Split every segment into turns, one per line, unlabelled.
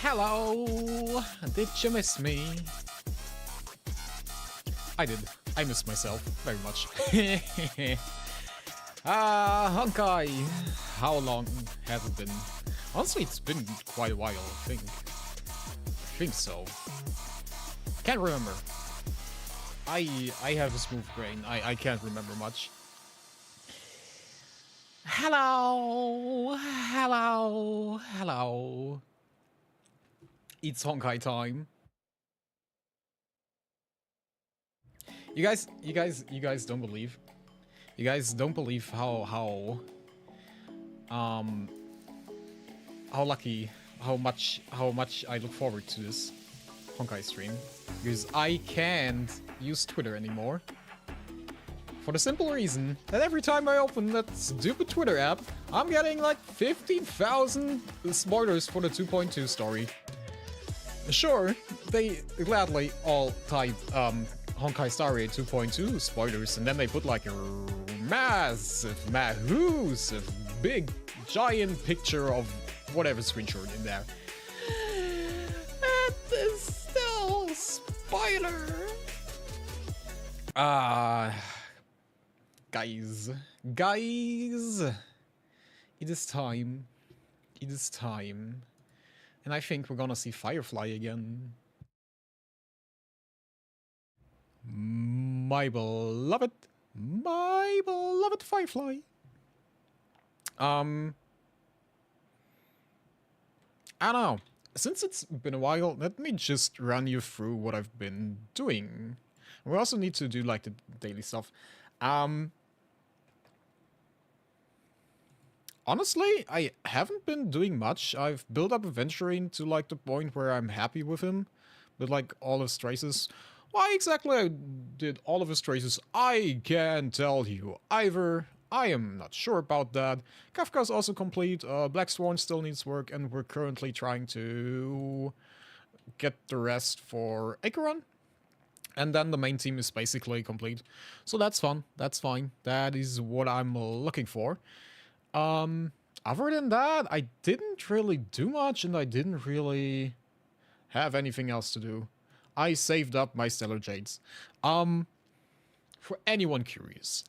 Hello! Did you miss me? I did. I missed myself very much. Honkai! How long has it been? Honestly, it's been quite a while, I think. I think so. Can't remember. I have a smooth brain. I can't remember much. Hello! Hello! Hello! It's Honkai time. You guys don't believe. You guys don't believe how lucky, how much I look forward to this Honkai stream, because I can't use Twitter anymore. For the simple reason that every time I open that stupid Twitter app, I'm getting like 15,000 spoilers for the 2.2 story. Sure, they gladly all type Honkai Star Rail 2.2 spoilers, and then they put like a massive, big, giant picture of whatever screenshot in there. It is still a spoiler. Guys, it is time. It is time. And I think we're gonna see Firefly again. My beloved Firefly. I don't know. Since it's been a while, let me just run you through what I've been doing. We also need to do like the daily stuff. Honestly, I haven't been doing much. I've built up Aventurine to like the point where I'm happy with him, with like all his traces. Why exactly I did all of his traces, I can't tell you either. I am not sure about that. Kafka's also complete, Black Swan still needs work, and we're currently trying to get the rest for Acheron. And then the main team is basically complete. So that's fun, that's fine. That is what I'm looking for. Other than that, I didn't really do much, and I didn't really have anything else to do. I saved up my Stellar Jades. For anyone curious,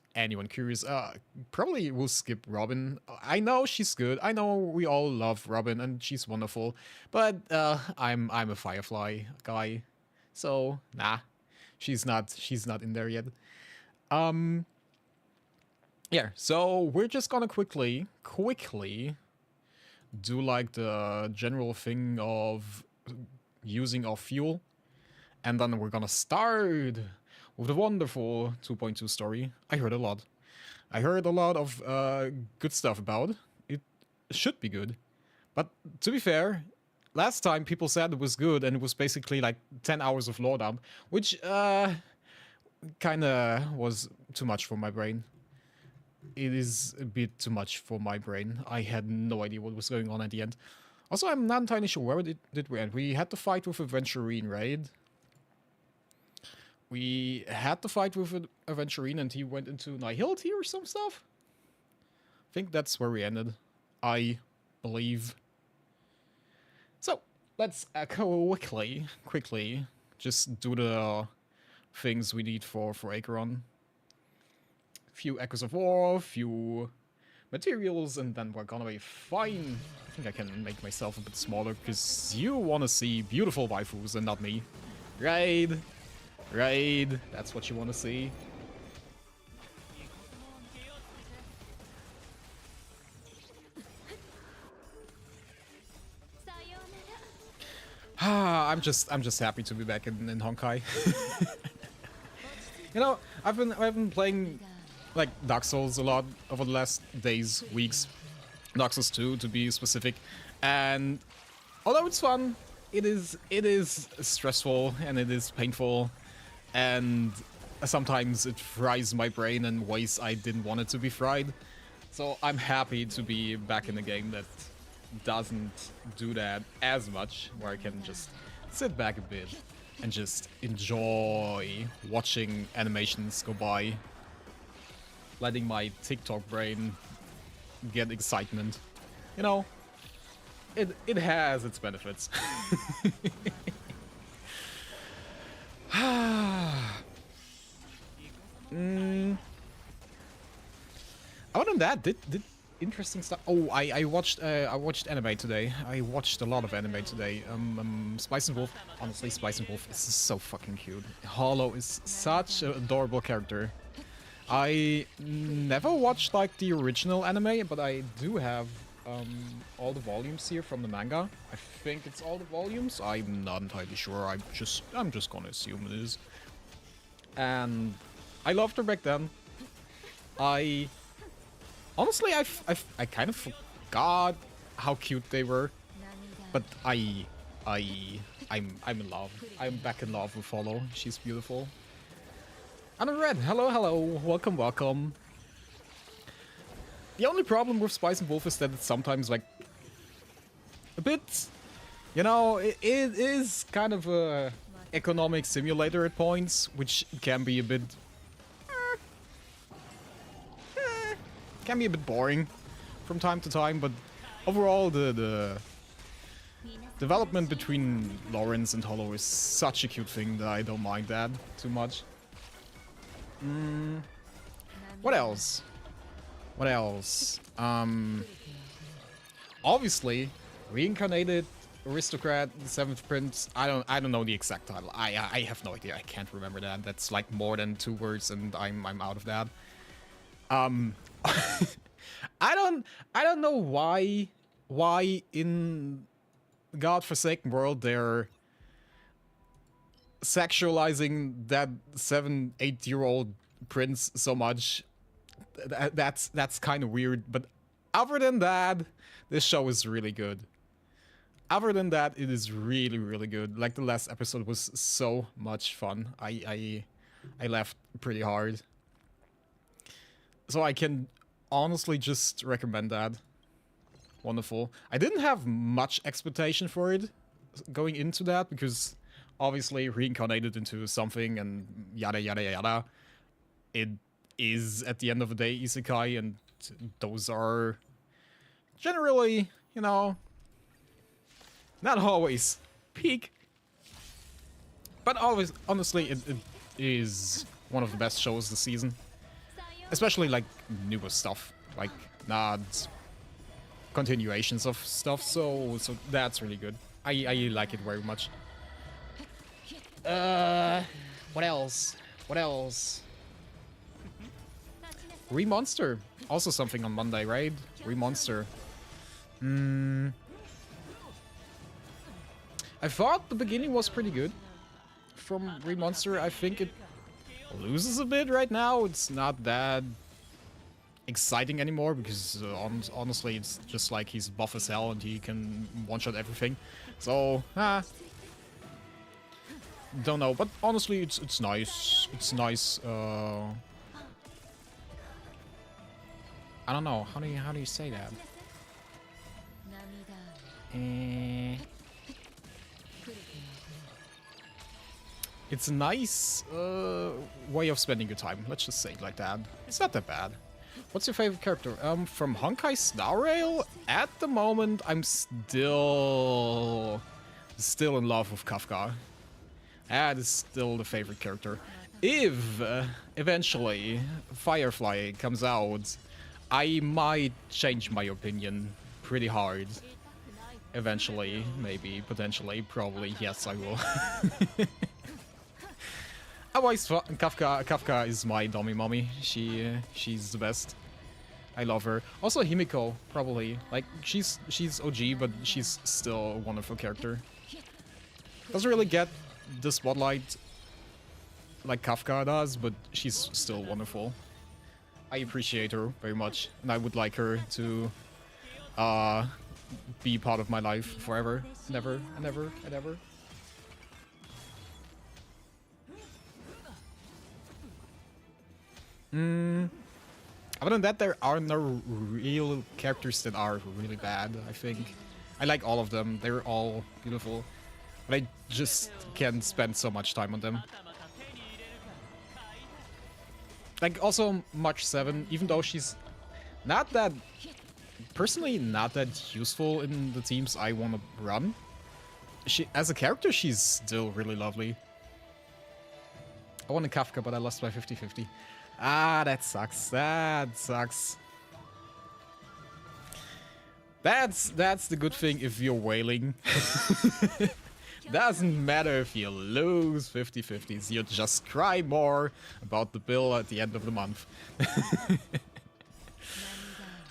probably will skip Robin. I know she's good. I know we all love Robin, and she's wonderful. But I'm a Firefly guy, so nah, she's not in there yet. Yeah, so we're just gonna quickly do like the general thing of using our fuel, and then we're gonna start with the wonderful 2.2 story. I heard a lot. I heard a lot of good stuff about it. It should be good. But to be fair, last time people said it was good, and it was basically like 10 hours of lore dump, which kinda was too much for my brain. It is a bit too much for my brain. I had no idea what was going on at the end. Also, I'm not entirely sure where did we end. We had to fight with Aventurine, right? We had to fight with Aventurine, and he went into Nihility or some stuff? I think that's where we ended. I believe. So, let's quickly just do the things we need for Acheron. Few Echoes of War, few materials, and then we're gonna be fine. I think I can make myself a bit smaller, because you wanna see beautiful waifus and not me. Right? Right, that's what you wanna see. I'm just happy to be back in Honkai. You know, I've been playing like Dark Souls a lot over the last days, weeks. Dark Souls 2 to be specific. And although it's fun, it is stressful and it is painful, and sometimes it fries my brain in ways I didn't want it to be fried. So I'm happy to be back in a game that doesn't do that as much, where I can just sit back a bit and just enjoy watching animations go by, letting my TikTok brain get excitement. You know, it has its benefits. Other than that, did interesting stuff. Oh, I watched anime today. I watched a lot of anime today. Spice and Wolf. Honestly, Spice and Wolf is so fucking cute. Hollow is such an adorable character. I never watched like the original anime, but I do have all the volumes here from the manga. I think it's all the volumes. I'm not entirely sure. I'm just gonna assume it is. And I loved her back then. Honestly, I kind of forgot how cute they were, but I'm in love. I'm back in love with Hollow. She's beautiful. And Red, hello, welcome. The only problem with Spice and Wolf is that it's sometimes like a bit, you know, it is kind of a economic simulator at points, which can be a bit boring from time to time, but overall the development between Lawrence and Hollow is such a cute thing that I don't mind that too much. What else? Obviously, Reincarnated Aristocrat, the Seventh Prince. I don't know the exact title. I have no idea. I can't remember that. That's like more than 2 words, and I'm out of that. I don't know why in God-forsaken world they're sexualizing that 7-8-year-old prince so much. That's kind of weird, but other than that, this show is really good. Other than that, it is really, really good. Like, the last episode was so much fun. I laughed pretty hard. So I can honestly just recommend that. Wonderful. I didn't have much expectation for it going into that, because obviously reincarnated into something and yada yada yada. It is, at the end of the day, isekai, and those are generally, you know, not always peak. But always, honestly, it is one of the best shows this season. Especially, like, newer stuff. Like, not continuations of stuff, so that's really good. I like it very much. What else? Remonster. Also something on Monday, right? Remonster. I thought the beginning was pretty good from Remonster. I think it loses a bit right now. It's not that exciting anymore, because honestly it's just like he's buff as hell and he can one-shot everything. So, don't know, but honestly it's nice. It's nice. I don't know. How do you say that? It's a nice way of spending your time. Let's just say it like that. It's not that bad. What's your favorite character? From Honkai Star Rail? At the moment, I'm still in love with Kafka. That is still the favorite character. If eventually Firefly comes out, I might change my opinion pretty hard. Eventually, maybe, potentially, probably, yes, I will. Otherwise, Kafka is my dummy mommy. She's the best. I love her. Also Himiko, probably. Like, she's OG, but she's still a wonderful character. Doesn't really get the spotlight like Kafka does, but she's still wonderful. I appreciate her very much, and I would like her to be part of my life forever. Never, and ever, and ever. Other than that, there are no real characters that are really bad, I think. I like all of them. They're all beautiful. But I just can't spend so much time on them. Like, also March 7, even though she's not that personally not that useful in the teams I want to run. As a character, she's still really lovely. I won a Kafka, but I lost by 50-50. Ah, that sucks. That sucks. That's the good thing if you're whaling. Doesn't matter if you lose 50-50s. You just cry more about the bill at the end of the month.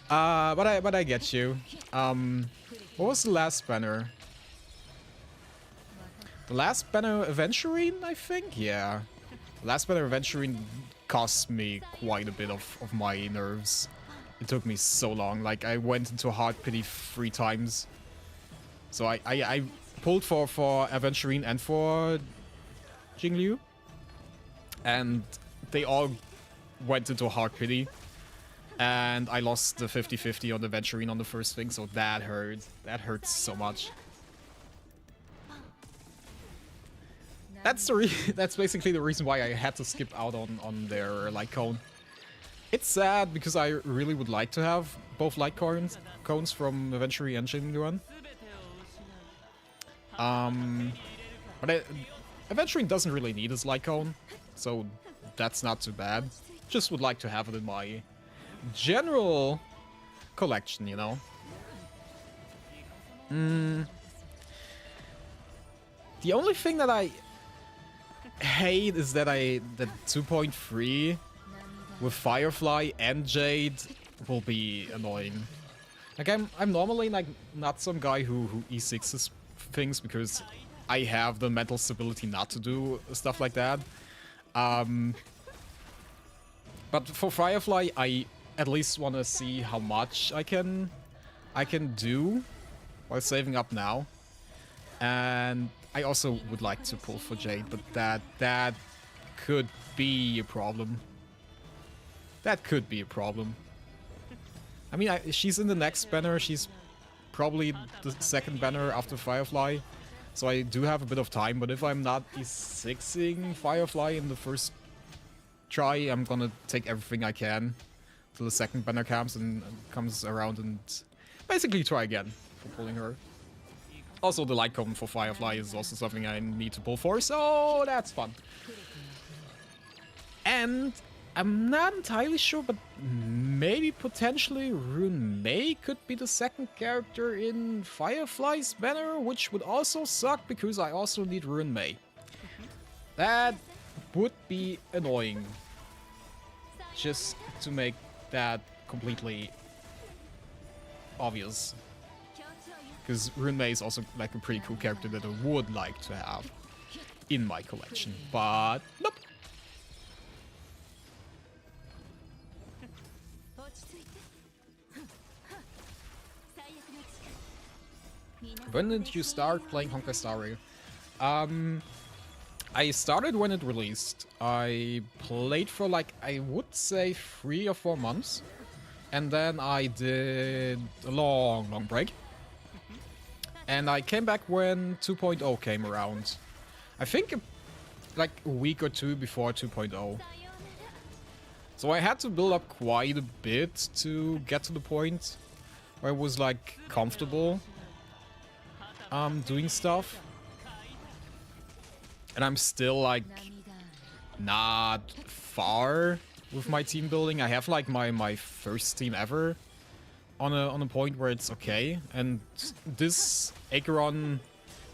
But I get you. What was the last banner? The last banner Aventurine, I think? Yeah. The last banner Aventurine cost me quite a bit of my nerves. It took me so long. Like, I went into hard pity 3 times. So I pulled for Aventurine and for Jingliu. And they all went into hard pity. And I lost the 50-50 on the Aventurine on the first thing, so that hurt. That hurts so much. That's basically the reason why I had to skip out on their light cone. It's sad because I really would like to have both light cones from Aventurine and Jingliu. But Aventurine doesn't really need his light cone, so that's not too bad. Just would like to have it in my general collection, you know. The only thing that I hate is that that 2.3 with Firefly and Jade will be annoying. Like I'm normally like not some guy who E6s things because I have the mental stability not to do stuff like that. But for Firefly, I at least want to see how much I can do while saving up now. And I also would like to pull for Jade, but that could be a problem. That could be a problem. I mean, she's in the next banner. She's probably the second banner after Firefly. So I do have a bit of time, but if I'm not E6ing Firefly in the first try, I'm gonna take everything I can till the second banner comes around and basically try again for pulling her. Also, the light cone for Firefly is also something I need to pull for, so that's fun. And I'm not entirely sure, but maybe potentially Rune Mei could be the second character in Firefly's banner, which would also suck because I also need Rune Mei. That would be annoying. Just to make that completely obvious. Because Rune Mei is also like a pretty cool character that I would like to have in my collection, but nope. When did you start playing Honkai Star Rail? I started when it released. I played for like, I would say 3 or 4 months. And then I did a long break. And I came back when 2.0 came around. I think like a week or 2 before 2.0. So I had to build up quite a bit to get to the point where I was like comfortable doing stuff. And I'm still like not far with my team building. I have like my first team ever on a point where it's okay. And this Acheron,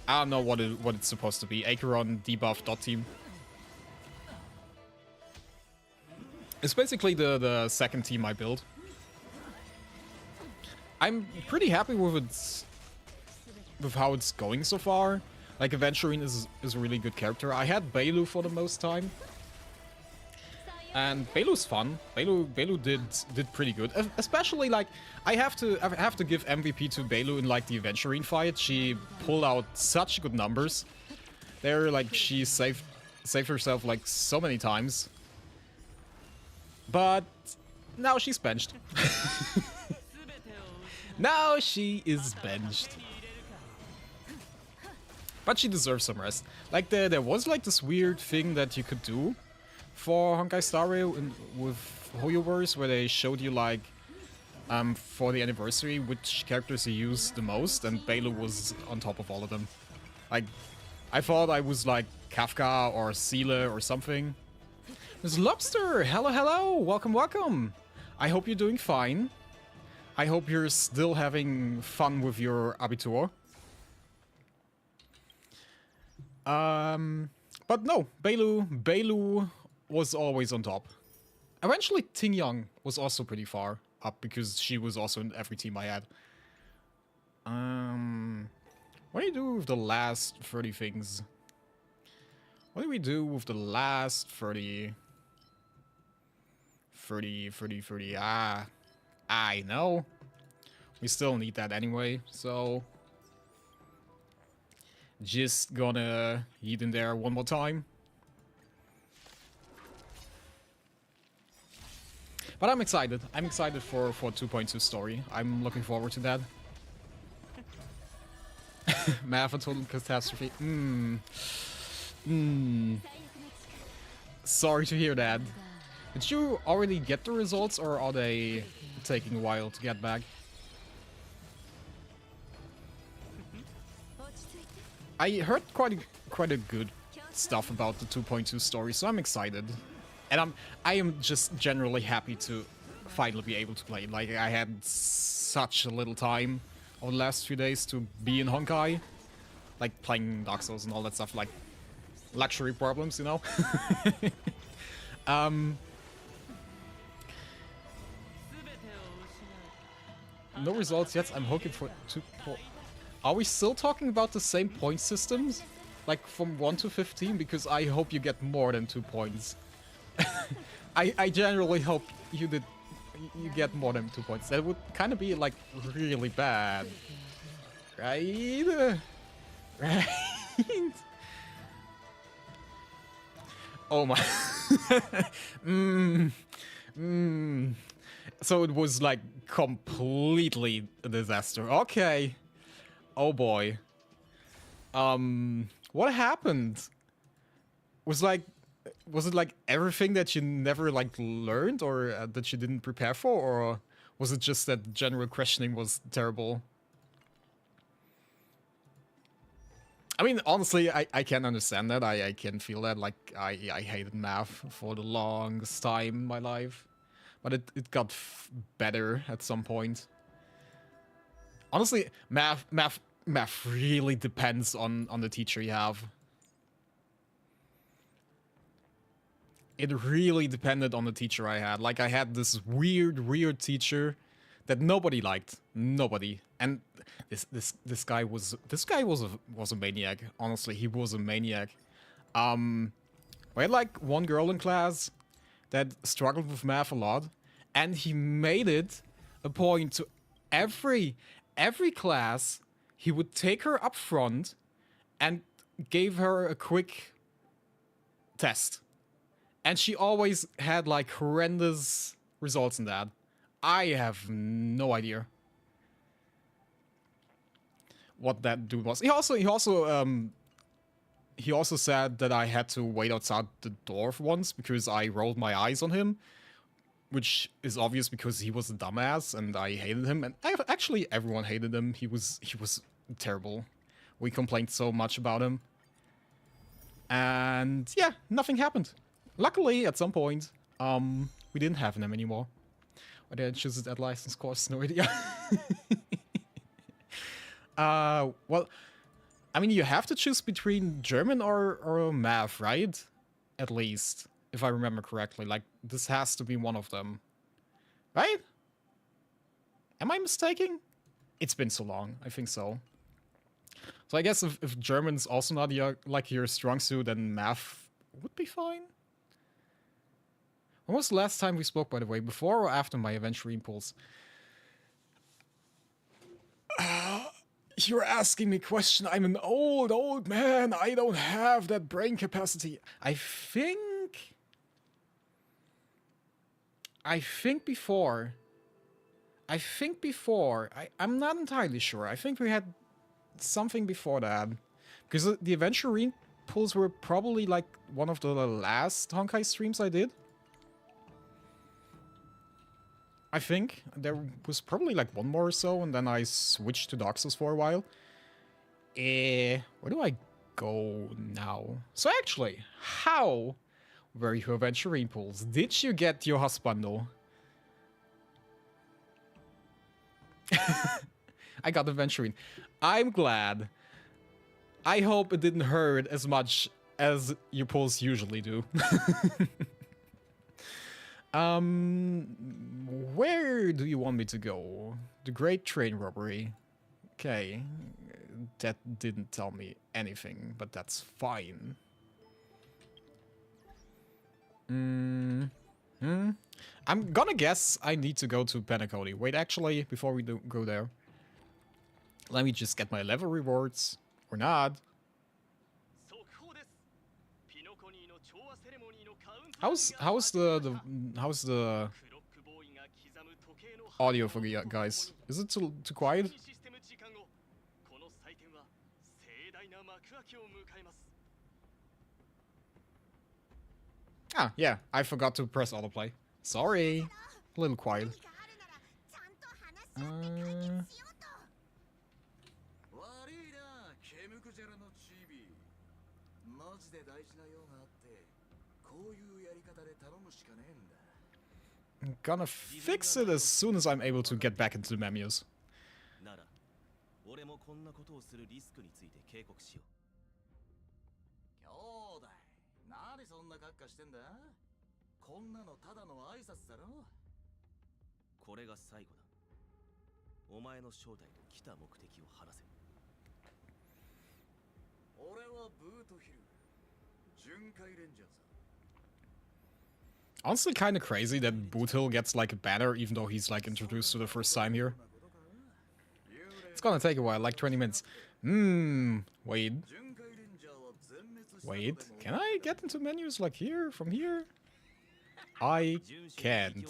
I don't know what it's supposed to be. Acheron debuff dot team. It's basically the second team I built. I'm pretty happy with how it's going so far. Like, Aventurine is a really good character. I had Bailu for the most time. And Bailu's fun. Bailu did pretty good. Especially, like, I have to give MVP to Bailu in, like, the Aventurine fight. She pulled out such good numbers. There, like, she saved herself, like, so many times. But now she's benched. Now she is benched. But she deserves some rest. Like, there was like this weird thing that you could do for Honkai Star Rail with Hoyoverse, where they showed you like for the anniversary which characters he used the most, and Belu was on top of all of them. Like, I thought I was like Kafka or Seele or something. There's Lobster! Hello, hello! Welcome, welcome! I hope you're doing fine. I hope you're still having fun with your Abitur. But no, Belu was always on top. Eventually, Ting Young was also pretty far up because she was also in every team I had. What do you do with the last 30 things? What do we do with the last 30? 30. I know. We still need that anyway, so... Just gonna eat in there one more time. But I'm excited. I'm excited for 2.2 story. I'm looking forward to that. Math and total catastrophe. Sorry to hear that. Did you already get the results, or are they taking a while to get back? I heard quite a good stuff about the 2.2 story, so I'm excited. And I am just generally happy to finally be able to play. Like, I had such a little time over the last few days to be in Honkai. Like, playing Dark Souls and all that stuff, like, luxury problems, you know? No results yet, I'm hoping for 2... Are we still talking about the same point systems? Like, from 1 to 15? Because I hope you get more than 2 points. I generally hope you get more than 2 points. That would kind of be, like, really bad. Right? Right? Oh my... So it was, like, completely a disaster. Okay. Oh boy. What happened? Was it like everything that you never like learned, or that you didn't prepare for, or was it just that general questioning was terrible? I mean, honestly, I can understand that. I can feel that. Like, I hated math for the longest time in my life. But it got better at some point. Honestly, math really depends on the teacher you have. It really depended on the teacher I had. Like, I had this weird teacher that nobody liked. Nobody. And this guy was a maniac. Honestly, he was a maniac. We had like one girl in class that struggled with math a lot, and he made it a point to every class he would take her up front and gave her a quick test. And she always had like horrendous results in that. I have no idea what that dude was. He also said that I had to wait outside the door for once because I rolled my eyes on him, which is obvious because he was a dumbass and I hated him. And actually everyone hated him. He was terrible. We complained so much about him. And yeah, nothing happened. Luckily, at some point, we didn't have him anymore. Why did I choose that license course? No idea. Well, I mean, you have to choose between German or math, right? At least, if I remember correctly. Like, this has to be one of them. Right? Am I mistaken? It's been so long. I think so. So I guess if German's also not your strong suit, then math would be fine. When was the last time we spoke, by the way? Before or after my Adventure Impulse? You're asking me a question. I'm an old man. I don't have that brain capacity. I think before. I'm not entirely sure. I think we had something before that. Because the Adventure Impulse were probably like one of the last Honkai streams I did. I think. There was probably like one more or so, and then I switched to Dark Souls for a while. Where do I go now? So actually, how were your adventuring pools? Did you get your husbando? I got adventuring. I'm glad. I hope it didn't hurt as much as your pulls usually do. Where do you want me to go? The Great Train Robbery. Okay. That didn't tell me anything, but that's fine. I'm gonna guess I need to go to Penacody. Wait, actually, before we go there, let me just get my level rewards. Or not. How's the audio for you guys? Is it too quiet? Ah, yeah, I forgot to press autoplay. Sorry. A little quiet. I'm gonna fix it as soon as I'm able to get back into the menus. Honestly, kind of crazy that Bootil gets like a banner even though he's like introduced for the first time here. It's gonna take a while, like 20 minutes. Wait. Wait, can I get into menus like here, from here? I can't.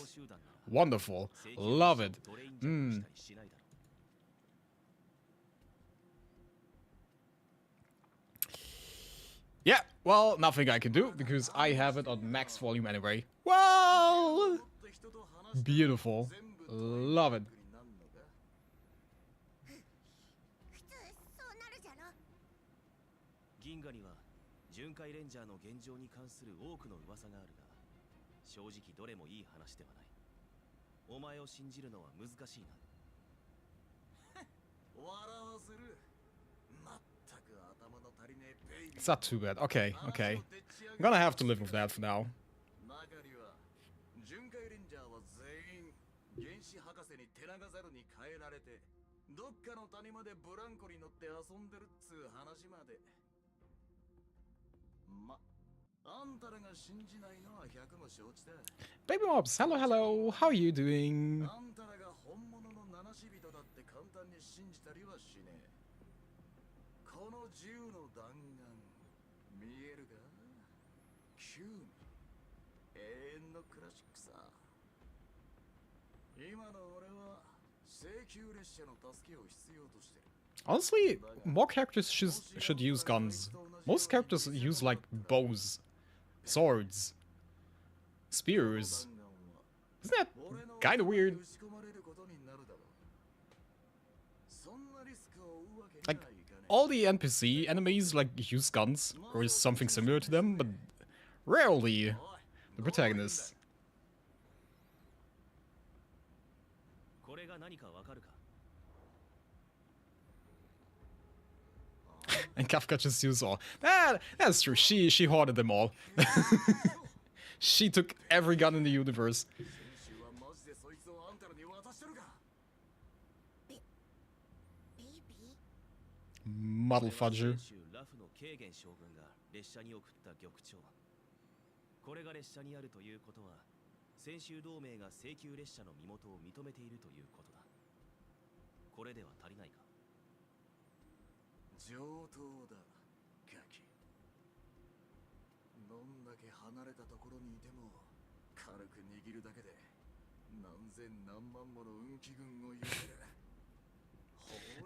Wonderful. Love it. Yeah, well, nothing I can do because I have it on max volume anyway. Well, beautiful. Love it. It's not too bad. Okay, okay. I'm gonna have to live with that for now. Baby Mobs, hello, hello. How are you doing? Honestly, more characters should use guns. Most characters use like bows, swords, spears. Isn't that kind of weird? Like, all the NPC enemies like use guns or something similar to them, but rarely the protagonist. And Kafka just used all. That's true. She hoarded them all. She took every gun in the universe. Muddle fudger.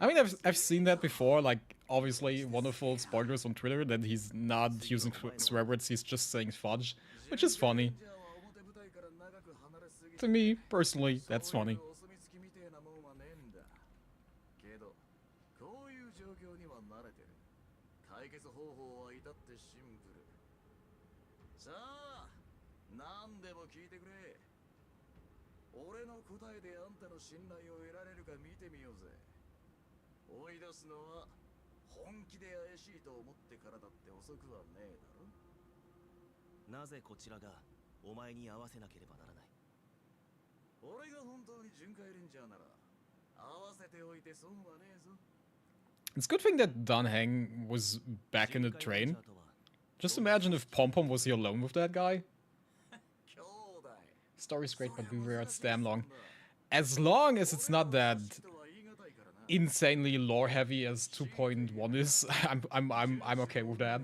I mean, I've seen that before, like, obviously, wonderful spoilers on Twitter that he's not using swear words, he's just saying fudge, which is funny. To me, personally, that's funny. It's a good thing that Dan Heng was back in the train. Just imagine if Pom Pom was here alone with that guy. Story's great, but we were at damn long. As long as it's not that insanely lore heavy as 2.1 is, I'm okay with that.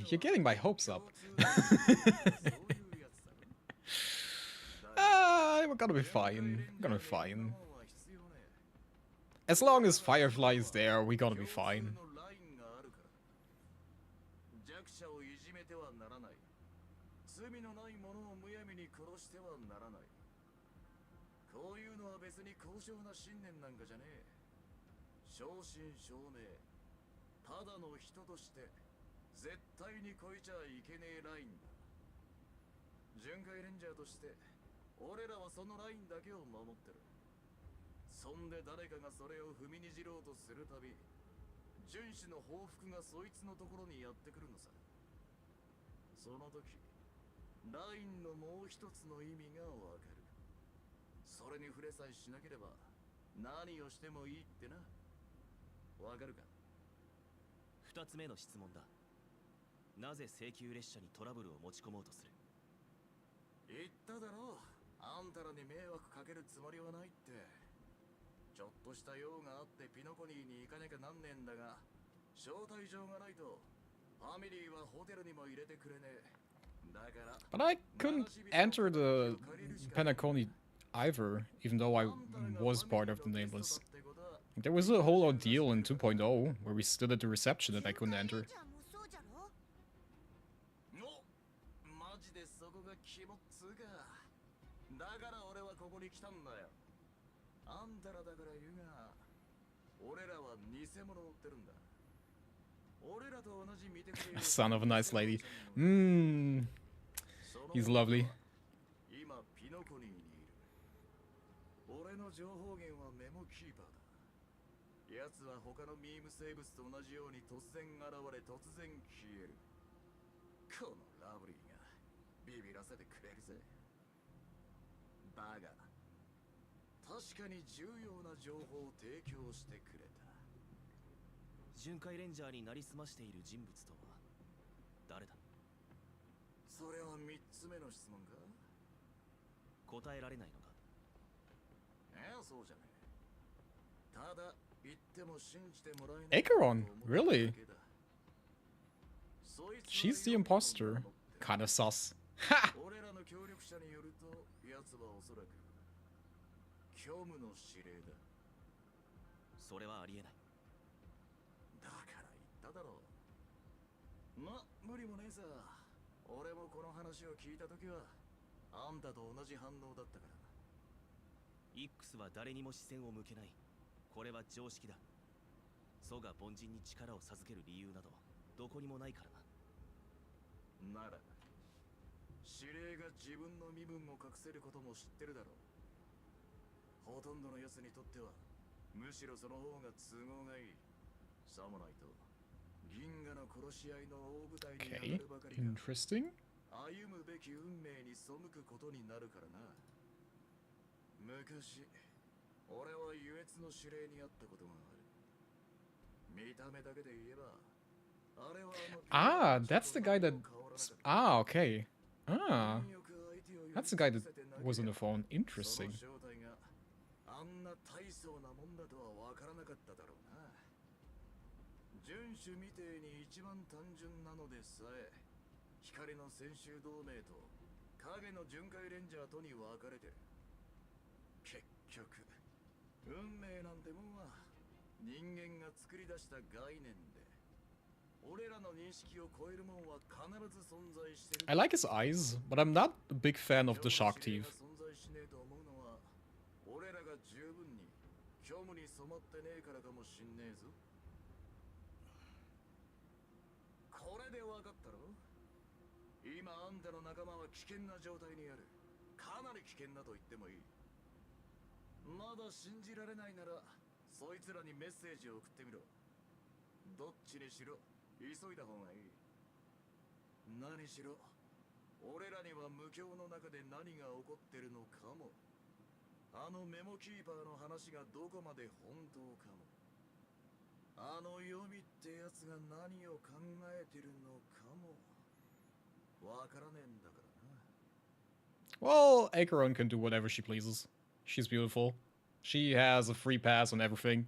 You're getting my hopes up. We're gonna be fine. Gonna be fine. As long as Firefly is there, we're gonna be fine. But I couldn't enter the Penacony either, even though I was part of the Nameless. There was a whole ordeal in 2.0 where we stood at the reception and I couldn't enter. Son of a nice lady. He's lovely. Acheron, really? She's the imposter. Kinda sus. Ha! Okay, interesting. Ah, that's the guy that... Ah, okay. Ah. That's the guy that was on the phone. Interesting.
光の戦衆同盟と影の巡回レンジャーとに分かれてる。結局運命なんてもんは人間が作り出した概念で、俺らの認識を超えるもんは必ず存在してる。
I like his eyes, but I'm not a big fan of the shark teeth.
存在しねえと思うのは俺らが十分に虚無に染まってねえからかもしんねえぞ。これで分かったろ。今あんたの仲間は危険な状態にある。かなり危険だと言ってもいい。まだ信じられないならそいつらにメッセージを送ってみろ。どっちにしろ急いだ方がいい。何しろ俺らには無境の中で何が起こってるのかも、あのメモキーパーの話がどこまで本当かも、あの読みってやつが何を考えてるのかもわからねえんだからな。
Well, Acheron can do whatever she pleases. She's beautiful. She has a free pass on everything.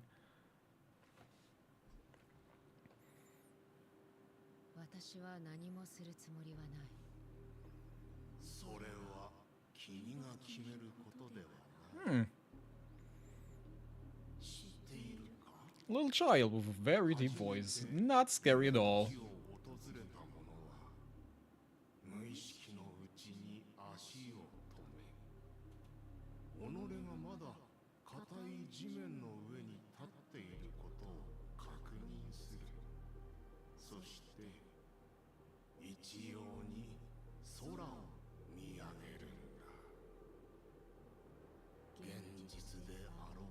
私は何もするつもりはない。
それは君が決めることではない。知っているか？
A little child with a very deep voice. Not scary at all.
死を訪れた者は無意識のうちに足を止め、己がまだ硬い地面の上に立っていることを確認する。そして一様に空を見上げるんだ。現実であろう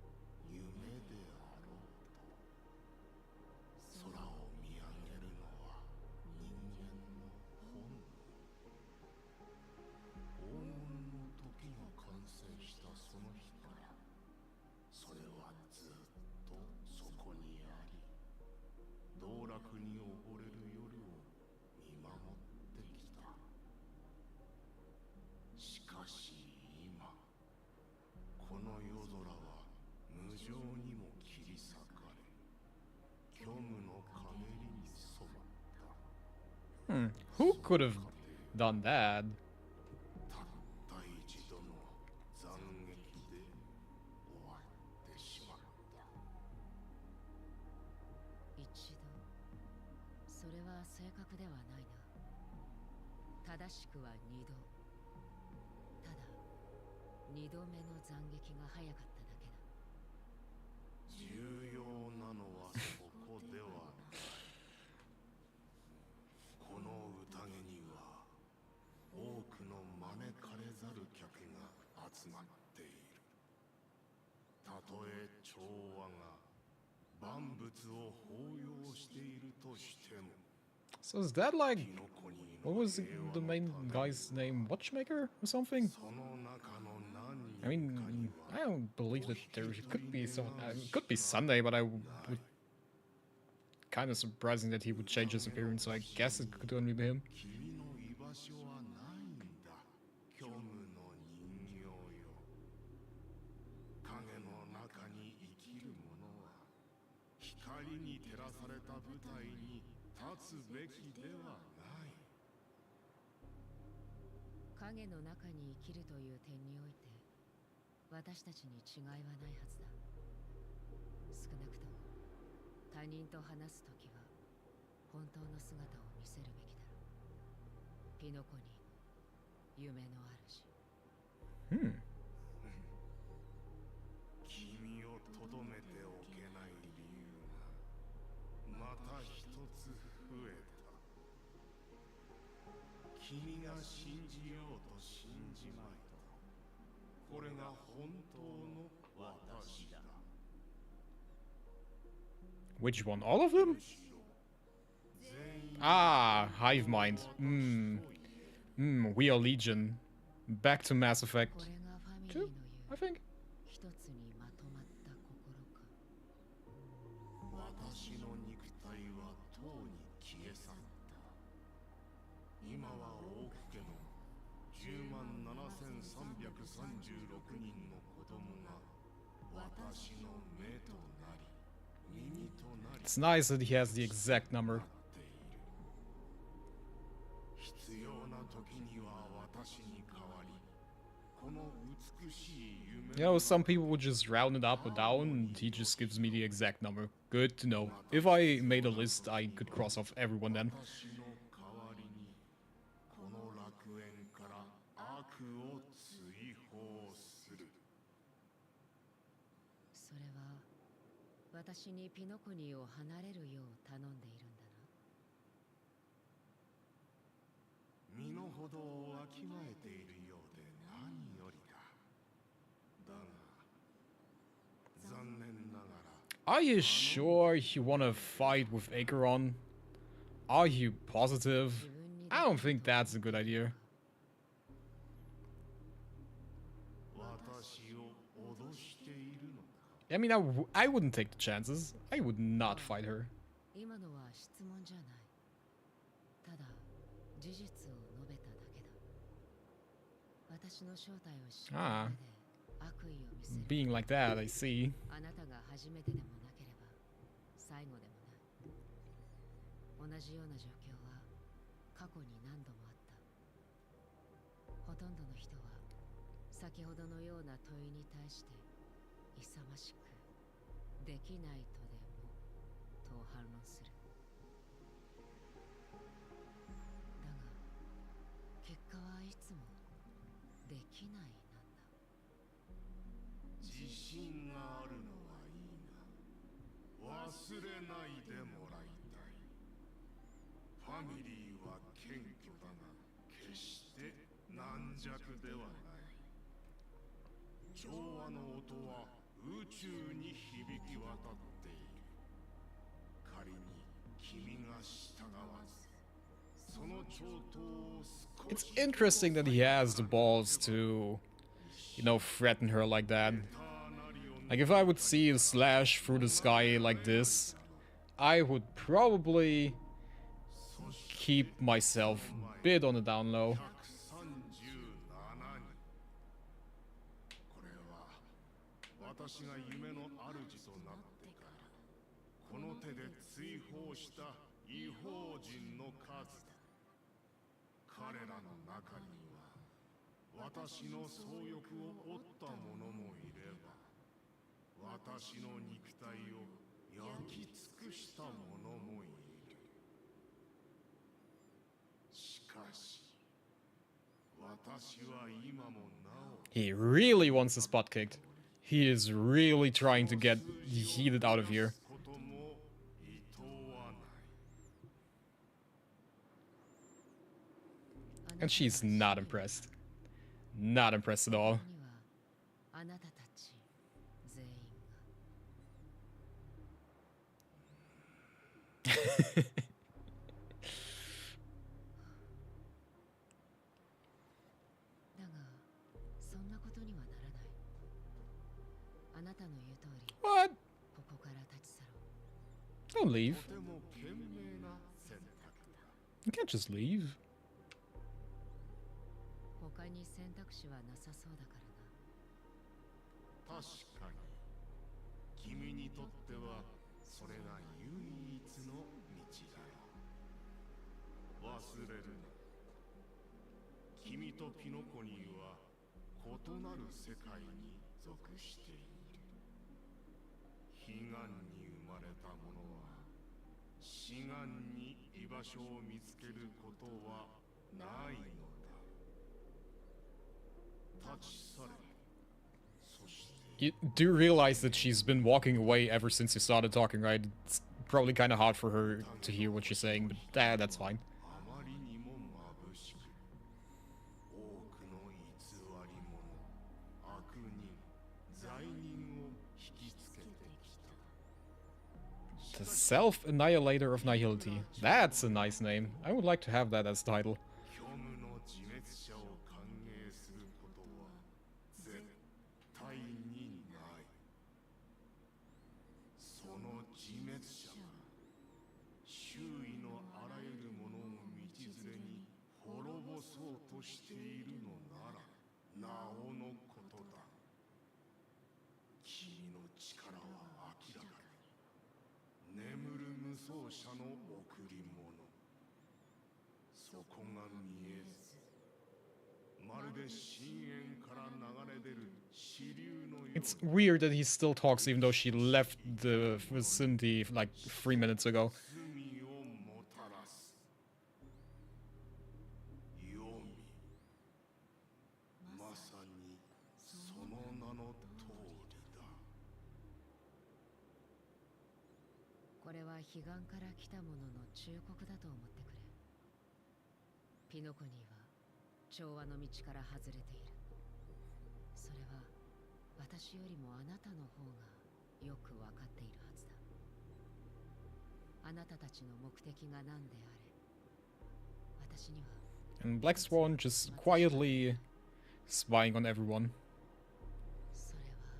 と夢であろうと、空を見上げるのは人間の本能。黄金の時が完成したその日から、それはずっとそこにあり、道楽に溺れる夜を見守ってきた。しかし今、この夜空は無情にも切り裂かれ、虚無の陰りに染まった。
Who could have done that?
たった一度の斬撃で終わってしまった。
一度、それは正確ではないな。正しくは二度。ただ、二度目の斬撃が早かっただけだ。
重要なのはそこではない。この宴には多くの招かれざる客が集まっている。たとえ調和が万物を包容しているとしても、
So is that like...
キノコに
What was the main guy's name? Watchmaker or something?
その中の何
I
人かに
mean,
は
I don't believe that there could be some... it could be Sunday, but I would... Kind of surprising that he would change his appearance, so I guess it could only be him.
君の居場所はないんだ。虚無の人形よ。影の中に生きる者は光に照らされた舞台に立つべきではない。
影の中に生きるという点において、私たちに違いはないはずだ。少なくとも他人と話すときは本当の姿を見せるべきだろう。ピノコに夢の主。
君をとどめておけない理由がまた一つ増えた。君が信じようと信じまいと、これが本当の私だ。
Which one? All of them? Ah, Hive Mind. We are Legion. Back to Mass
こ
Effect
れがファミリー
2,
の
I
言う
think.
一つにまとまった心か。
私の肉体はとうに消え去った。今は王家の107,336人の子供が私の目となり、耳となり、
It's nice that he has the exact number.
なっている。
You know, some people would just round it up or down, and he just gives me the exact number. Good to know. If I made a list, I could cross off everyone then.
私の代わりにこの楽園から悪を追放する。
それは私にピノコニーを離れるよう頼んでいるんだな。
身の程をわきまえているようで何よりだ。だが残念ながら
Are you sure you wanna fight with Acheron? Are you positive? I don't think that's a good idea.
私を脅しているのか。
I mean, I wouldn't take the chances. I would not fight her.
今のは質問じゃない。ただ事実を述べただけだ。私の正体を知った上で悪意を見せる。
Being like that, I see.
あなたが初めてでもなければ最後でもない。同じような状況は過去に何度もあった。ほとんどの人は先ほどのような問いに対して勇ましくできないとでもと反論する。だが結果はいつもできないなんだ。
自信があるのはいいが忘れないでもらいたい。ファミリーは謙虚だが決して軟弱ではない。調和の音は宇宙に響き渡っている。仮に君が従わずその長刀を少
It's
し
interesting that he has the balls to, you know, threaten her like that. Like, if I would see a slash through the sky like this, I would probably keep myself a bit on the down low.
これは私が夢の主となってからこの手で追放した異邦人の数だ。彼らの中には私の総翼を折った者もいれば私の肉体を焼き尽くした者もいる。しかし私は今もなお
He really wants his butt kicked. He is really trying to get heated out of here.
ことも厭わない。
And she's not impressed. Not impressed at all.
にはあなたたち全員が。だがそんなことにはならない。あなたの言う通り
What?
ここから立ち去ろう。
Don't leave.
とても賢明な選択だ。
You can't just leave.
他に選択肢はなさそうだからな。
確かに君にとってはそれが唯一の道だろう。忘れるな。君とピノコニーは異なる世界に属している。悲願に生まれた者は死願に居場所を見つけることはないのだ。立ち去れ。そして
You do realize that she's been walking away ever since you started talking, right? It's probably kind of hard for her to hear what you're saying, but that's fine.
あまりにも眩しく多くの偽り者悪人罪人を引きつけてきた。
The Self-Annihilator of Nihility. That's a nice name. I would like to have that as title.
虚無の自滅者を歓迎することは絶対にない。その自滅者が周囲のあらゆるものを道連れに滅ぼそうとしているのならなおのことだ。君の力は明らかに眠る無双者の贈り物。そこが見えずまるで深淵から
It's weird that he still talks even though she left the vicinity like 3 minutes ago.
罪をもたらす黄泉まさにその名の通りだ
これは彼岸から来たものの忠告だと思ってくれ。ピノコニーは調和の道から外れている。それは私よりもあなたの方がよくわかっているはずだ。あなたたちの目的が何であれ、私には
And Black Swan just quietly spying on everyone.
それは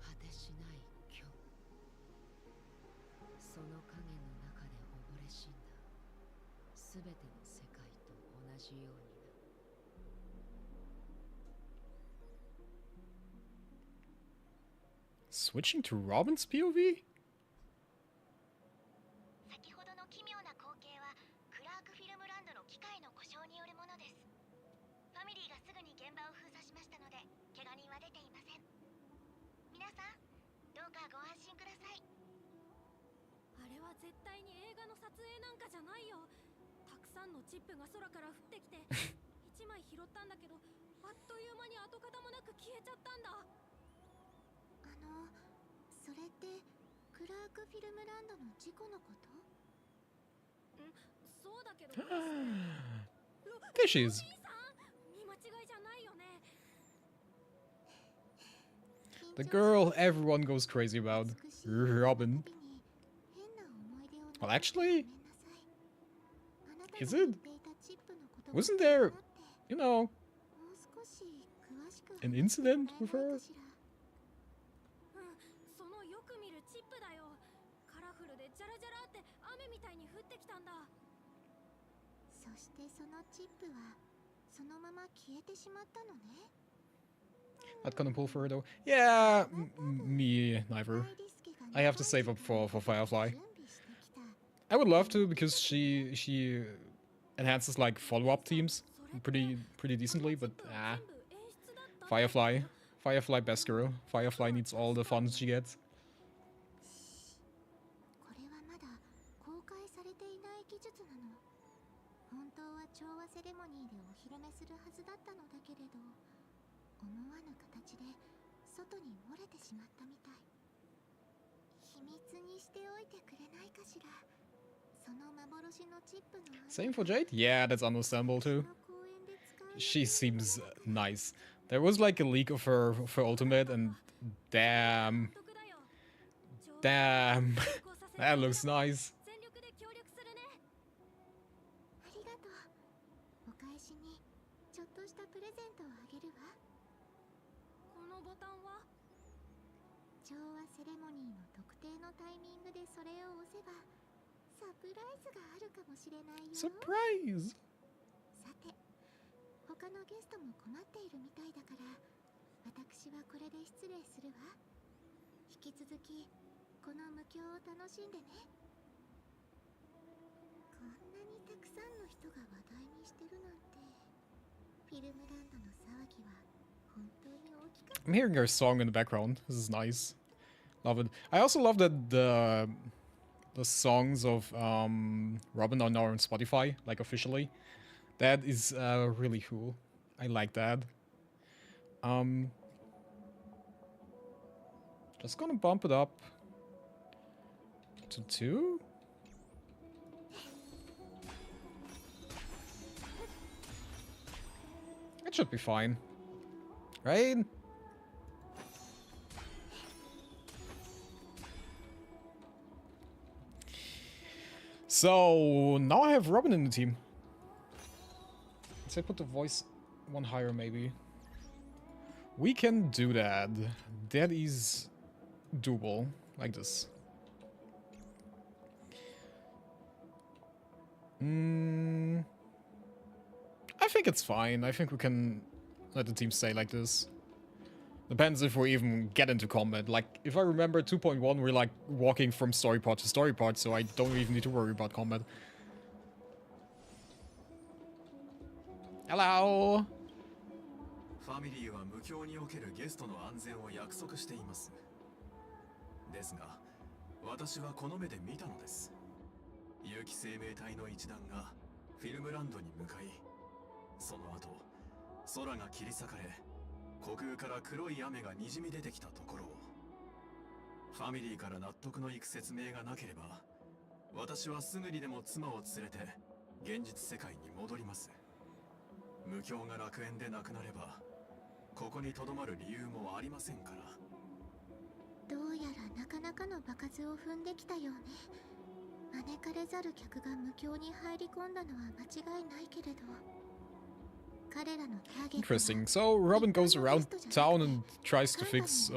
果てしない虚。その影の中で溺れ死んだすべての世界と同じようにな。
Switching to Robin's POV?
先ほどの奇妙な光景はクラークフィルムランドの機械の故障によるものです。ファミリーがすぐに現場を封鎖しましたので怪我人は出ていません。皆さんどうかご安心ください。
あれは絶対に映画の撮影なんかじゃないよ。たくさんのチップが空から降ってきて1枚拾ったんだけど、あっという間に跡形もなく消えちゃったんだ。
それってクラークフィルムランドの事故のこと？
そうだけど
There she is.
見間違いじゃないよね。
The girl everyone goes crazy about. Robin. Well, actually, is it? Wasn't there, you know, an incident with her?
そのよく見るチップだよ。カラフルでジャラジャラって雨みたいに降ってきたんだ。
そしてそのチップはそのまま消えてしまったのね。
Not gonna pull for her though. Yeah, me neither. I have to save up for Firefly. I would love to because she enhances like follow-up teams pretty decently, but Firefly best girl. Firefly needs all the funds she gets.
これはまだ公開されていない技術なの。本当は調和セレモニーでお披露目するはずだったのだけれど、思わぬ形で外に漏れてしまったみたい。秘密にしておいてくれないかしら。その幻のチップの
Same for Jade? Yeah, that's understandable too. She seems nice. There was like a leak of her ultimate and damn, that looks nice.
全力で協力するね。
ありがとう。お返しにちょっとしたプレゼントをあげるわ。
このボタンは
調和セレモニーの特定のタイミングでそれを押せばサプライズがあるかもしれないよ。
Surprise!
さて、他のゲストも困っているみたいだから私はこれで失礼するわ。引き続きこの無境を楽しんでね。こんなにたくさんの人が話題にしてるなんて。フィルムランドの騒ぎは本当に大きかった。
I'm hearing her song in the background. This is nice. Love it. I also love that the songs of Robin are now on Spotify, like officially. That is really cool. I like that. Just gonna bump it up to 2. It should be fine, right? So now I have Robin in the team. Let's put the voice one higher, maybe. We can do that. That is doable, like this. I think it's fine. I think we can let the team stay like this. Depends if we even get into combat. Like, if I remember 2.1, we're like walking from story part to story part, so I don't even need to worry about combat. Hello!
ファミリーは無境におけるゲストの安全を約束しています。ですが私はこの目で見たのです。有機生命体の一団がフィルムランドに向かい、その後空が切り裂かれ、虚空から黒い雨がにじみ出てきたところを、ファミリーから納得のいく説明がなければ、私はすぐにでも妻を連れて現実世界に戻ります。無境が楽園でなくなれば、ここに留まる理由もありませんから。
どうやらなかなかの場数を踏んできたようね。招かれざる客が無境に入り込んだのは間違いないけれど、彼らのターゲットは
Interesting. So Robin goes around town and tries to fix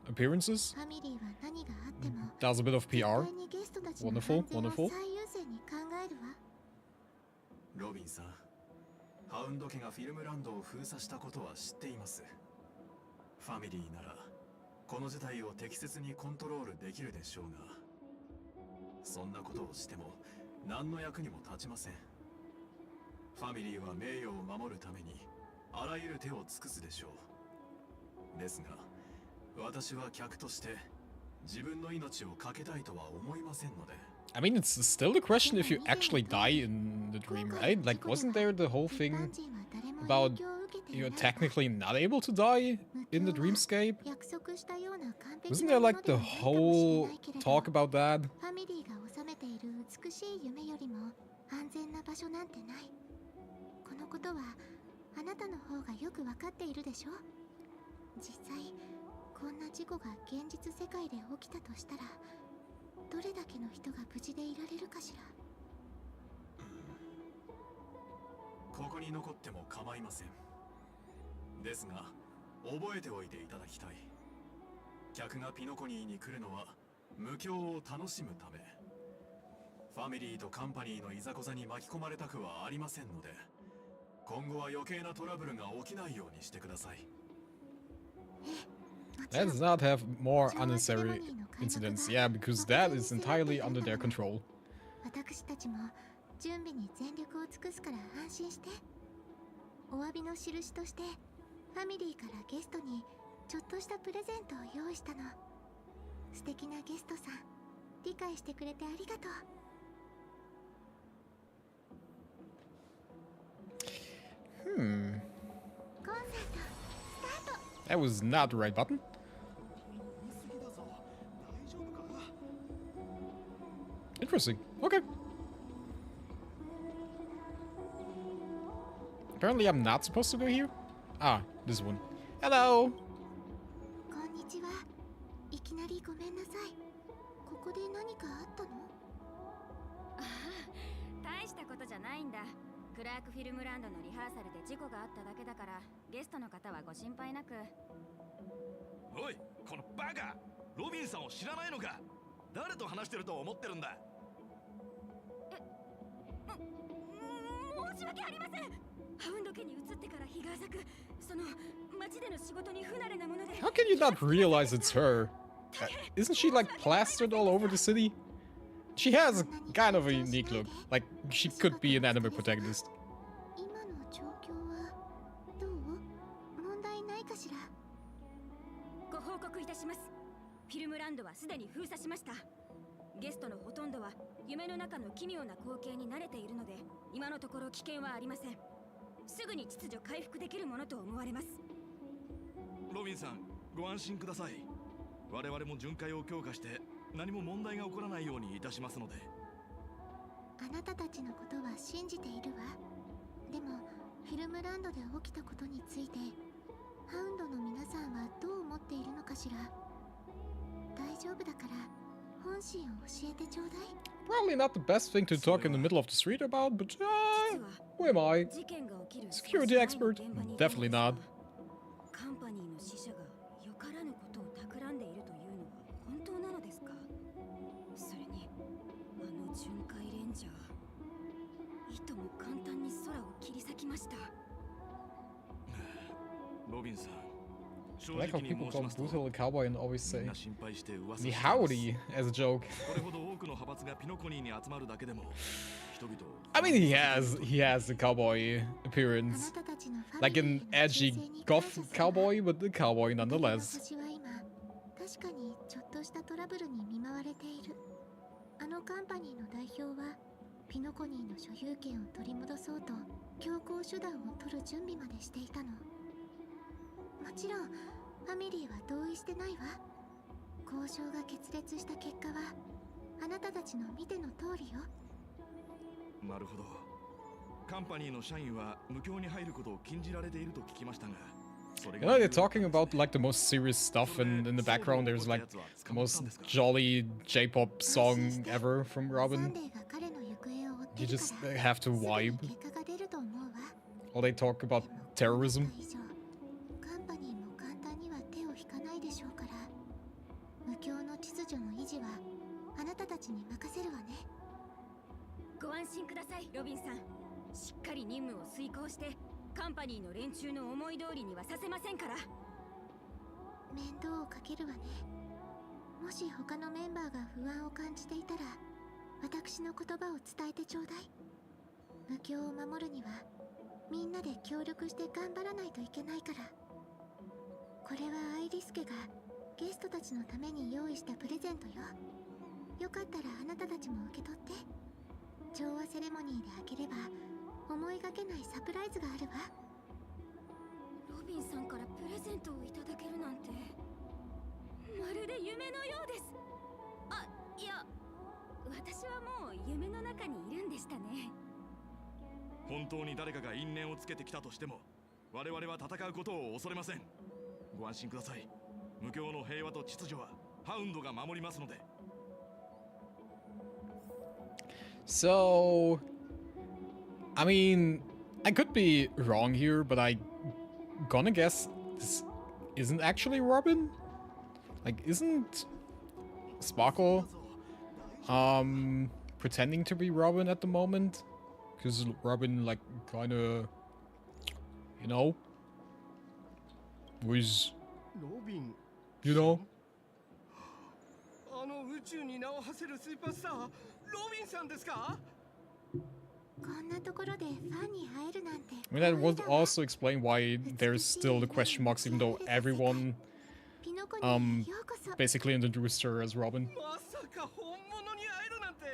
appearances.
ファミリーは何があっても
Does a bit of
絶
PR.
対にゲストたちの
Wonderful,
安全を
wonderful.
最優先に考えるわ。
ロビンさん、ハウンド家がフィルムランドを封鎖したことは知っています。ファミリーならこの事態を適切にコントロールできるでしょうが、そんなことをしても何の役にも立ちません。ファミリーは名誉を守るためにあらゆる手を尽くすでしょう。ですが私は客として自分の命を懸けたいとは思いませんので。
I mean, it's still the question if you actually die in the dream, right? Like, wasn't there the whole thing about you're technically not able to die in the dreamscape?
約束したような完璧
Wasn't
な
there
もの
like
で
the
はないかもしれ
whole
ないけれど、
talk about that?
ファミリーが収めている美しい夢よりも安全な場所なんてない。このことはあなたの方がよくわかっているでしょ。実際こんな事故が現実世界で起きたとしたら、どれだけの人が無事でいられるかしら。
ここに残っても構いません。ですが覚えておいていただきたい。客がピノコニーに来るのは無境を楽しむため。ファミリーとカンパニーのいざこざに巻き込まれたくはありませんので、今後は余計なトラブルが起きないようにしてください。
Let's not have more unnecessary incidents. Yeah, because that is entirely under their control.
私たちも準備に全力を尽くすから安心して。お詫びの印としてファミリーからゲストにちょっとしたプレゼントを用意したの。素敵なゲストさん、理解してくれてありがとう。コンサートスタート。
That was not the right button. Interesting. Okay. Apparently I'm not supposed to go here. Ah, this one. Hello.
こんにちは。いきなりごめんなさい。ここで何かあったの？
大したことじゃないんだ。クラークフィルムランドのリハーサルで事故があっただけだから、ゲストの方はご心配なく。
おい、このバカ！ロビンさんを知らないのか？誰と話してると思ってるんだ？
申し訳ありません。ハウンド家に移ってから日が浅く、その町での仕事に不慣れなもので。
How can you not realize it's her? Isn't she like plastered all over the city? She has a kind of a unique look. Like, she could be an anime protagonist.
今の状況はどう？問題ないかしら？
ご報告いたします。フィルムランドはすでに封鎖しました。ゲストのほとんどは夢の中の奇妙な光景に慣れているので、今のところ危険はありません。すぐに秩序回復できるものと思われます。
ロビンさん、ご安心ください。我々も巡回を強化して何も問題が起こらないようにいたしますので。
あなたたちのことは信じているわ。でもフィルムランドで起きたことについてハウンドの皆さんはどう思っているのかしら？大丈夫だから本心を教えてちょうだい。
Probably not the best thing to talk in the middle of the street about, but who am I?
事件が起きる
Security expert? Definitely not.
カンパニーの死者がよからぬことを企んでいるというのは本当なのですか？それにあの巡回レンジャー、いとも簡単に空を切り裂きました。
ロビンさん、
I like how people call Brutal a cowboy and always say
みんな心配して噂
the
しています
howdy as a joke.
これほど多くの派閥がピノコニーに集まるだけでも人々を
I mean, he has the cowboy
あな
appearance,
たたちのファ
like
ミリ
an
ーへの
edgy
忠誠に
goth
感謝するわ
cowboy, but the cowboy
私
nonetheless.
は今確かにちょっとしたトラブルに見舞われている。あのカンパニーの代表はピノコニーの所有権を取り戻そうと強硬手段を取る準備までしていたの。もちろんファミリーは同意してないわ。交渉が決裂した結果はあなたたちの見ての通りよ。
なるほどカンパニーの社員は無教に入ることを禁じられていると聞きましたが
You know, they're talking about like the most serious stuff, and in the background there's like the most jolly J-pop song ever from
サン
Robin.
デーが彼の行方を追って
You
る
just
から
have to
すぐに
vibe
結果が出ると思うわ。
while they talk about
でも
terrorism.
こうなった以上カンパニーも簡単には手を引かないでしょうから、無教の秩序の維持はあなたたちに任せるわね。
ご安心くださいロビンさん。しっかり任務を遂行してカンパニーの連中の思い通りにはさせませんから。
面倒をかけるわね。もし他のメンバーが不安を感じていたら私の言葉を伝えてちょうだい。無教を守るにはみんなで協力して頑張らないといけないから。これはアイリスケがゲストたちのために用意したプレゼントよ。よかったらあなたたちも受け取って。調和セレモニーで開ければ思いがけないサプライズがあるわ。
ロビンさんからプレゼントをいただけるなんてまるで夢のようです。あ、いや私はもう夢の中にいるんでしたね。
本当に誰かが因縁をつけてきたとしても我々は戦うことを恐れません。ご安心ください。無教の平和と秩序はハウンドが守りますので。
So, I mean, I could be wrong here, but I gonna guess this isn't actually Robin? Like, isn't Sparkle pretending to be Robin at the moment? Because Robin, like, kinda, you know, was,
ロビン
you know?
あの宇宙に名を馳せるスーパースターロビンさんですか？
こんなところでファンに会えるなんて
I mean, that
光栄
would
だわ。
also explain why there's still the question marks, even though everyone
ピノコにようこそ。
basically introduced her as Robin.
まさか本物に会えるなんて。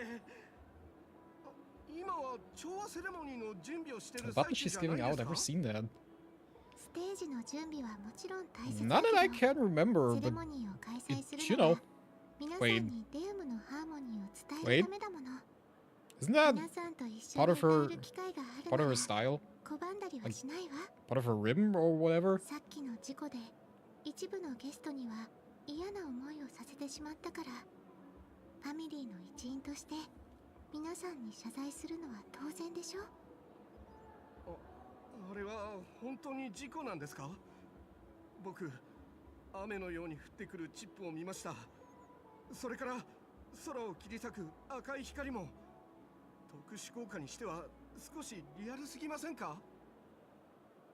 今は調和セレモニーの準備をしてる
The
最
button
中
she's
じゃない
giving
で
out,
す
I've
か？
never seen that.
ステージの準備はもちろん大切
Not
だ
that I
けど、
can remember,
セレ
but
モニーを開催す
you
るの
know,
は皆さんにデウムのハーモニーを伝えるためだもの。
isn't that
皆さんと一緒
part
に
of her
歌える機会がある
part
な
of
ら
her style?
拒んだりはしないわ。
Part of her rhythm or whatever?
さっきの事故で一部のゲストには嫌な思いをさせてしまったから、ファミリーの一員として皆さんに謝罪するのは当然でしょ。
あれは本当に事故なんですか？僕雨のように降ってくるチップを見ました。それから空を切り裂く赤い光も特殊効果にしては少しリアルすぎませんか？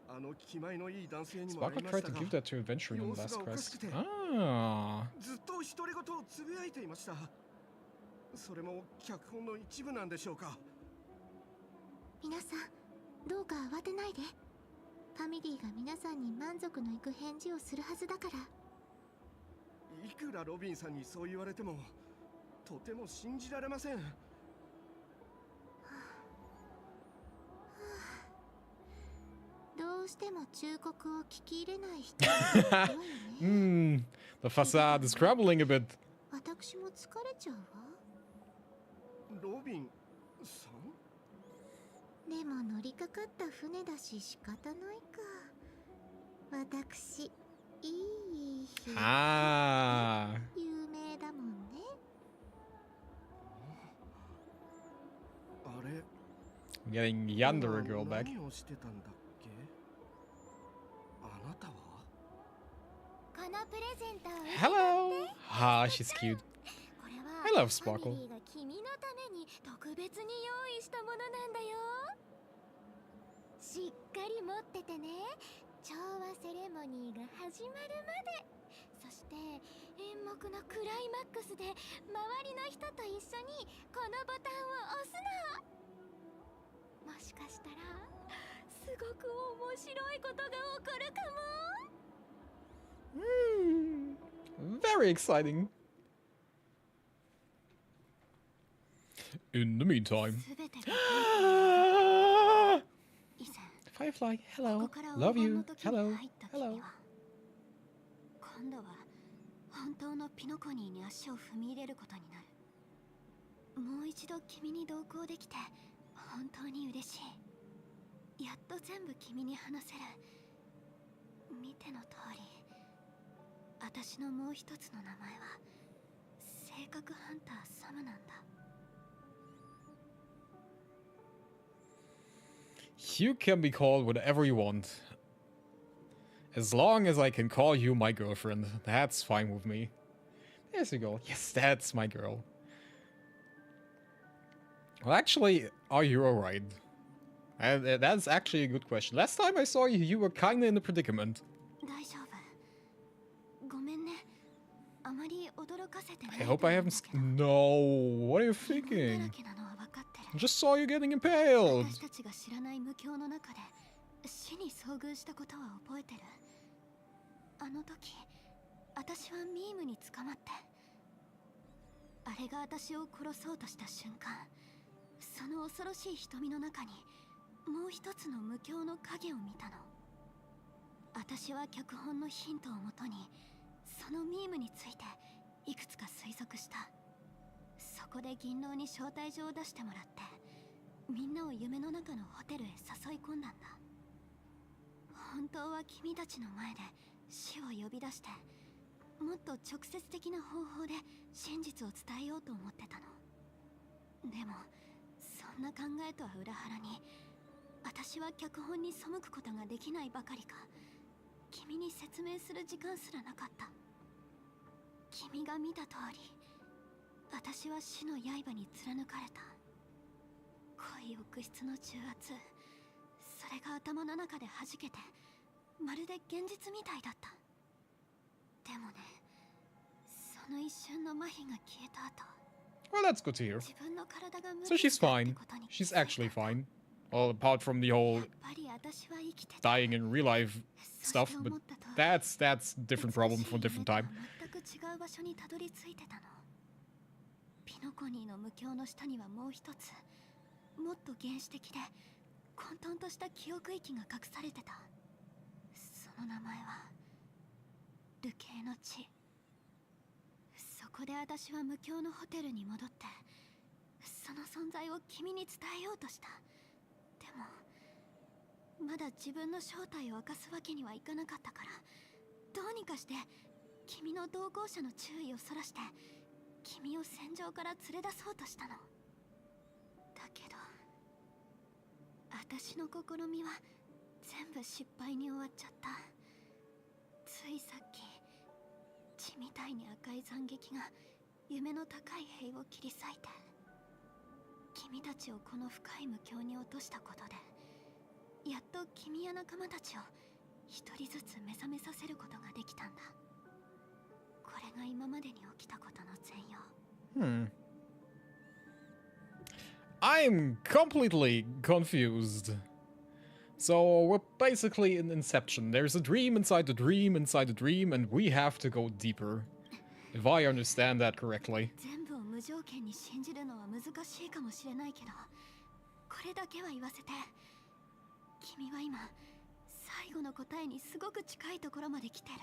あの気前のいい男性にもあり
Sparkle
ま
tried
した
to
が
give that to Adventuring on the last quest. Ah.
ずっと独り言をつぶやいていました。それも脚本の一部なんでしょうか？
皆さんどうか慌てないで。ファミリーが皆さんに満足のいく返事をするはずだから。
いくらロビンさんにそう言われてもとても信じられません。
どうしても忠告を聞き入れない人が多いよね。
The facade is crumbling a bit.
私も疲れちゃうわ。
ロビンさん？
でも乗りかかった船だし仕方ないか。私、いい日。
Ah.
有名だもんね。
あれ
Getting Yandere girl back.
何をしてたんだっけ？あなたは？
このプレゼントを
Hello. Ah, she's cute.
これは
I love Sparkle.
ファミリーが君のために特別に用意したものなんだよ。しっかり持っててね。調和セレモニーが始まるまで、そして演目のクライマックスで周りの人と一緒にこのボタンを押すの。もしかしたらすごく面白いことが起こるかも。
Very exciting. In the meantime.
全てが以前
Firefly,
こ
hello.
こから
Love
黄金
you.
の時に
Hello.
入った
Hello.
君は今度は本当のピノコニーに足を踏み入れることになる。もう一度君に同行できて本当に嬉しい。やっと全部君に話せる。見ての通り、私のもう一つの名前は性格ハンターサムなんだ。
You can be called whatever you want. As long as I can call you my girlfriend, that's fine with me. There you go. Yes, that's my girl. Well, actually, are you alright? That's actually a good question. Last time I saw you, you were kinda in a predicament.
大丈夫。ごめんね。あまり驚かせてない
I hope I haven't... No, what are you
疑問だ
thinking?
らけなのは分かってる。
Just saw you getting impaled.
私たちが知らない無境の中で死に遭遇したことは覚えてる。あの時、私はミームに捕まって、あれが私を殺そうとした瞬間、その恐ろしい瞳の中にもう一つの無境の影を見たの。私は脚本のヒントをもとにそのミームについていくつか推測した。そこで銀狼に招待状を出してもらって、みんなを夢の中のホテルへ誘い込んだんだ。本当は君たちの前で死を呼び出して、もっと直接的な方法で真実を伝えようと思ってたの。でもそんな考えとは裏腹に、私は脚本に背くことができないばかりか、君に説明する時間すらなかった。君が見た通り、私は死の刃に貫かれた。濃い浴室の重圧、それが頭の中で弾けて、まるで現実みたいだった。でもね、その一瞬の麻痺が消えた後、
Well, that's good to hear.
自分の体が無
So
理
she's
だって
fine.
ことに気
She's
づいた
actually fine. Well, apart from the whole
やっぱり私は生きてた。
dying in real life stuff, but that's different problem for different time.
全く違う場所にたどり着いてたの。ピノコニーの無境の下にはもう一つ、もっと原始的で混沌とした記憶域が隠されてた。その名前は流刑の地。そこで私は無境のホテルに戻って、その存在を君に伝えようとした。でもまだ自分の正体を明かすわけにはいかなかったから、どうにかして君の同行者の注意をそらして、君を戦場から連れ出そうとしたの。だけど私の試みは全部失敗に終わっちゃった。ついさっき、血みたいに赤い斬撃が夢の高い塀を切り裂いて、君たちをこの深い無境に落としたことで、やっと君や仲間たちを一人ずつ目覚めさせることができたんだ。これが今までに起きたことの全容。
I'm completely confused. So we're basically in Inception. There's a dream inside the dream inside the dream, and we have to go deeper. If I understand that correctly.
全部を無条件に信じるのは難しいかもしれないけど、これだけは言わせて。君は今、最後の答えにすごく近いところまで来てる。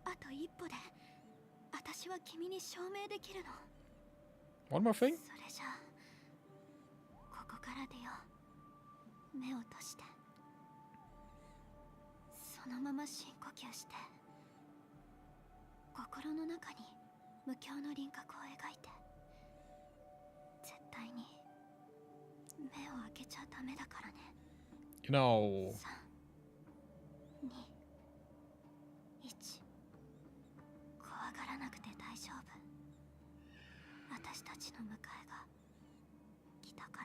あと一歩で、私は君に証明できるの。
One more thing?
それじゃあ、ここから出よう。目を閉じて。そのまま深呼吸して。心の中に無境の輪郭を描いて。絶対に目を開けちゃダメだからね。
You know...
3、2、1。怖がらなくて大丈夫。私たちの迎えが来たか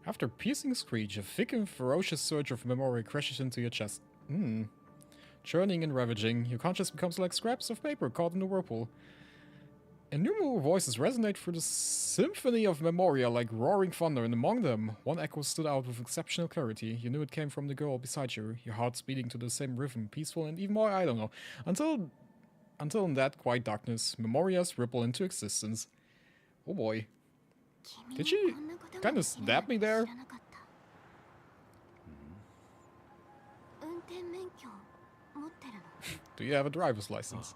ら。
After a piercing screech, a thick and ferocious surge of memory crashes into your chest. Churning and ravaging, your conscience becomes like scraps of paper caught in a whirlpool. Innumerable voices resonate through the symphony of Memoria like roaring thunder, and among them, one echo stood out with exceptional clarity. You knew it came from the girl beside you, your heart's beating to the same rhythm, peaceful and even more, I don't know. Until in that quiet darkness, Memorias ripple into existence. Oh boy. Did she kind of stab me there? Do you have a driver's license?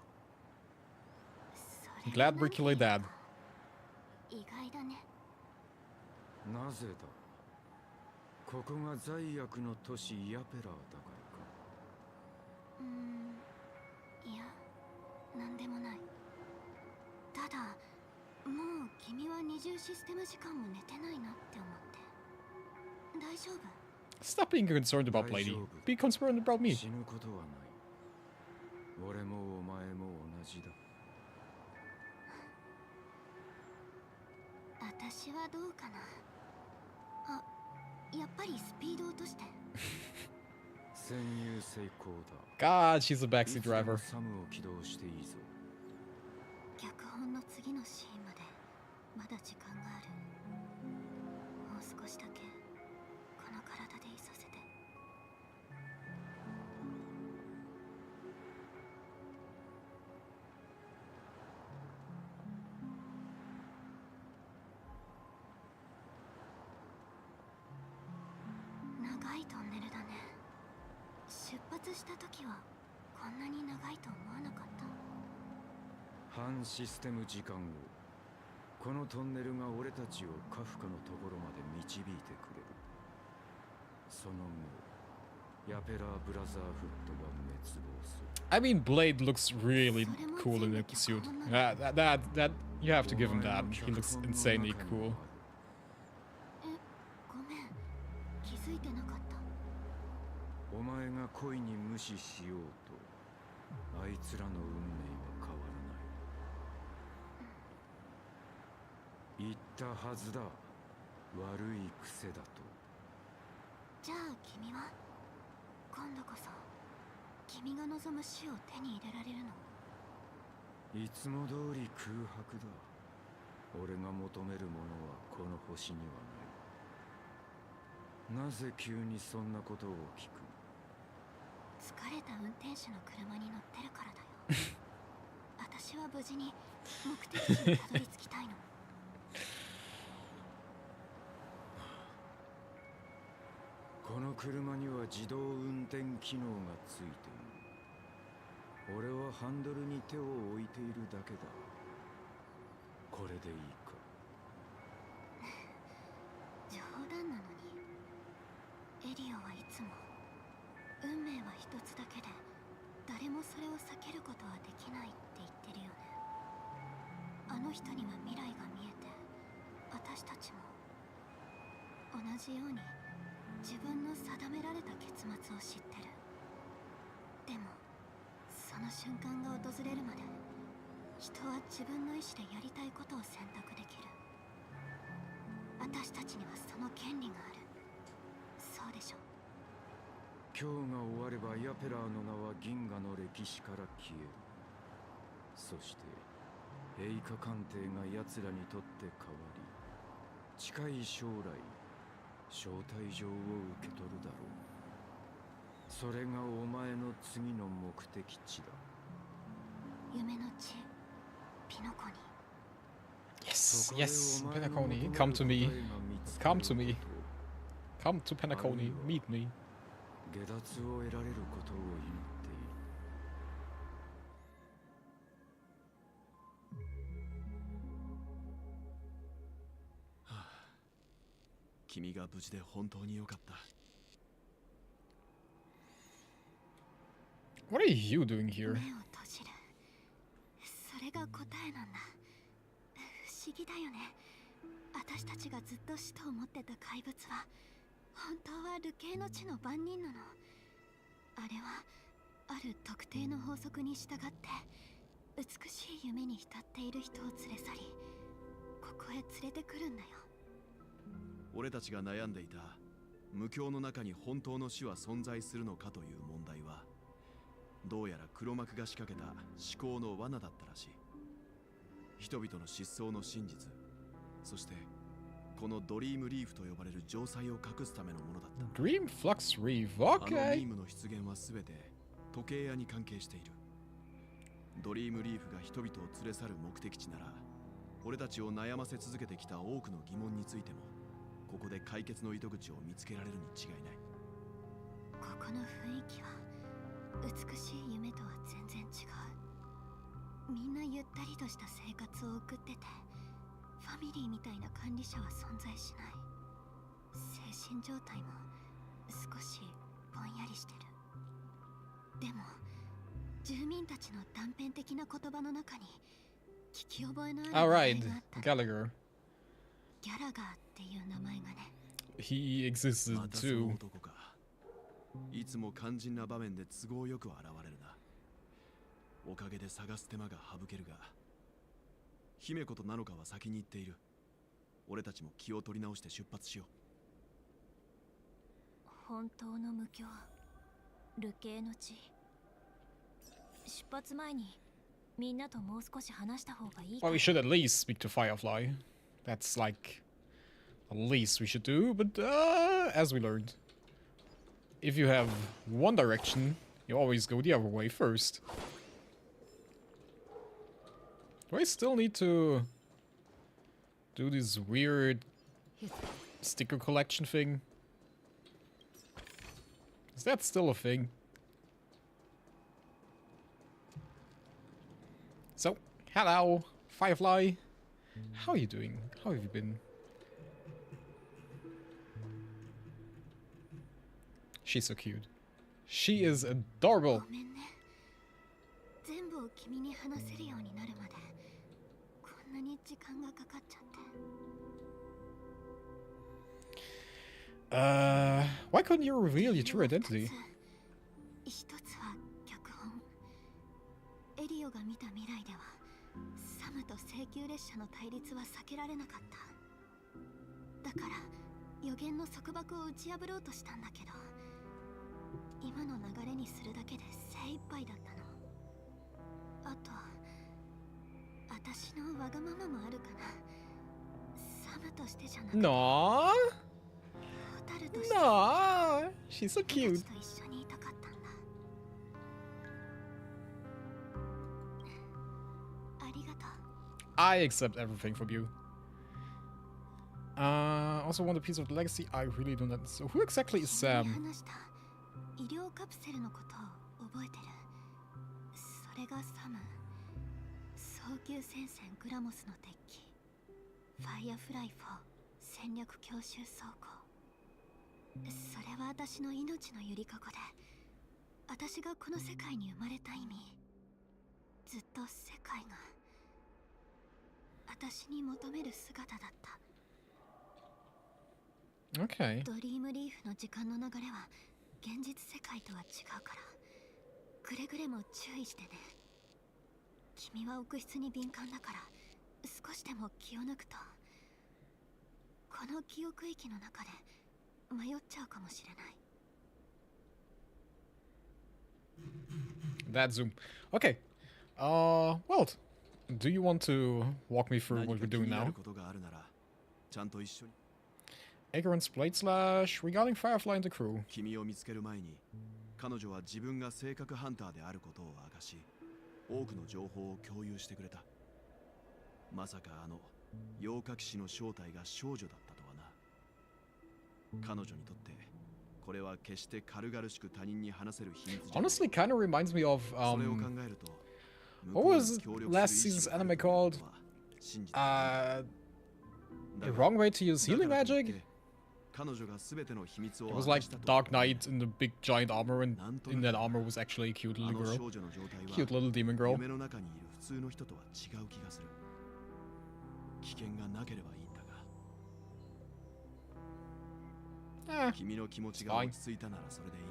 Glad we killed dad.
なぜだ。ここが罪悪の都市ヤペラーだからか。
いや、なんでもない。ただ、もう君は二重システム時間も寝てないなって思って。大丈夫？
Stop being concerned about Lady. Be concerned about me.
死ぬことはない。俺もお前も同じだ。
私はどうかな。あ、やっぱりスピード落として。
潜入成功だ。
God, she's a backseat driver.
サムを起動していいぞ。
脚本の次のシーンまでまだ時間がある。もう少しだけこの体でいさせて。長いトンネルだね。出発した時はこんなに長いと思わなかった。
半システム時間後、このトンネルが俺たちをカフカのところまで導いてくれる。その後、ヤペラーブラザーフットが滅亡する。
I mean, Blade looks really cool in the suit. That you have to give him that. He looks insanely cool.
ごめん、気づいてなかった。
お前が恋に無視しようと、あいつらの運命は変わらない。言ったはずだ。悪い癖だと。
じゃあ君は今度こそ君が望む死を手に入れられるの？
いつも通り空白だ。俺が求めるものはこの星にはない。なぜ急にそんなことを聞く？
疲れた運転手の車に乗ってるからだよ。私は無事に目的地にたどり着きたいの。
この車には自動運転機能がついている。俺はハンドルに手を置いているだけだ。これでいいか？
冗談なのに。エリオはいつも運命は一つだけで誰もそれを避けることはできないって言ってるよね。あの人には未来が見えて、私たちも同じように自分の定められた結末を知ってる。でもその瞬間が訪れるまで人は自分の意志でやりたいことを選択できる。私たちにはその権利がある。そうでしょ？
今日が終わればヤペラーの名は銀河の歴史から消える。そして陛下艦艇が奴らにとって変わり、近い将来招待状を受け取るだろう。それがお前の次の目的地だ。
夢の地、ピノコに。
Yes, yes, Penacony, come to me. Come to me. Come to Penacony, meet me.
下脱を得られることを祈っている。
君が無事で本当に良かった。
What are you doing here?
目を閉じる。それが答えなんだ。不思議だよね。私たちがずっと死と思ってた怪物は本当は流刑の地の番人なの。あれはある特定の法則に従って美しい夢に浸っている人を連れ去り、ここへ連れてくるんだよ。
俺たちが悩んでいた無境の中に本当の死は存在するのかという問題は、どうやら黒幕が仕掛けた思考の罠だったらしい。人々の失踪の真実、そしてこのドリームリーフと呼ばれる城塞を隠すためのものだった。
Dream Flux Reef,
あの
okay.
ビームの出現は全て時計屋に関係している。ドリームリーフが人々を連れ去る目的地なら、俺たちを悩ませ続けてきた多くの疑問についてもここで解決の糸口を見つけられるに違いない。
ここの雰囲気は美しい夢とは全然違う。みんなゆったりとした生活を送ってて、ファミリーみたいな管理者は存在しない。精神状態も少しぼんやりしてる。でも住民たちの断片的な言葉の中に聞き覚えのある
Alright,
名前があった。
Gallagher.
ギャラガーっていう名前がね。
He existed
またその
too.
男か。いつも肝心な場面で都合よく現れるな。おかげで探す手間が省けるが、姫子となのかは先に言っている。俺たちも気を取り直して出発しよう。
本当の無境、流刑の地。出発前にみんなともう少し話した方がいいか
Well, we should at least speak to Firefly. That's like the least we should do, but as we learned, if you have one direction, you always go the other way first. Do I still need to do this weird sticker collection thing? Is that still a thing? So, hello, Firefly. How are you doing? How have you been? She's so cute. She is adorable.
ごめんね。全部を君に話せるようになるまでこんなに時間がかかっちゃって。
Why couldn't you reveal your true identity?
一つは脚本。エリオが見た未来ではサムと請求列車の対立は避けられなかった。だから予言の束縛を打ち破ろうとしたんだけど、今の流れにするだけで精一杯だったの。あと私のわがままもあるかな。サムとしてじゃなくて
No,
ホタルとして
no, she's so
君
cute.
たちと一緒にいたかったんだ。ありがとう。
I accept everything from you. Also want a piece of the legacy. I really do not. So who exactly is
君に
Sam?
話した医療カプセルのことを覚えてる。それがサム。早急戦線グラモスの敵機ファイアフライ4戦略強襲装甲。それは私の命のゆりかごで、私がこの世界に生まれた意味、ずっと世界が私に求める姿だった。
Okay.
ドリームリーフの時間の流れは現実世界とは違うから、くれぐれも注意してね。君は奥質に敏感だから、少しでも気を抜くとこの記憶域の中で迷っちゃうかもしれない。
That zoom. Okay. Well, do you want to walk me through
何
what
か
we're
気
doing
になる
now?
ことがあるなら、ちゃんと一緒に。
Acorn's Blade Slash regarding Firefly and the crew.
君を見つける前に、彼女は自分が性格ハンターであることを明かし、多くの情報を共有してくれた。まさかあの妖怪騎士の正体が少女だったとはな。彼女にとってこれは決して軽々しく他人に話せる秘密じゃない。
Honestly, kind of reminds me of
それを考えると、
what was last season's anime called? The wrong way to use healing magic?
彼女が全ての秘密を
It was like Dark Knight in the big giant armor, and in that armor was actually a cute
あ
little
の
girl.
少女の状態
Cute
は
little demon girl.
夢の中にいる普通の人とは違う気がする。危険がなければいいんだが、
Eh,
君の気持ちが落ち着いたならそれでいい。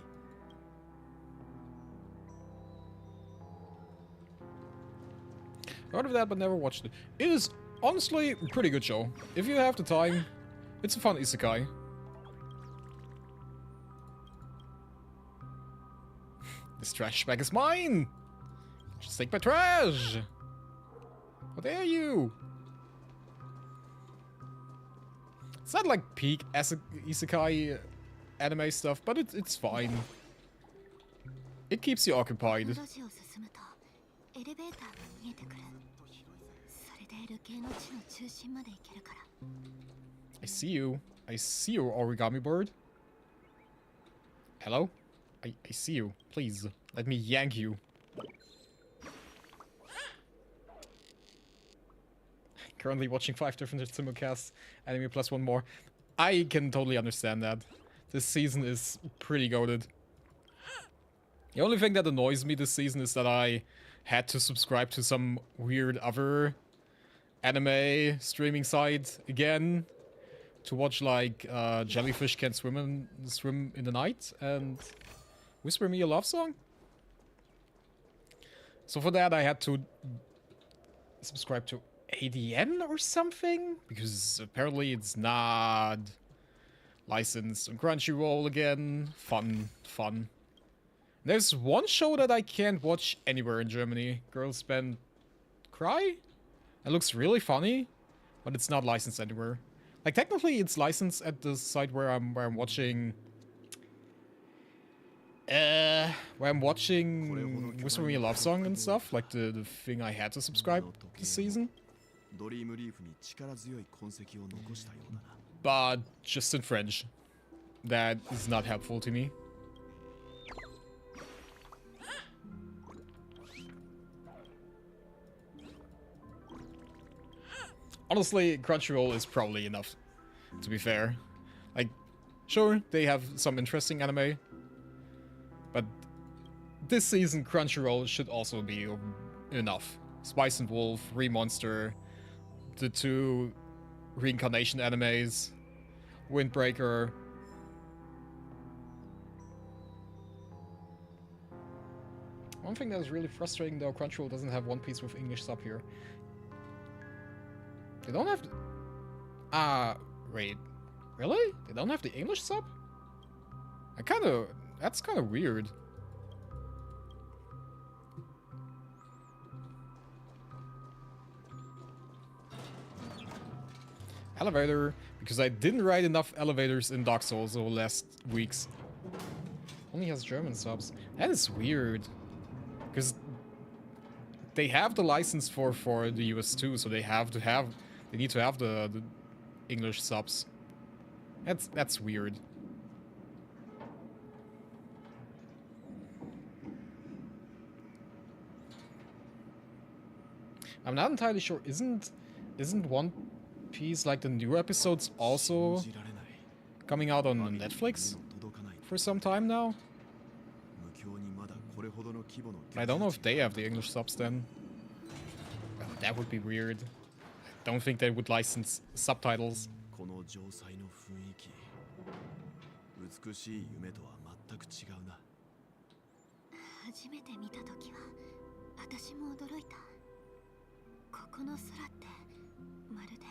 heard of that but never watched it. It is honestly a pretty good show. If you have the time, It's a fun isekai. This trash bag is mine! Just take my trash! How dare you! It's not like peak isekai anime stuff, but it's fine. It keeps you occupied.
路地を進むとエレベーターが見えてくる。それで流刑の地の中心まで行けるから。
I see you. I see you, origami bird. Hello? I see you. Please, let me yank you. Currently watching 5 different simulcasts, anime plus 1 more. I can totally understand that. This season is pretty goated. The only thing that annoys me this season is that I had to subscribe to some weird other anime streaming site again to watch like Jellyfish Can Swim in the Night and Whisper Me a Love Song. So for that I had to subscribe to ADN or something, because apparently it's not licensed on Crunchyroll again. Fun. There's one show that I can't watch anywhere in Germany. Girls Band Cry? It looks really funny, but it's not licensed anywhere. Like technically it's licensed at the site where I'm watching Whisper Me a Love Song and stuff, like the thing I had to subscribe this season. But just in French. That is not helpful to me. Honestly, Crunchyroll is probably enough, to be fair. Like, sure, they have some interesting anime, but this season Crunchyroll should also be enough. Spice and Wolf, Remonster, the 2 reincarnation animes, Windbreaker. One thing that is really frustrating though, Crunchyroll doesn't have One Piece with English sub here. They don't have the... wait. Really? They don't have the English sub? That's kind of weird. Elevator, because I didn't write enough elevators in Dark Souls over the last weeks. Only has German subs. That is weird. Because they have the license for the US too, so they need to have the English subs. That's weird. I'm not entirely sure. Isn't One Piece, like the new episodes, also coming out on Netflix for some time now? I don't know if they have the English subs then. Well, that would be weird. I don't think they would license subtitles.
初めて見たときは私も驚いた。ここの空ってまるで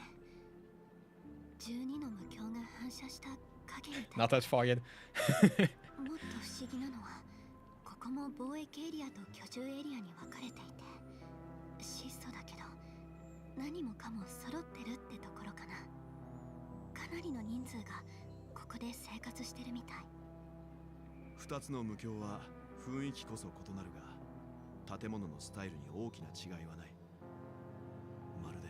12の無境が反射した影みたい。
Not that far yet.
もっと不思議なのはここも貿易エリアと居住エリアに分かれていて質素だけど何もかも揃ってるってところかな。かなりの人数がここで生活してるみたい。
2つの無境は雰囲気こそ異なるが建物のスタイルに大きな違いはない。まるで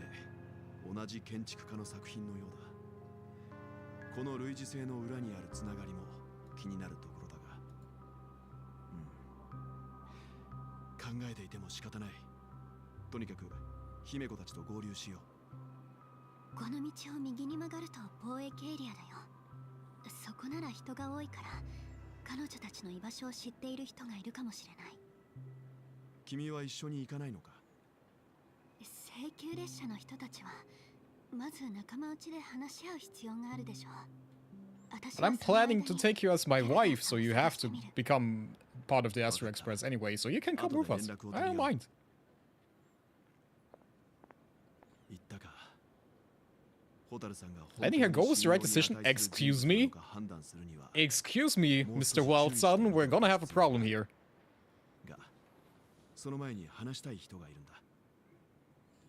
同じ建築家の作品のようだ。この類似性の裏にあるつながりも気になるところだが、考えていても仕方ない。とにかく姫子たちと合流しよう。
この道を右に曲がると貿易エリアだよ。そこなら人が多いから彼女たちの居場所を知っている人がいるかもしれない。
君は一緒に行かないのか？
請求列車の人たちはまず仲間内で話し合う必要があるでしょう。
But I'm planning to take you as my wife, so you have to become part of the Astro Express anyway, so you can come with us. I don't mind.
言ったか。
Letting her go was the right decision. Excuse me? Excuse me, Mr. Wildson, we're gonna have a problem here.
が、その前に話したい人がいるんだ。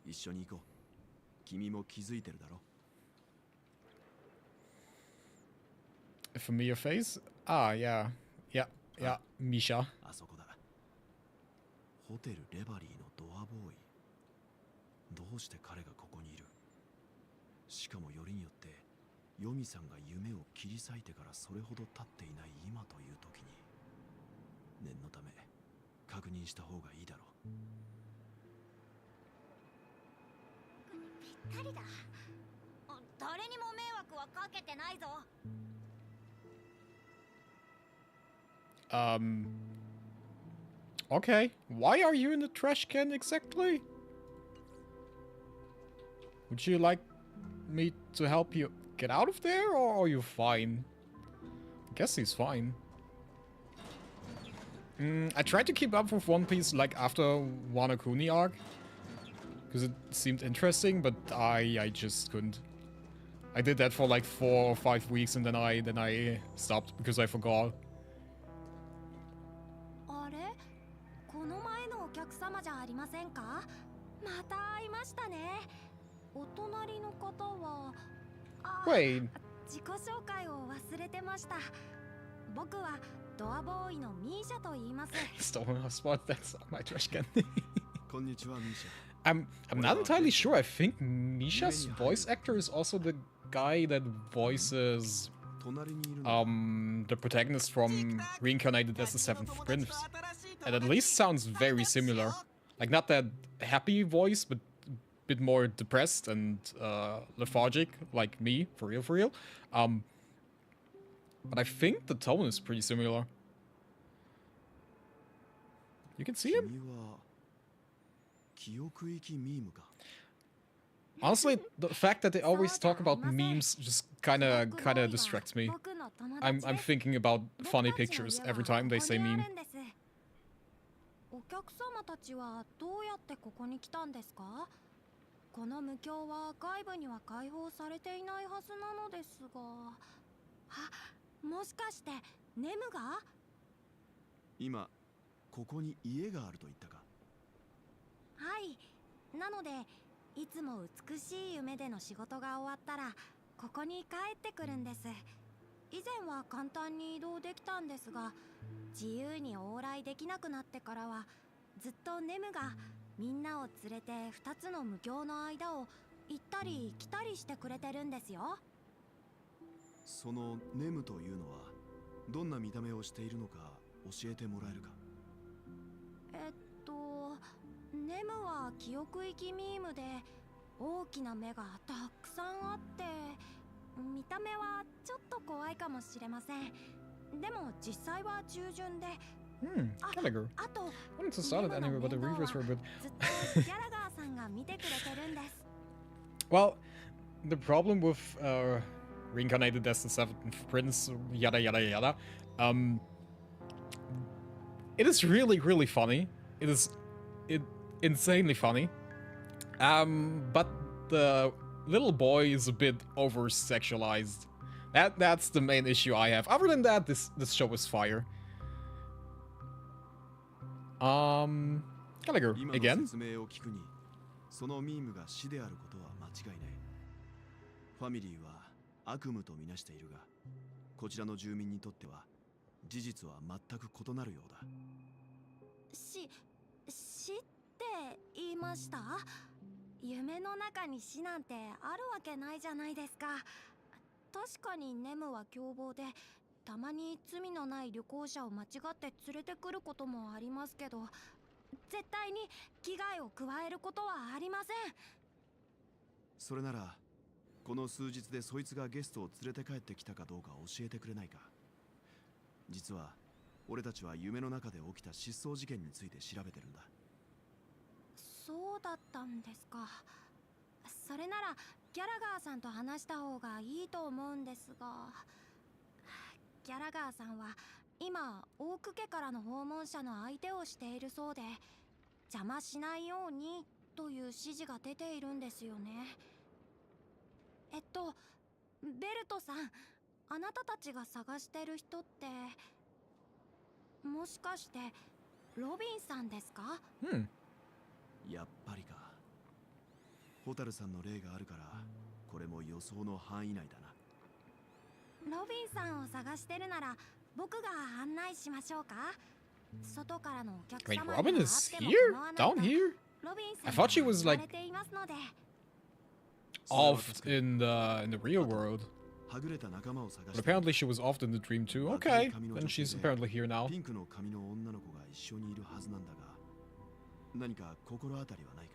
一緒に行こう。君も気づいてるだろ。
A familiar face? Ah, yeah. Yeah, yeah, Misha.
あそこだ。ホテルレバリーのドアボーイ。どうして彼がここにいる？しかもよりによってヨミさんが夢を切り裂いてからそれほど経っていない今という時に念のため確認した方がいいだろう。
ぴったりだ。誰にも迷惑はかけてないぞ。
Okay. Why are you in the trash can exactly? Would you like me to help you get out of there, or are you fine? I guess he's fine. I tried to keep up with One Piece like after Wano Kuni arc, because it seemed interesting, but I just couldn't. I did that for like 4 or 5 weeks, and then I stopped because I forgot.
あれ？この前のお客様じゃありませんか？また会いましたね。お隣の方は、
Wait.
自己紹介を忘れてました。僕はドアボーイのミーシャと言います。
Stolen her spot. That's on my trash can.
こんにちは、ミシャ。
I'm not entirely sure. I think Misha's voice actor is also the guy that voices the protagonist from Reincarnated as the Seventh Prince. And at least sounds very similar. Like not that happy voice, but a bit more depressed and lethargic, like me, for real. But I think the tone is pretty similar. You can see him? Honestly, the fact that they always talk about memes just kinda distracts me. I'm thinking about funny pictures every time they say meme.
お客様たちはどうやってここに来たんですか？この無境は外部には開放されていないはずなのですが、もしかしてネムが？
今ここに家があると言ったか？
はい。なのでいつも美しい夢での仕事が終わったらここに帰ってくるんです。以前は簡単に移動できたんですが、自由に往来できなくなってからはずっとネムがみんなを連れて2つの無境の間を行ったり来たりしてくれてるんですよ。
そのネムというのはどんな見た目をしているのか教えてもらえるか？
ネムは記憶域ミームで大きな目がたくさんあって見た目はちょっと怖いかもしれません。でも実際は従順で、
Gallagher.
あと
Wanted to start it anyway, but the reviewers were a bit.
ずっとギャラガーさんが見てくれてるんです。
Well, the problem with Reincarnated as the Seventh Prince, yada yada yada, it is really funny. It is insanely funny. But the little boy is a bit over-sexualized. That's the main issue I have. Other than that, this show is fire. Gallagher, again?
そのミームが死であることは間違いない。ファミリーは悪夢とみなしているが、こちらの住民にとっては事実は全く異なるようだ。
死って言いました？夢の中に死なんてあるわけないじゃないですか。確かにネムは凶暴で、たまに罪のない旅行者を間違って連れてくることもありますけど、絶対に危害を加えることはありません。
それならこの数日でそいつがゲストを連れて帰ってきたかどうか教えてくれないか？実は俺たちは夢の中で起きた失踪事件について調べてるんだ。
そうだったんですか。それならギャラガーさんと話した方がいいと思うんですが、ギャラガーさんは今オーク家からの訪問者の相手をしているそうで、邪魔しないようにという指示が出ているんですよね。ベルトさん、あなたたちが探してる人って、もしかしてロビンさんですか？
やっぱりか。ホタルさんの霊があるから、これも予想の範囲内だな。
ロビンさんを探してるなら僕が案内しましょうか？外からのお客
Wait,
様
Robin
に
is
会っても
here?
構わない
Down
と
here?
ロビンさ
I
ん
thought she
が
was
言わ
like
れていますので。
off in the real world.
はぐれた仲間を探
But
して
apparently she was off in the dream too. Okay, then she's apparently here now.
ピンクの髪の女の子が一緒にいるはずなんだが、何か心当たりはないか？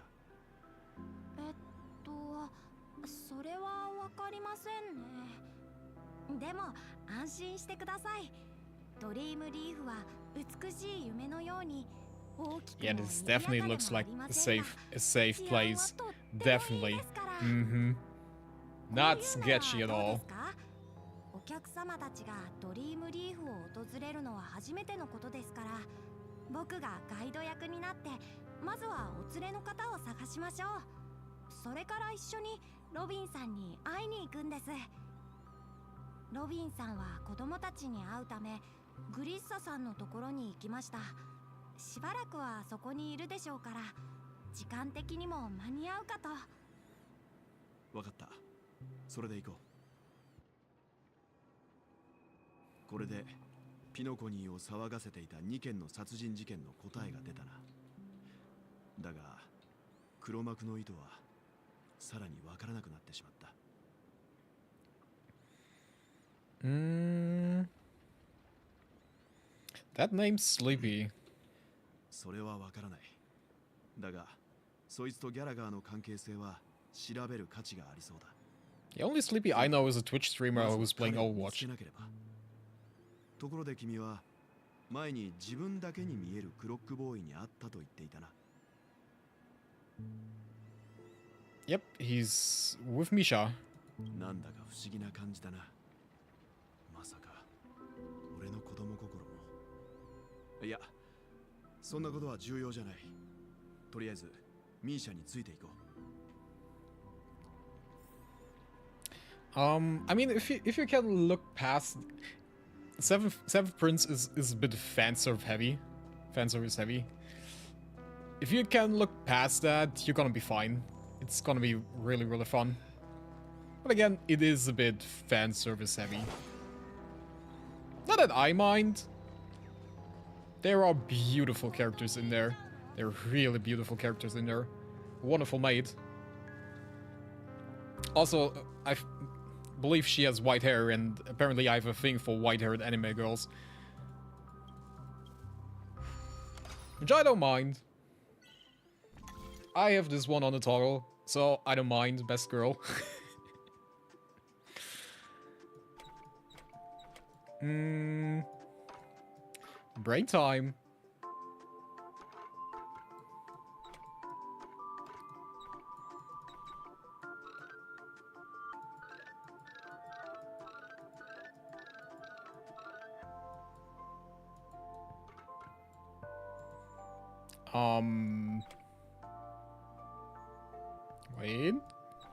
それはわかりませんね。でも安心してください。ドリームリーフは美しい夢のように大きくも
Yeah, this definitely
賑やかでも
looks like
ありま
a
せんが、
safe
治安は
place.
とってもいい
Definitely.
ですから。
Mm-hmm.
こう
Not
いうのは
sketchy at
どう
all.
ですか？お客様たちがドリームリーフを訪れるのは初めてのことですから、僕がガイド役になってまずはお連れの方を探しましょう。それから一緒にロビンさんに会いに行くんです。ロビンさんは子供たちに会うためグリッサさんのところに行きました。しばらくはそこにいるでしょうから、時間的にも間に合うかと。
わかった。それで行こう。これでピノコニーを騒がせていた2件の殺人事件の答えが出たな。だが黒幕の意図はさらにわからなくなってしまった。
That name's Sleepy.
それはわからない。だがそいつとギャラガーの関係性は調べる価値がありそうだ。
The only Sleepy I know is a Twitch streamer who's playing
彼を見つ
Overwatch.
けなければ。ところで君は前に自分だけに見えるクロックボーイに会ったと言っていたな。
Yep, he's with Misha.
なんだか不思議な感じだな。まさか俺の子供心も。いや、そんなことは重要じゃない。とりあえずミーシャについていこう。
I mean, if you can look past Seventh Prince is a bit fan service heavy. If you can look past that, you're gonna be fine. It's gonna be really, really fun. But again, it is a bit fan service heavy. Not that I mind. There are beautiful characters in there. There are really beautiful characters in there. Wonderful maid. Also, I believe she has white hair, and apparently I have a thing for white-haired anime girls. Which I don't mind. I have this one on the toggle, so I don't mind, best girl. Brain time.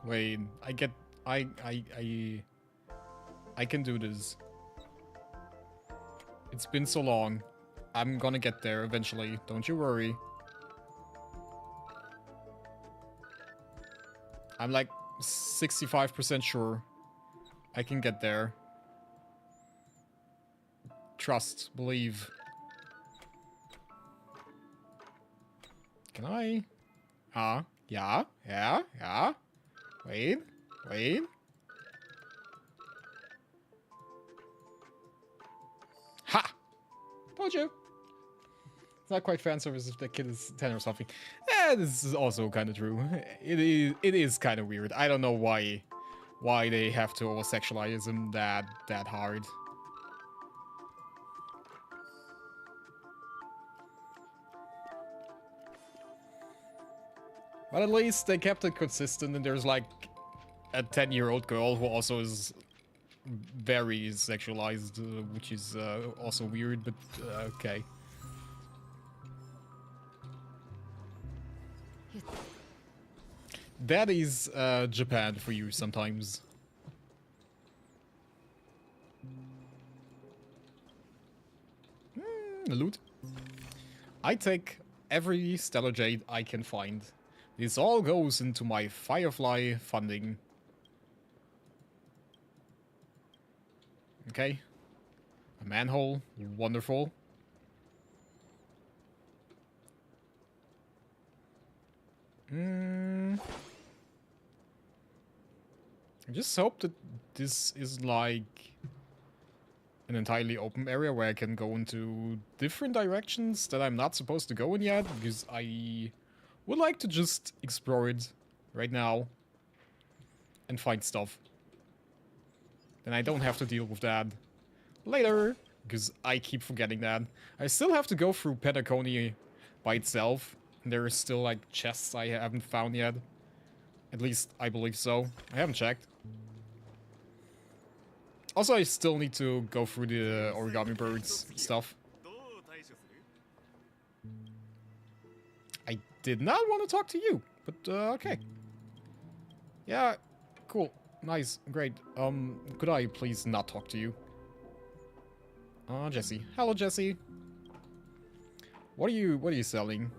Wait. I can do this. It's been so long. I'm gonna get there eventually. Don't you worry. I'm like 65% sure I can get there. Trust, believe. Can I? Yeah. Wait. Ha! Told you. It's not quite fan service if the kid is 10 or something. This is also kind of true. It is kind of weird. I don't know why they have to over-sexualize him that hard. But at least they kept it consistent, and there's like a 10-year-old girl who also is very sexualized, which is also weird, but okay. That is Japan for you sometimes. Loot. I take every stellar jade I can find. This all goes into my Firefly funding. Okay. A manhole. Wonderful. I just hope that this is like an entirely open area where I can go into different directions that I'm not supposed to go in yet, because I would like to just explore it right now and find stuff. Then I don't have to deal with that later, because I keep forgetting that. I still have to go through Penacony by itself, and there are still like chests I haven't found yet. At least I believe so. I haven't checked. Also, I still need to go through the origami birds stuff. I did not want to talk to you, but okay. Yeah, cool, nice, great. Could I please not talk to you? Jesse. Hello, Jesse. What are you selling?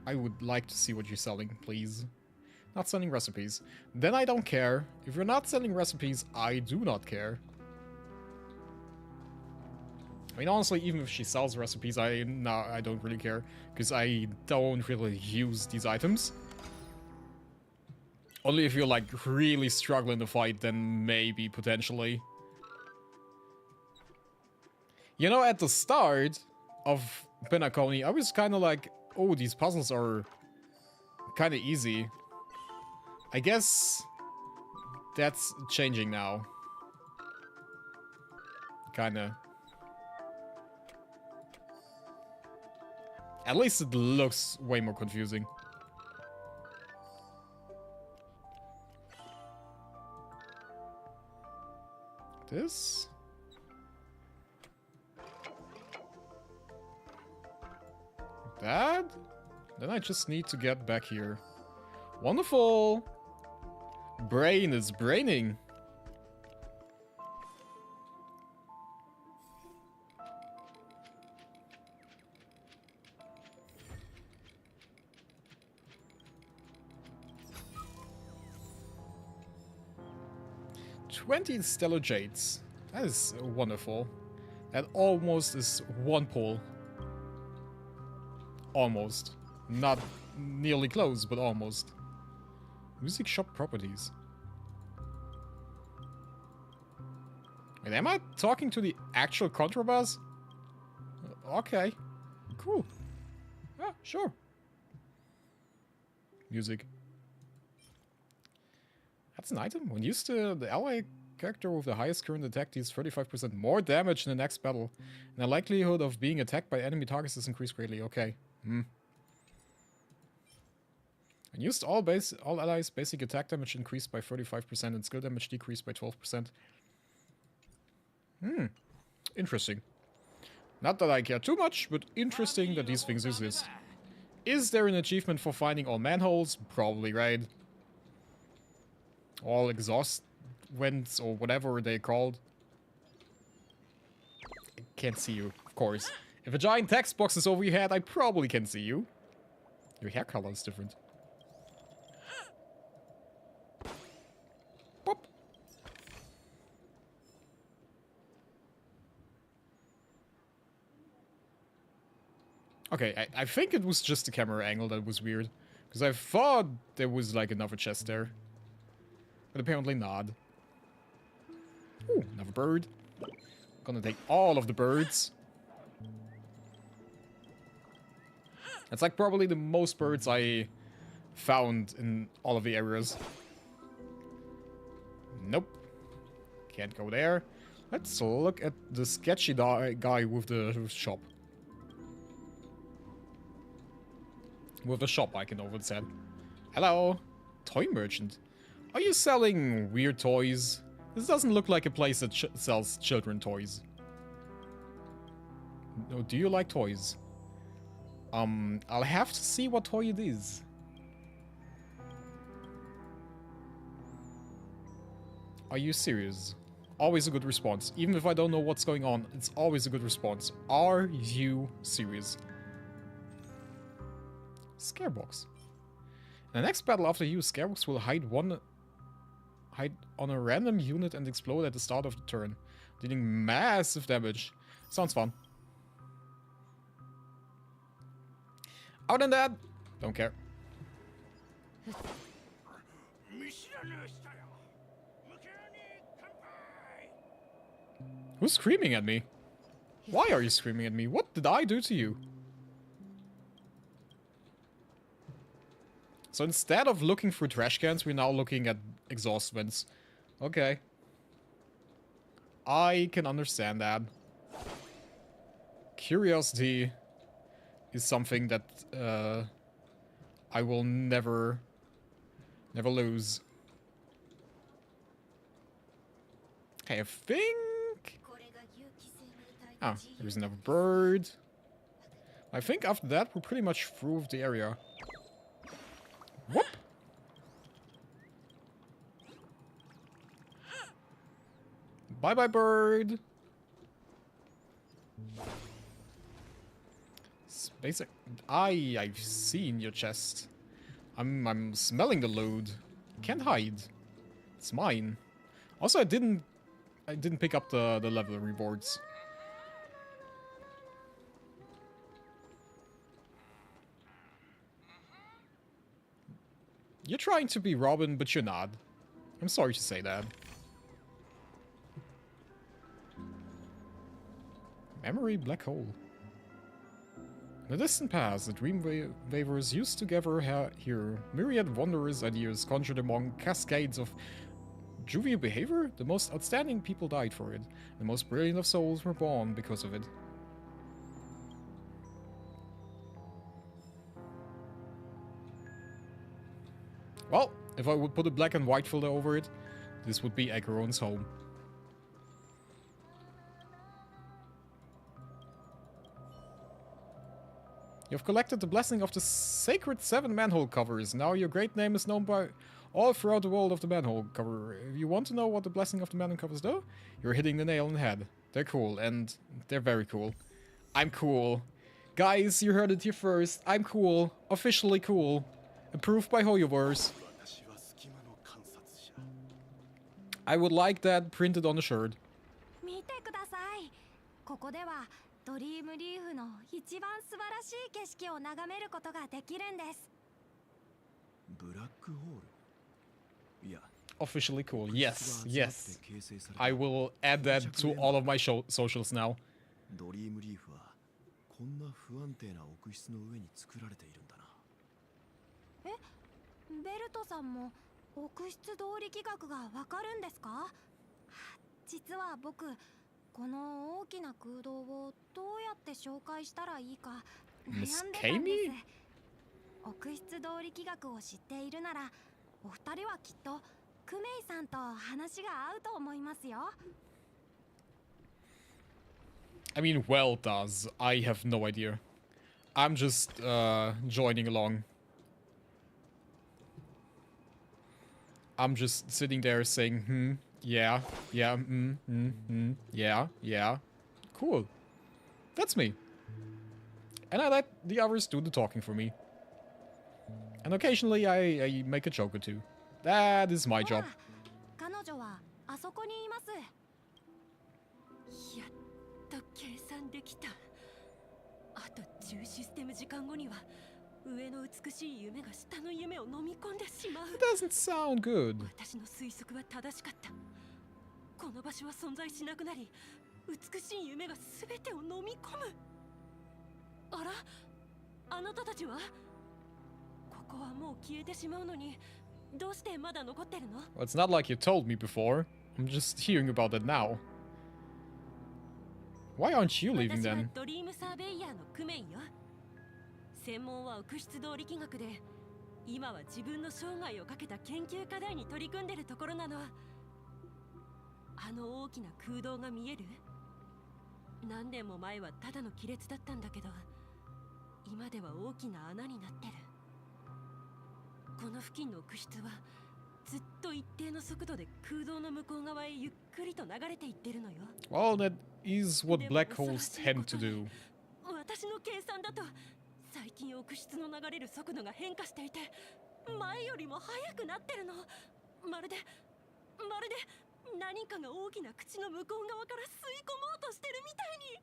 I would like to see what you're selling, please. Not selling recipes. Then I don't care. If you're not selling recipes, I do not care. I mean, honestly, even if she sells recipes, I don't really care, because I don't really use these items. Only if you're like really struggling to fight, then maybe potentially. You know, at the start of Penacony, I was kind of like, oh, these puzzles are kind of easy. I guess that's changing now. Kinda. At least it looks way more confusing. This? That? Then I just need to get back here. Wonderful! Brain is braining. $20 stellar jades. That is wonderful. That almost is one pull. Almost. Not nearly close, but almost. Music shop properties. Wait, am I talking to the actual contrabass? Okay. Cool. Yeah, sure. Music. That's an item. When used to the ally character with the highest current attack deals 35% more damage in the next battle. And the likelihood of being attacked by enemy targets is increased greatly. Okay. And used all allies basic attack damage increased by 35% and skill damage decreased by 12%. Interesting. Not that I care too much, but interesting that these things exist. Is there an achievement for finding all manholes? Probably, right? All exhaust vents or whatever they're called. I can't see you, of course. If a giant text box is over your head, I probably can see you. Your hair color is different. Pop. Okay, I think it was just the camera angle that was weird. Because I thought there was like another chest there. But apparently not. Ooh, another bird. Gonna take all of the birds. That's like probably the most birds I found in all of the areas. Nope. Can't go there. Let's look at the sketchy guy with the shop. With the shop icon over its head. Hello. Toy merchant. Are you selling weird toys? This doesn't look like a place that sells children toys. No, do you like toys? I'll have to see what toy it is. Are you serious? always a good response. Even if I don't know what's going on, it's always a good response. Are you serious? Scarebox. In the next battle after you, Scarebox will hide on a random unit and explode at the start of the turn, dealing massive damage. Sounds fun. Other than that, don't care. Who's screaming at me? Why are you screaming at me? What did I do to you? So instead of looking through trash cans, we're now looking at exhaust vents. Okay. I can understand that. Curiosity is something that I will never lose. Okay, I think... Ah, there's another bird. I think after that, we're pretty much through with the area. Whoop! Bye-bye, bird! Basic. I've seen your chest. I'm smelling the loot. Can't hide. It's mine. Also, I didn't pick up the level rewards. You're trying to be Robin, but you're not. I'm sorry to say that. Memory black hole. In the distant past, the Dreamweavers used to gather here myriad wondrous ideas conjured among cascades of jovial behavior. The most outstanding people died for it. The most brilliant of souls were born because of it. Well, if I would put a black and white filter over it, this would be Acheron's home. You have collected the blessing of the sacred 7 manhole covers. Now your great name is known by all throughout the world of the manhole cover. If you want to know what the blessing of the manhole covers do, you're hitting the nail on the head. They're cool, and they're very cool. I'm cool. Guys, you heard it here first. I'm cool. Officially cool. Approved by Hoyoverse. I would like that printed on the shirt.
見てください。ここではドリームリーフの一番素晴らしい景色を眺めることができるんです。
ブラックホール。いや。
Officially cool. Yes, yes. I will add that to all of my socials now.
ドリームリーフはこんな不安定な屋室の上に作られているんだな。
え、ベルトさんも屋室動力学がわかるんですか？実は僕、この大きな空洞をどうやって紹介したらいいか悩んでたんです。屋室動力学を知っているなら、お二人はきっとクメイさんと話が合うと思いますよ。
I mean, well does. I have no idea. I'm just joining along. I'm just sitting there saying, yeah, yeah, yeah. Cool. That's me. And I let the others do the talking for me. And occasionally I make a joke or two. That is my job.
彼女はあそこにいます。
やっと計算できた。あと10システム時間後には上の美しい夢が下の夢を飲み込んでしまう。
It doesn't sound good.
私の推測は正しかった。この場所は存在しなくなり、美しい夢が全てを飲み込む。あら、あなたたちは？ここはもう消えてしまうのに、どうしてまだ残ってるの？
Well, it's not like you told me before. I'm just hearing about it now. Why aren't you leaving
私は
then?
ドリームサーベイヤーのクメイよ。専門は屋室動力学で、今は自分の生涯をかけた研究課題に取り組んでるところなの。あの大きな空洞が見える？何年も前はただの亀裂だったんだけど、今では大きな穴になってる。この付近の屋室は
ずっと一定の速度で空洞の向こう側へゆっくりと流れていってるのよ。
Well, that is what black holes tend to do.
私の計算だと最近奥室の流れる速度が変化していて前よりも速くなってるの。まるで何かが大きな口の向こう側から吸い込もうとしてるみたいに。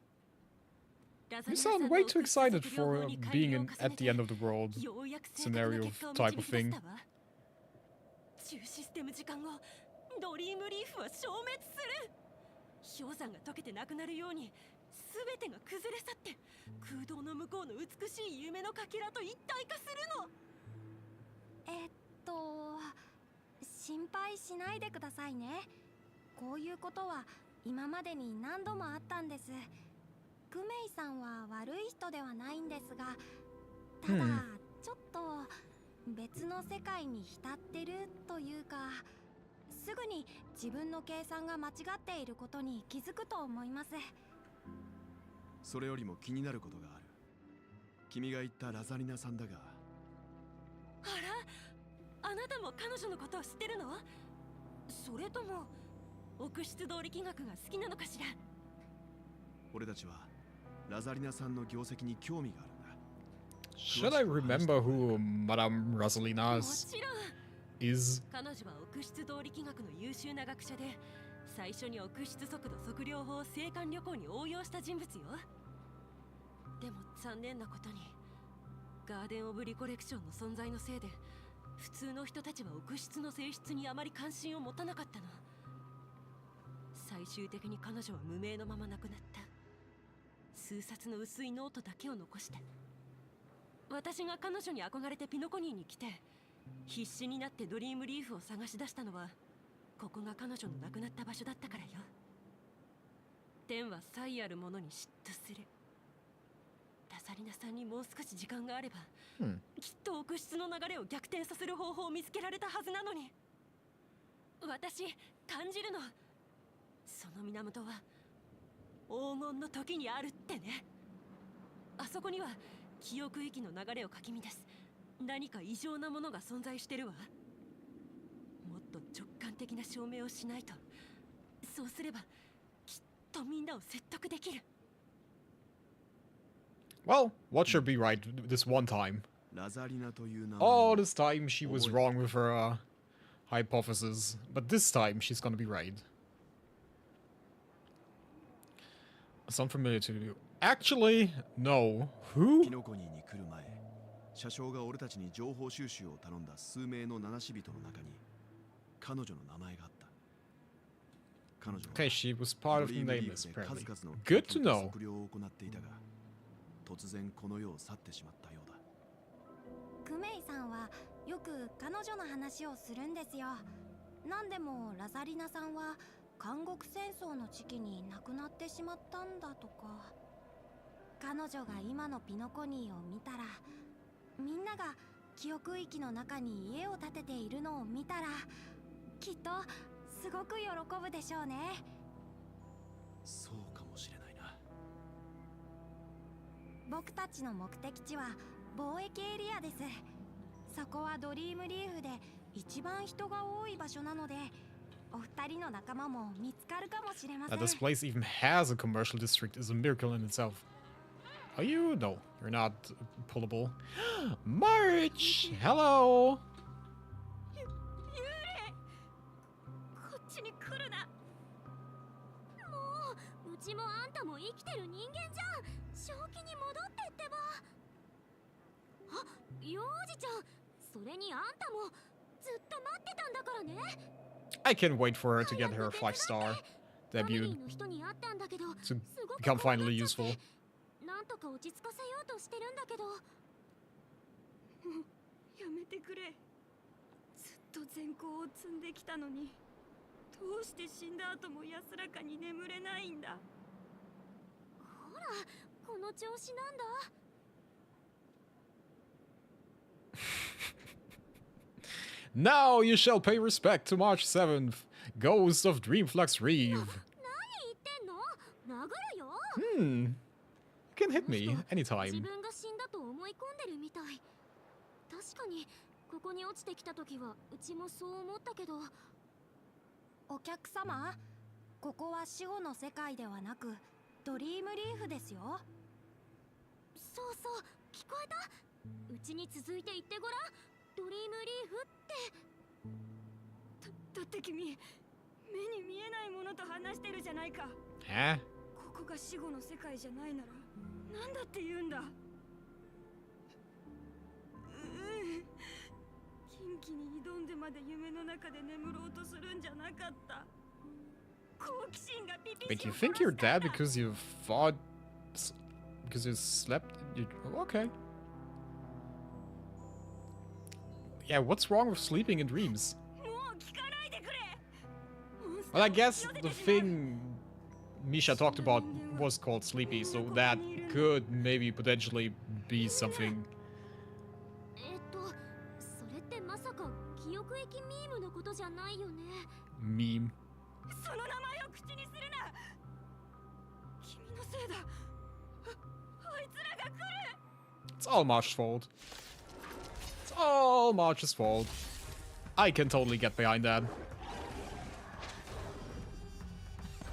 You sound way too excited for being at the end of the world scenario type of thing.
中システム時間後ドリームリーフは消滅する。氷山が溶けてなくなるように全てが崩れ去って空洞の向こうの美しい夢のかけらと一体化するの。
心配しないでくださいね。こういうことは今までに何度もあったんです。クメイさんは悪い人ではないんですが、ただちょっと別の世界に浸ってるというか、すぐに自分の計算が間違っていることに気づくと思います。
それよりも気になることがある。君が言ったラザリナさんだが。
あなたも彼女のことを知ってるの？それとも奥室動力学が好きなのかしら？
俺たちはラザリナさんの業績に興味があるんだ。
Should I remember who Madame Rosalina is?
彼女は奥室動力学の優秀な学者で、最初に奥室速度測量法を青函旅行に応用した人物よ。でも残念なことにガーデン・オブ・リコレクションの存在のせいで普通の人たちは奥室の性質にあまり関心を持たなかったの。最終的に彼女は無名のまま亡くなった。数冊の薄いノートだけを残して。私が彼女に憧れてピノコニーに来て必死になってドリームリーフを探し出したのは、ここが彼女の亡くなった場所だったからよ。天は才ある者に嫉妬する。ラザリナさんにもう少し時間があれば、きっと奥室の流れを逆転させる方法を見つけられたはずなのに。私感じるの。その源は黄金の時にあるってね。あそこには記憶域の流れをかき乱す何か異常なものが存在してるわ。もっと直感的な証明をしないと。そうすればきっとみんなを説得できる。
Well, watch her be right this one time.
ラザリナという名前。
All this time she was wrong with her hypothesis, but this time she's gonna be right. Sound familiar to you? Actually, no. Who?
ピノコニーに来る前、車掌が俺たちに情報収集を頼んだ数名の七死人の中に彼女の名前があった。彼女は
Okay, she was part of the
ドリームリー
nameless,
フで数
apparently.
々の
Good to
研究
know.
測量を行っていたが、突然この世を去ってしまったようだ。
クメイさんはよく彼女の話をするんですよ。なんでもラザリナさんは監獄戦争の時期に亡くなってしまったんだとか。彼女が今のピノコニーを見たら、みんなが記憶域の中に家を建てているのを見たら、きっとすごく喜ぶでしょうね。
そうかもしれないな。
僕たちの目的地は貿易エリアです。そこはドリームリーフで一番人が多い場所なので、お二人の仲間も見つかるかもしれませ
That
ん。
this place even has a commercial district is a miracle in itself. Are you? No, you're not pullable. March! Hello!
幽霊、こっちに来るな。
もううちもあんたも生きてる人間じゃん。正気に戻ってってば。あ、幼児ちゃん、それにあんたもずっと待ってたんだからね。
I can't wait for her to get her 5-star
ファミリ
debut
ーの人に会ったんだけど、
to
すごく
become
怖がっ
finally
ちゃって
useful.
なんとか落ち着かせようとしてるんだけど。
やめてくれ。ずっと善行を積んできたのに、どうして死んだ後も安らかに眠れないんだ。
ほら、この調子なんだ。
Now you shall pay respect to March 7th, Ghost of Dreamflux Reeve.
何言ってんの？殴るよ。
You can hit me
自
anytime.
分が死んだと思い込んでるみたい。確かに
ここに落ちてきた時はうちもそう思ったけど。
お客様、ここは死後の世界ではなくドリームリーフですよ。
そうそう、聞こえた。うちに続いて言ってごらん。ドリームリーフって。
だって君、目に見えないものと話してるじゃないか。
Eh?
ここが死後の世界じゃないならなんだって言うんだ。近畿に挑んでまで夢の中で眠ろうとするんじゃなかった。好奇心がピピ
Wait,
シ
you
を
think
殺
you're
したん
dead
だ。
because you fought... Because you slept? Okay. Yeah, what's wrong with sleeping in dreams?
もう聞かないでくれ。
Well, I guess the thing Misha talked about was called sleepy, so that could maybe potentially be something.
それってまさか記憶液ミームのことじゃないよね。
Meme.
その名前を口にするな。君のせいだ。あいつらが来る。
It's all Marsh's fault. It's all Marsh's fault. I can totally get behind that.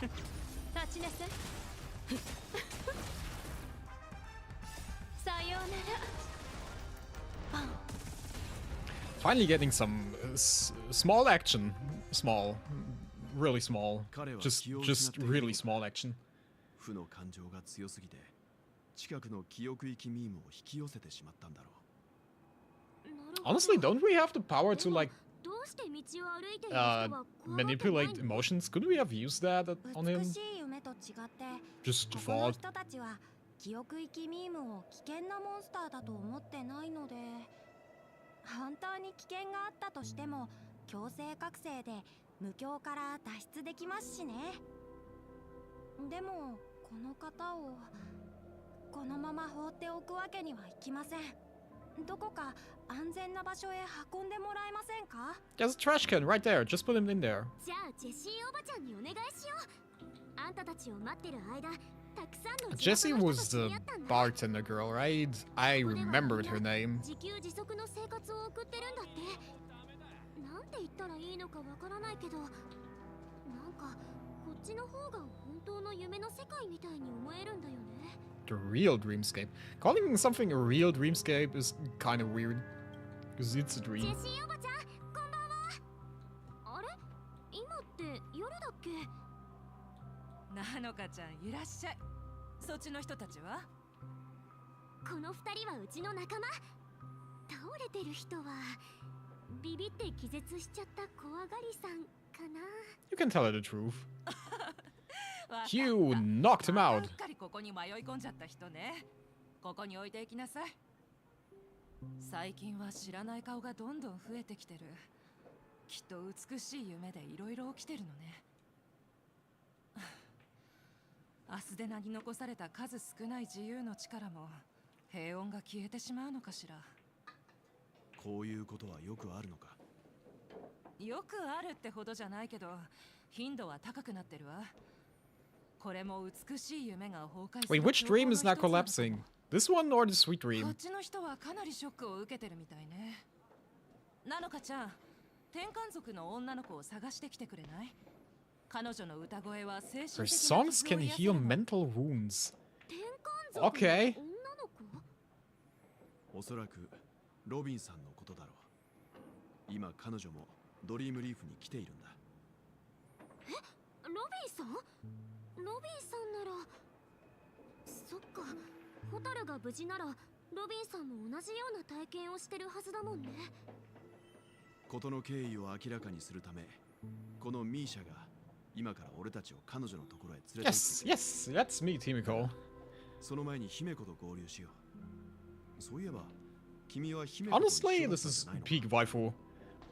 立ちなさい。さようなら。
Finally getting some small action. Small. Really small. Just really small action.
負の感情が強すぎて近くの記憶域ミームを引き寄せてしまったんだろう。
Honestly, don't we have the power to like
どうして道を歩いている人は怖がってない
manipulate
の？
emotions? Couldn't we have used that on
美
him?
しい夢と違って
Just
ここの
thought.
人たちは記憶域ミームを危険なモンスターだと思ってないので、本当に危険があったとしても強制覚醒で無境から脱出できますしね。でもこの方をこのまま放っておくわけにはいきません。どこか安全な場所へ運んでもらえませんか？
There's a trash can right there. Just put him in there.
じゃあジェシーおばちゃんにお願いしよう。あんたたちを待ってる間、たくさんの
Jessie
地元の
was
人と知
the
り合ったんだ。
bartender girl, right? I
ここでは
remembered
みん
her
な
name.
自給自足の生活を送ってるんだって。なんて言ったらいいのかわからないけど、なんかこっちの方が本当の夢の世界みたいに思えるんだよね。
The real dreamscape. Calling something a real dreamscape is kind of weird. Because it's a
ジ
dream.
ェシーおばちゃん、こんばんは。あれ？今って夜だっけ？
なのかちゃんいらっしゃい。そっちの人たちは？
この二人はうちの仲間。倒れてる人はビビって気絶しちゃった怖がりさんかな。
You can tell her the truth.
わかった
You knocked him
また
out.
うっかりここに迷い込んじゃった人ね。ここに置いていきなさい。最近は知らない顔がどんどん増えてきてる。きっと美しい夢でいろいろ起きてるのね。アスデナに残された数少ない自由の力も平穏が消えてしまうのかしら。
こういうことはよくあるのか。
よくあるってほどじゃないけど、頻度は高くなってるわ。これも美しい夢が崩壊する
Wait, which
兆候
dream
の
is
一つな
not
のかも。
collapsing? This one or the sweet
こ
dream?
っちの人はかなりショックを受けてるみたいね。なのかちゃん、天観族の女の子を探してきてくれない？彼女の歌声は精神
Her
的な
songs
傷を
can
癒せ
heal
るの。
mental wounds.
天観族の
Okay.
女の子？
おそらくロビンさんのことだろう。今彼女もドリームリーフに来ているんだ。
ロビンさん？ロビンさんなら。そっか、ホタルが無事ならロビンさんも同じような体験をしてるはずだもんね。
事の経緯を明らかにするため、このミーシャが今から俺たちを彼女のところへ連れて行って
Yes, yes, let's meet Himiko.
その前に姫子と合流しよう。そういえば君は姫子と一緒
Honestly,
だった
this
ん
is
じゃないのか？
peak waifu.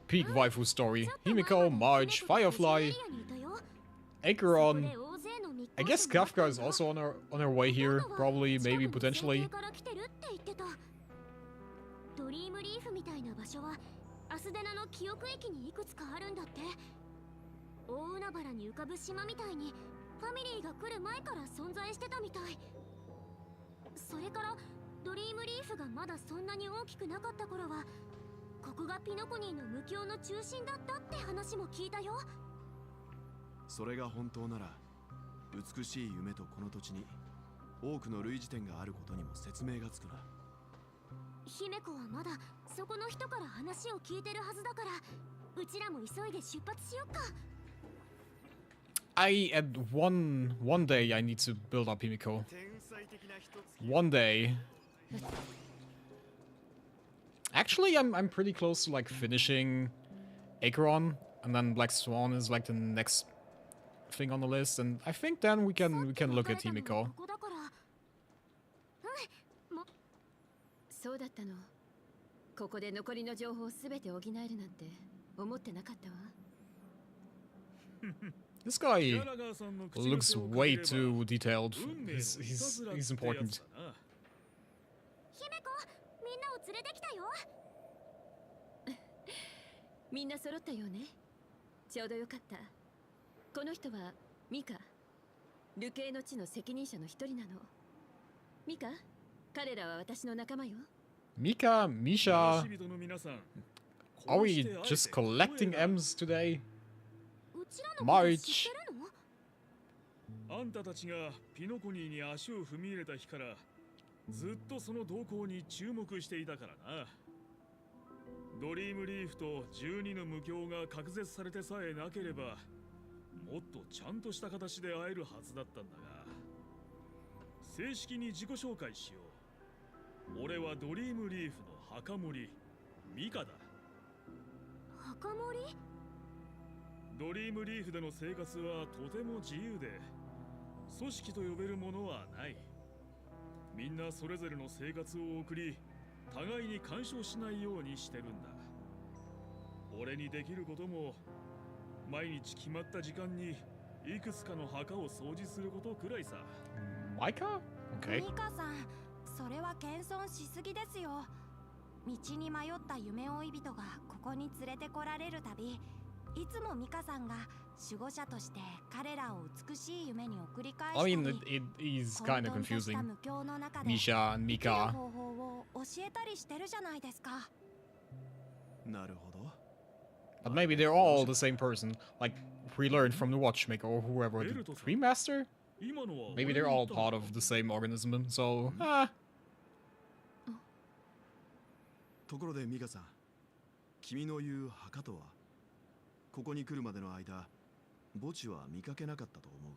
Peak waifu story.
ちょっと前ま
Himiko,
で
Marge,
姫子と一緒のエ
Firefly,
リアにいたよ。
Acheron.
そこで大勢の密航者
I guess
も会った
Kafka
ん
is
だ。
also on her way here. Probably, maybe,
近くの星
potentially.
系から来てるって言ってた。ドリームリーフみたいな場所はアスデナの記憶駅にいくつかあるんだって。大海原に浮かぶ島みたいにファミリーが来る前から存在してたみたい。それからドリームリーフがまだそんなに大きくなかった頃は
ここがピノコニーの無境の中心だったって話も聞いたよ。
それが本当なら、美しい夢とこの土地に多くの類似点があることにも説明がつくな。
姫子はまだそこの人から話を聞いてるはずだから、うちらも急いで出発しよっか。
At one day I need to build up Himiko. One day. Actually, I'm pretty close to like finishing Acheron, and then Black Swan is like the next thing on the list, and I think then we can look at Himiko.
そうだったの。ここで残りの情報すべて補えるなんて思ってなかったわ。
This guy looks way too detailed. He's important.
姫子、みんなを連れてきたよ。
みんな揃ったよね。ちょうどよかった。この人はミカ、流刑の地の責任者の一人なの。ミカ、彼らは私の仲間よ。
Mika, Misha, are we just collecting M's today?
うちらのこと知って
March.
るの？
あんたたちがピノコニーに足を踏み入れた日からずっとその動向に注目していたからな。ドリームリーフと12の無境が隔絶されてさえなければもっとちゃんとした形で会えるはずだったんだが、正式に自己紹介しよう。俺はドリームリーフの墓守ミカだ。
墓守？
ドリームリーフでの生活はとても自由で、組織と呼べるものはない。みんなそれぞれの生活を送り、互いに干渉しないようにしてるんだ。俺にできることも、毎日決まった時間にいくつかの墓を掃除することくらいさ。
Micah? Okay.
ミカさん、それは謙遜しすぎですよ。道に迷った夢追い人がここに連れてこられるたび、いつもミカさんが守護者として彼らを美しい夢に送り返した
I
り、
mean, it is kind of
混沌とした
confusing.
無境の中で
Misha and
生きる
Mika.
方法を教えたりしてるじゃないですか。
なるほど。
But maybe they're all the same person. Like, we learned from the Watchmaker or whoever. The Remaster?
今のは
Maybe they're all part of the same organism, so... Ah.
ところでミカさん、君の言う墓とは、ここに来るまでの間、墓地は見かけなかったと思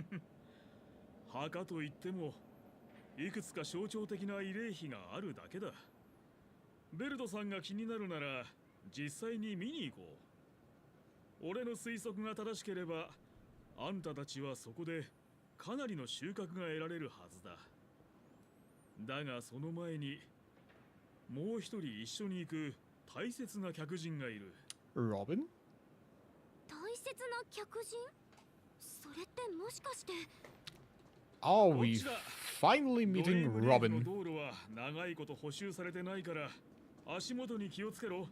うが。
墓といっても、いくつか象徴的な慰霊碑があるだけだ。ベルトさんが気になるなら、実際に見に行こう。俺の推測が正しければ、あんたたちはそこでかなりの収穫が得られるはずだ。だがその前に、もう一人一緒に行く大切な客人がいる。
Robin?
大切な客人？それってもしかして。
Oh, we finally
ドリー
meeting
ムリーフの
Robin.
道路は長いこと補修されてないから、足元に気をつけろ。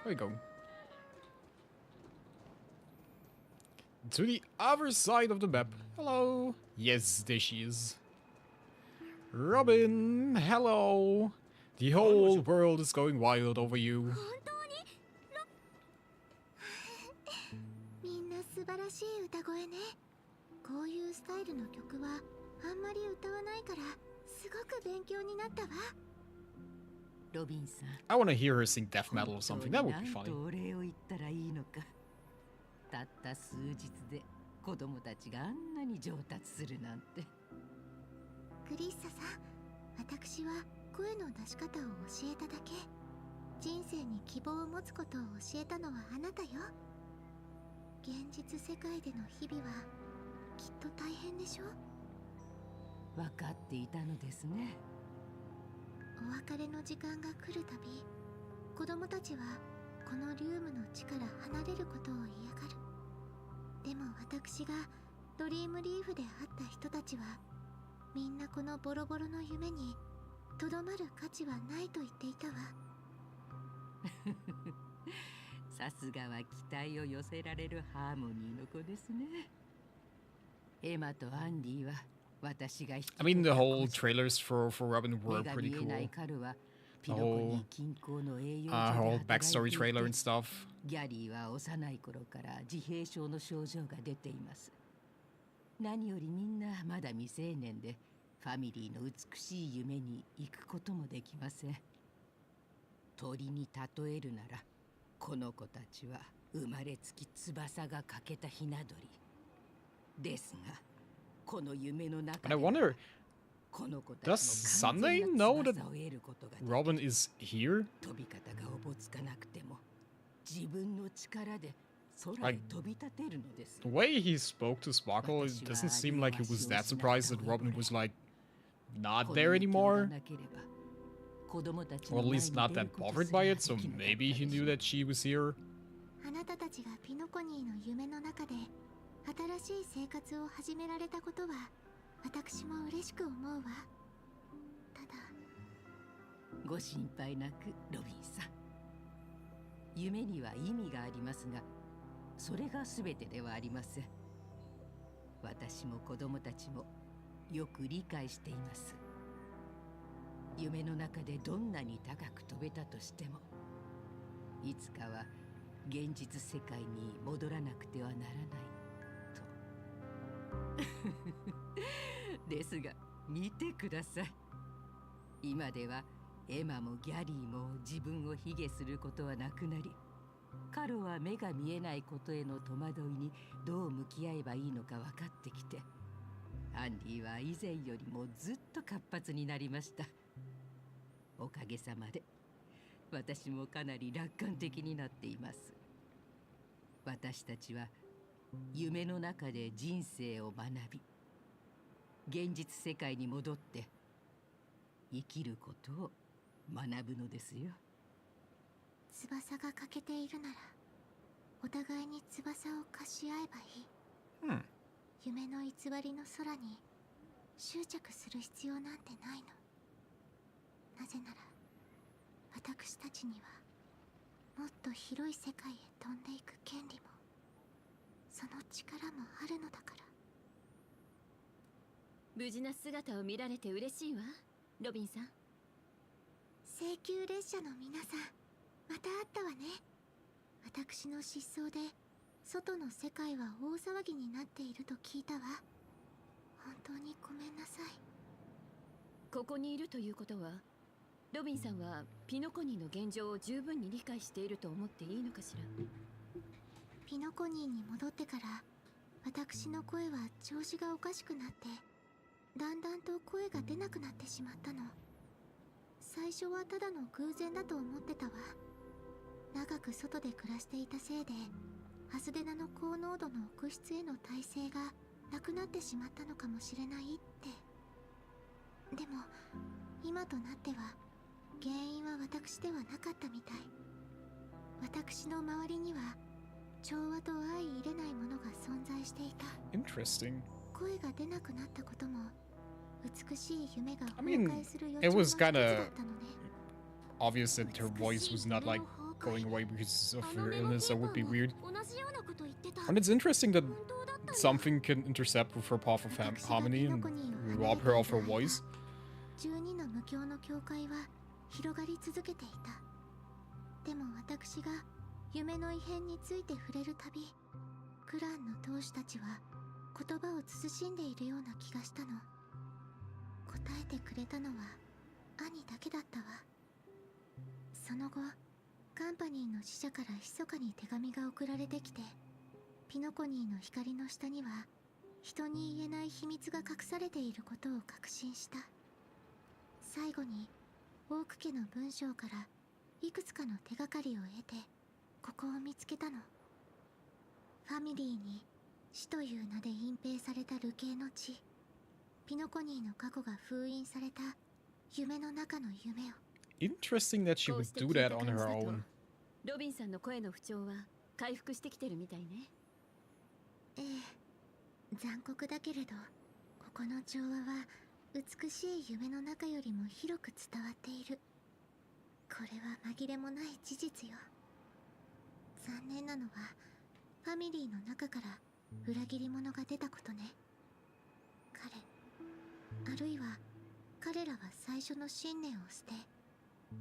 There you go. To the other side of the map. Hello. Yes, there she is. Robin, hello. The whole world is going wild over you.
本当にみんな素晴らしい歌声ね。こういうスタイルの曲はあんまり歌わないからすごく勉強になったわ。
ロビンさん、
I want to hear her sing death metal or something. That would be
なんと
funny.
お礼を言ったらいいのか。たった数日で子供たちがあんなに上達するなんて。
クリッサさん、私は声の出し方を教えただけ。人生に希望を持つことを教えたのはあなたよ。現実世界での日々はきっと大変でしょ。
分かっていたのですね。
お別れの時間が来るたび、子供たちはこのリュームの地から離れることを嫌がる。でも私がドリームリーフで会った人たちはみんなこのボロボロの夢にとどまる価値はないと言っていたわ。
さすがは期待を寄せられるハーモニーの子ですね。エマとアンディは
I mean, the whole trailers for Robin were pretty cool. The whole backstory trailer and stuff.
ギャリーは幼い頃から自閉症の症状が出ています。何よりみんなまだ未成年で、ファミリーの美しい夢に行くこともできません。鳥に例えるなら、この子たちは生まれつき翼が欠けたひな鳥ですが、この夢の中で
And I wonder, does Sunday know that Robin is here?
飛び方がおぼつかなくても、自分の力で空へ飛び立てるのです。
The way he spoke to Sparkle, it doesn't seem like he was that surprised that Robin was like not there anymore. Or at least not that bothered by it, so maybe he knew that she was here.
あなたたちがピノコニーの夢の中で新しい生活を始められたことは私も嬉しく思うわ。ただ
ご心配なくロビンさん。夢には意味がありますが、それが全てではありません。私も子供たちもよく理解しています。夢の中でどんなに高く飛べたとしても、いつかは現実世界に戻らなくてはならないと。ですが見てください。今ではエマもギャリーも自分を卑下することはなくなり、カロは目が見えないことへの戸惑いにどう向き合えばいいのか分かってきて、アンディは以前よりもずっと活発になりました。おかげさまで私もかなり楽観的になっています。私たちは夢の中で人生を学び、現実世界に戻って生きることを学ぶのですよ。
翼が欠けているならお互いに翼を貸し合えばいい。夢の偽りの空に執着する必要なんてないの。なぜなら私たちにはもっと広い世界へ飛んでいく権利もその力もあるのだから。
無事な姿を見られて嬉しいわ、ロビンさん。
請求列車の皆さん、また会ったわね。私の失踪で外の世界は大騒ぎになっていると聞いたわ。本当にごめんなさい。
ここにいるということは、ロビンさんはピノコニーの現状を十分に理解していると思っていいのかしら。
ピノコニーに戻ってから私の声は調子がおかしくなって、だんだんと声が出なくなってしまったの。最初はただの偶然だと思ってたわ。長く外で暮らしていたせいでハスデナの高濃度の奥室への耐性がなくなってしまったのかもしれないって。でも今となっては原因は私ではなかったみたい。私の周りには調和と相入れないものが存在していた。
Interesting.
声が出なくなったことも美しい夢が
I
崩
mean,
壊する予
it
兆の
was
一つだ
kinda
ったのね。
obvious that her voice was not like going away because of her illness. That would be weird. And it's interesting that something can intercept with her powerful harmony and rob her of her voice.
12の無教の教会は広がり続けていた。でも私が夢の異変について触れるたび、クランの当主たちは言葉を慎んでいるような気がしたの。答えてくれたのは兄だけだったわ。その後カンパニーの使者から密かに手紙が送られてきて、ピノコニーの光の下には人に言えない秘密が隠されていることを確信した。最後にオーク家の文章からいくつかの手がかりを得てここを見つけたの。ファミリーに死という名で隠蔽された流刑の地、ピノコニーの過去が封印された夢の中の夢を。
Interesting that she would do that on her own.
ロビンさんの声の不調は回復してきてるみたいね。
ええ、残酷だけれどここの調和は美しい夢の中よりも広く伝わっている。これは紛れもない事実よ。残念なのはファミリーの中から裏切り者が出たことね。彼あるいは彼らは最初の信念を捨て、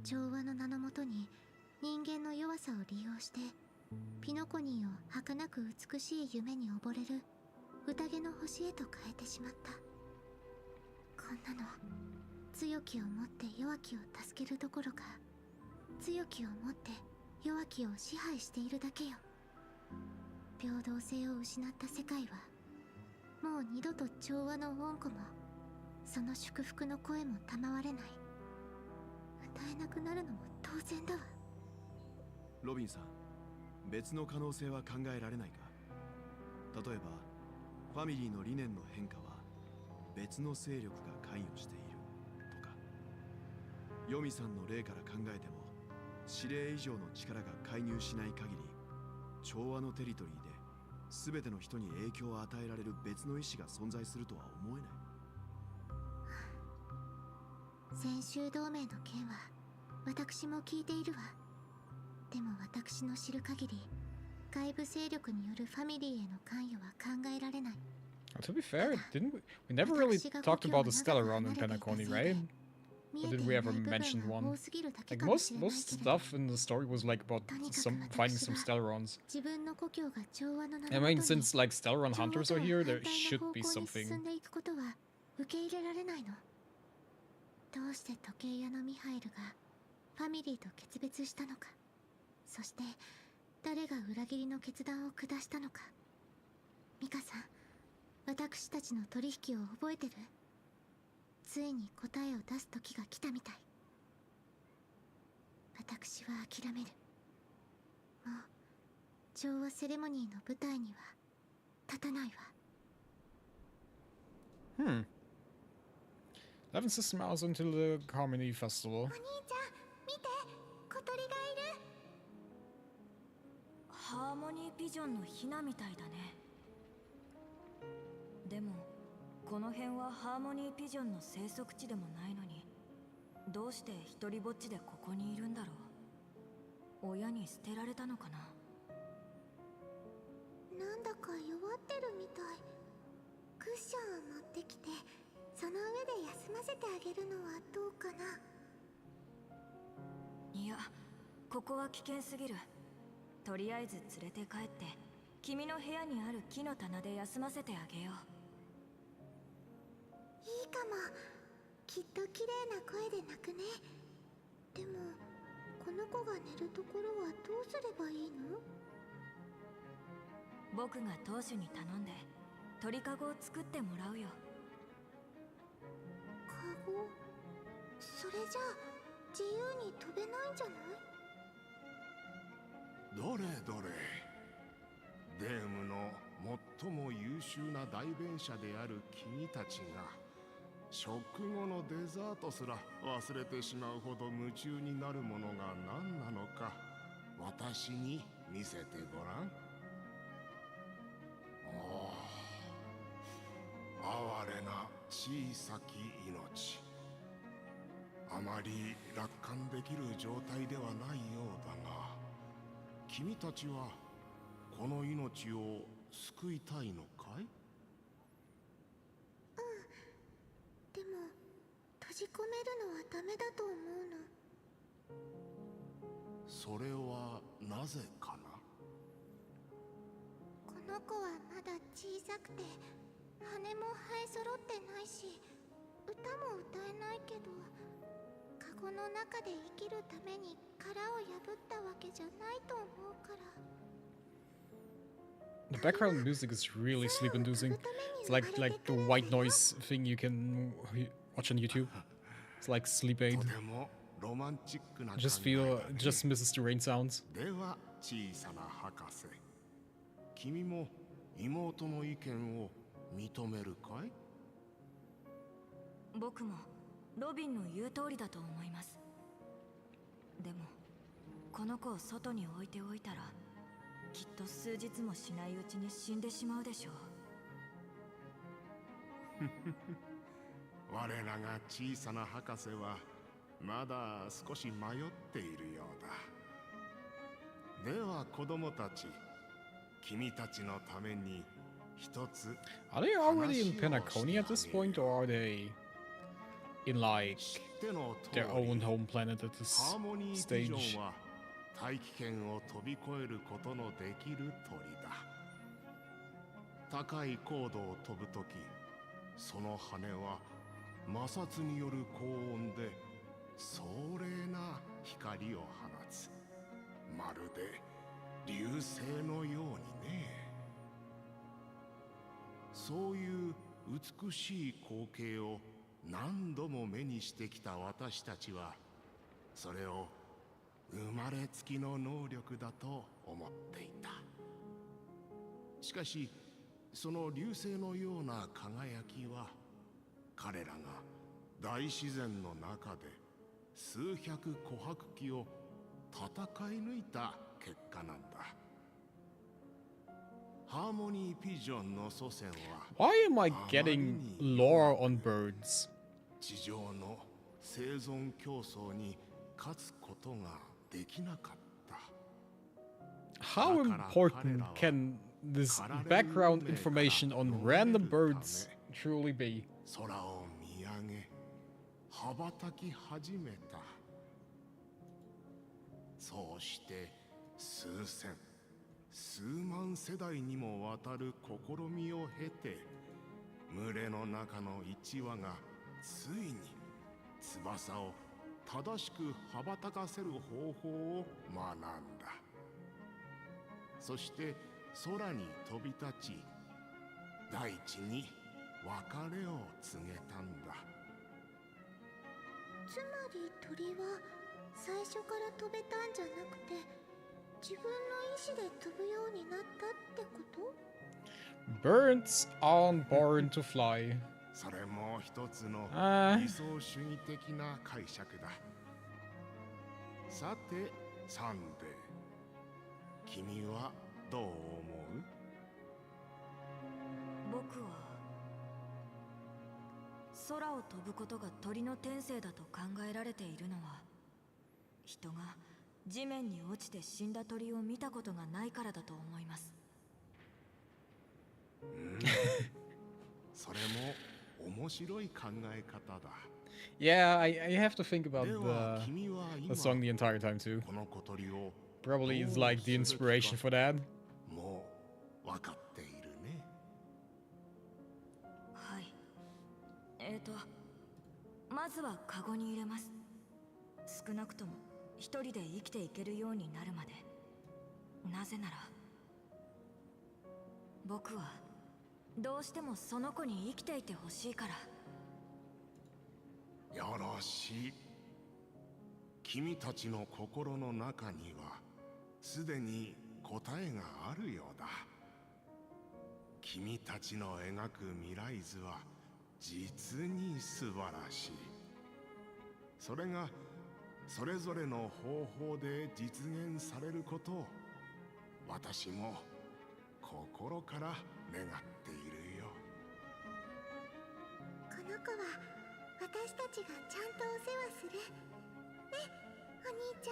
調和の名のもとに人間の弱さを利用してピノコニーを儚く美しい夢に溺れる宴の星へと変えてしまった。こんなの強きをもって弱きを助けるどころか、強きをもって弱きを支配しているだけよ。平等性を失った世界はもう二度と調和の恩子もその祝福の声も賜れない。歌えなくなるのも当然だわ。
ロビンさん、別の可能性は考えられないか？例えばファミリーの理念の変化は別の勢力が関与しているとか。ヨミさんの例から考えても指令以上の力が介入しない限り、調和のテリトリーで全ての人に影響を与えられる別の意志が存在するとは思えない。
先週同盟の件は私も聞いているわ。でも私の知る限り、外部勢力によるファミリーへの関与は考えられない。
To be fair, didn't we never really talked about the Stellaron in Penacony, right? Or did we ever mention one? Like most stuff in the story was like about finding some Stellarons. I mean, since like Stellaron hunters are here, there should be something.
どうして時計屋のミハエルがファミリーと決別したのか、そして誰が裏切りの決断を下したのか。ミカさん、私たちの取引を覚えてる？ついに答えを出す時が来たみたい。私は諦める。もう調和セレモニーの舞台には立たないわ。
11 system hours until the Harmony Festival.
お兄ちゃん、見て、小鳥がいる。
ハーモニーピジョンのヒナみたいだね。でもこの辺はハーモニーピジョンの生息地でもないのに、どうして一人ぼっちでここにいるんだろう。親に捨てられたのかな。
なんだか弱ってるみたい。クッションを持ってきて、その上で休ませてあげるのはどうかな。
いや、ここは危険すぎる。とりあえず連れて帰って君の部屋にある木の棚で休ませてあげよう。
いいかも。きっと綺麗な声で鳴くね。でもこの子が寝るところはどうすればいいの？
僕が当主に頼んで鳥かごを作ってもらうよ。
かご？それじゃあ自由に飛べないんじゃない？
どれどれ、デームの最も優秀な代弁者である君たちが食後のデザートすら忘れてしまうほど夢中になるものが何なのか、私に見せてごらん。おお、哀れな小さき命。あまり楽観できる状態ではないようだが、君たちはこの命を救いたいのかい？
でも閉じ込めるのはダメだと思うの。
それはなぜかな？
この子はまだ小さくて羽も生え揃ってないし、歌も歌えないけど、カゴの中で生きるために殻を破ったわけじゃないと思うから。
The background music is really sleep-inducing. It's like the white noise thing you can watch on YouTube. It's like sleep aid. Just misses the rain sounds.
では小さな博士、君も妹の意見を認めるかい？
僕もロビンの言う通りだと思います。でもこの子を外に置いておいたら、きっと数日もしないうちに死んでしまうでしょ
う。我らが小さな博士はまだ少し迷っているようだ。では子供たち、君たちのために一つ。
Are they already in Penacony at this point, or are they in like
知っての通
their
り
own home planet at this
ハーモニーピジョ
stage.
ンは大気圏を飛び越えることのできる鳥だ。高い高度を飛ぶとき、その羽は摩擦による高温で壮麗な光を放つ。まるで流星のようにね。そういう美しい光景を何度も目にしてきた私たちは、それを生まれつきの能力だと思っていた。しかしその流星のような輝きは、彼らが大自然の中で数百琥珀機を戦い抜いた結果なんだ。ハーモニーピジョンの祖先は
Why am I getting lore on birds?
地上の生存競争に勝つことができなかった。
How important can this background information on random birds truly be?
空を見上げ羽ばたき始めた。そうして数千数万世代にもわたる試みを経て、群れの中の一羽がついに翼を正しく羽ばたかせる方法を学んだ。そして空に飛び立ち、大地に別れを告げたんだ。
つまり鳥は最初から飛べたんじゃなくて、自分の意志で飛ぶようになったってこと？
Birds aren't born to fly.
それも一つの理想主義的な解釈だ。さてサンデー、君はどう思う？
僕は空を飛ぶことが鳥の天性だと考えられているのは、人が地面に落ちて死んだ鳥を見たことがないからだと思います。
それも面白い考え方だ。
Yeah, I have to think about
では
the
君は今
song the entire time too.
この小鳥を
Probably is like the inspiration for that.
もう分かっているね。
はい。まずはカゴに入れます。少なくとも一人で生きていけるようになるまで。なぜなら僕はどうしてもその子に生きていてほしいから。
よろしい。君たちの心の中にはすでに答えがあるようだ。君たちの描く未来図は実に素晴らしい。それがそれぞれの方法で実現されることを私も心から願っているよ。
この子は私たちがちゃんとお世話するね、お兄ちゃ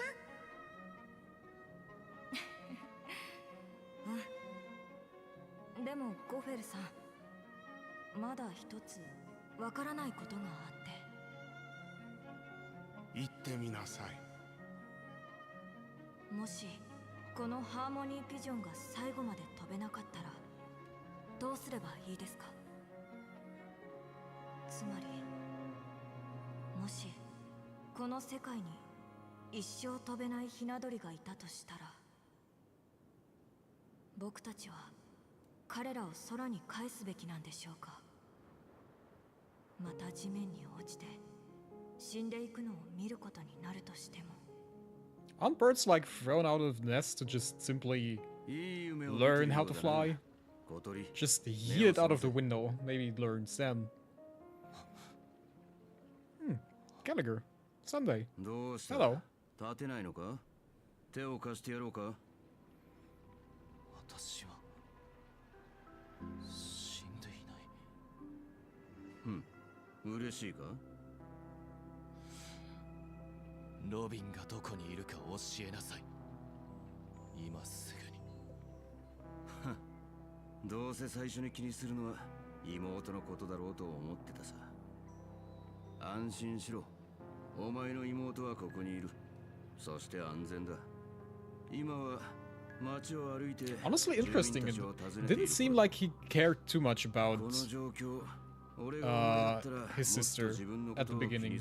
うん。でもゴフェルさん、まだ一つわからないことがあって。
言ってみなさい。
もしこのハーモニーピジョンが最後まで飛べなかったらどうすればいいですか？つまりもしこの世界に一生飛べないひな鳥がいたとしたら、僕たちは彼らを空に返すべきなんでしょうか？また地面に落ちて死んでいくのを見ることになるとしても。
Aren't birds like thrown out of the nest to just simply learn how to fly? Just yeet out of the window, maybe learn then. Gallagher, Sunday. Hello.
立てないのか？手を貸してやろうか？
私は死んでいない。
嬉しいか？
ロビンがどこにいるか教えなさい。今すぐに。
どうせ最初に気にするのは妹のことだろうと思ってたさ。安心しろ。お前の妹はここにいる。そして安全だ。今は街を歩いて
Honestly interesting. It didn't seem like he cared too much about his sister at the beginning.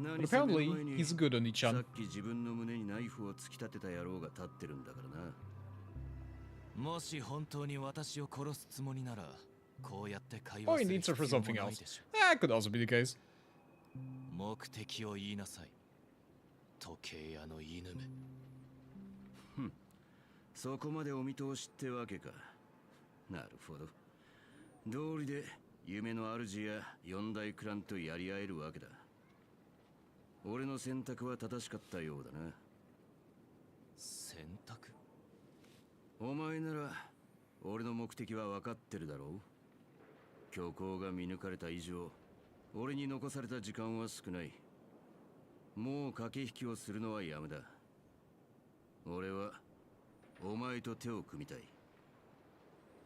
But apparently, he's good on each other.
さっき自分の胸にナイフを突き立てた野郎が立ってるんだからな。
もし本当に私を殺すつもりなら、こうやって会
Or
話
he
する
needs her for
必要
something
もない
else.
でしょ。
That could also be the case.
目的を言いなさい。時計屋の犬め。
そこまでお見通しってわけか。なるほど。道理で夢の主や四大クランとやり合えるわけだ。俺の選択は正しかったようだな。
選択？
お前なら俺の目的は分かってるだろう。虚構が見抜かれた以上、俺に残された時間は少ない。もう駆け引きをするのはやめだ。俺はお前と手を組みたい。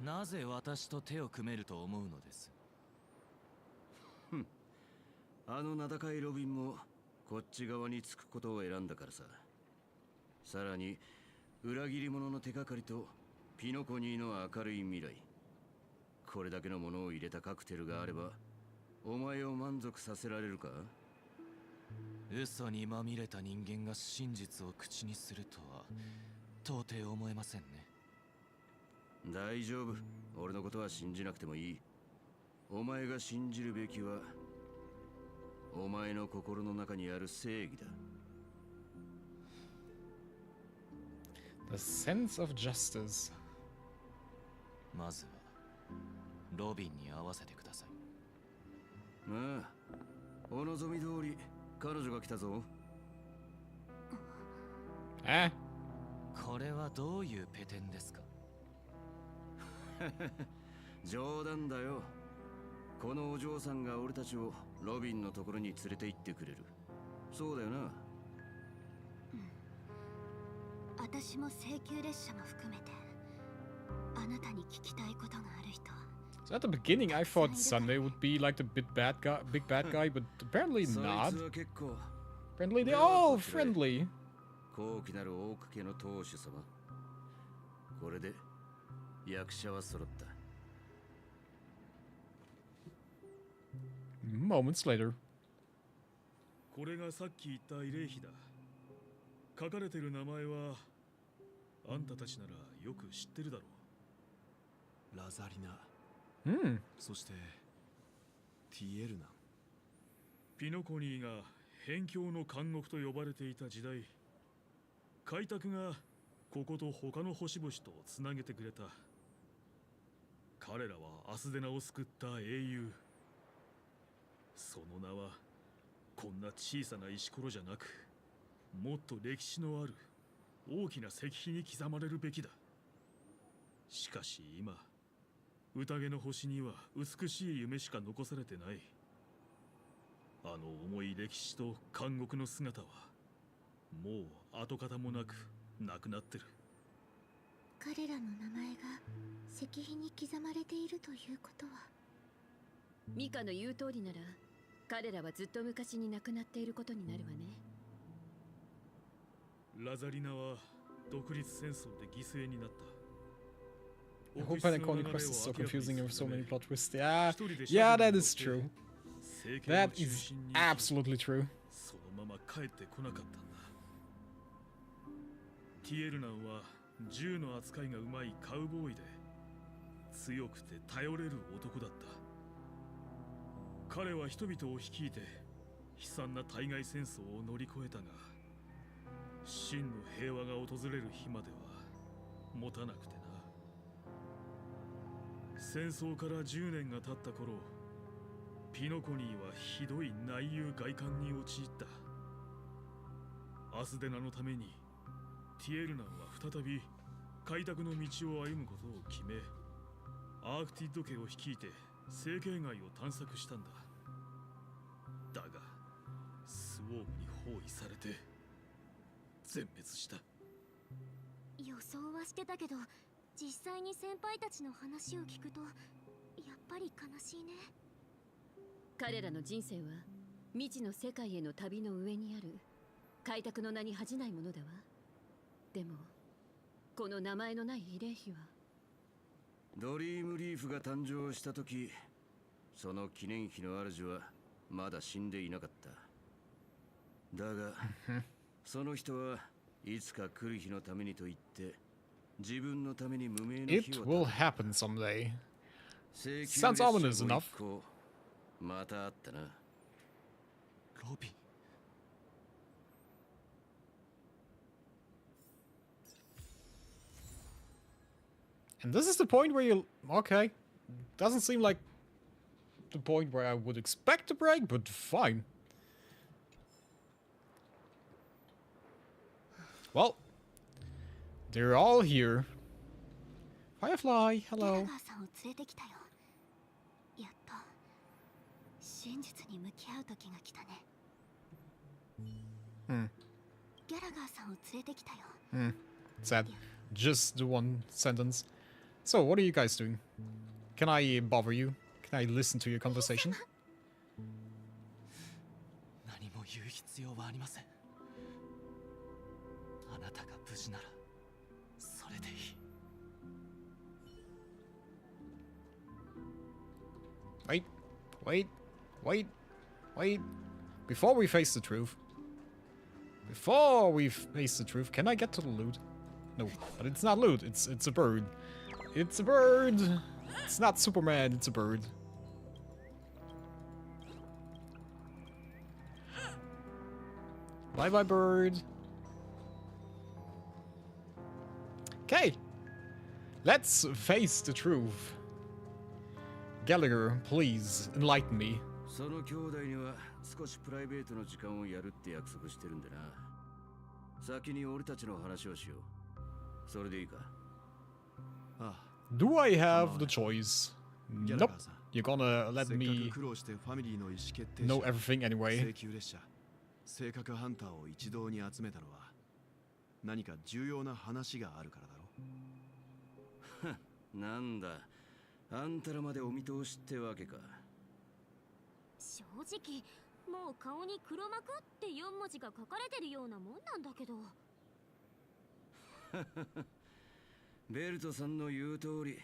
なぜ私と手を組めると思うのです？
あの名高いロビンもこっち側につくことを選んだからさ。さらに裏切り者の手がかりとピノコニーの明るい未来。これだけのものを入れたカクテルがあればお前を満足させられるか？
嘘にまみれた人間が真実を口にするとは到底思えませんね。
大丈夫。俺のことは信じなくてもいい。お前が信じるべきはお前の心の中にある正義だ。
The sense of justice.
まずはロビンに会わせてください。
まあ、お望み通り彼女が来たぞ。
Eh?
これはどういうペテンですか？
冗談だよ。このお嬢さんが俺たちをロビンのところに連れて行ってくれる。そうだよな。
私も請求列車も含めてあなたに聞きたいことがある人。
So at the beginning, I thought Sunday would be like the big bad guy, but apparently not. Apparently they're all friendly.
高貴なるオーク家の当主様。これで役者は揃った。
Moments later.
これがさっき言った慰霊碑だ。書かれてる名前はあんたたちならよく知ってるだろ
う。ラザリナ。そしてティエルナ。
ピノコニーが辺境の監獄と呼ばれていた時代、開拓がここと他の星々とつなげてくれた。彼らはアスデナを救った英雄。その名はこんな小さな石ころじゃなく、もっと歴史のある大きな石碑に刻まれるべきだ。しかし今、宴の星には美しい夢しか残されてない。あの重い歴史と監獄の姿はもう跡形もなくなくなってる。
彼らの名前が石碑に刻まれているということは、
ミカの言う通りなら彼らはずっと昔に亡くなっていることになるわね。
ラザリナは独立戦争で犠牲になった。
The whole Pentagon quest is so confusing and so many plot twists. Yeah, that is true. That is absolutely true.
そのまま帰ってこなかったんだ。ティエルナンは銃の扱いがうまいカウボーイで、強くて頼れる男だった。彼は人々を率いて悲惨な対外戦争を乗り越えたが、真の平和が訪れる日までは持たなくてな。戦争から10年が経った頃、ピノコニーはひどい内憂外患に陥った。アスデナのためにティエルナンは再び開拓の道を歩むことを決め、アークティッド家を率いて政経外を探索したんだ。だがスウォームに包囲されて全滅した。
予想はしてたけど、実際に先輩たちの話を聞くとやっぱり悲しいね。
彼らの人生は未知の世界への旅の上にある開拓の名に恥じないものだわ。でもこの名前のない慰霊碑は
ドリームリーフが誕生した時、その記念碑の主はまだ死んでいなかった。だがその人はいつか来る日のためにと言って自分のために無名の日を
It will happen someday.
請求
Sounds
列車
ominous
ご
enough.
一行またあったな。
ロビン。
And this is the point where you... Okay. Doesn't seem like the point where I would expect a break, but fine. Well, they're all here. Firefly,
ギャラ
hello.
ガーさんを連れてきたよ。やっと真実に向き合う時が来たね。ギャラガーさんを連れてきたよ。
Sad. Just the one sentence. So, what are you guys doing? Can I bother you? Can I listen to your conversation?
何も言う必要はありません。あなたが無事ならそれでいい。
Wait, wait, wait, wait. Before we face the truth. Before we face the truth, can I get to the loot? No, but it's not loot, it's a bird. It's a bird! It's not Superman, it's a bird. Bye bye, bird. Okay. Let's face the truth. Gallagher, please enlighten me.
その兄弟には少しプライベートの時間をやるって約束してるんでな。先に俺たちの話をしよう。それでいいか？
ああ。
Do I have the choice?
ギャラ
Nope.
ガーさん。
You're gonna let
せっか
me
く苦労してファミリーの意思決定
know
者
everything anyway.
請求列車性格ハンターを一堂に集めたのは何か重要な話があるからだろ。
なんだ、あんたらまでお見通しってわけか。
正直もう顔に黒幕って4文字が書かれてるようなもんなんだけど。
ベルトさんの言う通り、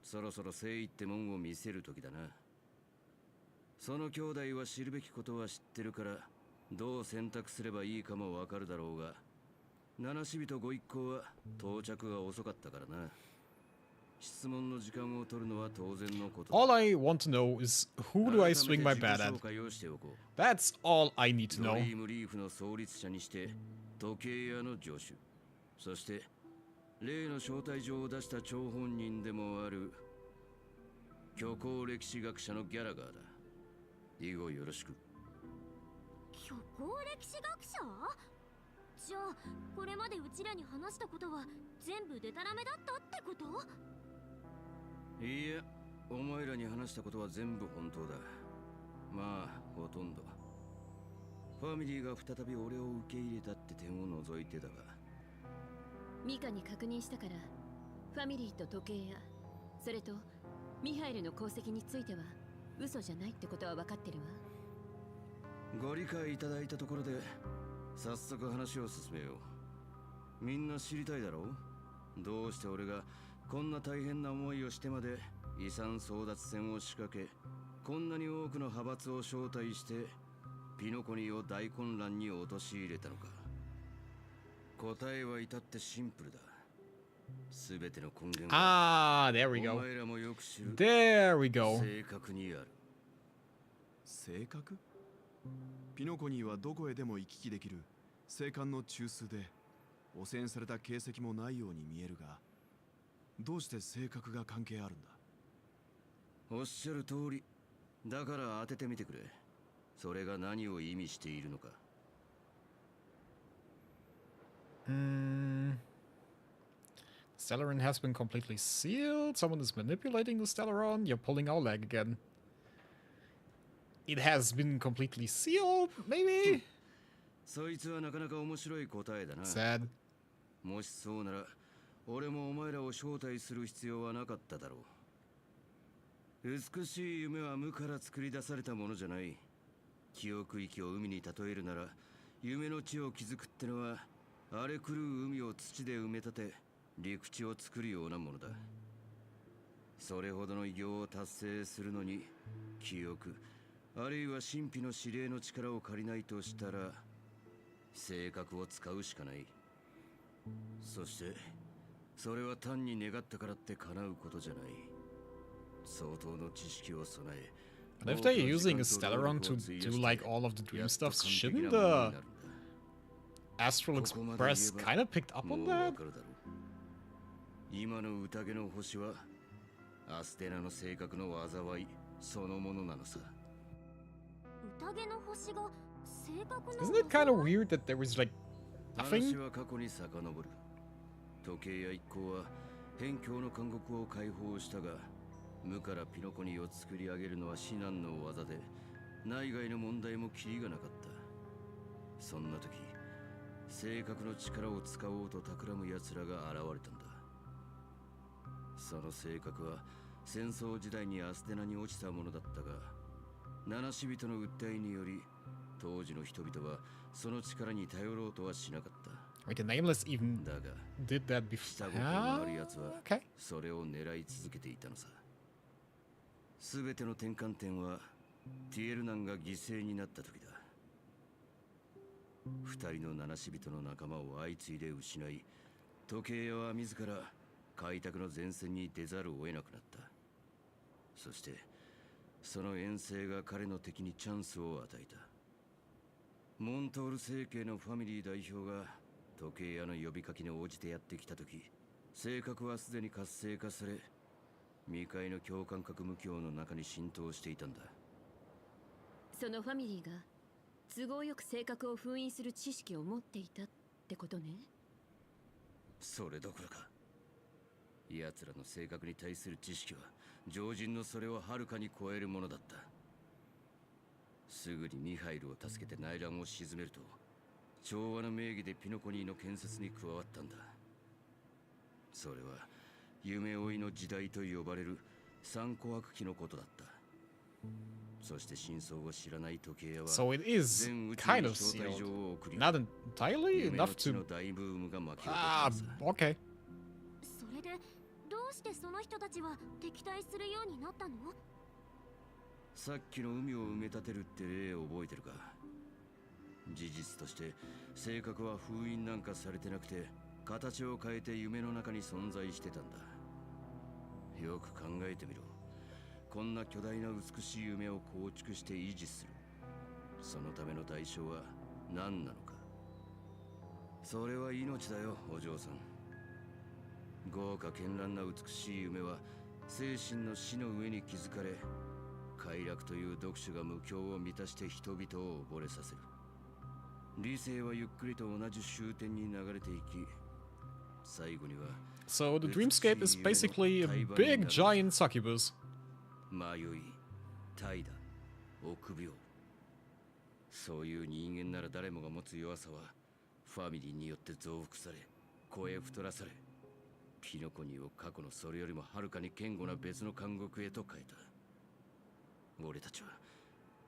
そろそろ誠意ってもんを見せる時だな。その兄弟は知るべきことは知ってるから、どう選択すればいいかもわかるだろうが、七死人ご一行は到着が遅かったからな。質問の時間を取るのは当然のこと。
All I want to know is who do I swing my bat at? That's all I need to
ド
know.
リームリーフの創立者にして時計屋の助手、そして例の招待状を出した張本人でもある虚構歴史学者のギャラガーだ。以後よろしく。
虚構歴史学者？じゃあこれまでうちらに話したことは全部デタラメだったってこと？
いや、お前らに話したことは全部本当だ。まあほとんど。ファミリーが再び俺を受け入れたって点を除いてだが。
ミカに確認したから、ファミリーと時計屋、それとミハイルの功績については嘘じゃないってことは分かってるわ。
ご理解いただいたところで早速話を進めよう。みんな知りたいだろう？どうして俺がこんな大変な思いをしてまで遺産争奪戦を仕掛け、こんなに多くの派閥を招待してピノコニーを大混乱に陥れたのか。答えは至ってシンプルだ。すべての根源は
There we
お
go.
前らもよく知る
There we go.
正確にある。
性格？ピノコニーはどこへでも行き来できる聖艦の中枢で汚染された形跡もないように見えるが、どうして性格が関係あるんだ？
おっしゃる通り。だから当ててみてくれ。それが何を意味しているのか。
Stellaron has been completely sealed. Someone is manipulating the Stellaron. You're pulling our leg again. It has been completely sealed, maybe?
そいつはなかなか面白い答えだな。
Sad.
もしそうなら、俺もお前らを招待する必要はなかっただろう。美しい夢は無から作り出されたものじゃない。記憶域を海に例えるなら、夢の地を築くってのは荒れ狂う海を土で埋め立て陸地を作るようなものだ。それほどの偉業を達成するのに記憶あるいは神秘の指令の力を借りないとしたら性格を使うしかない。そしてそれは単に願ったからって叶うことじゃない。相当の知識を備え、
But if they're using a Stellaron to do like all of the dream stuff, shouldn't the Astral Express kind of picked up on that?
今の宴の星はアステナの性格の災いそのものなのさ。
宴の星が性格の
Isn't it kind of weird that there was like
話
nothing?
は過去に遡る。時計や一行は辺境の監獄を解放したが、無からピノコニーを作り上げるのは至難の技で、内外の問題もキリがなかった。そんな時、性格の力を使おうと企む奴らが現れたんだ。その性格は戦争時代にアステナに落ちたものだったが、七死人の訴えにより当時の人々はその力に頼ろうとはしなかった。
Wait, the Nameless even
だが
did that
下
before?
心のある奴は
Okay.
それを狙い続けていたのさ。すべての転換点はティエルナンが犠牲になった時だ。二人の七死人の仲間を相次いで失い、時計屋は自ら開拓の前線に出ざるを得なくなった。そしてその遠征が彼の敵にチャンスを与えた。モントール政系のファミリー代表が時計屋の呼びかけに応じてやってきた時、性格はすでに活性化され、未開の共感覚無教の中に浸透していたんだ。
そのファミリーが都合よく性格を封印する知識を持っていたってことね。
それどころか、奴らの性格に対する知識は常人のそれをはるかに超えるものだった。すぐにミハイルを助けて内乱を鎮めると、調和の名義でピノコニーの建設に加わったんだ。それは夢追いの時代と呼ばれる三古悪期のことだった。そして真相を知らない時計屋は
So it is
全宇宙
kind
に
of
招待
sealed.
状を送り、
Not entirely
夢
enough
の地
to.
の大ブームが巻き起こった
Ah,
んさ。
okay.
それでどうしてその人たちは敵対するようになったの？
さっきの海を埋め立てるって例を覚えてるか。事実として性格は封印なんかされてなくて、形を変えて夢の中に存在してたんだ。よく考えてみろ。こんな巨大な美しい夢を構築して維持する、そのための代償は何なのか。それは命だよ、お嬢さん。豪華絢爛な美しい夢は精神の死の上に築かれ、快楽という読書が無境を満たして人々を溺れさせる。理性はゆっくりと同じ終点に流れていき、最後には
So the dreamscape is basically a big giant succubus.
迷い、怠惰、臆病。そういう人間なら誰もが持つ弱さはファミリーによって増幅され、声太らされ、ピノコニーを過去のそれよりもはるかに堅固な別の監獄へと変えた。俺たちは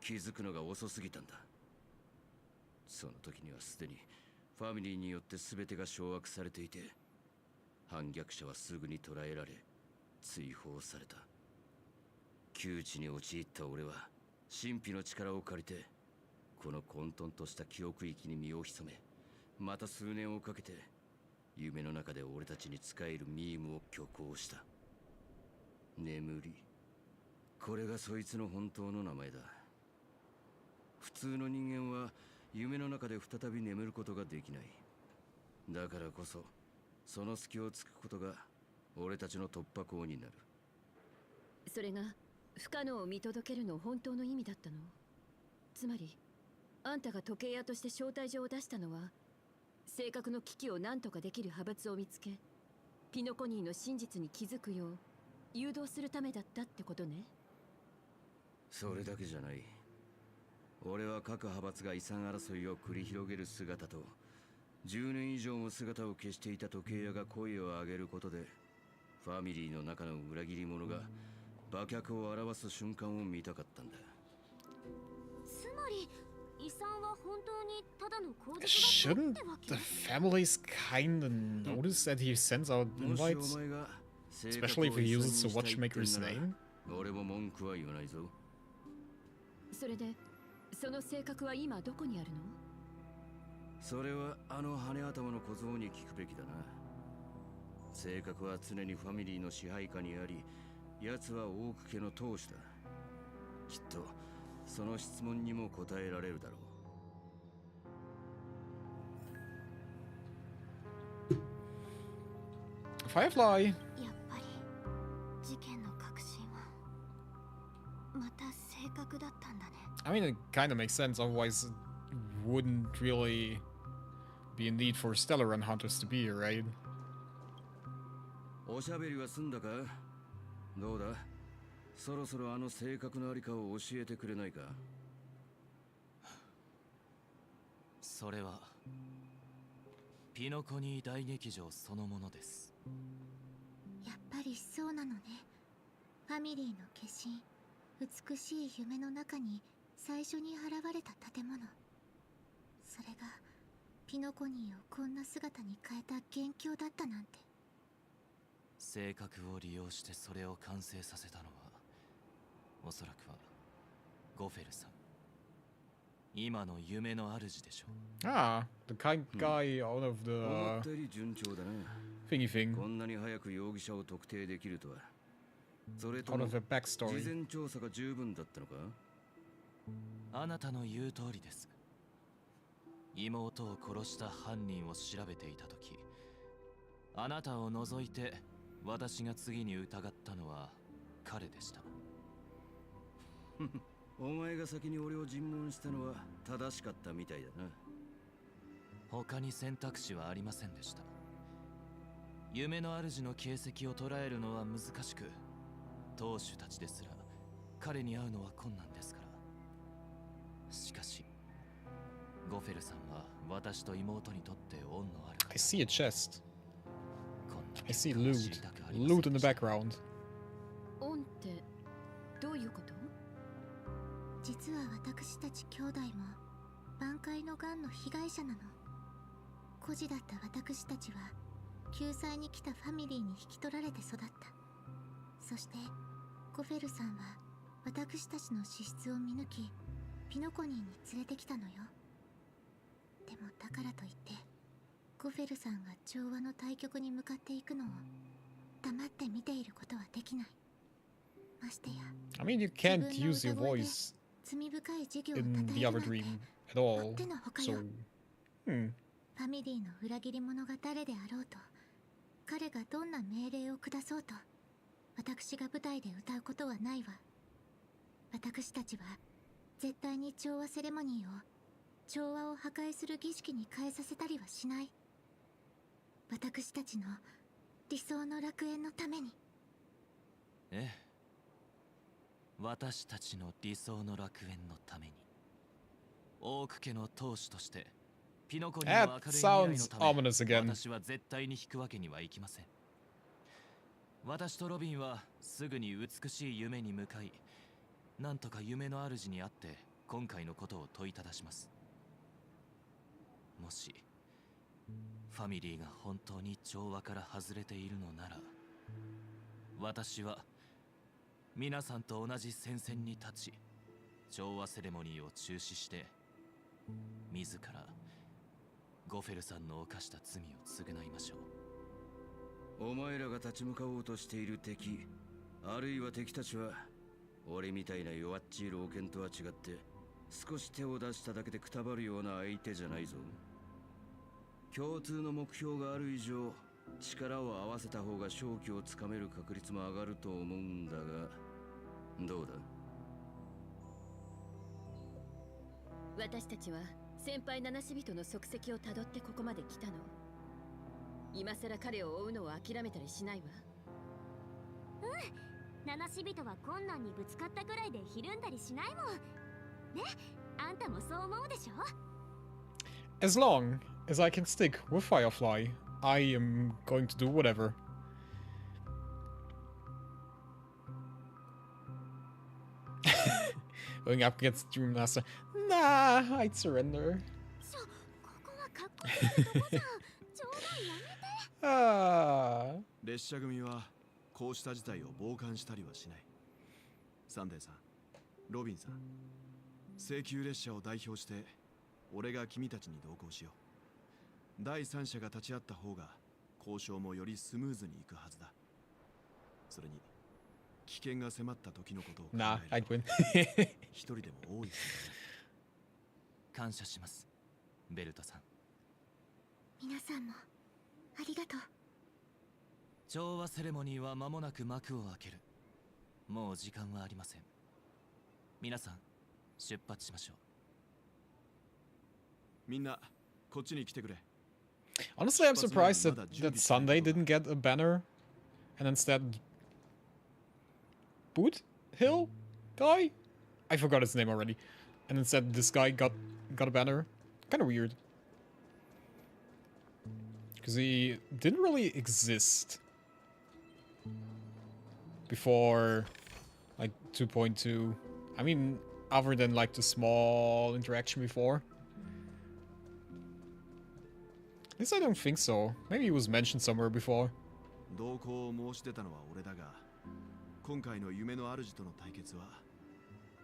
気づくのが遅すぎたんだ。その時にはすでにファミリーによって全てが掌握されていて、反逆者はすぐに捕らえられ追放された。窮地に陥った俺は神秘の力を借りてこの混沌とした記憶域に身を潜め、また数年をかけて夢の中で俺たちに仕えるミームを虚構した。眠り、これがそいつの本当の名前だ。普通の人間は夢の中で再び眠ることができない。だからこそその隙を突くことが俺たちの突破口になる。
それが不可能を見届けるの本当の意味だったの？つまりあんたが時計屋として招待状を出したのは、性格の危機を何とかできる派閥を見つけ、ピノコニーの真実に気づくよう誘導するためだったってことね。
それだけじゃない。俺は各派閥が遺産争いを繰り広げる姿と、10年以上も姿を消していた時計屋が声を上げることで、ファミリーの中の裏切り者が馬脚を表す瞬間を見たかったんだ。
つまり遺産は本当にただの口実だった
Shouldn't
ってわけ
the families kinda notice that he sends out
もし
invites?
お前が
Especially if he uses the watchmaker's name?
俺も文句は言わないぞ。
それでその性格は今どこにあるの？
それはあの羽頭の小僧に聞くべきだな。性格は常にファミリーの支配下にあり、奴はオーク家の当主だ。きっとその質問にも答えられるだろ
う。Firefly!
やっぱり事件の核心はまた性格だったんだね。
I mean, it kinda makes sense, otherwise it wouldn't really be a need for Stellar Run Hunters to be here, right?
おしゃべりは済んだか？どうだ？そろそろあの性格のありかを教えてくれないか？
それはピノコニー大劇場そのものです。
やっぱりそうなのね。ファミリーの化身、美しい夢の中に最初に現れた建物。それがピノコニーをこんな姿に変えた元凶だったなんて。
性格を利用してそれを完成させたのはおそらくはゴフェルさん、今の夢の主でしょう。
Ah, the kind guy out of
思っ
the
たより順調だね。
thingy thing.
こんなに早く容疑者を特定できるとは。それと
Out
も
of the
事
backstory.
前調査が十分だったのか？
あなたの言う通りです。妹を殺した犯人を調べていた時、あなたを除いて私が次に疑ったのは彼でした。
お前が先に俺を尋問したのは正しかったみたいだな。
他に選択肢はありませんでした。夢の主の形跡を捉えるのは難しく、当主たちですら彼に会うのは困難ですから。しかしゴフェルさんは私と妹にとって恩のある方。
I see a chest.
こんな
I see
結果を
loot.
知りたくありません
Loot in
で
the
した。
background.
オンってどういうこと？
実は私たち兄弟も挽回の癌の被害者なの。孤児だった私たちは救済に来たファミリーに引き取られて育った。そしてゴフェルさんは私たちの資質を見抜きピノコニーに連れてきたのよ。でもだからといってゴフェルさんが調和の対局に向かっていくのを黙って見ていることはできない。ましてや
I mean, you can't use your voice
罪深い事業を
in
称え
the
る
other
なんて
dream at all.
もってのほか
So,
よ。
hmm.
ファミリーの裏切り者が誰であろうと、彼がどんな命令を下そうと、私が舞台で歌うことはないわ。私たちは絶対に調和セレモニーを調和を破壊する儀式に変えさせたりはしない。私たちの理想の楽園のために。
ええ、私たちの理想の楽園のために。オーク家の当主としてピノコニーの明るい未来のため、
ominous again.
私は絶対に引くわけにはいきません。私とロビンはすぐに美しい夢に向かい、なんとか夢の主に会って今回のことを問いただします。もしファミリーが本当に調和から外れているのなら、私は皆さんと同じ戦線に立ち、調和セレモニーを中止して自らゴフェルさんの犯した罪を償いましょう。
お前らが立ち向かおうとしている敵、あるいは敵たちは俺みたいな弱っちい老犬とは違って少し手を出しただけでくたばるような相手じゃないぞ。共通の目標がある以上、力を合わせた方が勝機をつかめる確率も上がると思うんだが、どうだ？
私たちは先輩七死人の足跡をたどってここまで来たの。今さら彼を追うのを諦めたりしないわ。
七死人は困難にぶつかったぐらいでひるんだりしないもんね。あんたもそう思うでしょ？
As long as I can stick with Firefly, I am going to do whatever. Going up against Dream Master. Nah, I'd surrender.
ここはかっこいいとこじゃん。冗談やめて。
Ah.
列車組はこうした事態を傍観したりはしない。サンデーさん、ロビンさん、請求列車を代表して俺が君たちに同行しよう。第三者が立ち会った方が交渉もよりスムーズにいくはずだ。それに危険が迫った時のことを考
Nah,
え
I'd
ると
win.
一人でも多いですよね。
感謝します、ベルトさん。
皆さんもありがとう。
調和セレモニーは間もなく幕を開ける。もう時間はありません。皆さん出発しましょう。
みんなこっちに来てくれ。
Honestly, I'm surprised that Sunday didn't get a banner, and instead Boot Hill guy? I forgot his name already. And instead this guy got a banner. Kind of weird. Because he didn't really exist before like 2.2. I mean, other than like the small interaction before. At least I don't think so. Maybe he was mentioned somewhere before.
同行を申し出たのは俺だが、今回の夢の主との対決は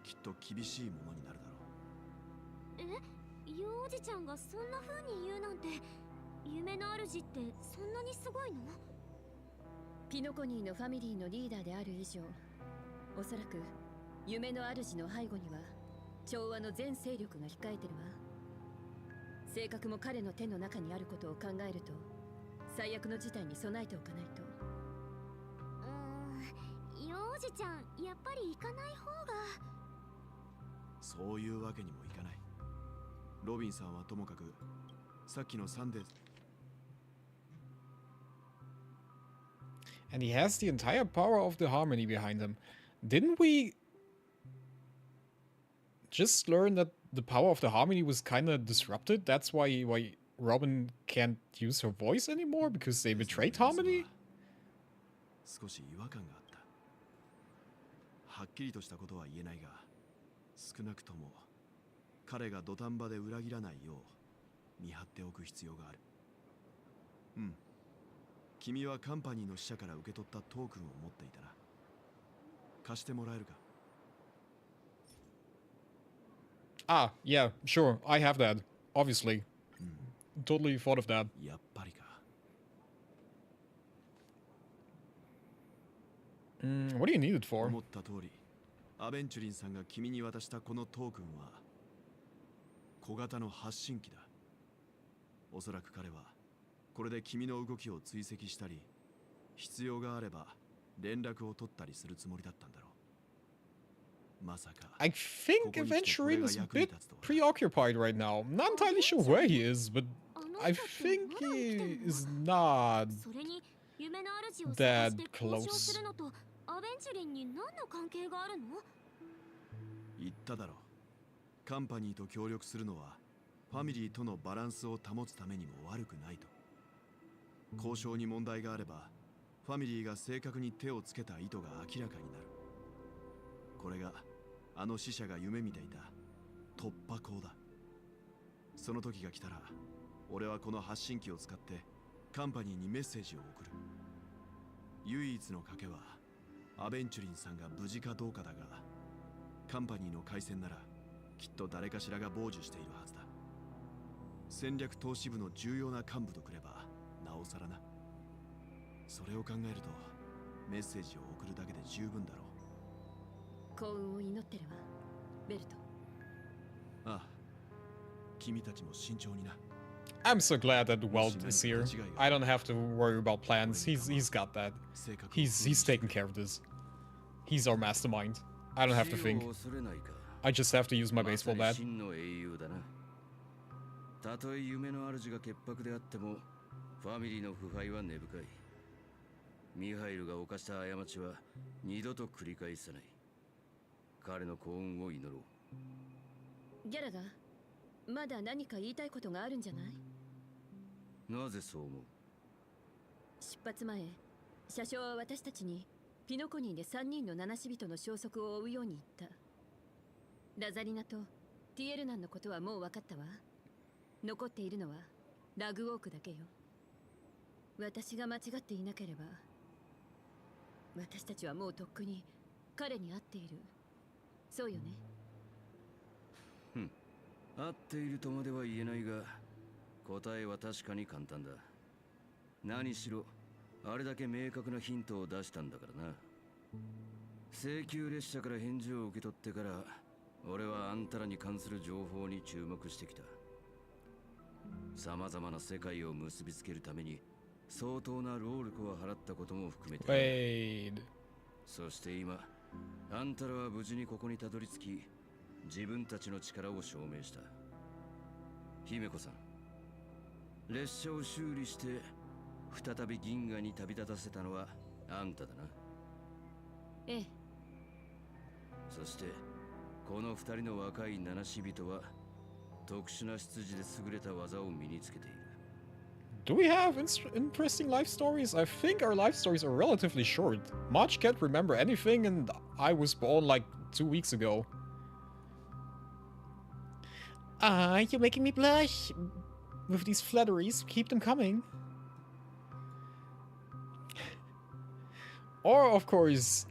きっと厳しいものになるだろう。
え、幼児ちゃんがそんな風に言うなんて、夢の主ってそんなにすごいの？
ピノコニーのファミリーのリーダーである以上、おそらく夢の主の背後には調和の全勢力が控えてるわ。性格も彼の手の中にあることを考えると、最悪の事態に備えておかないと。
幼児ちゃん、やっぱり行かない方が。
そういうわけにもいかない。ロビンさんはともかく、さっきのサンデー。
And he has the entire power of the harmony behind him. Didn't we just learn that the power of the harmony was kind of disrupted? That's why Robin can't use her voice anymore? Because they betrayed harmony?
少し違和感があった。はっきりとしたことは言えないが、少なくとも彼が土壇場で裏切らないよう見張っておく必要がある。うん。君はカンパニーの使者から受け取ったトークンを持っていたな。貸してもらえるか？
Ah, yeah, sure. I have that. Obviously. Totally thought of that.
やっぱりか。
What do you need it for?
思った通り、アベンチュリンさんが君に渡したこのトークンは小型の発信機だ。おそらく彼はこれで君の動きを追跡したり、必要があれば連絡を取ったりするつもりだったんだろう。まさか。
I think Aventurine is a bit preoccupied right now. I'm not entirely sure where he is, but I think he is not that close.
アベンチュリンに何の関係があるの？
言っただろう。カンパニーと協力するのはファミリーとのバランスを保つためにも悪くないと。交渉に問題があればファミリーが正確に手をつけた意図が明らかになる。これがあの死者が夢見ていた突破口だ。その時が来たら俺はこの発信機を使ってカンパニーにメッセージを送る。唯一の賭けはアベンチュリンさんが無事かどうかだが、カンパニーの回線ならきっと誰かしらが傍受しているはずだ。戦略投資部の重要な幹部とくればなおさらな。それを考えるとメッセージを送るだけで十分だろう。
幸運を祈ってるわ、ベルト。
ああ、君たちも慎重にな。
I'm so glad that Welt is here. I don't have to worry about plans. He's got that. He's taking care of this. He's our mastermind. I don't have to think. I just have to use my baseball bat.
たとえ夢の主が潔白であってもファミリーの腐敗は根深い。ミハイルが犯した過ちは二度と繰り返さない。彼の幸運を祈ろ
う。ギャラがまだ何か言いたいことがあるんじゃない？
なぜそう思う？
出発前、車掌は私たちにピノコニーで3人の七死人の消息を追うように言った。
ラザリナとティエルナンのことはもう分かったわ。残っているのはラグウォークだけよ。私が間違っていなければ、私たちはもうとっくに彼に会っている。そうよね。
合っているとまでは言えないが、答えは確かに簡単だ。何しろあれだけ明確なヒントを出したんだからな。請求列車から返事を受け取ってから、俺はあんたらに関する情報に注目してきた。様々な世界を結びつけるために相当な労力を払ったことも含めて。
Wait.
そして今、あんたらは無事にここにたどり着き、自分たちの力を証明した。姫子さん、列車を修理して再び銀河に旅立たせたのはあんただな。
ええ。
そしてこの二人の若い七死人は特殊な出自で優れた技を身につけている。
Do we have interesting life stories? I think our life stories are relatively short. March can't remember anything and I was born like 2 weeks ago. Ah, you're making me blush. With these flatteries, keep them coming. Or, of course,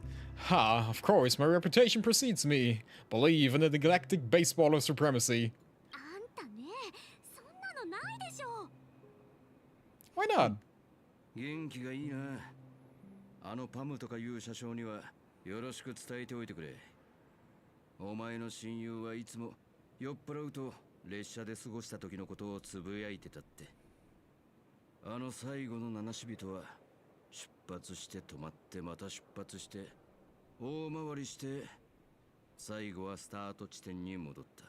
my reputation precedes me. Believe in the galactic baseball of supremacy.
あんたね、そんなのないでしょ。
Why not?
元気がいいな。あのパムとかいう車掌にはよろしく伝えておいてくれ。お前の親友はいつも酔っ払うと列車で過ごした時のことをつぶやいてたって。あの最後の七死人は出発して止まってまた出発して大回りして最後はスタート地点に戻った。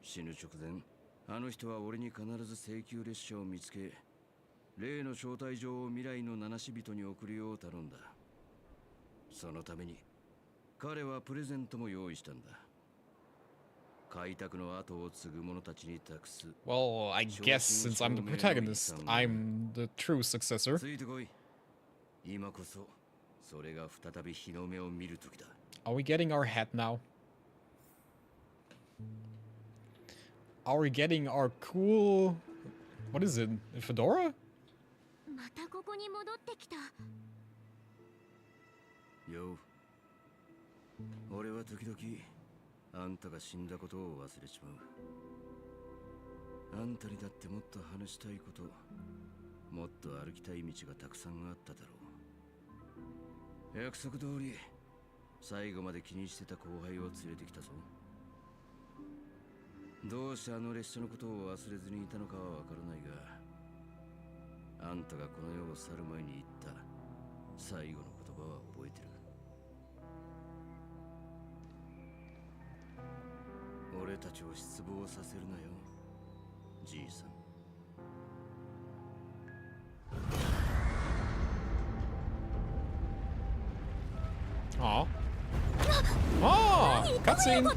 死ぬ直前、あの人は俺に必ず請求列車を見つけ、例の招待状を未来の七死人に送るよう頼んだ。そのために彼はプレゼントも用意したんだ。開拓の後を継ぐ者たちに託す。
Well, I guess since I'm the protagonist, I'm the true successor.
ついてこい。今こそそれが再び日の目を見る時だ。
Are we getting our hat now? Are we getting our cool... What is it? A fedora?
またここに戻ってきた。
よう。俺は時々あんたが死んだことを忘れちまう。あんたにだってもっと話したいこと、もっと歩きたい道がたくさんあっただろう。約束通り最後まで気にしてた後輩を連れてきたぞ。どうしてあの列車のことを忘れずにいたのかはわからないが、あんたがこの世を去る前に言った最後の言葉は覚えてる。俺たちを失望させるなよ、じいさん。
Aw. Ah! Cutscene!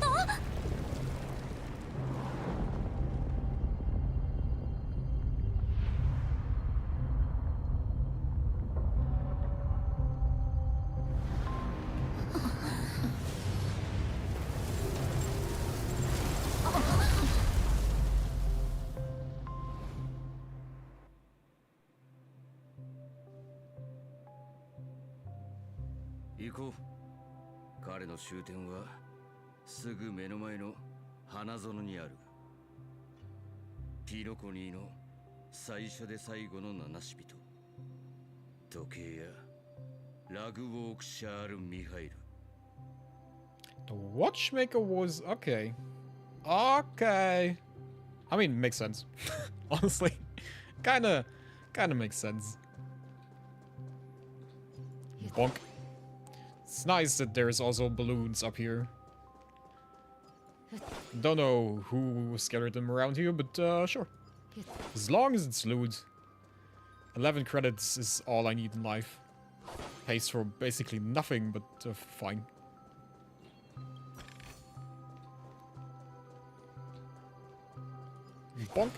行こう。彼の終点はすぐ目の前の花園にある。ピノコニーの最初で最後の七死人、時計やラグウォークシャール・ミハイル。
The watchmaker was... Okay. Okay. I mean, makes sense. Honestly. Kinda makes sense. Bonk. It's nice that there's also balloons up here. Don't know who scattered them around here, but sure. As long as it's loot. 11 credits is all I need in life. Pays for basically nothing, but fine. Bonk.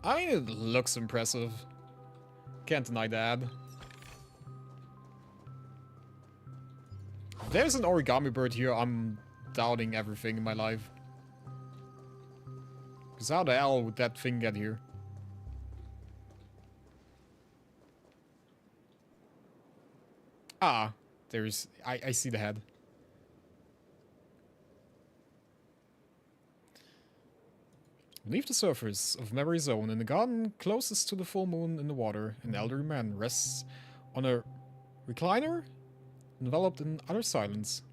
I mean, it looks impressive. Can't deny that. If there's an origami bird here, I'm doubting everything in my life. Because how the hell would that thing get here? Ah, there's... I see the head. Beneath the surface of Memory Zone, in the garden closest to the full moon in the water, an elderly man rests on a recliner enveloped in utter silence.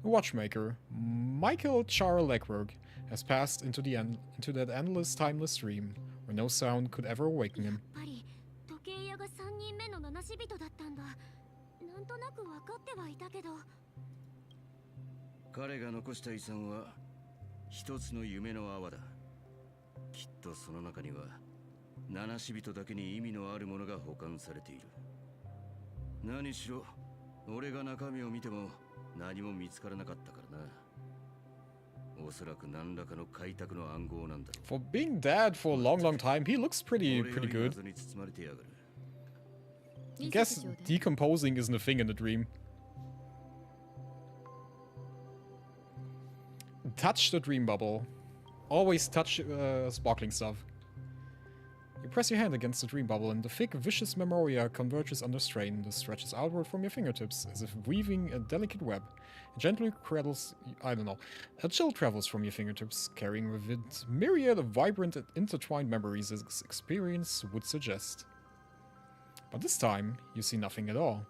The watchmaker, Michael Char Legberg, has passed into that endless, timeless dream, where no sound could ever awaken him.
時計屋が3人目の七死人だったんだ。なんとなく分かってはいたけど。
彼が残した遺産は一つの夢の泡だ。きっとその中には七死人だけに意味のあるものが保管されている。何しろ俺が中身を見ても何も見つからなかったからな。おそらく何らかの開拓の暗号なんだろう。
For being dead for a long time, he looks pretty good. I guess decomposing isn't a thing in the dream. Touch the dream bubble. Always touch sparkling stuff. You press your hand against the dream bubble and the thick, vicious memoria converges under strain. This stretches outward from your fingertips as if weaving a delicate web. It gently cradles... I don't know. A chill travels from your fingertips, carrying with it myriad of vibrant and intertwined memories as experience would suggest. But this time, you see nothing at all.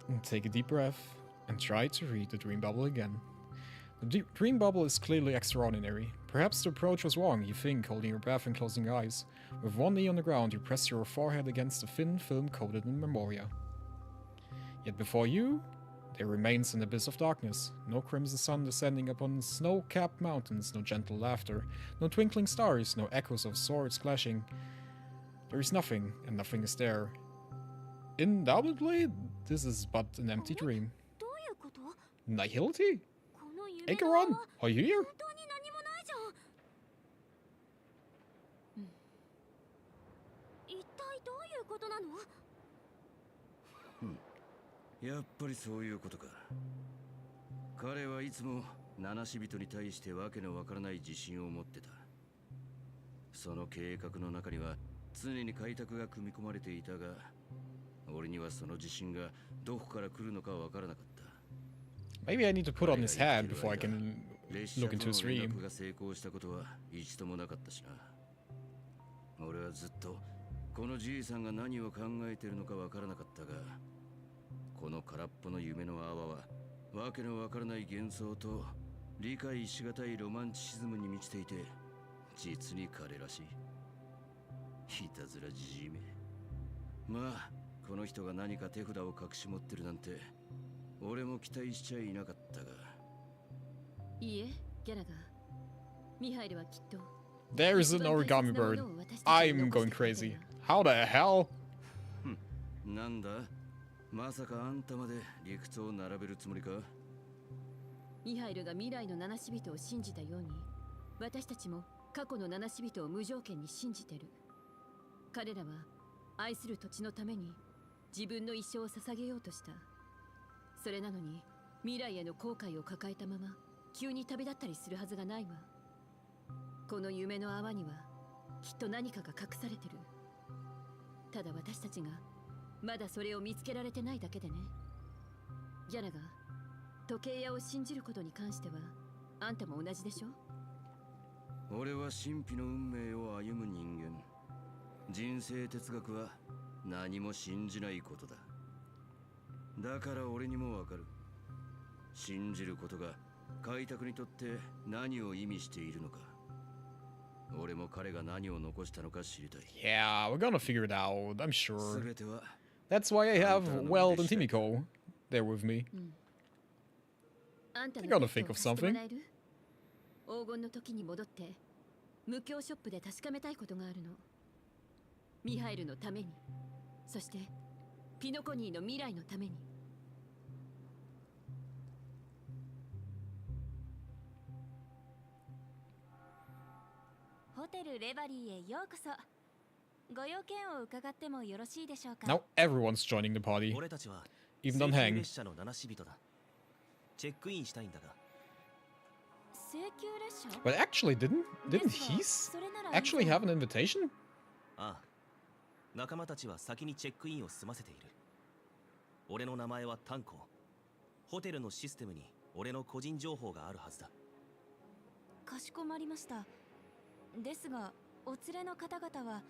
And take a deep breath and try to read the dream bubble again. The dream bubble is clearly extraordinary. Perhaps the approach was wrong, you think, holding your breath and closing your eyes. With one knee on the ground, you press your forehead against a thin film coated in memoria. Yet before you, there remains an abyss of darkness. No crimson sun descending upon snow-capped mountains, no gentle laughter, no twinkling stars, no echoes of swords clashing. There is nothing, and nothing is there. Undoubtedly, this is but an empty dream. Nihility? Acheron, are you here?
やっぱりそういうことか。彼はいつも七死人に対してわけのわからない自信を持ってた。その計画の中には常に開拓が組み込まれていたが、俺にはその自信がどこから来るのかわからなかった。
Maybe I need to put on his head before I can look into his dream.
が成功したことは一度もなかったしな。俺はずっとこのじいさんが何を考えているのかわからなかったが、この空っぽの夢の泡はわけのわからない幻想と理解しがたいロマンチシズムに満ちていて、実に彼らしい。いたずらじじいめ。まあこの人が何か手札を隠し持ってるなんて俺も期待しちゃいなかったが。
いいえ、ギャラガー。ミハイルはきっと。
There's an origami bird. I'm going crazy. How the hell?
なんだ、まさかあんたまで理屈を並べるつもりか。
ミハイルが未来の七死人を信じたように、私たちも過去の七死人を無条件に信じてる。彼らは愛する土地のために自分の一生を捧げようとした。それなのに未来への後悔を抱えたまま急に旅立ったりするはずがないわ。この夢の泡にはきっと何かが隠されてる。ただ私たちがまだそれを見つけられてないだけでね。ギャラが時計屋を信じることに関してはあんたも同じでしょ。
俺は神秘の運命を歩む人間。人生哲学は何も信じないことだ。だから俺にもわかる。信じることが開拓にとって何を意味しているのか。俺も彼が何を残したのか知りたい。
Yeah, we're gonna figure it out, I'm sure.
全ては
That's why I have Weld and Timiko there with me. They're gonna think of something.
黄金の時に戻って無教ショップで確かめたいことがあるの。ミハイルのために、そしてピノコニーの未来のために。
ホテルレバリーへようこそ。ご用件を伺ってもよろしいでしょうか。
Now everyone's joining the party.
俺たちは
Even Don Hang.
列車の七死人だ。チェックインしたいんだが。
請求列車？
But actually, didn't he actually have an invitation?
ああ、仲間たちは先にチェックインを済ませている。俺の名前はタンコ。ホテルのシステムに俺の個人情報があるはずだ。
かしこまりました。ですが、お連れの方々は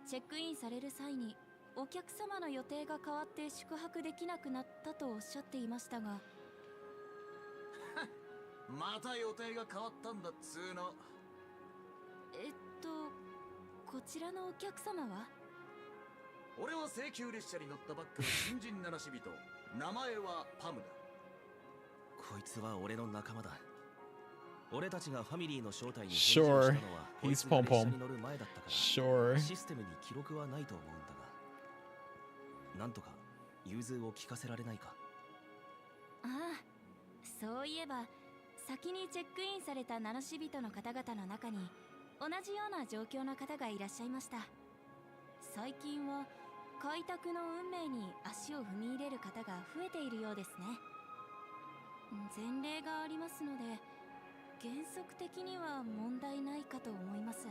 チェックインされる際にお客様の予定が変わって宿泊できなくなったとおっしゃっていましたが。
また予定が変わったんだっつーの。
こちらのお客様は？
俺は請求列車に乗ったばっかの新人七死人。名前はパムだ。
こいつは俺の仲間だ。俺たちがファミリーの正体に返事を
Sure,
したのはこい
he's
つが
Pom
列車
Pom.
に乗る前だったから
Sure.
システムに記録はないと思うんだが、なんとか融通を聞かせられないか。
ああ、そういえば先にチェックインされた七死人の方々の中に同じような状況の方がいらっしゃいました。最近は開拓の運命に足を踏み入れる方が増えているようですね。前例がありますので原則的には問題ないかと思います。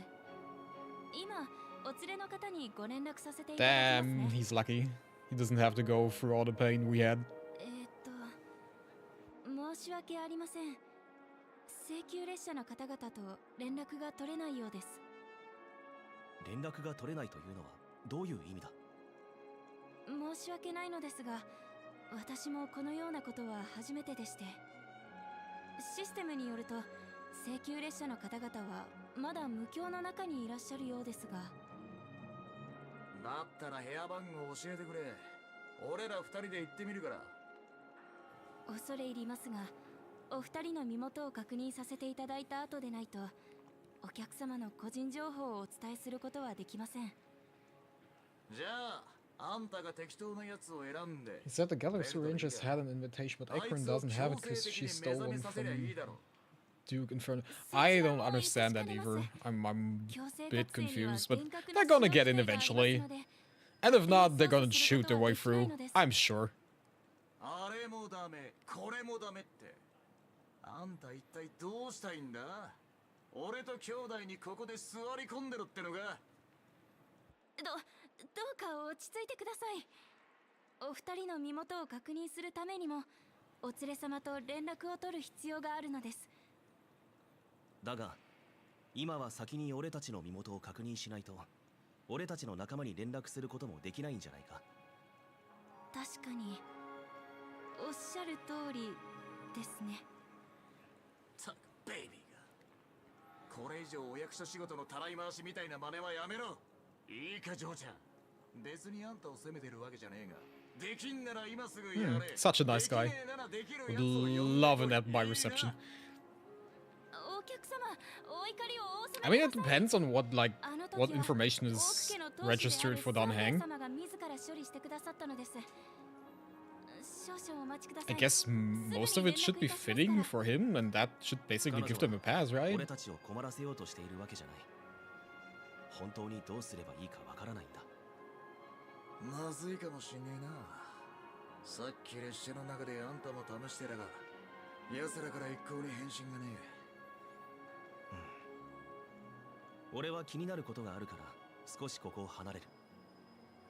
今お連れの方にご連絡させていただきますね。
Damn, he's lucky. He doesn't have to go through all the pain we had.
申し訳ありません。請求列車の方々と連絡が取れないようです。
連絡が取れないというのはどういう意味だ？
申し訳ないのですが、私もこのようなことは初めてでして。システムによると請求列車の方々はまだ無境の中にいらっしゃるようですが。
だったら部屋番号教えてくれ。俺ら二人で行ってみるから。
恐れ入りますが、お二人の身元を確認させていただいた後でないとお客様の個人情報をお伝えすることはできません。
じゃああんたが適当なやつを選んで。
He said the Galaxy Rangers had an invitation, but Akron doesn't have it because she stole one from Duke Inferno. I don't understand that either. I'm a bit confused, but they're gonna get in eventually. And if not, they're gonna shoot their way through, I'm sure.
あれもダメ、これもダメって。あんた一体どうしたいんだ？俺と兄弟にここで座り込んでるってのが。
どうか落ち着いてください。お二人の身元を確認するためにもお連れ様と連絡を取る必要があるのです。
だが今は先に俺たちの身元を確認しないと俺たちの仲間に連絡することもできないんじゃないか。
確かにおっしゃる通りですね。
たくベイビーがこれ以上お役所仕事のたらい回しみたいな真似はやめろ。いいかジョーちゃん、別にあんたを責めてるわけじゃねえが、できんなら今すぐやれ。
Such a nice guy. Would love an at my reception.
お客様、お怒りをお
I mean, it depends on what information is registered for Don Hang. I guess most of it should be fitting for him, and that should basically give them a pass, right?
俺たちを困らせようとしているわけじゃない。本当にどうすればいいかわからないんだ。
まずいかもしんねえな。さっき列車の中であんたも試してたが、奴らから一向に返信がね
え。俺は気になることがあるから少しここを離れる。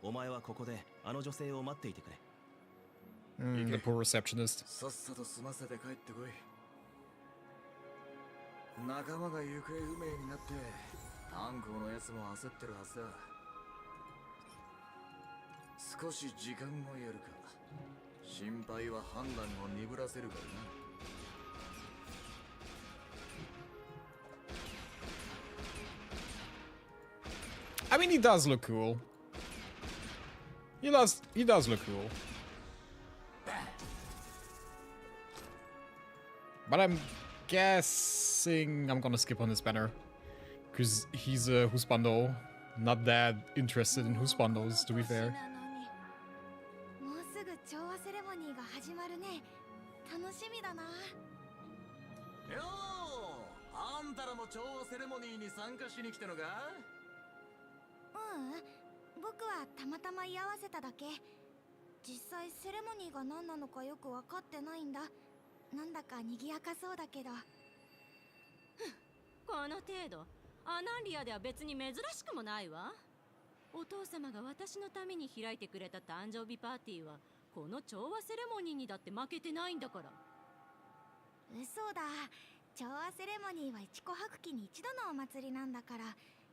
お前はここであの女性を待っていてくれ。
The poor receptionist.
さっさと済ませて帰ってこい。仲間が行方不明になって炭鉱のやつも焦ってるはずだ。少し時間をやるか。心配は判断を鈍らせるからな。
I mean, he does look cool. He does look cool. But I'm guessing I'm gonna skip on his banner. Because he's a husbando. Not that interested in husbandos, to be fair.
もうすぐ調和セレモニーが始まるね。楽しみだな。
よあんたらも調和セレモニーに参加しに来たのか？
僕はたまたま居合わせただけ。実際セレモニーが何なのかよく分かってないんだ。なんだか賑やかそうだけど。
この程度アナンリアでは別に珍しくもないわ。お父様が私のために開いてくれた誕生日パーティーはこの調和セレモニーにだって負けてないんだから。
嘘だ。調和セレモニーは一琥珀期に一度のお祭りなんだから、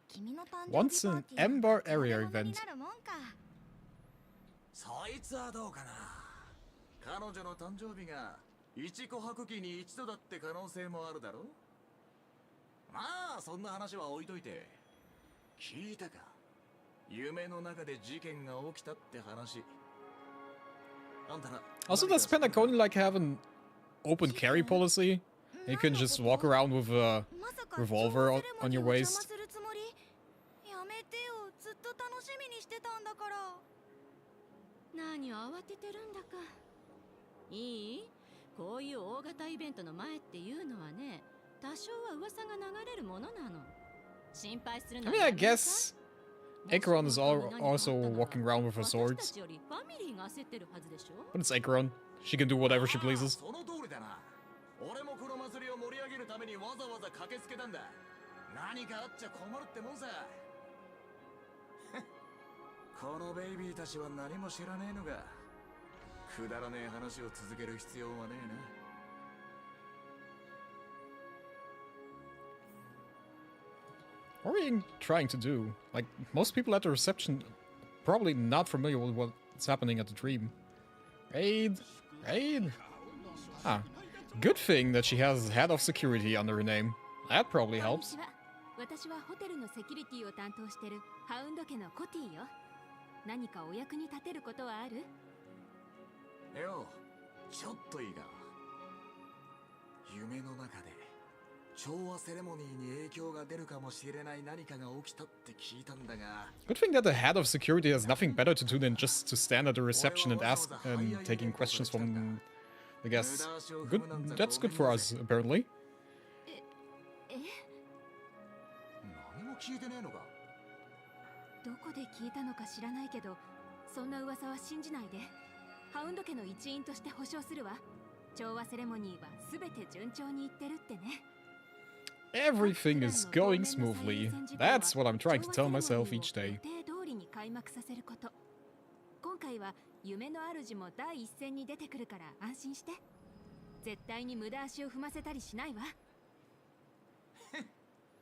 君の誕生日パー
Once
ティ
an
ーは
Ember area
に
event.
なるもんか。
そいつはどうかな。彼女の誕生日が一琥珀期に一度だって可能性もあるだろ。まあそんな話は置いといて、聞いたか？夢の中で事件が起きたって話。あんたら
Also, does Penacony like have an open carry policy? You can just walk around with a revolver on your waist.
やめてよ、ずっと楽しみにしてたんだから。
何を慌ててるんだか。いい？こういう大型イベントの前っていうのはね、多少は噂が流れるものなの。心配する
I
の
mean, I guess Acheron is also walking around with her swords.
私たちよりファミリーが焦ってるはずでしょ。
But it's Acheron. She can do whatever she pleases.
その通りだな。俺もこの祭りを盛り上げるためにわざわざ駆けつけたんだ。何かあっちゃ困るってもんさ。このベイビーたちは何も知らねえのが。くだらねえ話を続ける必要はねえな。
What are we trying to do? Like, most people at the reception probably not familiar with what's happening at the dream. Raid? Raid? Ah. Good thing that she has head of security under her name. That probably helps.
私はホテルのセキュリティを担当してるハウンド家のコティよ。何かお役に立てることはある？
よ、ちょっといいが。夢の中で調和セレモニーに影響が出るかもしれない何かが起きたって聞いたんだが。
Good thing that the head of security has nothing better to do than just to stand at the reception and ask and taking questions from the guests. Good. That's good for us, apparently.
何も聞いてねえのか？
どこで聞いたのか知らないけど、そんな噂は信じないで。ハウンド家の一員として保証するわ。調和セレモニーは全て順調にいってるってね。
Everything is going smoothly. That's what I'm trying to tell myself each day.
予定通りに開幕させること。今回は夢の主も第一線に出てくるから安心して。絶対に無駄足を踏ませたりしないわ。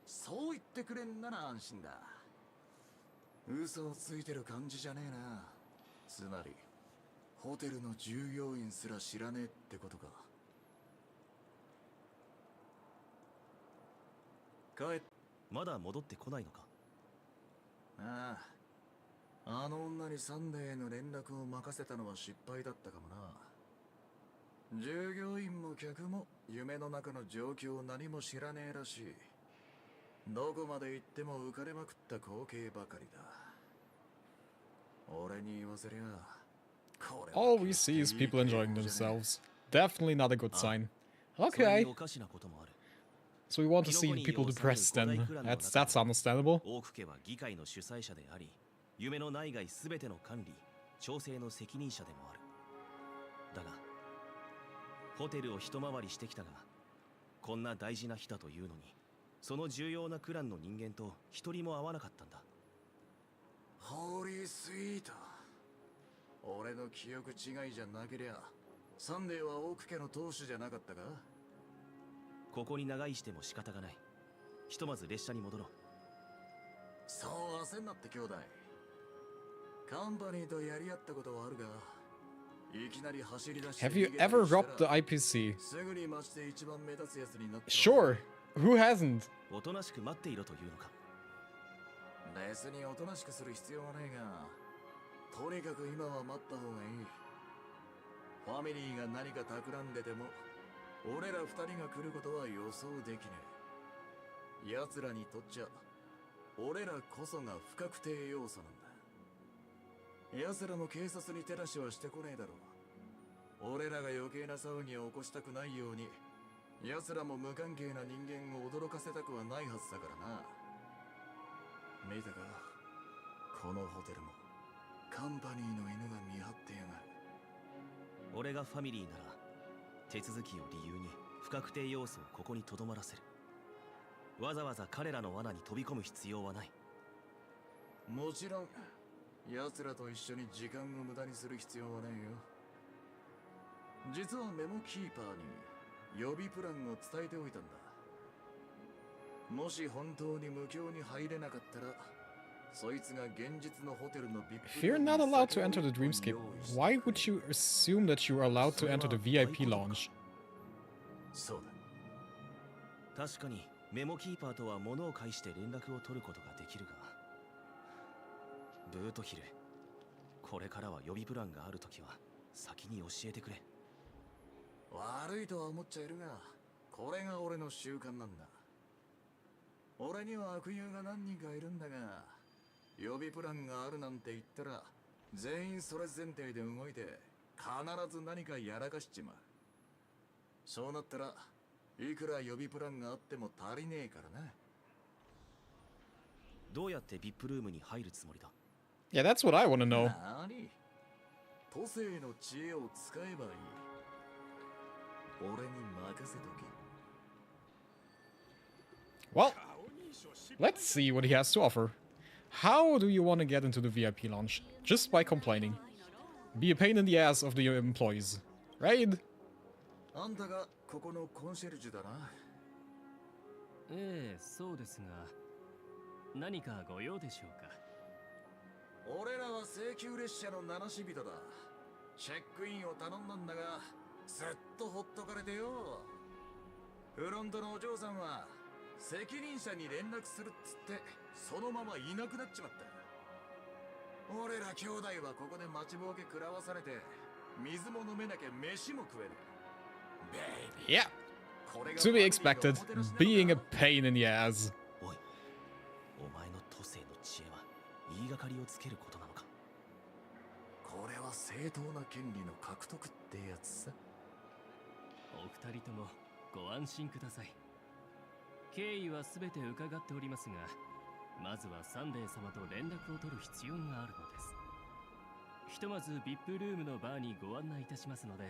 そう言ってくれんなら安心だ。嘘をついてる感じじゃねえな。つまりホテルの従業員すら知らねえってことか。
まだ戻ってこないのか？
ああ、あの女にサンデーへの連絡を任せたのは失敗だったかもな。従業員も客も夢の中の状況を何も知らねえらしい。どこまで行っても浮かれまくった光景ばかりだ。俺に言わせりゃ、これ
All we see is people enjoying themselves. Definitely not a good sign. Okay. So we want to see people depressed then. That's understandable.
オーク家は議会の主催者であり、夢の内外すべての管理、調整の責任者でもある。だが、ホテルを一回りしてきたが、こんな大事な日だというのに、その重要なクランの人間と一人も会わなかったんだ。
ホーリースイート。俺の記憶違いじゃなけりゃ、サンデーはオーク家の当主じゃなかったか？
ここに長居しても仕方がない。ひとまず列車に戻ろう。
そう焦んなって兄弟。カンパニーとやり合ったことはあるが、いきなり走り出して
Have you ever robbed the IPC?
すぐに街で一番目立つやつになった。
Sure. Who hasn't?
おとなしく待っていろというのか。
別におとなしくする必要はないが、とにかく今は待った方がいい。ファミリーが何か企んでても、俺ら二人が来ることは予想できねえ。奴らにとっちゃ、俺らこそが不確定要素なんだ。奴らも警察に手出しはしてこねえだろう。俺らが余計な騒ぎを起こしたくないように、奴らも無関係な人間を驚かせたくはないはずだからな。見たか、このホテルもカンパニーの犬が見張ってやがる。
俺がファミリーなら手続きを理由に不確定要素をここに留まらせる。わざわざ彼らの罠に飛び込む必要はない。
もちろん奴らと一緒に時間を無駄にする必要はないよ。実はメモキーパーに予備プランを伝えておいたんだ。もし本当に無境に入れなかったら、そいつが現実のホテルの
If you're not allowed to enter the dreamscape, why would you assume that you are allowed to enter the VIP lounge?
そうだ。
確かにメモキーパーとは物を介して連絡を取ることができるが、ブートヒル、これからは予備プランがあるときは先に教えてくれ。
悪いとは思っちゃいるが、これが俺の習慣なんだ。俺には悪友が何人かいるんだが、予備プランがあるなんて言ったら全員それ前提で動いて必ず何かやらかしちまう。そうなったらいくら予備プランがあっても足りねえからな。
どうやって VIP ルームに入るつもりだ？
Yeah, that's what I want to know.
何？都政の知恵を使えばいい。俺に任せとけ。
Well, let's see what he has to offer. How do you want to get into the VIP lounge? Just by complaining. Be a pain in the ass of the employees, right?
あんたがここのコンシェルジュだな。
ええ、そうですが、何かご用でしょうか。
俺らは請求列車の名なし人だ。チェックインを頼んだんだが、ずっとほっとかれてよ。フロントのお嬢さんは責任者に連絡するっつってそのままいなくなっちまった。俺ら兄弟はここで待ちぼうけ食らわされて、水も飲めなきゃ飯も食えねえ。
Yeah, to be expected. Being a pain in the ass.
おい、お前の都政の知恵は言いがかりをつけることなのか？
これは正当な権利の獲得ってやつさ。
お二人ともご安心ください。経緯はすべて伺っておりますが、まずはサンデー様と連絡を取る必要があるのです。ひとまず VIP ルームのバーにご案内いたしますので、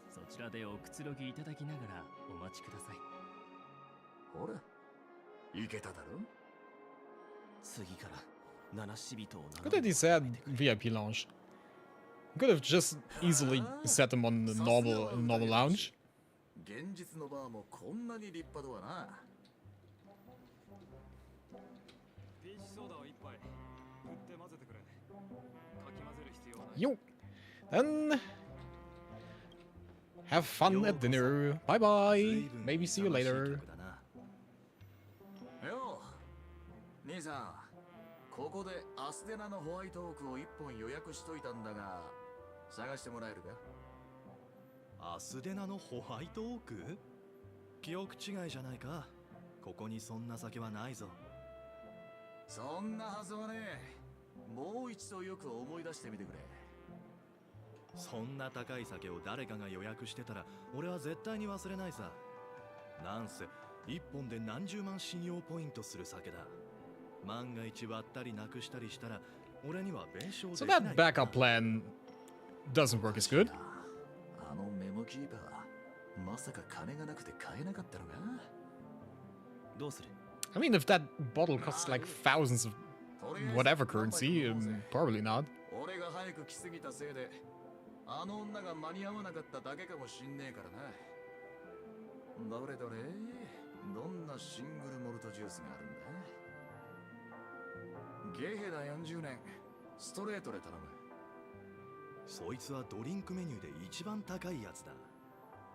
そちらでおくつろぎいただきながらお待ちください。
ほら、いけただろ。
次から七死人を
Good that he said VIP lounge. Could have just easily set them on the normal lounge.
現実のバーもこんなに立派だわな。
ピーチソーダを一杯振って混ぜてくれ。かき混ぜる必要はない。
Yo, then have fun at dinner. Bye bye. Maybe see you later.
よう、兄さん、ここでアスデナのホワイトオークを一本予約しといたんだが、探してもらえるか？
アスデナのホワイトオーク？記憶違いじゃないか。ここにそんな酒はないぞ。
そんなはずはねえ。もう一度よく思い出してみてくれ。
そんな高い酒を誰かが予約してたら俺は絶対に忘れないさ。なんせ一本で何十万信用ポイントする酒だ。万が一割ったりなくしたりしたら俺には弁償でき
So
ない。
that backup plan doesn't work as good.
あのメモキーパー、まさか金がなくて買えなかったのか？
どうする？
I mean, if that bottle costs like thousands of whatever currency, probably not.
俺が早く来すぎたせいで、あの女が間に合わなかっただけかもしんねえからな。どれどれ、どんなシングルモルトジュースがあるんだ？ゲヘダ40年、ストレートで頼む。
そいつはドリンクメニューで一番高いやつだ。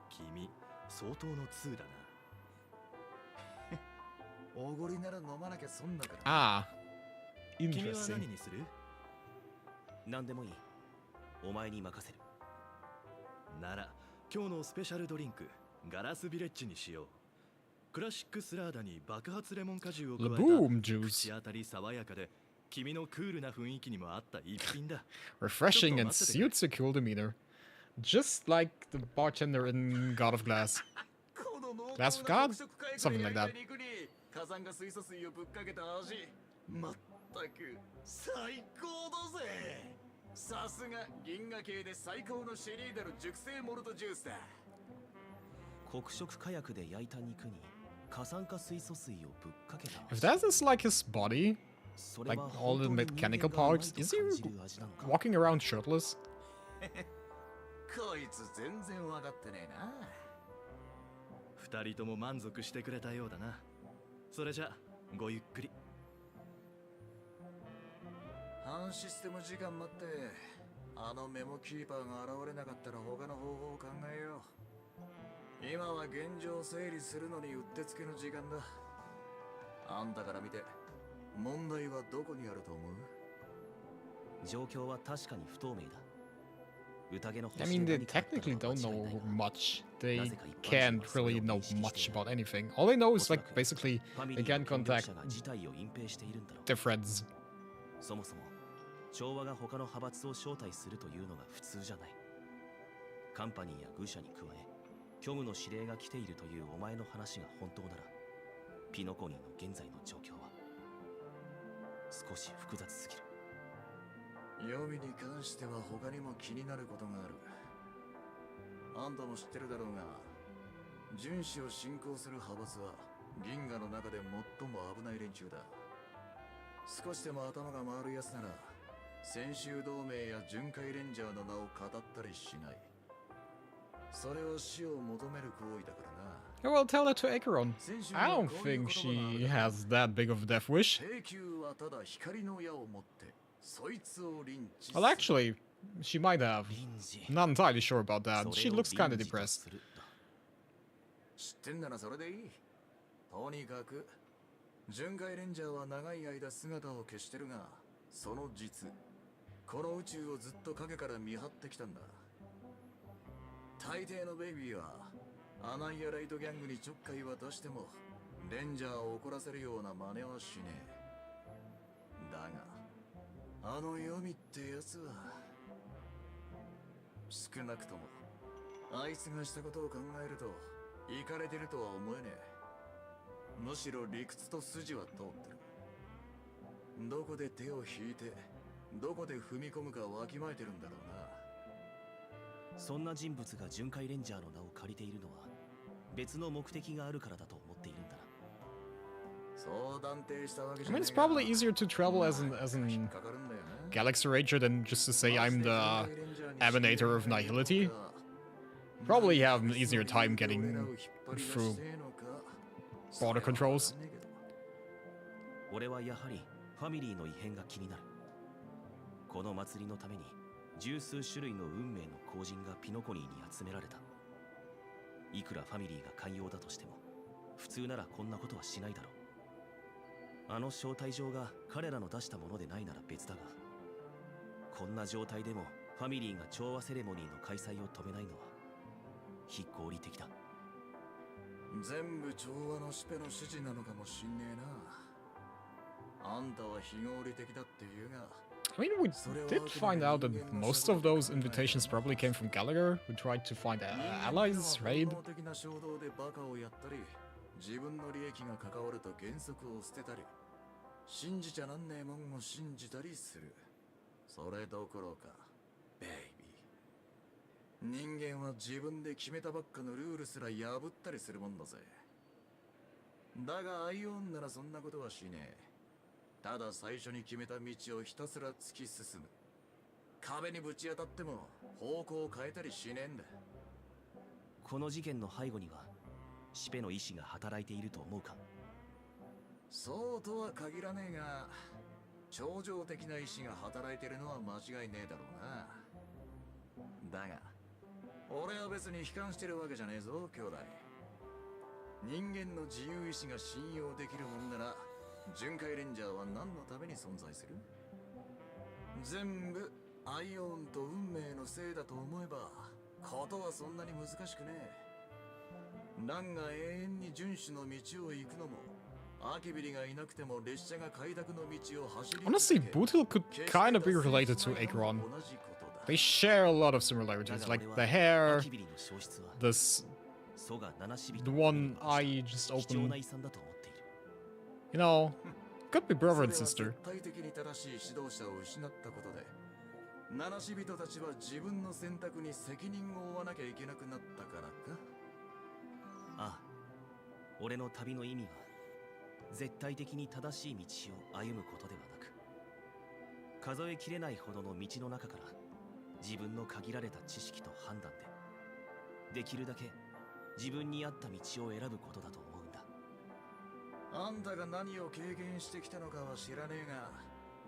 君、相当の2だな。
おごりなら飲まなきゃ損だから。
Ah,
君は
interesting.
何にする？
何でもいい。お前に任せる。
なら、今日のスペシャルドリンク、ガラスビレッジにしよう。クラシックスラーダに爆発レモン果汁を加えた
Laboom juice.
口当たり爽やかで君のクールな雰囲気にも合った一品だ。
Refreshing and suits your cool demeanor. Just like the bartender in God of Glass.
この
Last of God? Something like that.
火山が水素水をぶっかけた味、まったく最高だぜ。さすが銀河系で最高のシェリーダル熟成モルトジュースだ。
黒色火薬で焼いた肉に火酸化水素水をぶっかけた。
If that is like his body, like all the mechanical parts, is he walking around shirtless?
こいつ全然わかってねえな。
二人とも満足してくれたようだな。それじゃごゆっくり。
半システム時間待って、あのメモキーパーが現れなかったら他の方法を考えよう。今は現状整理するのにうってつけの時間だ。あんたから見て問題はどこにあると思う？
状況は確かに不透明だ。
I mean, they technically don't know much. They can't really know much about anything. All they know is like basically they can contact their friends.
そもそも調和が他の派閥を招待するというのが普通じゃない。カンパニーや愚者に加え、虚無の指令が来ているというお前の話が本当なら、ピノコニーの現在の状況は少し複雑すぎる。
読みに関しては他にも気になることがある。あんたも知ってるだろうが、巡視を信仰する派閥は銀河の中で最も危ない連中だ。少しでも頭が回るやつなら戦州同盟や巡回レンジャーの名を語ったりしない。それは死を求める行為だからな。
Yeah, well, tell that to Acheron. I don't think she has that big of a death wish.
永久はただ光の矢を持って
Well, actually, she might have. Not entirely sure about that. She looks kind of depressed.
知ってんならそれでいい。とにかく巡回レンジャーは長い間姿を消してるが、その実この宇宙をずっと影から見張ってきたんだ。大抵のベイビーはアナイアライトギャングにちょっかいは出してもレンジャーを怒らせるような真似はしねえ。だがあのヨミってやつは少なくともあいつがしたことを考えるとイカれてるとは思えねえ。むしろ理屈と筋は通ってる。どこで手を引いてどこで踏み込むかわきまえてるんだろうな。
そんな人物が巡回レンジャーの名を借りているのは別の目的があるからだと思っているんだな。
I mean, it's probably easier to travel as an Galaxy Ranger than just to say I'm the Emanator of Nihility. Probably have an easier time getting through border controls.
俺はやはりファミリーの異変が気になる。この祭りのために十数種類の運命の後人がピノコニーに集められた。いくらファミリーが寛容だとしても普通ならこんなことはしないだろう。 あの招待状が彼らの出したものでないなら別だが、こんな状態でもファミリーが調和セレモニーの開催を止めないのは非合理的だ。
全部調和のスペの指示なのかもしんねえな。あんたは非合理的だって言うが。
I mean, we did find out that most of those invitations probably came from Gallagher, who tried to find allies, raid.
自分の利益が関わると原則を捨てたり、信じちゃなんねえもんを信じたりする。それどころか、ベイビー。人間は自分で決めたばっかのルールすら破ったりするもんだぜ。だがアイオンならそんなことはしねえ。ただ最初に決めた道をひたすら突き進む。壁にぶち当たっても方向を変えたりしねえんだ。
この事件の背後にはシペの意志が働いていると思うか？
そうとは限らねえが、超常的な意志が働いてるのは間違いねえだろうな。だが俺は別に悲観してるわけじゃねえぞ、兄弟。人間の自由意志が信用できるもんなら巡回レンジャーは何のために存在する？全部アイオンと運命のせいだと思えばことはそんなに難しくねえ。ランが永遠に遵守の道を行くのも、アキビリがいなくても列車が快諾の道を走り。
Honestly, Bootil could kind of be related to Acheron. They share a lot of similarities, like the hair, this The one I just opened. You know, could be brother and sister.
絶対的に正しい指導者を失ったことで、七死人たちは自分の選択に責任を負わなきゃいけなくなったからか。
ああ、俺の旅の意味は絶対的に正しい道を歩むことではなく、数えきれないほどの道の中から自分の限られた知識と判断でできるだけ自分に合った道を選ぶことだと思うんだ。
あんたが何を経験してきたのかは知らねえが、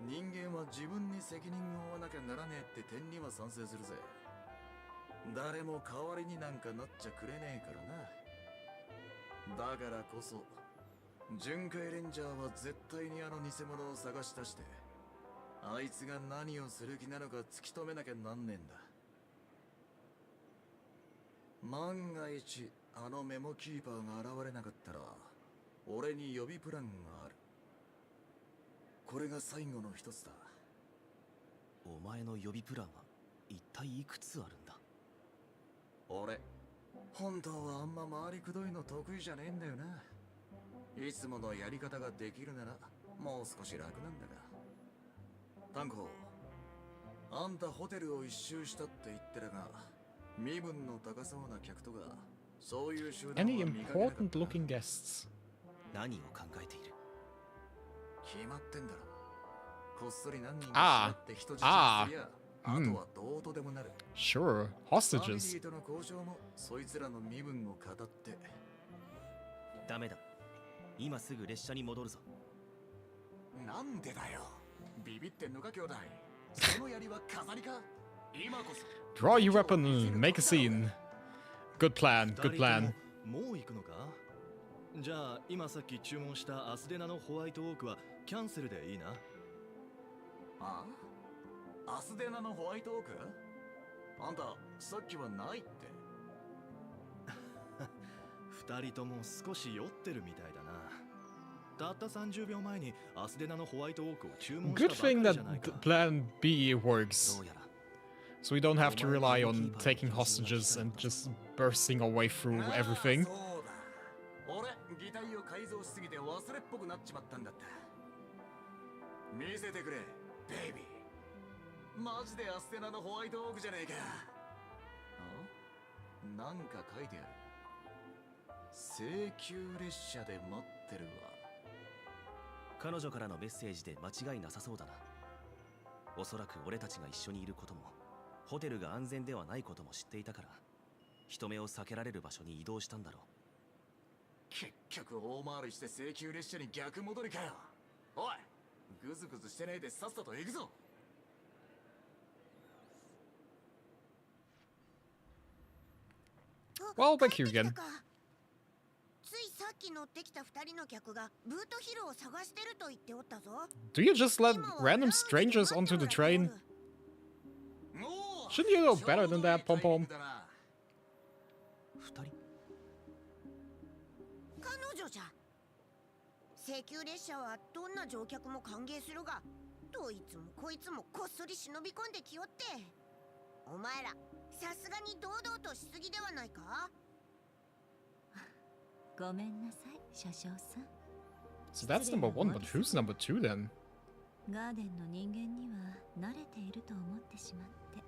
人間は自分に責任を負わなきゃならねえって点には賛成するぜ。誰も代わりになんかなっちゃくれねえからな。だからこそ巡回レンジャーは絶対にあの偽物を探し出して、あいつが何をする気なのか突き止めなきゃなんねえんだ。万が一あのメモキーパーが現れなかったら、俺に予備プランがある。これが最後の一つだ。
お前の予備プランは一体いくつあるんだ？
俺、本当はあんま回りくどいの得意じゃねえんだよな。いつものやり方ができるならもう少し楽なんだが。タンコ、あんたホテルを一周したって言ってたが、身分の高そうな客とかそういう集団は
Any
見かけなかった。
important looking guests?
何を考えている？
決まってんだろ。こっそり何人
あ
か
あ
縛って人質にすりゃ、あ
うん
とはどうとでもなる。
Sure,
ファミ
hostages.
リーとの交渉もそいつらの身分を語って。
ダメだ。今すぐ列車に戻るぞ。
なんでだよ。ビビってんのか兄弟。その槍は飾りか。今こそ
Draw your weapon and make a scene. Good plan, good plan.
もう行くのか？じゃあ今さっき注文したアスデナのホワイトオークはキャンセルでいいな。
ああ、アスデナのホワイトオーク？あんたさっきはないって。
二人とも少し酔ってるみたいだな。たった30秒前にアスデナのホワイトオークを注文した
Good
ばかり
thing
じ
that
ゃないか。
plan B works.
どうやら
So we don't have to rely on taking hostages and just bursting our way through everything.
そうだ。俺、擬態を改造しすぎて忘れっぽくなっちまったんだった。見せてくれ、ベイビー。マジでアステナのホワイトオークじゃねえか。あ？なんか書いてある。請求列車で待ってるわ。
彼女からのメッセージで間違いなさそうだな。おそらく俺たちが一緒にいることも、ホテルが安全ではないことも知っていたから、人目を避けられる場所に移動したんだろう。
結局大回りして請求列車に逆戻りかよ。おい、グズグズしてねえでさっさと行くぞ。
Well, thank you again.
ついさっき乗ってきた二人の客がブートヒルを探してると言っておったぞ。
Do you just let random strangers onto the train? Shouldn't you know better than that, Pom Pom?
彼女じゃ。請求列車はどんな乗客も歓迎するが、どいつもこいつもこっそり忍び込んできよって。お前らさすがに堂々としすぎではないか？
ごめんなさい、車掌さん。
So that's number one, but who's number two then?
ガーデンの人間には慣れていると思ってしまって。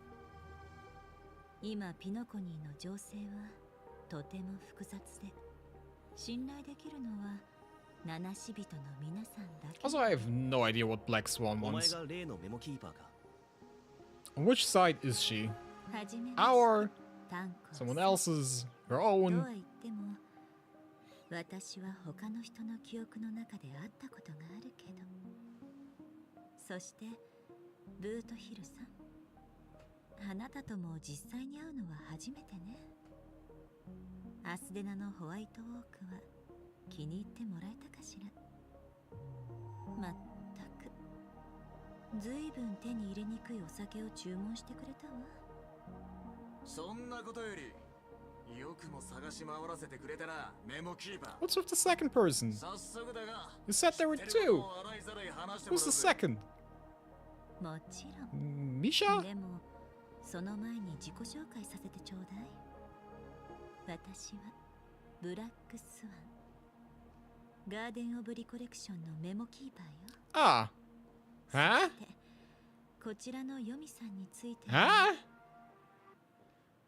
今ピノコニーの情勢はとても複雑で、信頼できるのは七死人の皆さんだけ。
Also, I have no idea what Black Swan
お前
wants.
が例のメモキーパーか。
On which side is she?
はじめまして、
Our,
タンコ
someone else's, her
と
own.
は言っても、私は他の人の記憶の中で会ったことがあるけど。そしてブートヒルさん、あなたとも実際に会うのは初めてね。アスデナのホワイトオークは気に入ってもらえたかしら。まったく、ずいぶん手に入れにくいお酒を注文してくれたわ。
そんなことよりよくも探し回らせてくれたな、メモキーパー。
What's with the second person?
早速だが、
You said there were
知ってる
two.
ことを洗いざらい話しても
Who's
らう
the
ぜ。
second?
もちろん。
Misha?
でもその前に自己紹介させてちょうだい。私は
ブラックスワン。ガーデンオブリコレクションのメモキーパーよ。
Ah. Huh?
こちらのヨミさんについて
Huh?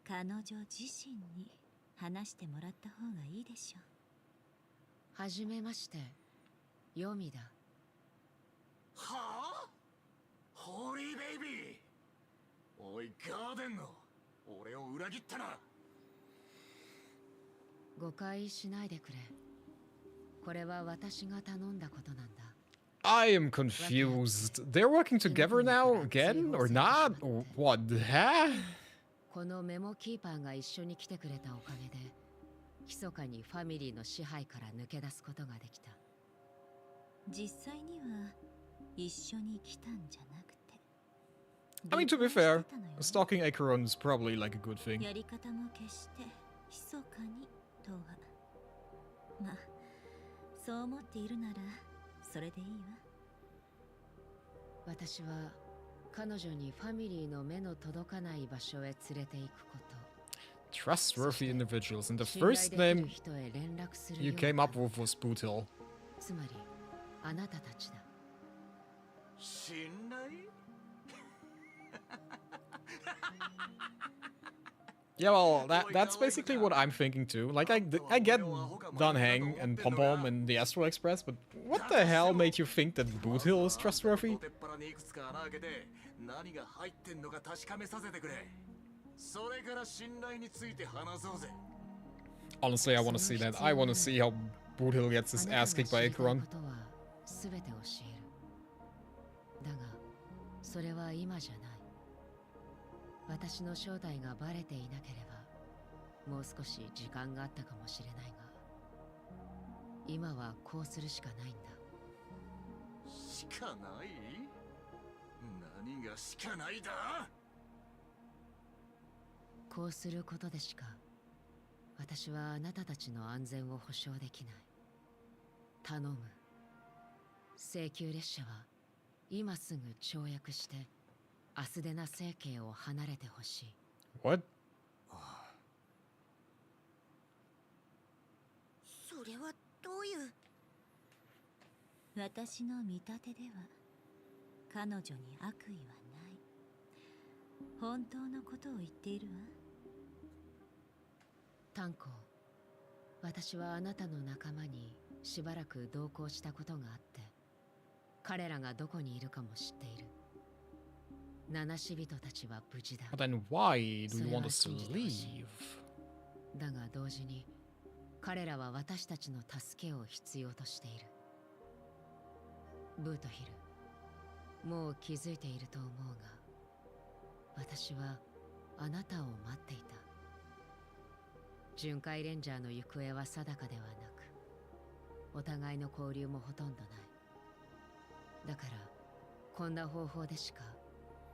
彼女自身に話してもらった方がいいでしょう。
はじめまして、ヨミだ。
はあ？ホーリーベイビー。おいガーデンの、俺を裏切ったな。
誤解しないでくれ。これは私が頼んだことなんだ。
I am confused. They're working together now again or not? Or what? Huh?
このメモキーパーが一緒に来てくれたおかげで、密かにファミリーの支配から抜け出すことができた。
実際には一緒に来たんじゃなくて。
I mean, to be fair, stalking Acheron is probably like a good thing.
やり方も決して密かにとは。まあ、そう思っているならそれでいいわ。
私は彼女にファミリーの目の届かない場所へ連れて行くこと。
Trustworthy individuals, and the first name you came up with was Bootil.
つまり、あなたたちだ。
信頼
Yeah, well, that's basically what I'm thinking too. Like, I get Dunhang and Pom Pom and the Astral Express, but what the hell made you think that Bootil is trustworthy? Honestly, I want to see that. I want to see how Bootil gets his ass kicked by Acheron.
だが、それは今じゃない。私の正体がバレていなければ、もう少し時間があったかもしれないが、今はこうするしかないんだ。
しかない？何がしかないだ？
こうすることでしか、私はあなたたちの安全を保証できない。頼む。請求列車は今すぐ跳躍して、アスデナ星系を離れてほしい。
What?
それはどういう？私の見立てでは彼女に悪意はない。本当のことを言っているわ。
炭鉱、私はあなたの仲間にしばらく同行したことがあって、彼らがどこにいるかも知っている。七死人たちは無事だ。
But then why do you want us to leave?
だが同時に、彼らは私たちの助けを必要としている。ブートヒル、もう気づいていると思うが、私はあなたを待っていた。巡回レンジャーの行方は定かではなく、お互いの交流もほとんどない。だから、こんな方法でしか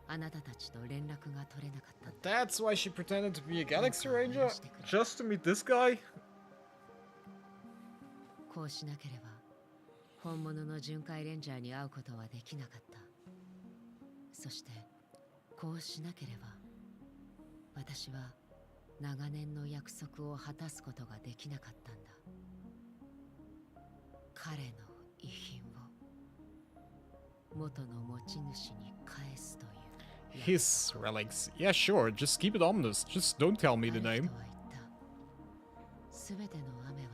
あなたたちと連絡が取れなかった。
That's why she pretended to be a Galaxy Ranger? Just to meet this guy?
こうしなければ、本物の巡回レンジャーに会うことはできなかった。そして、こうしなければ、私は長年の約束を果たすことができなかったんだ。彼の遺品を元の持ち主に返すという。
His relics. Yeah, sure. Just keep it ominous. Just don't tell me the name.
すべての雨は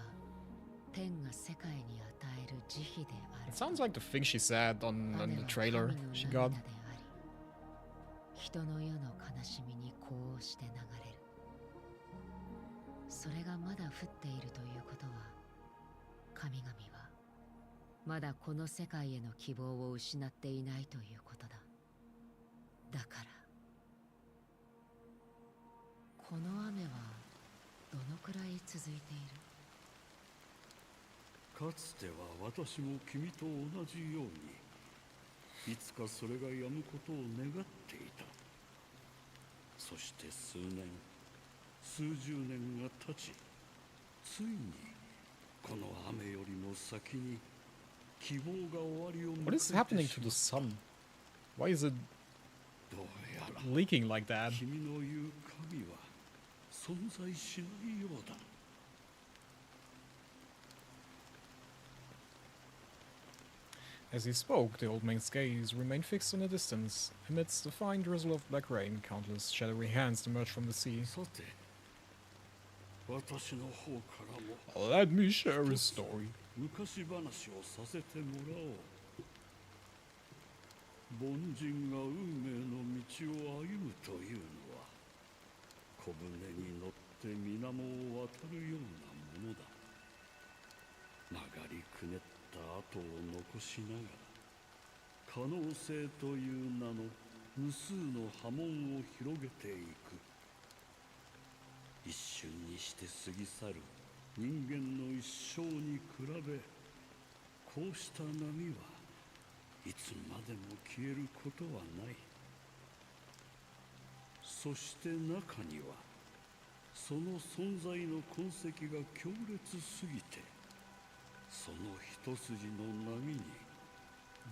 天が世界に与える慈悲である。
It sounds like the thing she said on the trailer she got.
人の世の悲しみにこうして流れる。それがまだ降っているということは、神々はまだこの世界への希望を失っていないということだ。だからこの雨はどのくらい続いている？
かつては私も君と同じようにいつかそれが止むことを願っていた。そして数年、数十年が経ち、ついにこの雨よりも先に希望が終わりを迎えてしまう。
What is happening to the sun? Why is it leaking like that?
君の言う神は存在しないようだ。
As he spoke, the old man's gaze remained fixed in the distance. Amidst the fine drizzle of black rain, countless shadowy hands emerged from the sea.
さて私の方からも
Let me share a story.
昔話をさせてもらおう。凡人が運命の道を歩むというのは小舟に乗って水面を渡るようなものだ。曲がりくねった跡を残しながら可能性という名の無数の波紋を広げていく。一瞬にして過ぎ去る人間の一生に比べ、こうした波はいつまでも消えることはない。そして中にはその存在の痕跡が強烈すぎて、その一筋の波に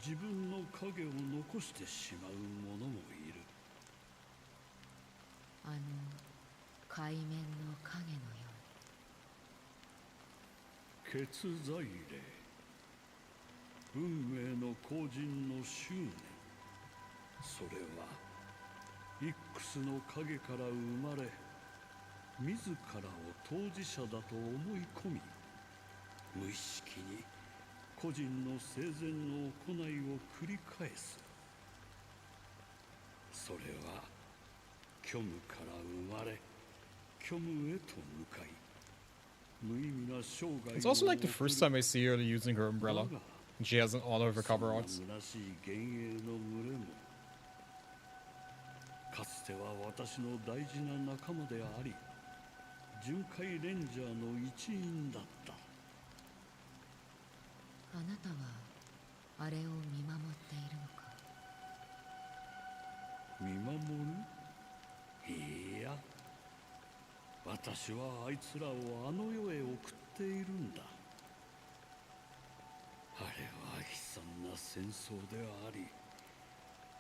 自分の影を残してしまう者もいる。
海面の影のよ
血在霊、運命の後人の執念。それはイックスの影から生まれ、自らを当事者だと思い込み、無意識に個人の生前の行いを繰り返す。それは虚無から生まれ、虚無へと向かい、無意味な生涯を
It's also like the first time I see her using her umbrella. And she has all of her cover arts.
虚しい幻影の群れも、かつては私の大事な仲間であり、巡回レンジャーの一員だった。
あなたはあれを見守っているのか。
見守る？いいや、私はあいつらをあの世へ送っているんだ。あれは悲惨な戦争であり、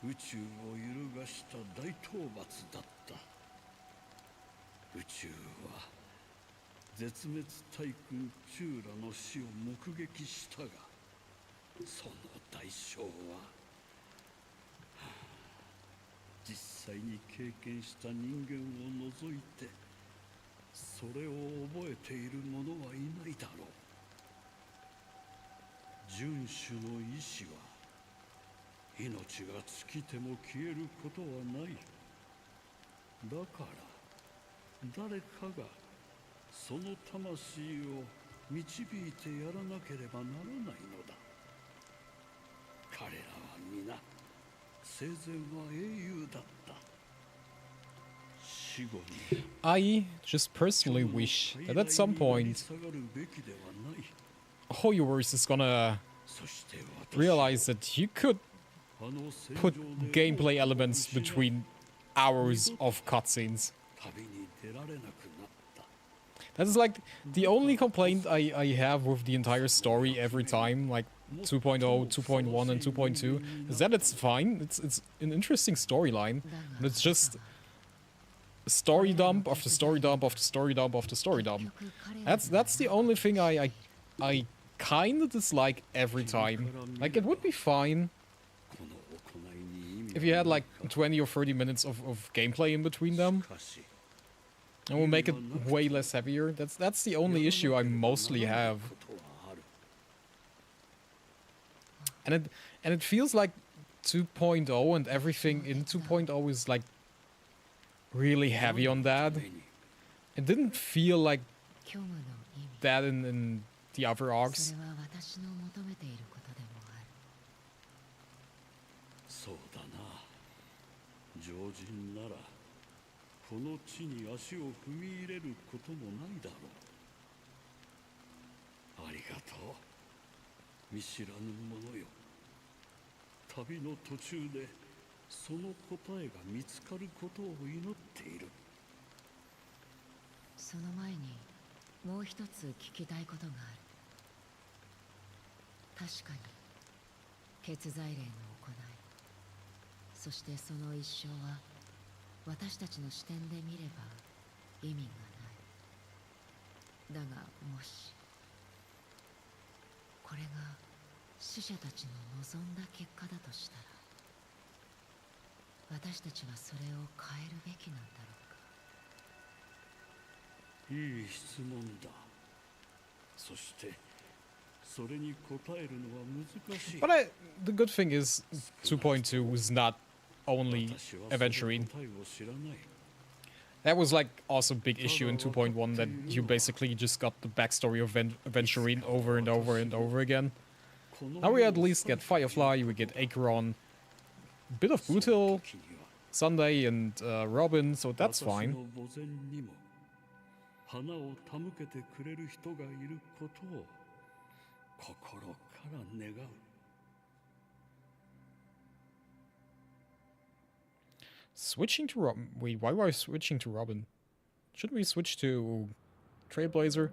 宇宙を揺るがした大討伐だった。宇宙は絶滅対空チューラの死を目撃したが、その代償は実際に経験した人間を除いて、それを覚えている者はいないだろう。遵守の意志は命が尽きても消えることはない。だから誰かがその魂を導いてやらなければならないのだ。彼らは皆生前は英雄だった。死後に
I just personally wish that at some point Hoyoverse is gonna realize that you could put gameplay elements between hours of cutscenes. That is like the only complaint I have with the entire story every time, like 2.0, 2.1 and 2.2, is that it's fine, it's an interesting storyline, but it's just story dump after story dump after story dump after story dump. That's the only thing I kinda dislike every time. Like, it would be fine if you had like 20 or 30 minutes of gameplay in between them. And will make it way less heavier. That's the only issue I mostly have. And it feels like 2.0 and everything in 2.0 is like really heavy on that. It didn't feel like that in the other arcs.
そうだな。常人ならこの地に足を踏み入れることもないだろう。ありがとう、見知らぬ者よ。旅の途中でその答えが見つかることを祈っている。
その前にもう一つ聞きたいことがある。確かに血罪令の行い、そしてその一生は私たちの視点で見れば意味がない。だがもしこれが死者たちの望んだ結果だとしたら、私たちはそれを変えるべきなんだろうか。
いい質問だ。そしてそれに答えるのは難しい。
But the good thing is 2.2 was not only Aventurine. That was like also a big issue in 2.1 that you basically just got the backstory of Aventurine over and over and over again. Now we at least get Firefly, we get Acheron, a bit of Bootle, Sunday and Robin, so that's fine.
花を手向けてくれる人がいることを心から願う。
Switching to Robin. Wait, why were I switching to Robin? Shouldn't we switch to Trailblazer?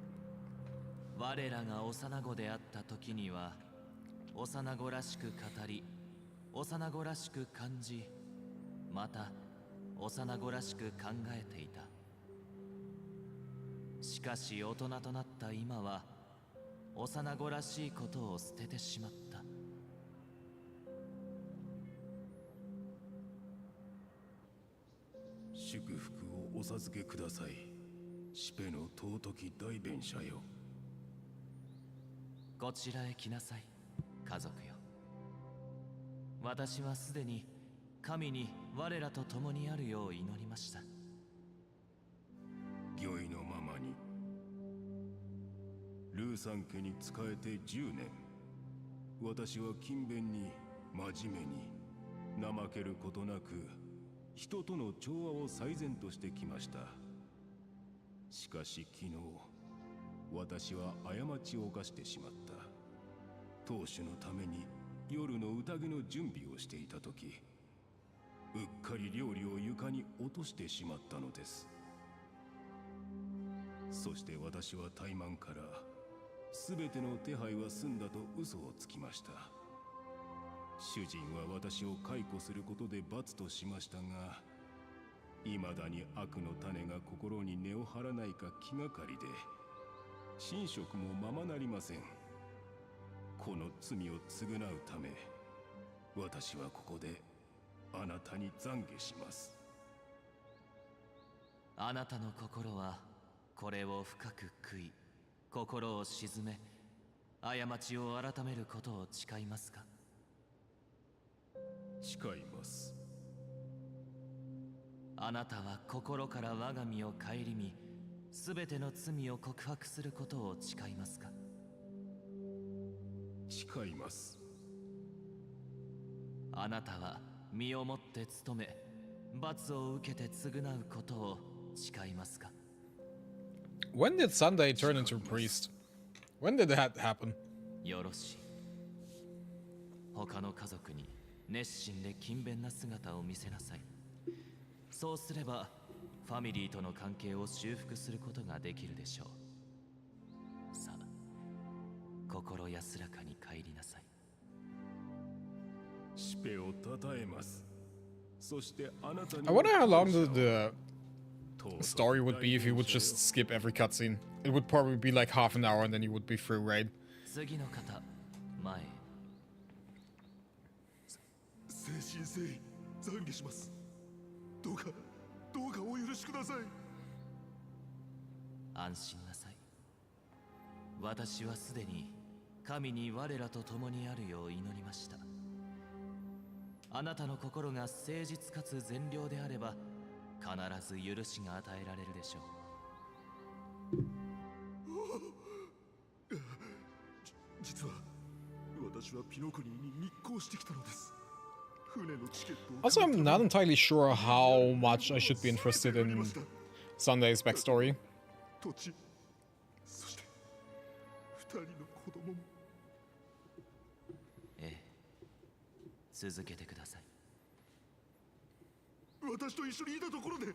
我らが幼子であった時には幼子らしく語り、幼子らしく感じ、また幼子らしく考えていた。しかし大人となった今は幼子らしいことを捨ててしまった。
祝福をお授けください。シペの尊き代弁者よ。
こちらへ来なさい、家族よ。私はすでに神に我らと共にあるよう祈りました。
御意のままに。ルーさん家に仕えて10年。私は勤勉に真面目に怠けることなく人との調和を最善としてきました。しかし昨日私は過ちを犯してしまった。当主のために夜の宴の準備をしていた時、うっかり料理を床に落としてしまったのです。そして私は怠慢から全ての手配は済んだと嘘をつきました。主人は私を解雇することで罰としましたが、未だに悪の種が心に根を張らないか気がかりで、寝食もままなりません。この罪を償うため、私はここであなたに懺悔します。
あなたの心はこれを深く悔い、心を鎮め、過ちを改めることを誓いますか？
誓います。
あなたは心から我が身を顧み、すべての罪を告白することを誓いますか？
誓います。
あなたは身をもって務め、罰を受けて償うことを誓いますか？
When did Sunday turn into a priest? When did that happen?
よろしい。他の家族に熱心で勤勉な姿を見せなさい。そうすればファミリーとの関係を修復することができるでしょう。さあ、心安らかに帰りなさい。
シペを称えます。そしてあなたに
I wonder how long the story would be if you would just skip every cutscene. It would probably be like half an hour and then you would be through, right?
次の方、前へ。
誠心誠意懺悔します。どうかお許しください。
安心なさい。私はすでに神に我らと共にあるよう祈りました。あなたの心が誠実かつ善良であれば、必ず許しが与えられるでしょ
う。実は私はピノ国に密航してきたのです。
Also, I'm not entirely sure how much I should be interested in Sunday's backstory.
ええ、続けてください。
私と一緒にいたところで、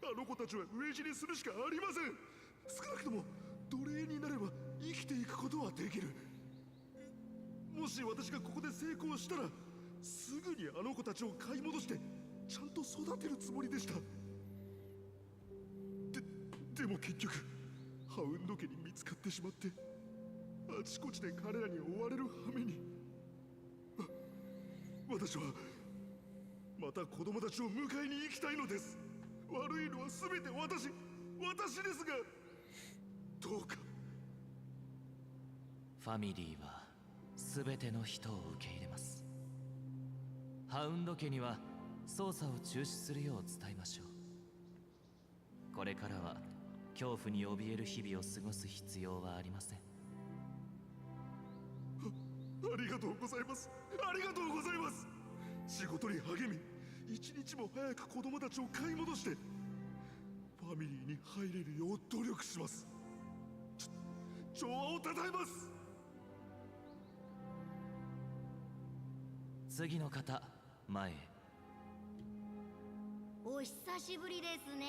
あの子たちは飢え死にするしかありません。少なくとも奴隷になれば生きていくことはできる。もし私がここで成功したら、 すぐにあの子たちを買い戻してちゃんと育てるつもりでした。でも結局ハウンド家に見つかってしまって、あちこちで彼らに追われる羽目に。私はまた子供たちを迎えに行きたいのです。悪いのは全て私ですが、どうか。
ファミリーは全ての人を受け入れます。ハウンド家には捜査を中止するよう伝えましょう。これからは恐怖に怯える日々を過ごす必要はありません。
ありがとうございます。ありがとうございます。仕事に励み、一日も早く子供たちを買い戻してファミリーに入れるよう努力します。調和をたたえます。
次の方、前へ。
お久しぶりですね。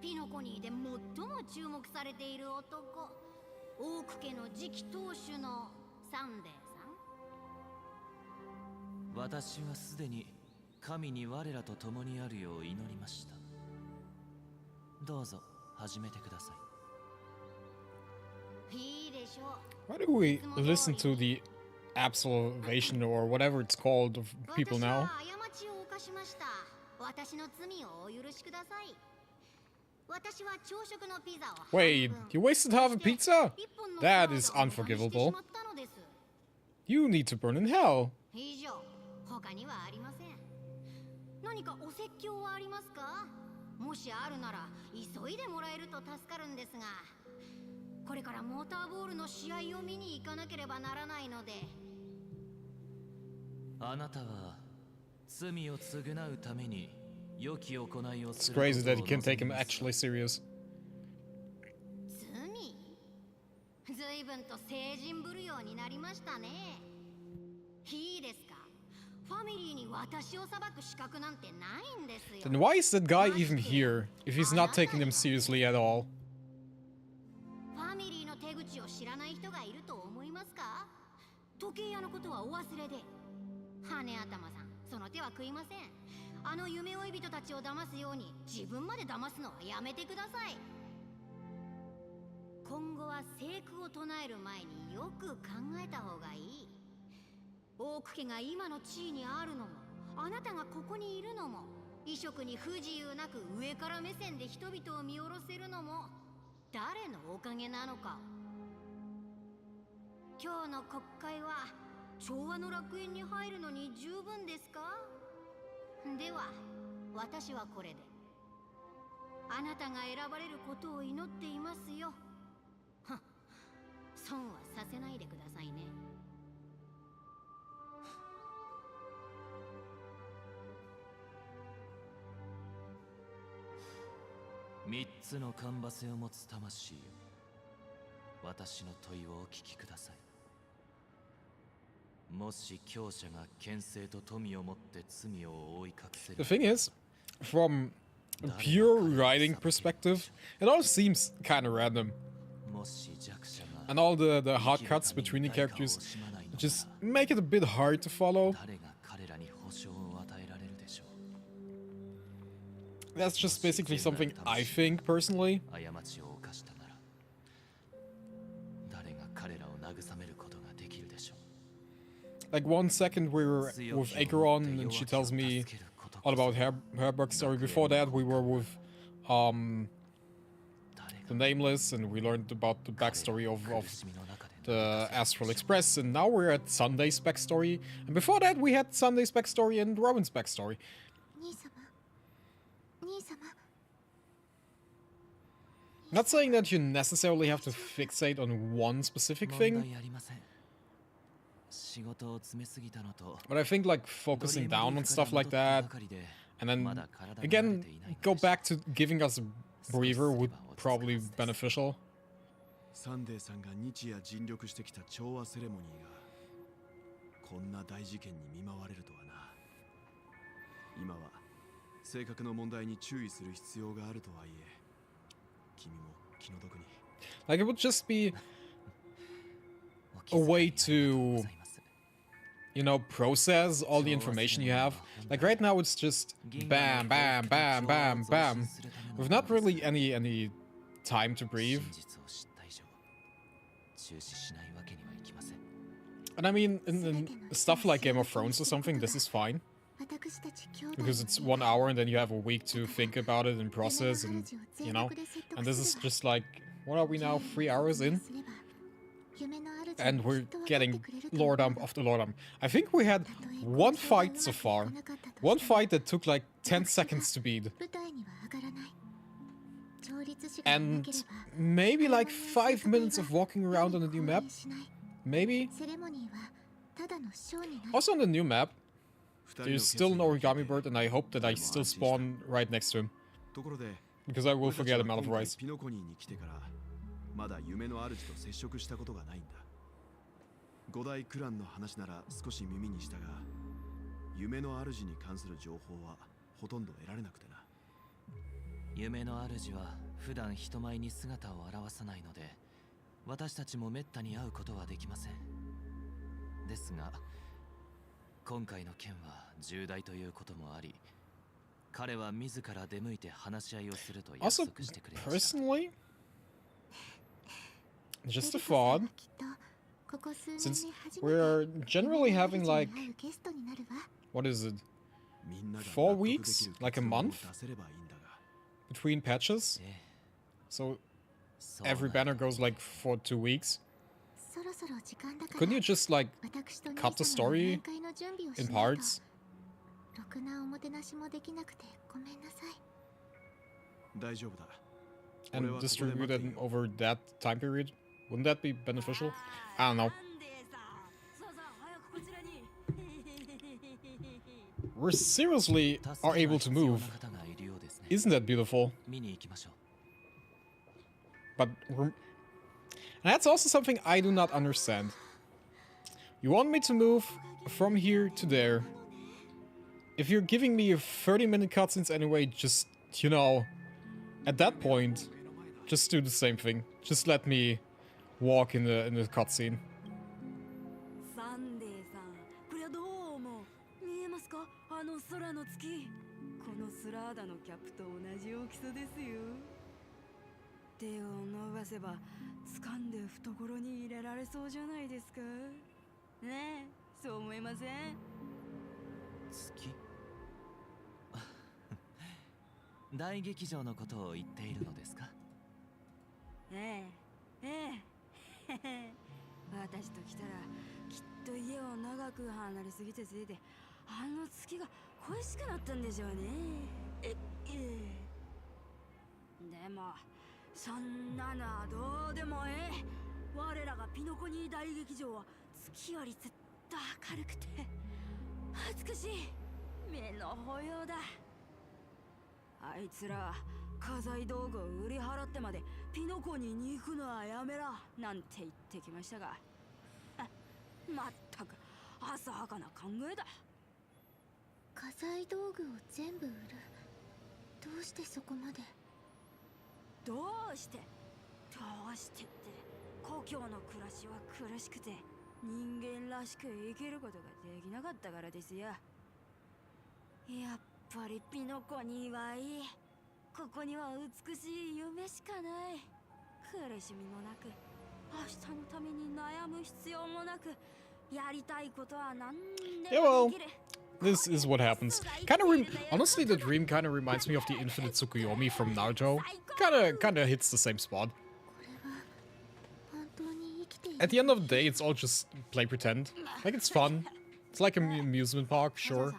ピノコニーで最も注目されている男、オーク家の次期当主のサンデーさん。
私はすでに神に我らと共にあるよう祈りました。どうぞ始めてください。
いいでしょう。
Why do we listen to the absolution or whatever it's called of people now?
過ちを犯しました。私の罪をお許しください。私は朝食のピザを
Wait, you wasted half a pizza? That is unforgivable. You need to burn in hell.
以上、他にはありません。何かお説教はありますか？もしあるなら急いでもらえると助かるんですが、これからモーターボールの試合を見に行かなければならないので。
あなたは罪を償うために良き行いを
It's
する。
crazy that you can take him actually serious.
罪？随分と成人ぶるようになりましたね。いいですか？ファミリーに私を裁く資格なんてないんですよ。
Then why is that guy even here if he's not taking them seriously at all?
ファミリーの手口を知らない人がいると思いますか？時計屋のことはお忘れで。羽頭さん、その手は食いません。あの夢追い人たちを騙すように自分まで騙すのはやめてください。今後は聖句を唱える前によく考えた方がいい。オーク家が今の地位にあるのも、あなたがここにいるのも、異色に不自由なく上から目線で人々を見下ろせるのも誰のおかげなのか。今日の国会は調和の楽園に入るのに十分ですか？では私はこれで。あなたが選ばれることを祈っていますよ。はっ、損はさせないでくださいね。
3つのカンバセを持つ魂よ、私の問いをお聞きください。もし強者が権勢と富を持って罪を覆い隠せる。
The thing is, from a pure writing perspective, it all seems kind of random. And all the hard cuts between the characters just make it a bit hard to follow. That's just basically something I think personally. Like 1 second we were with Acheron and she tells me all about her backstory. Before that we were with the Nameless and we learned about the backstory of the Astral Express, and now we're at Sunday's backstory. And before that we had Sunday's backstory and Robin's backstory. Not saying that you necessarily have to fixate on one specific thing, but I think like focusing down on stuff like that, and then again go back to giving us a breather would probably be beneficial.
サンデーさんが日夜尽力してきた調和セレモニーがこんな大事件に見舞われるとはな。今は性格の問題に注意する必要があるとはいえ、君も気の毒に。
Like it would just be a way to, you know, process all the information you have. Like right now it's just bam, bam, bam, bam, bam, with not really any time to breathe. And I mean, in stuff like Game of Thrones or something, this is fine. Because it's 1 hour and then you have a week to think about it and process and, you know. And this is just like, what are we now, 3 hours in? And we're getting lore dump after lore dump. I think we had one fight so far. One fight that took like 10 seconds to beat. And maybe like 5 minutes of walking around on a new map. Maybe. Also on the new map, there's still an origami bird and I hope that I still spawn right next to him. Because I will forget him otherwise.
まだ夢の主と接触したことがないんだ。五大クランの話なら少し耳にしたが、夢の主に関する情報はほとんど得られなくてな。
夢の主は普段人前に姿を現さないので、私たちもめったに会うことはできません。ですが、今回の件は重大ということもあり、彼は自ら出向いて話し合いをすると約束してくれました。
Personally, just a thought, since we're generally having like, what is it, 4 weeks, like a month, between patches, so every banner goes like for 2 weeks. Couldn't you just like cut the story in parts? And distribute it over that time period? Wouldn't that be beneficial? I don't know. We seriously are able to move. Isn't that beautiful? But that's also something I do not understand. You want me to move from here to there. If you're giving me a 30-minute cutscenes anyway, just, you know, at that point, just do the same thing. Just let me walk in the cutscene. Yeah, well, this is what happens. Honestly, the dream kind of reminds me of the Infinite Tsukuyomi from Naruto. Kind of hits the same spot. At the end of the day, it's all just play pretend. Like, it's fun. It's like an amusement park, sure.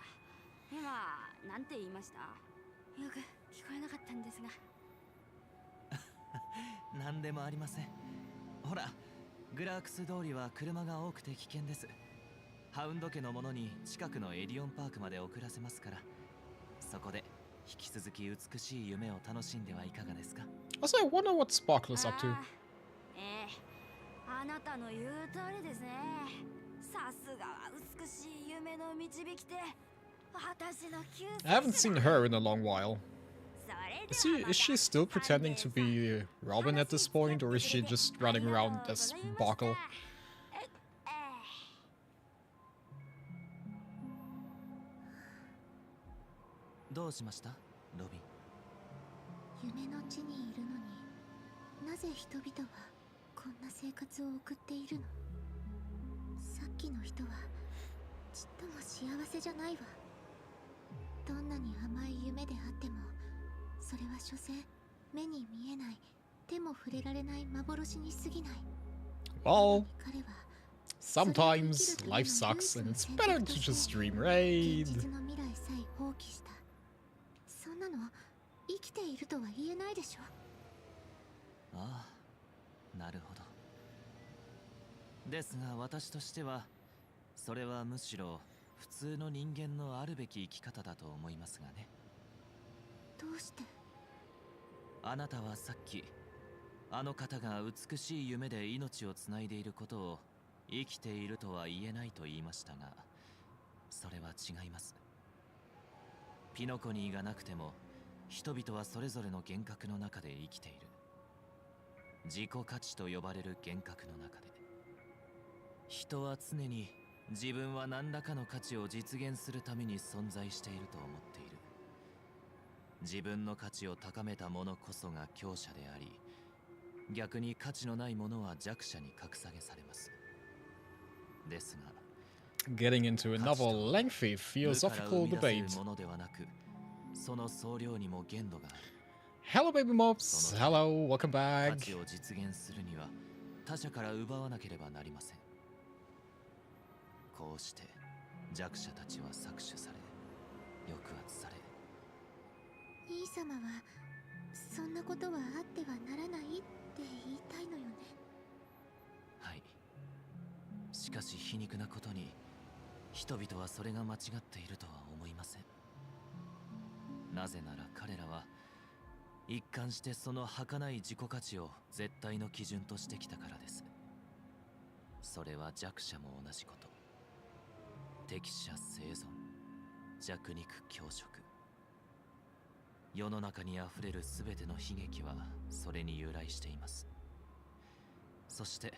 何でもありません。ほら、グラークス通りは車が多くて危険です。ハウンド家の者に近くのエディオンパークまで送らせますから、そこで引き続き美しい夢を楽しんではいかがですか?
Also, I wonder what Sparkle's up to.
あなたの言う通りですね。さすがは美しい夢の導き手。私の救世主。
I haven't seen her in a long while. Is she still pretending to be Robin at this point, or is she just running around as Sparkle?
時の人はちっとも幸せじゃないわ。どんなに甘い夢であっても、それは所詮目に見えない、手も触れられない幻に過ぎない。
Well, sometimes life sucks and it's better to just dream, right?
現実の未来さえ放棄した。そんなの生きているとは言えないでしょ。
ああ、なるほど。ですが私としてはそれはむしろ普通の人間のあるべき生き方だと思いますがね。
どうして？
あなたはさっきあの方が美しい夢で命をつないでいることを生きているとは言えないと言いましたが、それは違います。ピノコニーがなくても人々はそれぞれの幻覚の中で生きている。自己価値と呼ばれる幻覚の中で人は常に自分は何らかの価値を実現するために存在していると思っている。自分の価値を高めた者こそが強者であり、逆に価値のない者は弱者に格下げされます。ですが
Getting into another lengthy philosophical debate.
ものではなく、その総量にも限度がある。
Hello, baby mobs. Hello, welcome
価
back.
値を実現するには他者から奪わなければなりません。こうして弱者たちは搾取され、抑圧され。
兄様はそんなことはあってはならないって言いたいのよね。
はい。しかし皮肉なことに人々はそれが間違っているとは思いません。なぜなら彼らは一貫してその儚い自己価値を絶対の基準としてきたからです。それは弱者も同じこと。適者生存、弱肉強食。世の中にあふれるすべての悲劇はそれに由来しています。そして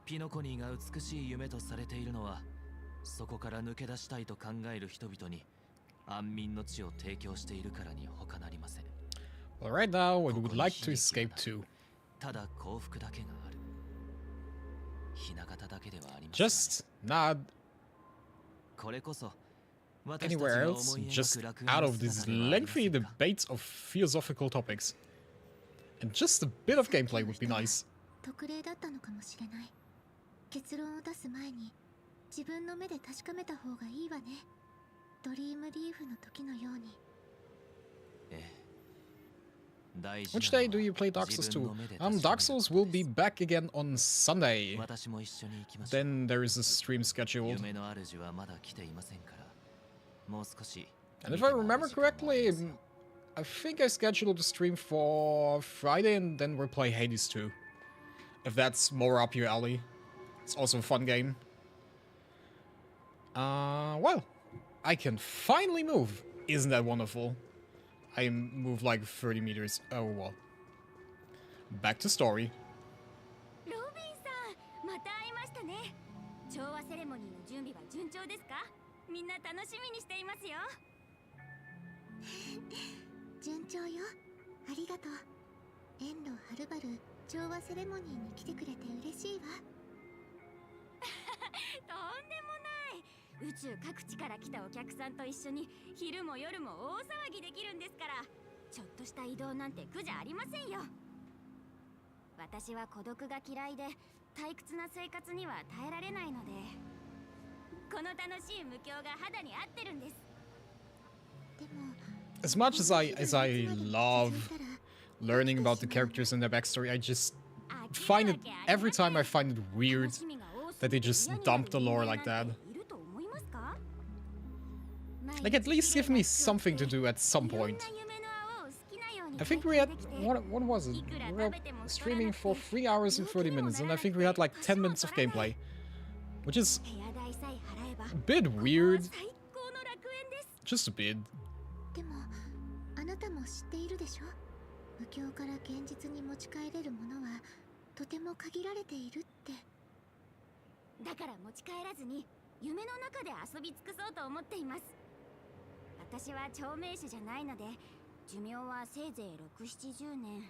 ピノコニーが美しい夢とされているのは、そこから抜け出したいと考える人々に安眠の地を提供しているからに他なりません。
Well, right now, we would like to escape too.
ただ幸福だけがある。ひな形だけではありません。
Just not
これこそ
anywhere else, just out of these lengthy debates of philosophical topics. And just a bit of gameplay would be nice.
特例だったのかもしれない。結論を出す前に自分の目で確かめた方がいいわね。ドリームリーフの時のように。
Which day do you play Dark Souls 2? Dark Souls will be back again on Sunday. Then there is a stream scheduled. And if I remember correctly, I think I scheduled a stream for Friday and then we'll play Hades 2. If that's more up your alley. It's also a fun game. Well, I can finally move. Isn't that wonderful? I moved like 30 meters. Oh well. Back to story.
ロビンさん、また会いましたね。調和セレモニーの準備は順調ですか？みんな楽しみにしていますよ。
順調よ。ありがとう。遠路はるばる調和セレモニーに来てくれて嬉しいわ。
とんでもない。宇宙各地から来たお客さんと一緒に昼も夜も大騒ぎできるんですから、ちょっとした移動なんて苦じゃありませんよ。私は孤独が嫌いで退屈な生活には耐えられないので、この楽しい無境が肌に合ってるんです。
As much as I love learning about the characters and their backstory, I just find it, every time I find it weird that they just dump the lore like that. Like, at least give me something to do at some point. I think we had, what was it? We were streaming for 3 hours and 30 minutes, and I think we had like 10 minutes of gameplay. Which is a bit weird. Just a bit.
でも、あなたも知っているでしょ？無境から現実に持ち帰れるものはとても限られているって。
だから持ち帰らずに夢の中で遊び尽くそうと思っています。私は長命種じゃないので寿命はせいぜい6、70年。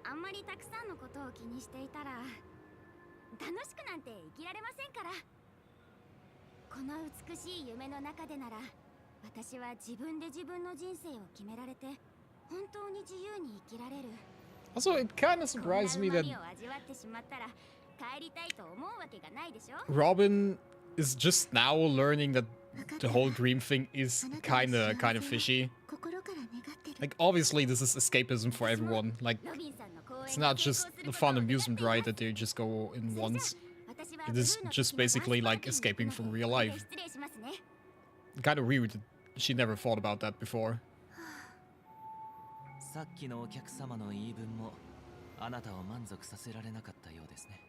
あんまりたくさんのことを気にしていたら楽しくなんて生きられませんから。この美しい夢の中でなら私は自分で自分の人生を決められて本当に自由に生きられる。
Also, it kind of surprised me that
こんな旨味を味わってしまったら帰りたいと思うわけがないでしょ。
Robin is just now learning that the whole dream thing is kind of fishy. Like, obviously this is escapism for everyone. Like, it's not just a fun amusement ride that they just go in once. It is just basically like escaping from real life. Kind of weird that she never thought about that before.
さっきのお客様の言い分もあなたを満足させられなかったようですね。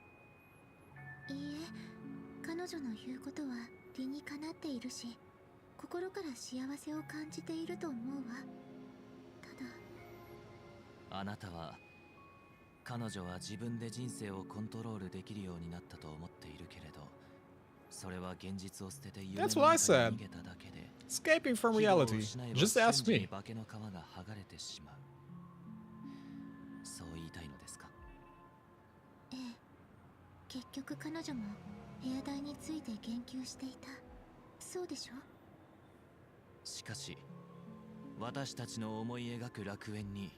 いいえ、彼女の言うことは理にかなっているし、心から幸せを感じていると思うわ。ただ、
あなたは彼女は自分で人生をコントロールできるようになったと思っているけれど、それは現実を捨てて夢の中に逃げただけで、
escaping from reality. Just ask me.
化けの皮が剥がれてしまう。そう言いたいのですか？
ええ、結局彼女も部屋代について言及していた。そうでしょ？
しかし私たちの思い描く楽園に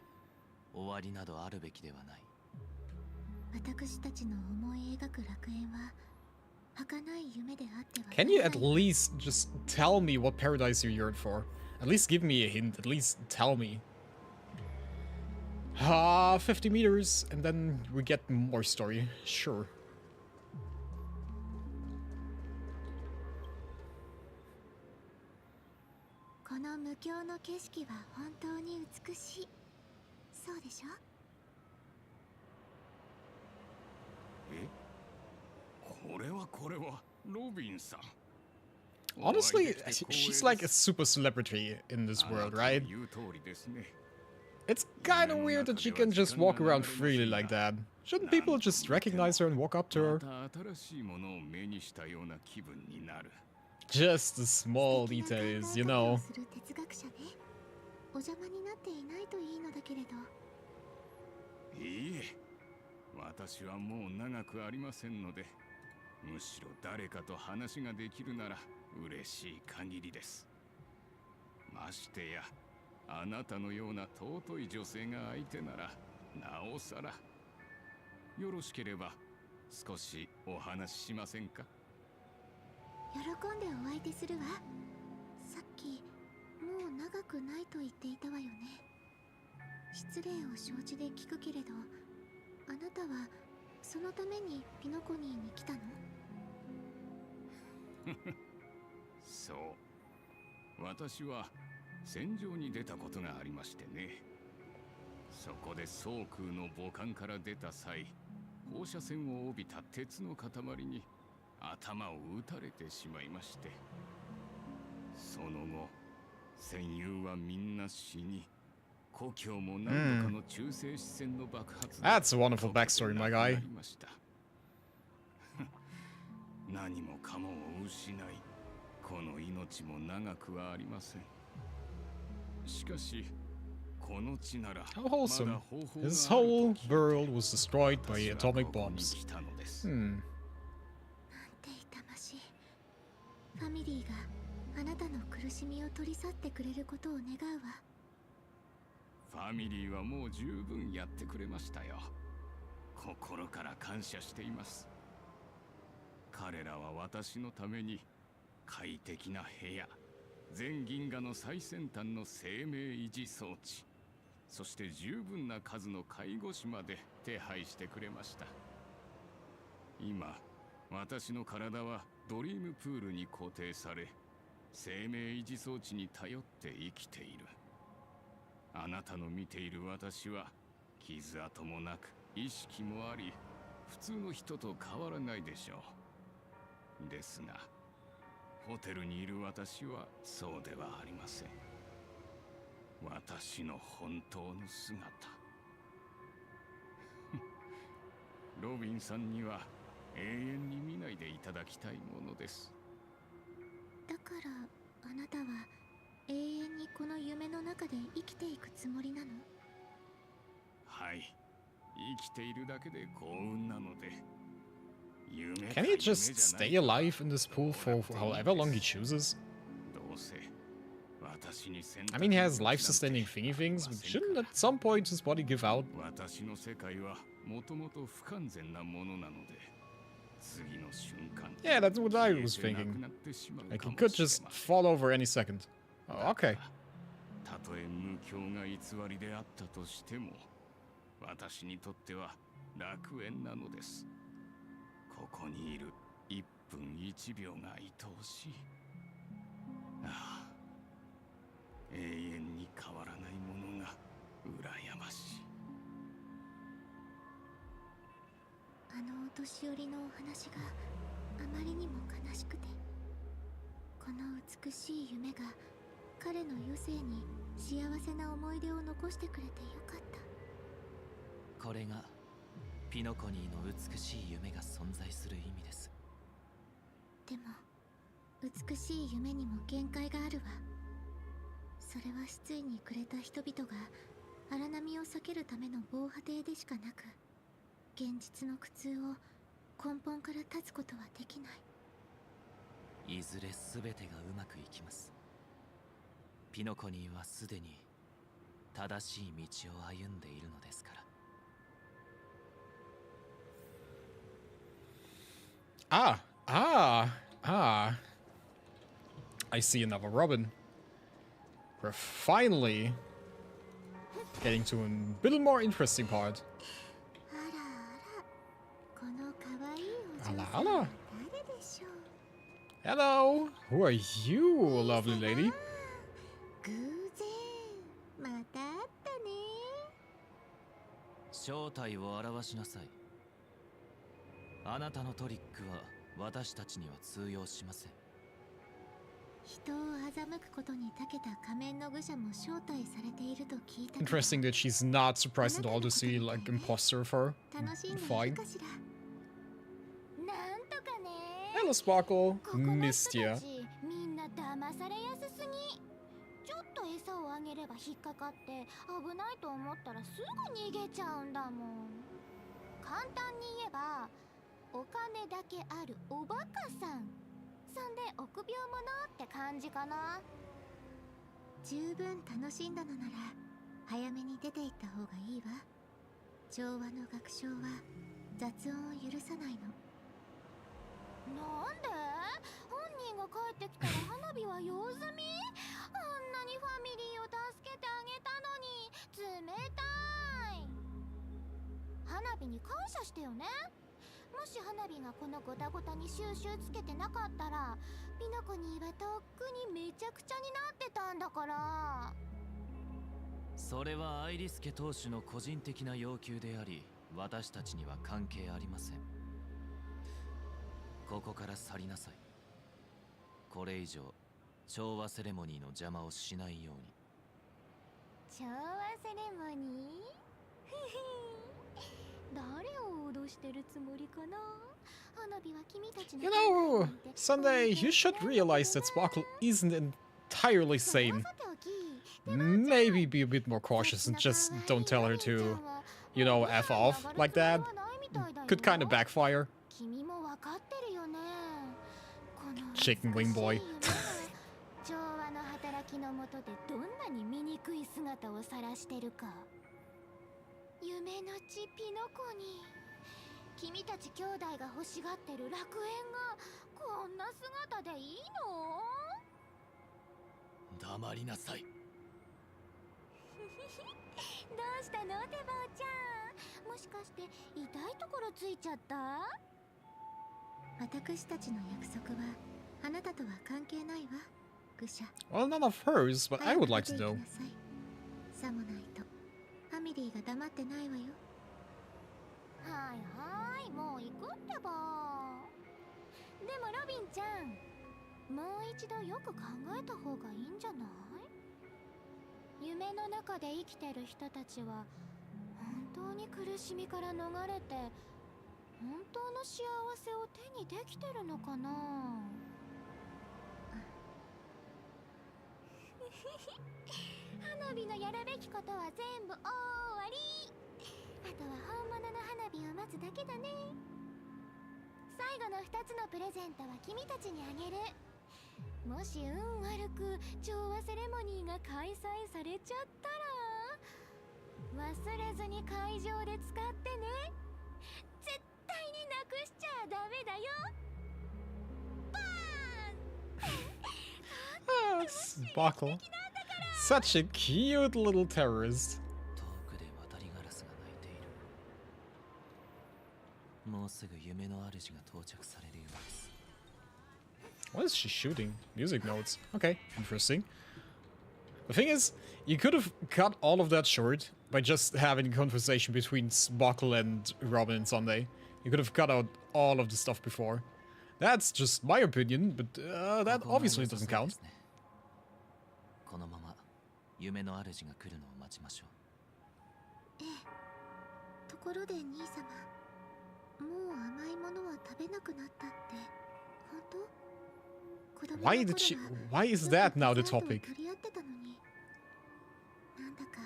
終わりなどあるべきではない。
私たちの思い描く楽園は儚い夢であっては。
Can you at least just tell me what paradise you yearn for? At least give me a hint. At least tell me. 50 meters, and then we get more story. Sure.
この無境の景色は本当に美しい。そうでしょ？
これはロビンさん。
Honestly, she's like a super celebrity in this world, right? It's kind of weird that she can just walk around freely like that. Shouldn't people just recognize her and walk up to her? Just the small details, you know.
哲学者ね。お邪魔になっていないといいのだけれど。
いいえ、私はもう長くありませんので、むしろ誰かと話ができるなら嬉しい限りです。ましてや、あなたのような尊い女性が相手ならなおさら。よろしければ少しお話ししませんか？
喜んでお相手するわ。さっきもう長くないと言っていたわよね。失礼を承知で聞くけれど、あなたはそのためにピノコニーに来たの？
そう、私は戦場に出たことがありましてね。そこで蒼空の母艦から出た際、放射線を帯びた鉄の塊に頭を撃たれてしまいまして、その後戦友はみんな死に、故郷も何度かの中性子線の爆発で
That's a wonderful backstory, my guy.
何もかもを失い、この命も長くはありません。しかしこの地なら
How wholesome. His whole world was destroyed by atomic bombs.
なんて痛ましい。ファミリーがあなたの苦しみを取り去ってくれることを願うわ。
ファミリーはもう十分やってくれましたよ。心から感謝しています。彼らは私のために快適な部屋、全銀河の最先端の生命維持装置、そして十分な数の介護士まで手配してくれました。今、私の体はドリームプールに固定され、生命維持装置に頼って生きている。あなたの見ている私は傷跡もなく意識もあり、普通の人と変わらないでしょう。ですがホテルにいる私はそうではありません。私の本当の姿ロビンさんには永遠に見ないでいただきたいものです。
だからあなたは永遠にこの夢の中で生きていくつもりなの？
はい、生きているだけで幸運なので、夢
Can he just stay alive in this pool for however long he chooses? I mean, he has life-sustaining thingy things, but shouldn't at some point his body give out? Yeah, that's what I was thinking. Like, he could just fall over any second. Oh, okay.
たとえ無境が偽りであったとしても、私にとっては楽園なのです。ここにいる1分1秒が愛おしい。ああ、永遠に変わらないものが羨ましい。
あのお年寄りのお話があまりにも悲しくて、この美しい夢が彼の余生に幸せな思い出を残してくれてよかった。
これがピノコニーの美しい夢が存在する意味です。
でも美しい夢にも限界があるわ。それは失意に暮れた人々が荒波を避けるための防波堤でしかなく、現実の苦痛を根本から断つことはできない。
いずれ全てがうまくいきます。ピノコニーはすでに正しい道を歩んでいるのですから。
I see another Robin. We're finally getting to a bit more interesting part.
この可愛いお嬢
Ala
さん
ala.
は誰でしょう。
Hello, who are you, lovely lady?
偶然また会ったね。
正体を表しなさい。あなたのトリックは私たちには通用しません。
人を欺くことに長けた仮面の愚者も招待されていると聞いたけど。
Interesting that she's not surprised at all to see like imposter of her.
楽しんでいる
Fine.
かしら。なんとかね。
Hello, Sparkle.
ここの人
Mistia.
たちみんな騙されやすすぎ。ちょっと餌をあげれば引っかかって危ないと思ったらすぐ逃げちゃうんだもん。簡単に言えばお金だけあるおバカさん。そんで臆病者って感じかな。十分楽しんだのなら早めに出て行った方がいいわ。調和の学章は雑音を許さないの。なんで？本人が帰ってきたら花火は用済み？あんなにファミリーを助けてあげたのに冷たい。花火に感謝してよね。もし花火がこのゴタゴタに収集つけてなかったらピノコニーはとっくにめちゃくちゃになってたんだから。
それはアイリスケ当主の個人的な要求であり、私たちには関係ありません。ここから去りなさい。これ以上調和セレモニーの邪魔をしないように。
調和セレモニー誰を脅してるつもりかな。花火は君たちの
You know, Sunday, you should realize that Sparkle isn't entirely sane. Maybe be a bit more cautious and just don't tell her to, you know, F off like that. Could kind of backfire.
君も分かってるよね。この
Chicken wing boy.
調和の働きのもとでどんなに醜い姿を晒してるか。夢の地ピノコに君たち兄弟が欲しがってる楽園がこんな姿でいいの？
黙りなさい。
どうしたのテボちゃん。もしかして痛いところついちゃった？私たちの約束はあなたとは関係ないわ、愚者。
Well, none of hers, but I would like to know.
さもないとファミリーが黙ってないわよ。はいはい、もう行くってば。でもロビンちゃん、もう一度よく考えた方がいいんじゃない？夢の中で生きてる人たちは本当に苦しみから逃れて本当の幸せを手にできてるのかな。花火のやるべきことは全部終わり。あとは本物の花火を待つだけだね。最後の2つのプレゼントは君たちにあげる。もし運悪く調和セレモニーが開催されちゃったら忘れずに会場で使ってね。絶対になくしちゃダメだよ。
Ah, Sparkle. Such a cute little terrorist.
遠くで渡りガラスが鳴いている。もうすぐ夢の主が到着されるようです。
What is she shooting? Music notes. Okay, interesting. The thing is, you could have cut all of that short by just having a conversation between Sparkle and Robin and Sunday. You could have cut out all of the stuff before. That's just my opinion, but that obviously doesn't count.
このまま夢の主が来るのを待ちましょう。
ええ。ところで兄様、もう甘いものは食べなくなったって本当？
Why is that now the topic?
取り合ってたのに、なんだか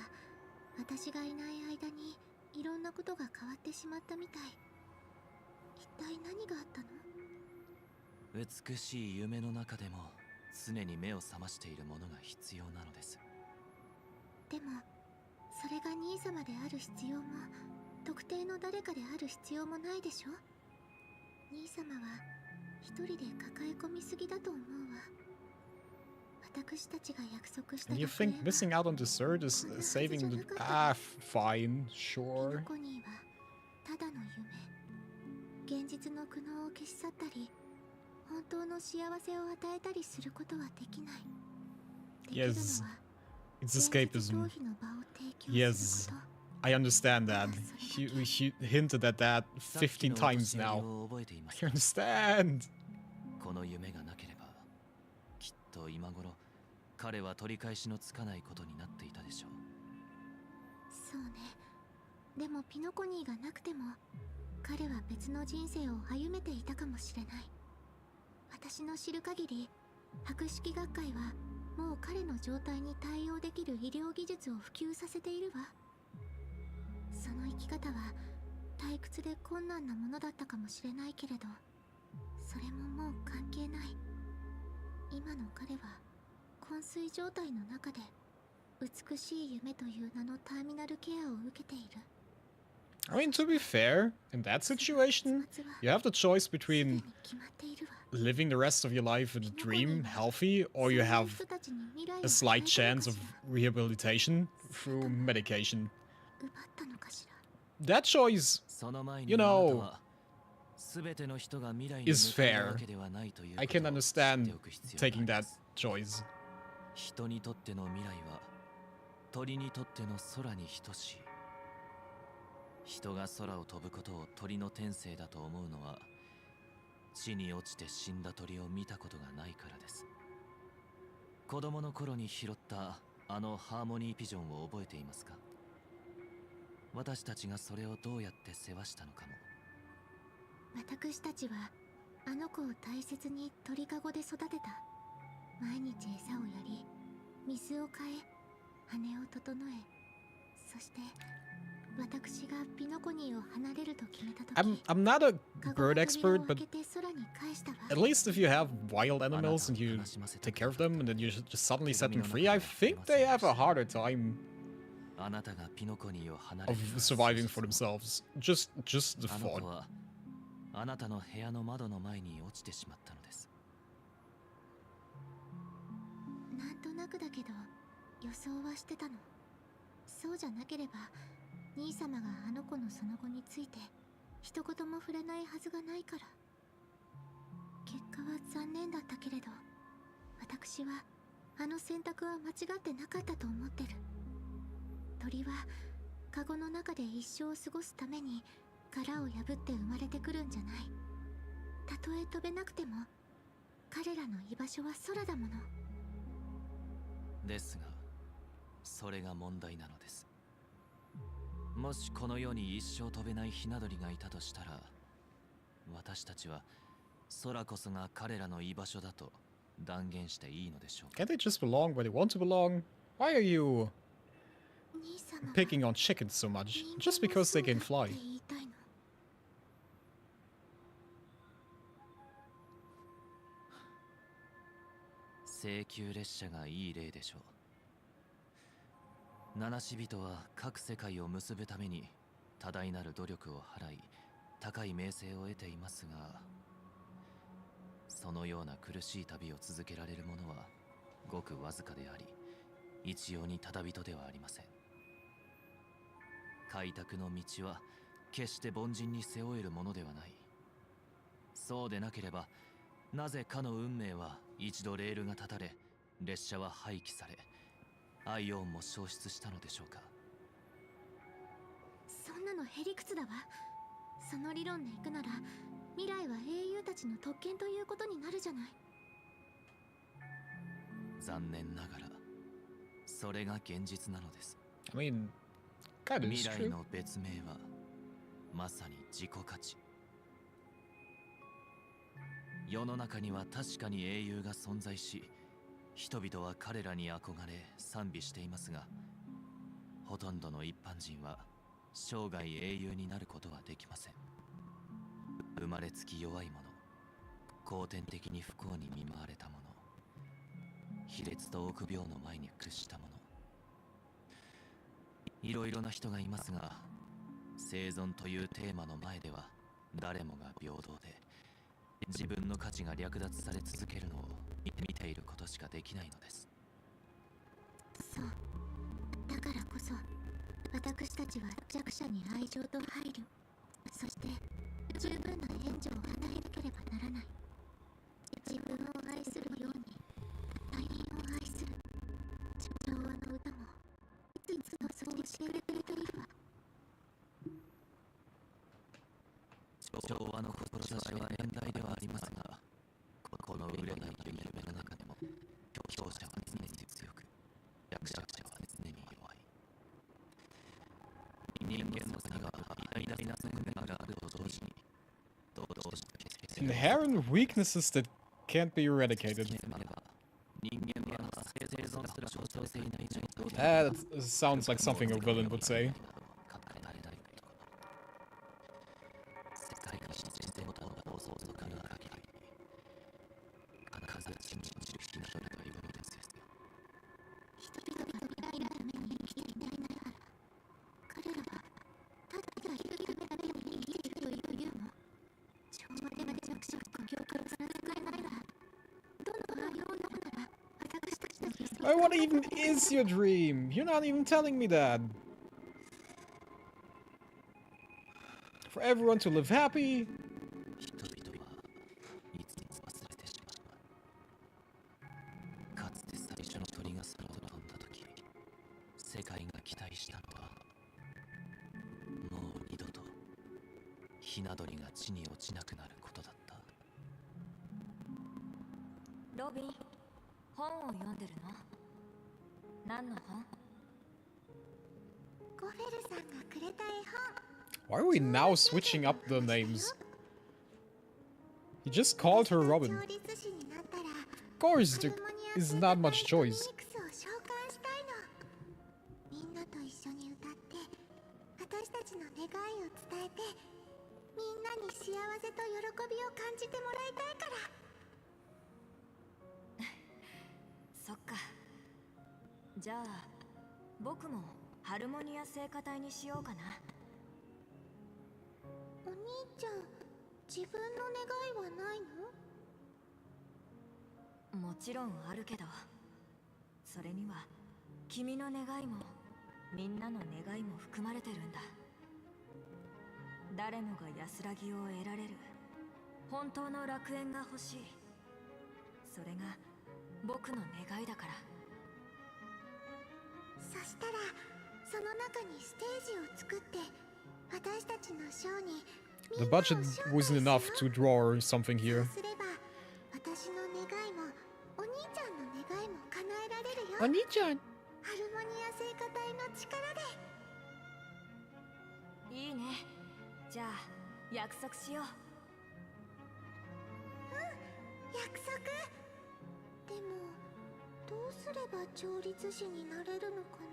私がいない間にいろんなことが変わってしまったみたい。一体何があったの？
美しい夢の中でも常に目を覚ましているものが必要なのです。
でもそれが兄様である必要も特定の誰かである必要もないでしょ。兄様は一人で抱え込みすぎだと思うわ。私たちが約束した。
And you think missing out on dessert is saving the... Ah, fine, sure.
ピノコニーはただの夢。現実の苦悩を消し去ったり本当の幸せを与えたりすることはできない。
Yes, it's escapism. Yes, I understand that. He hinted at that 15 times now. I understand.
この夢がなければきっと今頃彼は取り返しのつかないことになっていたでしょう。
そうね。でもピノコニーがなくても彼は別の人生を歩めていたかもしれない。私の知る限り博識学会はもう彼の状態に対応できる医療技術を普及させているわ。その生き方は退屈で困難なものだったかもしれないけれど、それももう関係ない。今の彼は昏睡状態の中で美しい夢という名のターミナルケアを受けている。
I mean, to be fair, in that situation, you have the choice between living the rest of your life in a dream, healthy, or you have a slight chance of rehabilitation through medication. That choice, you know, is fair. I can understand taking that choice.
人にとっての未来は鳥にとっての空に等しい。人が空を飛ぶことを鳥の天性だと思うのは地に落ちて死んだ鳥を見たことがないからです。子供の頃に拾ったあのハーモニーピジョンを覚えていますか？私たちがそれをどうやって世話したのかも。
私たちはあの子を大切に鳥かごで育てた。毎日餌をやり、水を変え、羽を整え、そして私がピノコニーを離れると決めたとき、
I'm not a bird expert, but at least if you have wild animals and you take care of them and then you just suddenly set them free, I think they have a harder time of surviving for themselves. Just the thought.
あなたの部屋の窓の前に落ちてしまったのです。
なんとなくだけど予想はしてたの。そうじゃなければ兄様があの子のその後について一言も触れないはずがないから。結果は残念だったけれど、私はあの選択は間違ってなかったと思ってる。鳥はカゴの中で一生を過ごすために殻を破って生まれてくるんじゃない。たとえ飛べなくても彼らの居場所は空だもの。
ですがそれが問題なのです。もしこの世に一生飛べないヒナ鳥がいたとしたら、私たちは空こそが彼らの居場所だと断言していいのでしょうか。
Can't they just belong where they want to belong? Why are you picking on chickens so much? Just because they can fly.
請求列車がいい例でしょう。七死人は各世界を結ぶために多大なる努力を払い高い名声を得ていますが、そのような苦しい旅を続けられる者はごくわずかであり、一様にただ人ではありません。開拓の道は決して凡人に背負えるものではない。そうでなければなぜかの運命は一度レールが断たれ、列車は廃棄され、アイオンも消失したのでしょうか。
そんなのへりくつだわ。その理論でいくなら未来は英雄たちの特権ということになるじゃない。
残念ながらそれが現実なのです。
I mean, kind of
未
is
来
true.
の別名はまさに自己価値。世の中には確かに英雄が存在し、人々は彼らに憧れ賛美していますが、ほとんどの一般人は生涯英雄になることはできません。生まれつき弱い者、後天的に不幸に見舞われた者、卑劣と臆病の前に屈した者、いろいろな人がいますが、生存というテーマの前では誰もが平等で、自分の価値が略奪され続けるのを見ていることしかできないのです。
そう。だからこそ私たちは弱者に愛情と配慮、そして十分な援助を与えなければならない。自分を愛するように他人を愛する。調和の歌もいつもそうしてくれているわ。
調和の志は遠大ではありますが、この売れない夢の中でも強者は常に強く、弱者は常に弱い。人間の差が偉大な側面があると同時に、どうして
Inherent weaknesses that can't be eradicated.
人間は生存する象徴性ない状態で
That sounds like something a villain would say.
世界が自然と放送とかが限り、必ず信じる人々がいるのですよ。
人々が未来のために生きていないなら、彼らはただ生きるために生きているという理由も、調和では弱者を共感させないなら、どの愛をなくなら私たちの理想。
What even is your dream? You're not even telling me that. For everyone to live happy.
人々はいつも忘れてしまう。かつて最初の鳥が空を飛んだ時、世界が期待したのは、もう二度とひな鳥が地に落ちなくなることだった。
ロビン、本を読んでるの？何の本？
ゴフェルさんがくれた絵本。
Why are we now switching up the names? He just called her Robin. Of course, there is not much choice.
みんなと一緒に歌って私たちの願いを伝えて、みんなに幸せと喜びを感じてもらいたいから。
そっか。じゃあ僕もハルモニア聖歌隊にしようかな。
お兄ちゃん、自分の願いはないの？
もちろんあるけど、それには君の願いもみんなの願いも含まれてるんだ。誰もが安らぎを得られる本当の楽園が欲しい。それが僕の願いだから。
そしたらその中にステージを作って、私たちのショーに
The budget wasn't enough to draw something here.
すれば、私の願いもお兄ちゃんの願いも叶えられるよ。
お兄ちゃん。
ハルモニア聖歌隊の力で。
いいね。じゃあ約束しよう。
約束。でもどうすれば調律師になれるのかな。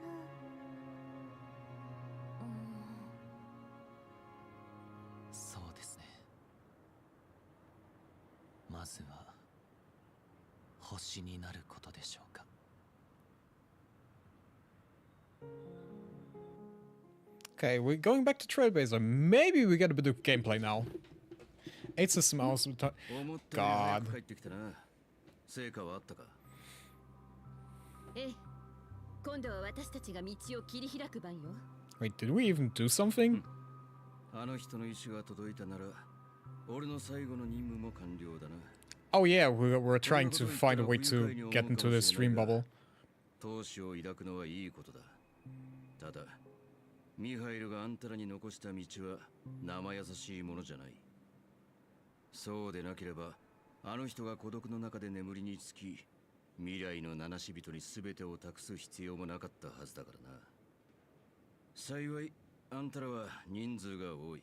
そうですね。まずは星になることでしょうか。
Okay, we're going back to Trailblazer. Maybe we get a bit of gameplay now. 8 system hours. God.
成果はあったか。ええ、今度は私たちが道を切り開く番よ。
Wait, did we even do something?
あの人の意志が届いたなら、俺の最後の任務も完了だな。
Oh yeah, we're trying to find a way to get into this dream bubble.
闘志を抱くのはいいことだ。ただ、ミハイルがあんたらに残した道は生優しいものじゃない。そうでなければ、あの人が孤独の中で眠りにつき、未来の七死人に全てを託す必要もなかったはずだからな。幸い、あんたらは人数が多い。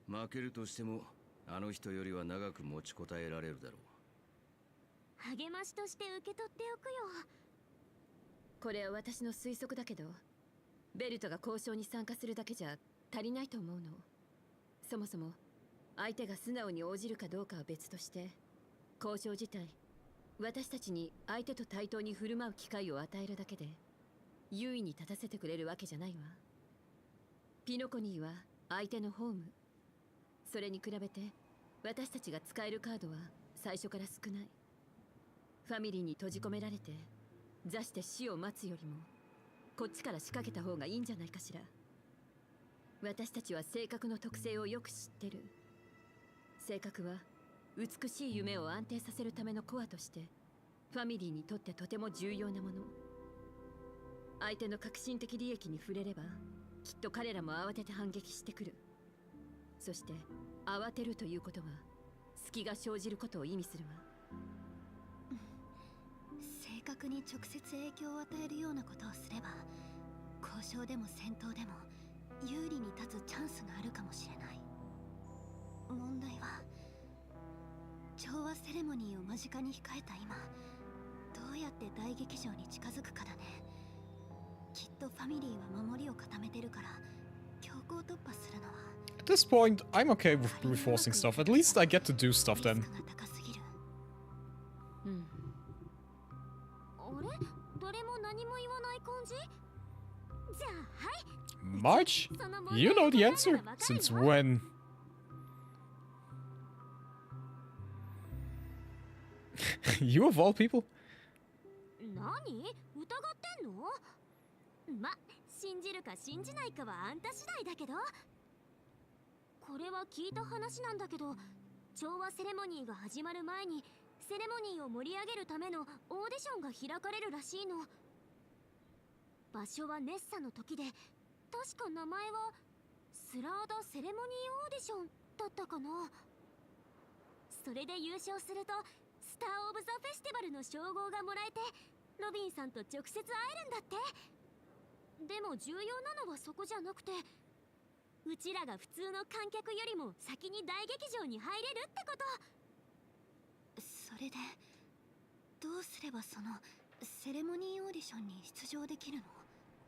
負けるとしても、あの人よりは長く持ちこたえられるだろう。
励ましとして受け取っておくよ。
これは私の推測だけど、ベルトが交渉に参加するだけじゃ足りないと思うの。そもそも相手が素直に応じるかどうかは別として、交渉自体私たちに相手と対等に振る舞う機会を与えるだけで優位に立たせてくれるわけじゃないわ。ピノコニーは相手のホーム。それに比べて私たちが使えるカードは最初から少ない。ファミリーに閉じ込められて座して死を待つよりもこっちから仕掛けた方がいいんじゃないかしら。私たちは性格の特性をよく知ってる。性格は美しい夢を安定させるためのコアとしてファミリーにとってとても重要なもの。相手の革新的利益に触れればきっと彼らも慌てて反撃してくる。そして慌てるということは隙が生じることを意味するわ。
性格に直接影響を与えるようなことをすれば、交渉でも戦闘でも有利に立つチャンスがあるかもしれない。問題は調和セレモニーを間近に控えた今、どうやって大劇場に近づくかだね。きっとファミリーは守りを固めてるから、強行突破するのは。
At this point, I'm okay with brute forcing stuff. At least I get to do stuff then.
あれ？誰も何も言わない感じ？じゃあ、はい。
March? You know the answer? Since when? You of all people?
何？疑ってんの？ま、信じるか信じないかはあんた次第だけど。これは聞いた話なんだけど、調和セレモニーが始まる前にセレモニーを盛り上げるためのオーディションが開かれるらしいの。場所はネッサの時で、確か名前はスラーダセレモニーオーディションだったかな。それで優勝するとスター・オブ・ザ・フェスティバルの称号がもらえて、ロビンさんと直接会えるんだって。でも重要なのはそこじゃなくて、うちらが普通の観客よりも先に大劇場に入れるってこと。
それでどうすればそのセレモニーオーディションに出場できるの？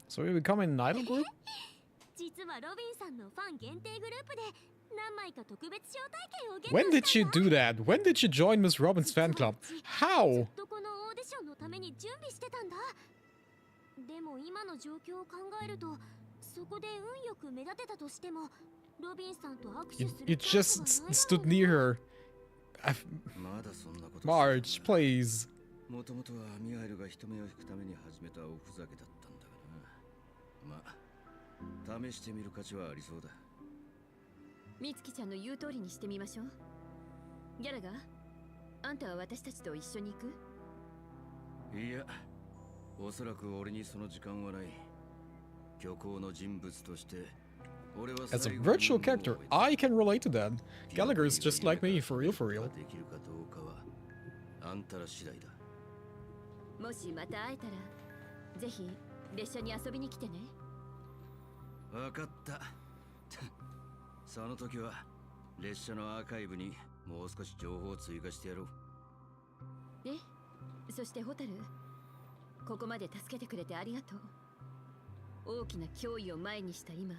So we become an idol group?
実はロビンさんのファン限定グループで何枚か特別招待券をゲットした。
When did she do that? When did she join Miss Robin's fan club? How?
ずっとこのオーディションのために準備してたんだ。でも今の状況を考えると、そこで運よく目立てたとしても、ロビンさんと握手する。
You just stood near her. March, please.
もともとはミハイルが人目を引くために始めたおふざけだったんだがな。まあ、試してみる価値はありそうだ。
美月ちゃんの言う通りにしてみましょう。ギャラが、あんたは私たちと一緒に行く？
いや、おそらく俺にその時間はない。虚構の人物として、俺は
As a virtual character, I can relate to that. Gallagher is just like me, for real, for real.
できるかどうかはあんたら次第だ。
もしまた会えたら、ぜひ列車に遊びに来てね。
わかった。その時は列車のアーカイブにもう少し情報を追加してやろう。
そしてホタル、ここまで助けてくれてありがとう。大きな脅威を前にした今、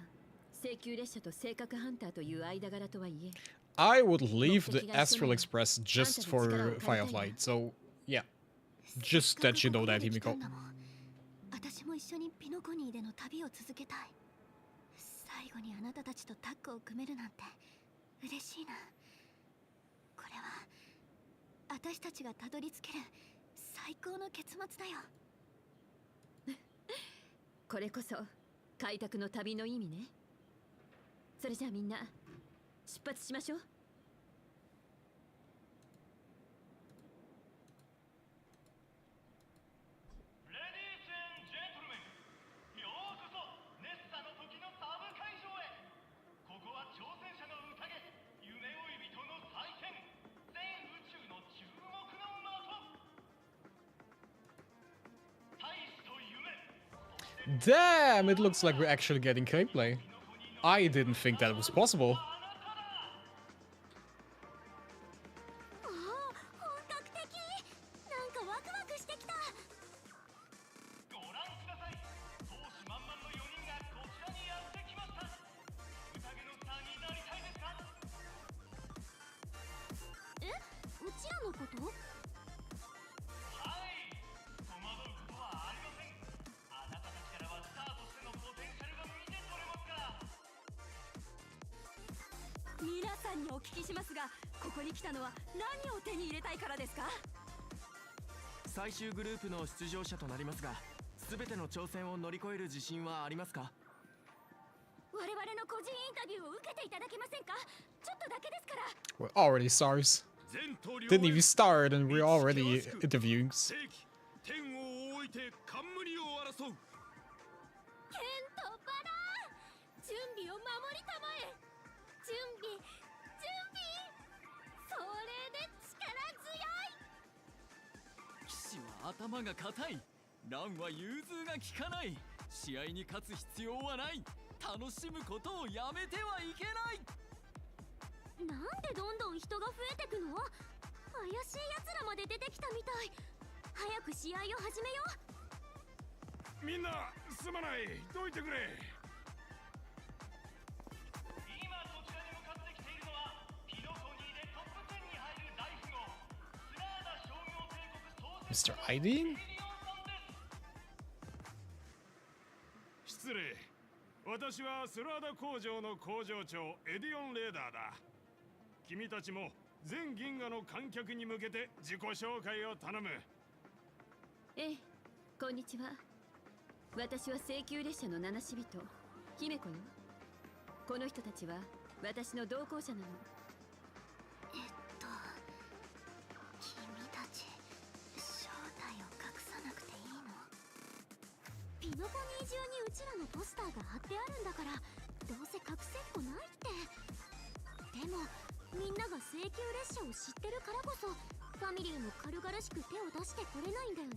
請求列車と性格ハンターという間柄とはいえ、
I would leave the Astral Express just for Firefly. So, yeah. Just that you know that, Himiko.
私も一緒にピノコニーでの旅を続けたい。最後にあなたたちとタッグを組めるなんて嬉しいな。これは私たちがたどり着ける最高の結末だよ。
これこそ開拓の旅の意味ね。それじゃあみんな出発しましょう。
Damn, it looks like we're actually getting gameplay. I didn't think that was possible.
最終グループの出場者となりますが、すべての挑戦を乗り越える自信はありますか？
我々の個人インタビューを受けていただけませんか？ちょっとだけですから。
We're already stars. Didn't even start and we're already interviewing.
天を置いて冠を争う。
剣とバラ準備を守りたまえ。準備それで力強い。
騎士は頭が硬い。ランは融通が利かない。試合に勝つ必要はない。楽しむことをやめてはいけない。
なんでどんどん人が増えてくの？怪しい奴らまで出てきたみたい。早く試合を始めよ
う。みんなすまない。どいてくれ。
今こちらに向かってきているのはピノコニーでトップ10に入る大富豪スラーダ商業帝国創設
Mr. ID?
失礼。私はスラーダ工場の工場長エディオン・レーダーだ。君たちも全銀河の観客に向けて自己紹介を頼む。
ええ、こんにちは。私は請求列車の七死人姫子よ。この人たちは私の同行者なの。
君たち正体を隠さなくていいの？
ピノコニー中にうちらのポスターが貼ってあるんだから、どうせ隠せっこないって。でもみんなが請求列車を知ってるからこそファミリーも軽々しく手を出してこれないんだよね。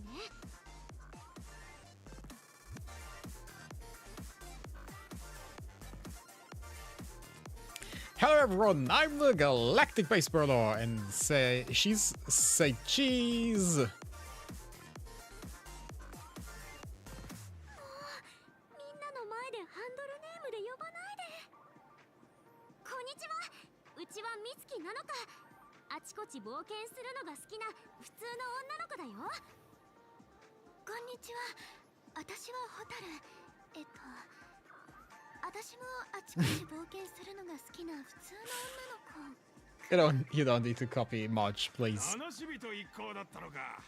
Hello everyone, I'm the Galactic Base Burner, and say cheese.
冒険するのが好きな普通の女の子だよ。
こんにちは。私はホタル。私もあちこち冒険するのが好きな普通の女の子。
You don't need to copy much, please.
話人一行だったのか。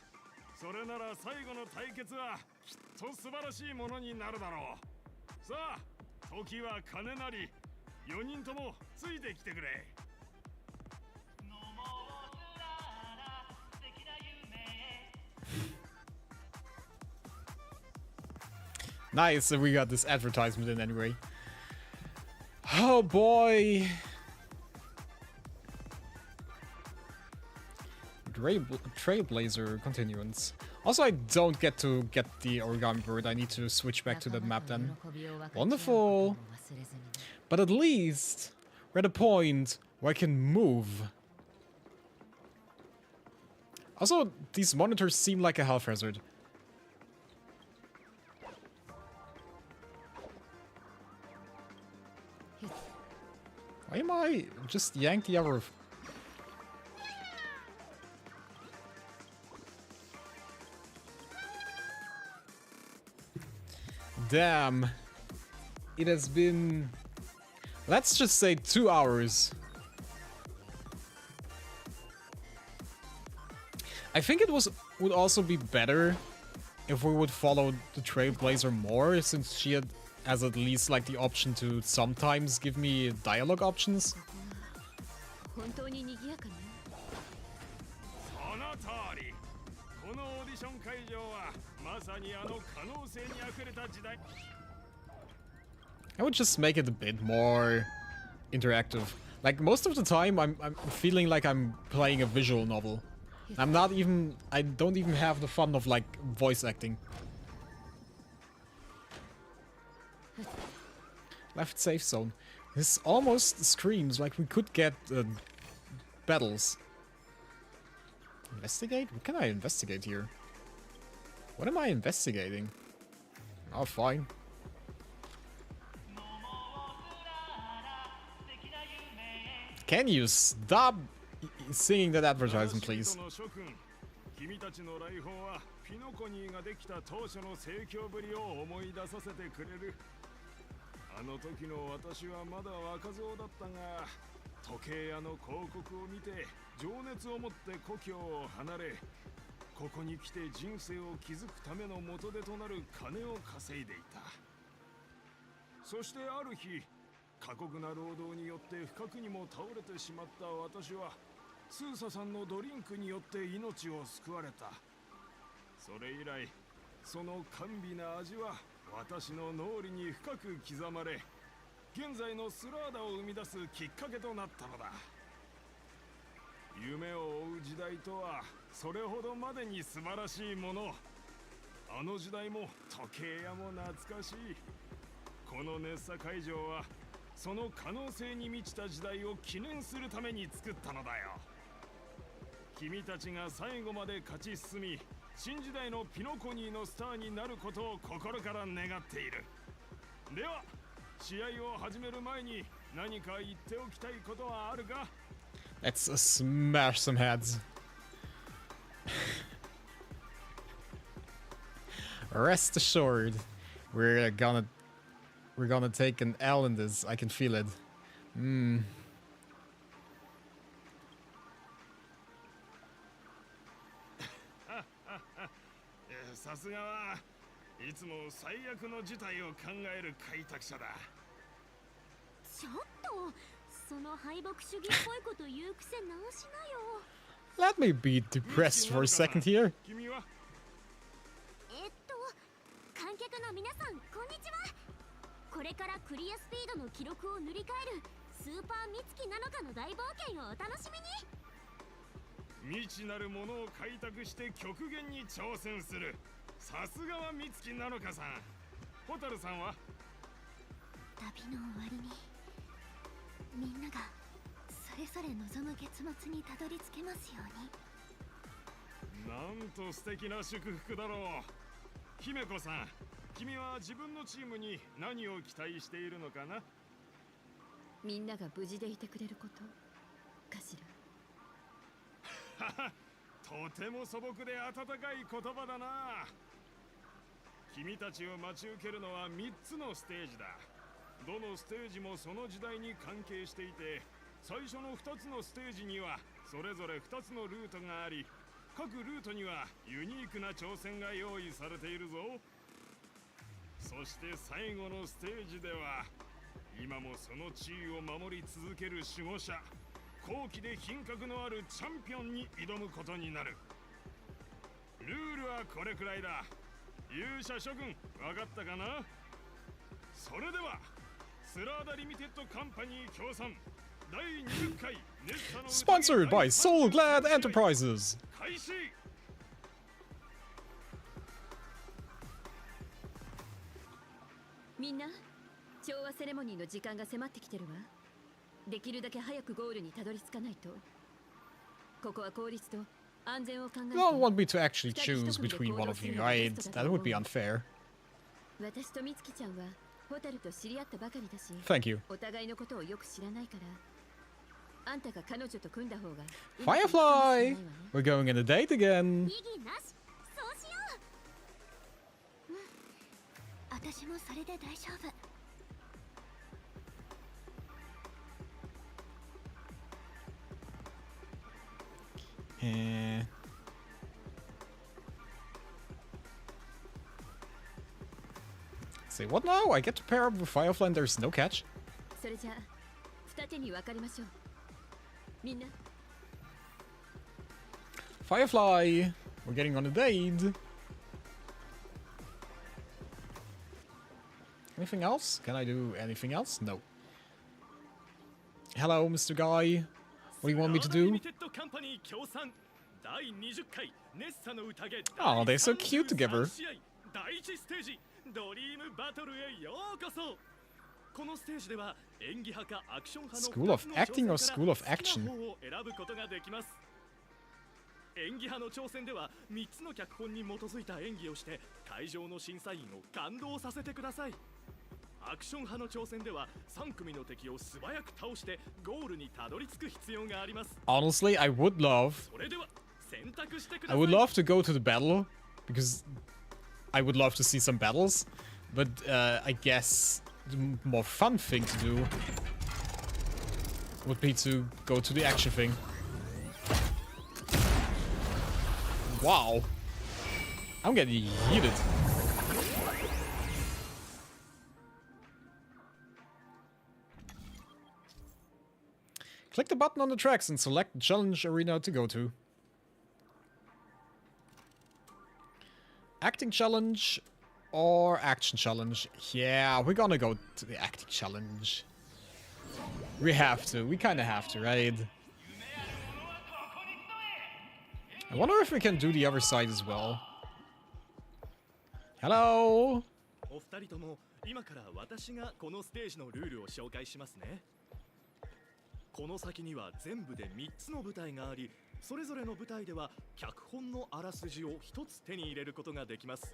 それなら最後の対決はきっと素晴らしいものになるだろう。さあ、時は金なり。4人ともついてきてくれ。
Nice, we got this advertisement in anyway. Oh boy. Trailblazer continuance. Also, I don't get to get the origami bird. I need to switch back to that map then. Wonderful. But at least we're at a point where I can move. Also, these monitors seem like a health hazard. Why am I just yanked the other? Damn. It has been, let's just say, 2 hours. I think it would also be better if we would follow the Trailblazer more, since she has at least like the option to sometimes give me dialogue options. I would just make it a bit more interactive. Like, most of the time I'm feeling like I'm playing a visual novel. I don't even have the fun of like voice acting. Left safe zone. This almost screams like we could get battles. Investigate? What can I investigate here? What am I investigating? Oh, fine. Can you stop singing that advertisement, please?
君たちの来訪はピノコニーができた当初の盛況ぶりを思い出させてくれる。あの時の私はまだ若造だったが、時計屋の広告を見て情熱を持って故郷を離れ、ここに来て人生を築くための元手となる金を稼いでいた。そしてある日、過酷な労働によって不覚にも倒れてしまった私は、スーサさんのドリンクによって命を救われた。それ以来、その甘美な味は私の脳裏に深く刻まれ、現在のスラーダを生み出すきっかけとなったのだ。夢を追う時代とはそれほどまでに素晴らしいもの。あの時代も時計屋も懐かしい。この熱佐会場はその可能性に満ちた時代を記念するために作ったのだよ。君たちが最後まで勝ち進み、新時代のピノコニーのスターになることを心から願っている。では、試合を始める前に何か言っておきたいことはあるか？
Let's smash some heads. Rest assured, we're gonna take an L in this. I can feel it.
さすがはいつも最悪の事態を考える開拓者だ。
ちょっとその敗北主義っぽいこと言う癖直しなよ。
Let me be depressed for a second here.
君は？
観客の皆さんこんにちは。これからクリアスピードの記録を塗り替えるスーパーミツキなのかの大冒険をお楽しみに。
未知なるものを開拓して極限に挑戦する。さすがは美月なのかさん。ホタルさんは？
旅の終わりにみんながそれぞれ望む結末にたどり着けますように。
なんと素敵な祝福だろう。姫子さん、君は自分のチームに何を期待しているのかな？
みんなが無事でいてくれることかし
ら。とても素朴で温かい言葉だな。君たちを待ち受けるのは3つのステージだ。どのステージもその時代に関係していて、最初の2つのステージにはそれぞれ2つのルートがあり、各ルートにはユニークな挑戦が用意されているぞ。そして最後のステージでは、今もその地位を守り続ける守護者、後期で品格のあるチャンピオンに挑むことになる。ルールはこれくらいだ。勇者諸君、分かったかな？それではスラーダリミテッドカンパニー協賛第20回ネッサの
Sponsored by Soul Glad Enterprises.
開始。
みんな、調和セレモニーの時間が迫ってきてるわ。できるだけ早くゴールにたどり着かないと。ここは効率と安全を考えて。
You don't want me to actually choose between one of you, right? That would be unfair.
私と美月ちゃんは
ホタルと知り合ったばかりだし、
Thank you.
お互いのことをよく知らないから、あんたが彼女と組んだ方が
Firefly! We're going on a date again.
意義なし、そうしよう。私もそれで大丈夫。
Say what now? I get to pair up with Firefly and there's no catch?
それじゃあ二手に分かりましょう。みんな
Firefly! We're getting on a date. Anything else? Can I do anything else? No. Hello, Mr. Guy. What do you want me to do? Oh, they're so cute together.
ドリームバトルへようこそ。このステージでは演技派かアクション派の
School of Acting or School of Action?
を選ぶことができます。演技派の挑戦では3つの脚本に基づいた演技をして会場の審査員を感動させてください。アクション派の挑戦では3組の敵を素早く倒してゴールにたどり着く必要があります。
Honestly, I would love...
それでは選択してくだ
I
さい。
would love to go to the battle, because I would love to see some battles, but I guess the more fun thing to do would be to go to the action thing. Wow. I'm getting yeeted. Click the button on the tracks and select the challenge arena to go to. Acting challenge or action challenge? Yeah, we're gonna go to the acting challenge. We have to. We kind of have to, right? I wonder if we can do the other side as well. Hello!
お二人とも今から私がこのステージのルールを紹介しますね。この先には全部で3つの舞台があり、それぞれの舞台では脚本のあらすじを1つ手に入れることができます。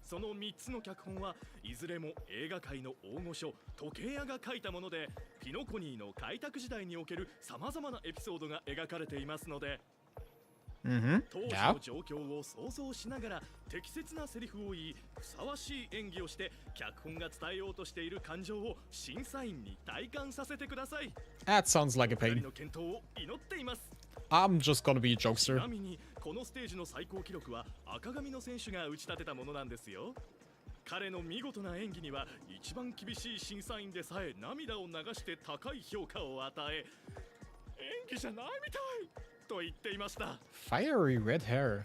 その3つの脚本はいずれも映画界の大御所時計屋が書いたもので、ピノコニーの開拓時代における様々なエピソードが描かれていますので、当時の状況を想像しながら適切なセリフを言い、ふさわしい演技をして脚本が伝えようとしている感情を審査員に体感させてください。
That sounds like a pain.
の健闘を祈っています。
I'm just gonna be a jokester.
ちなみにこのステージの最高記録は赤髪の選手が打ち立てたものなんですよ。彼の見事な演技には一番厳しい審査員でさえ涙を流して高い評価を与え、演技じゃないみたいと言っていました。
Fiery red hair.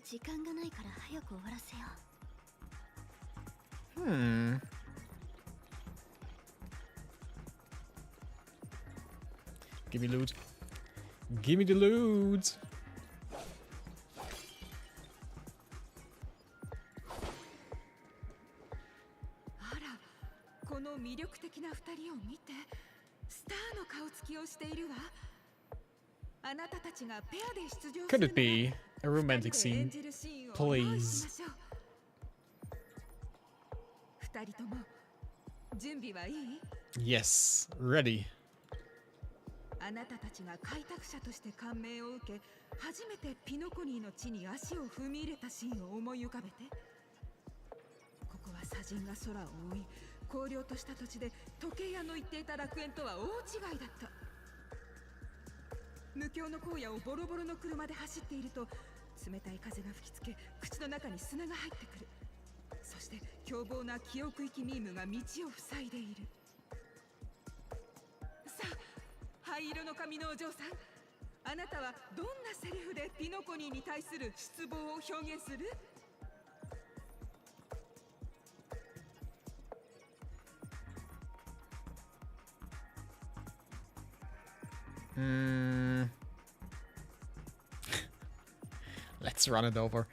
時間がないから早く終わらせよう。
Give me loot. Give me the loot.
あら、この魅力的な二人を見て、スターの顔つきをしているわ。あなたたちがペアで出場する
Could it be a romantic scene? Please.
二人とも準備はいい？
Yes, ready.
あなたたちが開拓者として感銘を受け、初めてピノコニーの地に足を踏み入れたシーンを思い浮かべて。ここは砂塵が空を覆い、荒涼とした土地で時計屋の言っていた楽園とは大違いだった。無境の荒野をボロボロの車で走っていると、冷たい風が吹きつけ、口の中に砂が入ってくる。そして凶暴な記憶域ミームが道を塞いでいる。さあ、灰色の髪のお嬢さん、あなたはどんなセリフでピノコニーに対する失望を表現する？Let's
run it over.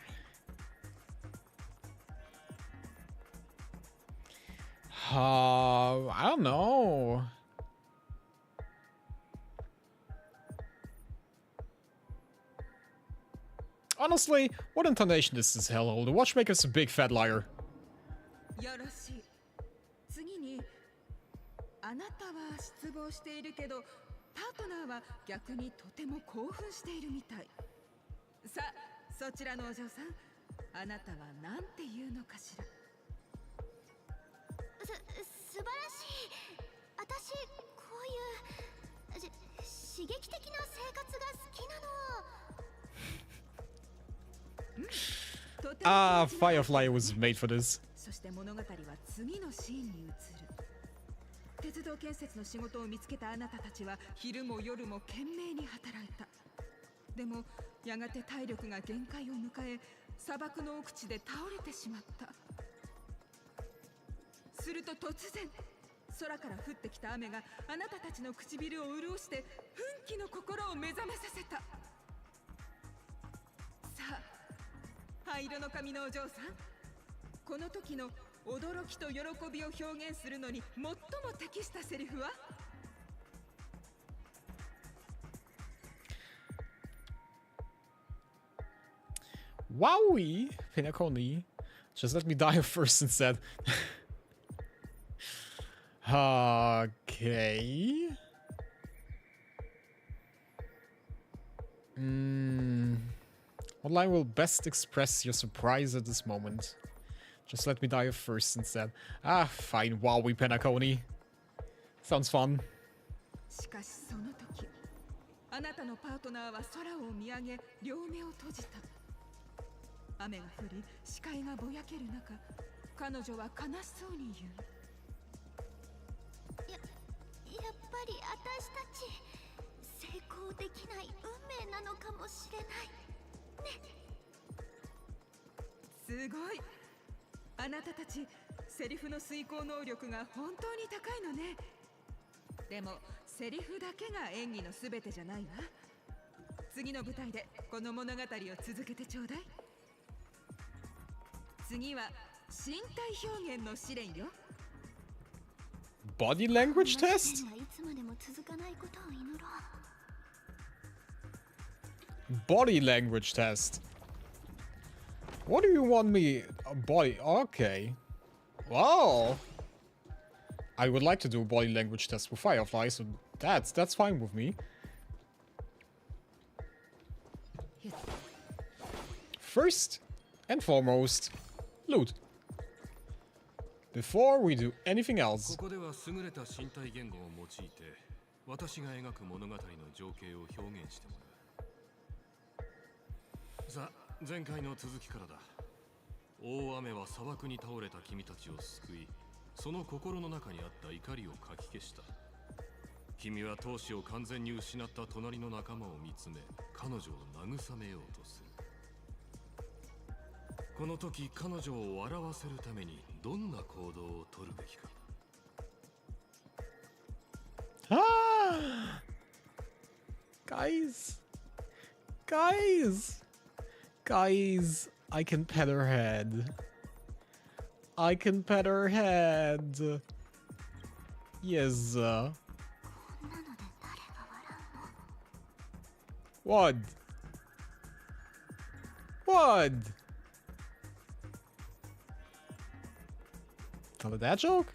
I don't know. Honestly, what intonation is this hellhole? The watchmaker's a big fat liar.
よろしい。次に、あなたは失望しているけどパートナーは逆にとても興奮しているみたい。さあ、そちらのお嬢さん、あなたは何て言うのかしら。
素晴らしい。私こういう刺激的な生活が好きなの。
Ah, Firefly was made for this.
そして物語は次のシーンに移る。鉄道建設の仕事を見つけたあなたたちは昼も夜も懸命に働いた。でもやがて体力が限界を迎え、砂漠の奥地で倒れてしまった。すると突然、空から降ってきた雨があなたたちの唇を潤して奮起の心を目覚めさせた。さあ、灰色の髪のお嬢さん、この時の驚きと喜びを表現するのに最も適したセリフは？
Wowie, Pinaconi. Just let me die first instead. Okay. What line will best express your surprise at this moment? Just let me die first instead. Ah, fine. Wowie, Pinaconi. Sounds fun.
しかしその時、あなたのパートナーは空を見上げ、両目を閉じた。雨が降り、視界がぼやける中、彼女は悲しそうに言う。
やっぱり私たち成功できない運命なのかもしれないね。
すごい。あなたたちセリフの遂行能力が本当に高いのね。でもセリフだけが演技のすべてじゃないわ。次の舞台でこの物語を続けてちょうだい。次は身体表現の試練よ。
Body language test?
いつまでも続かないことを祈ろう。
Body language test. What do you want me? Body. Okay. Wow. I would like to do a body language test with Firefly, so that's fine with me. First and foremost, loot. Before we do anything else.
ここでは優れた身体言語を用いて私が描く物語の情景を表現してもらう。さあ、前回の続きからだ。大雨は砂漠に倒れた君たちを救い、その心の中にあった怒りをかき消した。君は闘志を完全に失った隣の仲間を見つめ、彼女を慰めようとする。この時彼女を笑わせるためにどんな行動を取るべきか。
Guys, I can pet her head. I can pet her head. Yes. What? What? Tell a dad joke?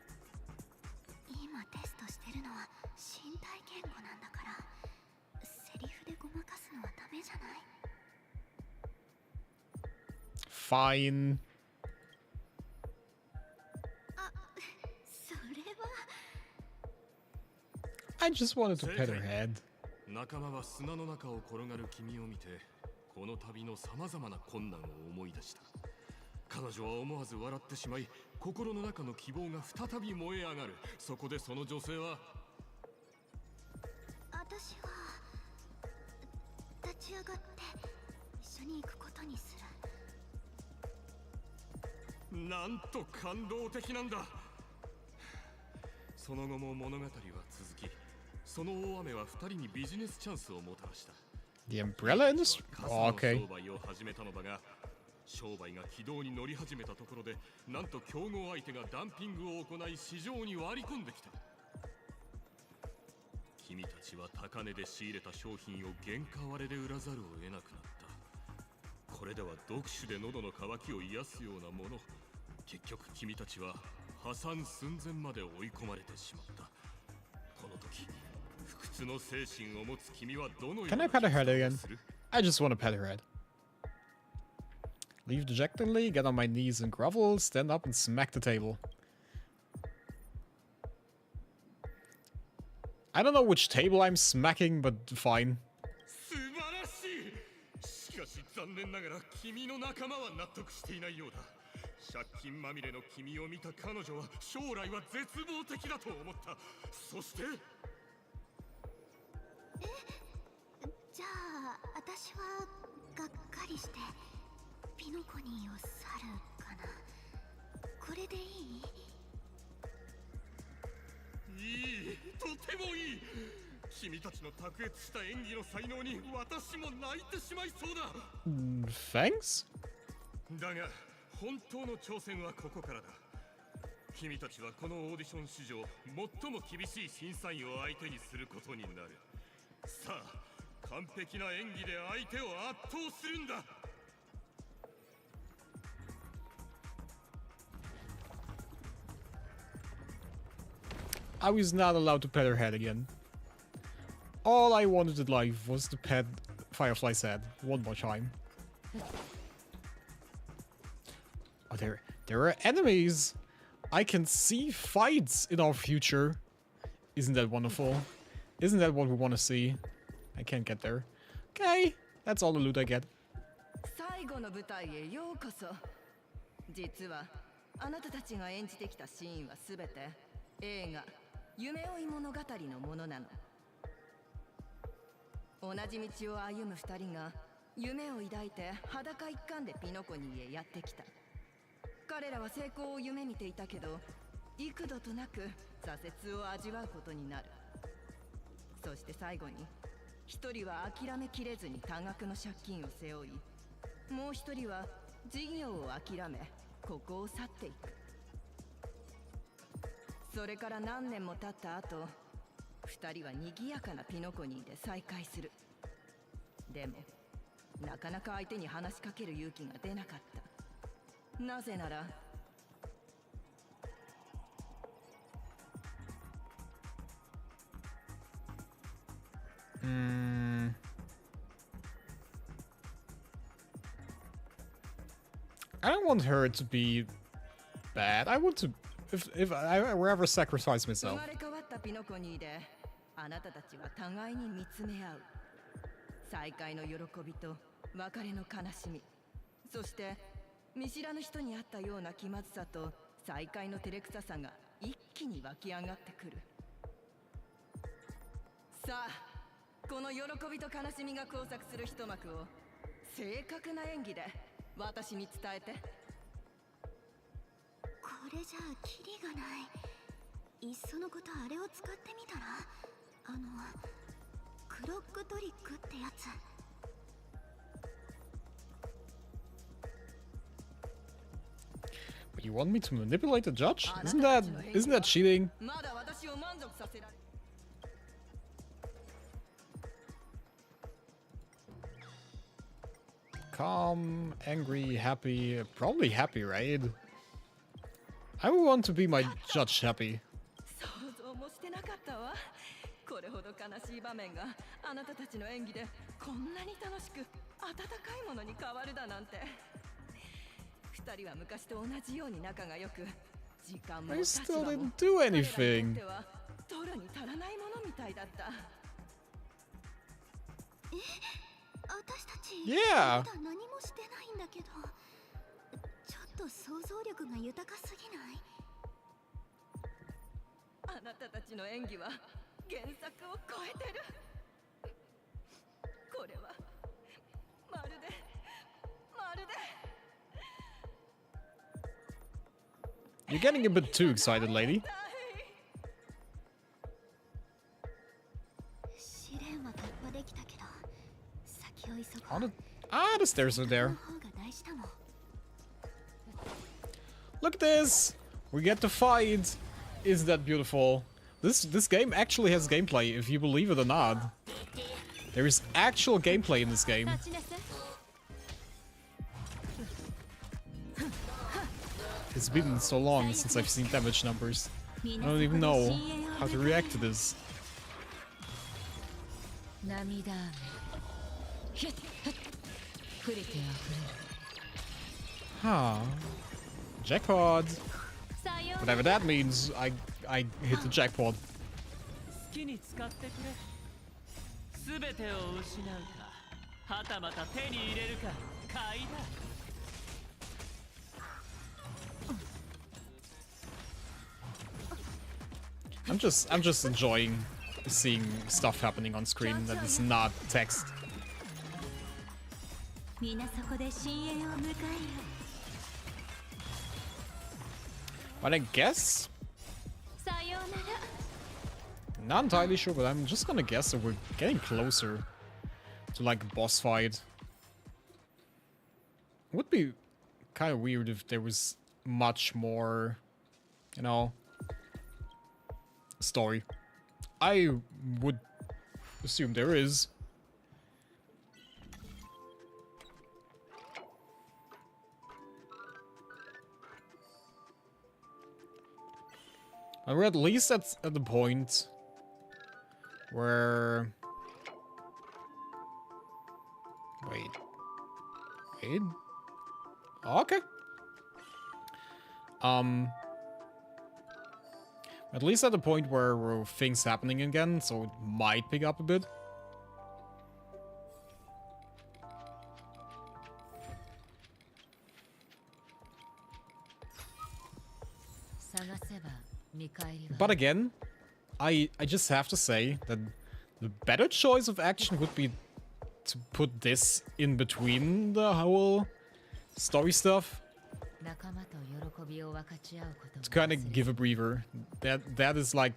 今テストしてるのは身体言語なんだから、セリフでごまかすのはダメじゃない？
Fine.
あ、それは。
I just wanted to pet her head.
仲間は砂の中を転がる君を見て、この旅のさまざまな困難を思い出した。彼女は思わず笑ってしまい、心の中の希望が再び燃え上がる。そこでその女性は、
私は立ち上がって一緒に行くことにする。
なんと感動的なんだ。その後も物語は続き、その大雨は二人にビジネスチャンスをもたらした。
The umbrella industry? Oh, okay.
商売を始めたのだが、商売が軌道に乗り始めたところで、なんと競合相手がダンピングを行い市場に割り込んできた。君たちは高値で仕入れた商品を原価割れで売らざるを得なくなった。これでは読酒で喉の渇きを癒すようなもの、
結局君たちは破産寸前まで追い込まれてしまった。この時不屈の精神を持つ君はどのよう
Can
な
I pet her head
決断を
again?
する？
I just want to pet her head. Leave dejectedly, get on my knees and grovel, stand up and smack the table. I don't know which table I'm smacking, but fine.
素晴らしい。しかし残念ながら君の仲間は納得していないようだ。借金まみれの君を見た彼女は将来は絶望的だと思った。そして
じゃあ私はがっかりしてピノコニーを去るかな。これでいい？
いい、とてもいい。君たちの卓越した演技の才能に私も泣いてしまいそうだ。
Thanks?
だが本当の挑戦はここからだ。君たちはこのオーディション史上最も厳しい審査員を相手にすることになる。さあ、完璧な演技で相手を圧倒するんだ。
I was not allowed to pet her head again. All I wanted in life was to pet Firefly's head one more time. Oh, there are enemies! I can see fights in our future. Isn't that wonderful? Isn't that what we want to see? I can't get there. Okay, that's all the loot I get.
最後の舞台へようこそ。実はあなたたちが演じてきたシーンはすべて映画「夢追い物語」のものなの。同じ道を歩む二人が夢を抱いて裸一貫でピノコニーへやってきた。彼らは成功を夢見ていたけど幾度となく挫折を味わうことになる。そして最後に一人は諦めきれずに多額の借金を背負い、もう一人は事業を諦めここを去っていく。それから何年も経った後、二人は賑やかなピノコニーで再会する。でもなかなか相手に話しかける勇気が出なかった。なぜなら
I don't want her to be bad. I want to, if I were ever sacrifice myself.
生まれ変わったピノコニーであなたたちは互いに見つめ合う。再会の喜びと別れの悲しみ、そして見知らぬ人に会ったような気まずさと再会の照れくささが一気に湧き上がってくる。さあ、この喜びと悲しみが交錯する一幕を正確な演技で私に伝えて。
これじゃあキリがない。いっそのことあれを使ってみたら。クロックトリックってやつ。
You want me to manipulate the judge? Isn't that cheating?
まだ私を満足させられ。
Calm, angry, happy. Probably happy, right? I would want to be my judge happy.
想像もしてなかったわ。これほど悲しい場面があなたたちの演技でこんなに楽しく温かいものに変わるだなんて。二人は昔と同じように仲が良く、時間も
I
立
still
場も
didn't do
彼らに
anything.
とっては取るに足らないものみたいだった。
私たち
Yeah.
まだ何もしてないんだけど、ちょっと想像力が豊かすぎない？
あなたたちの演技は原作を超えてる。これはまるで。
You're getting a bit too excited, lady.
試練は突破できたけど、先を急ごう。
The stairs are there.
の方が大事だもん。
Look at this! We get to fight! Isn't that beautiful? This game actually has gameplay, if you believe it or not. There is actual gameplay in this game. It's been so long since I've seen damage numbers. I don't even know how to react to this. Huh. Jackpot. Whatever that means, I hit the jackpot. I'm just enjoying seeing stuff happening on screen that is not text. But I guess, not entirely sure, but I'm just gonna guess that we're getting closer to like a boss fight. Would be kind of weird if there was much more, you know, story. I would assume there is. And we're at least at the point where... Wait. Okay. At least at the point where things happening again, so it might pick up a bit. But again, I just have to say that the better choice of action would be to put this in between the whole story stuff. To kind of give a breather. That is like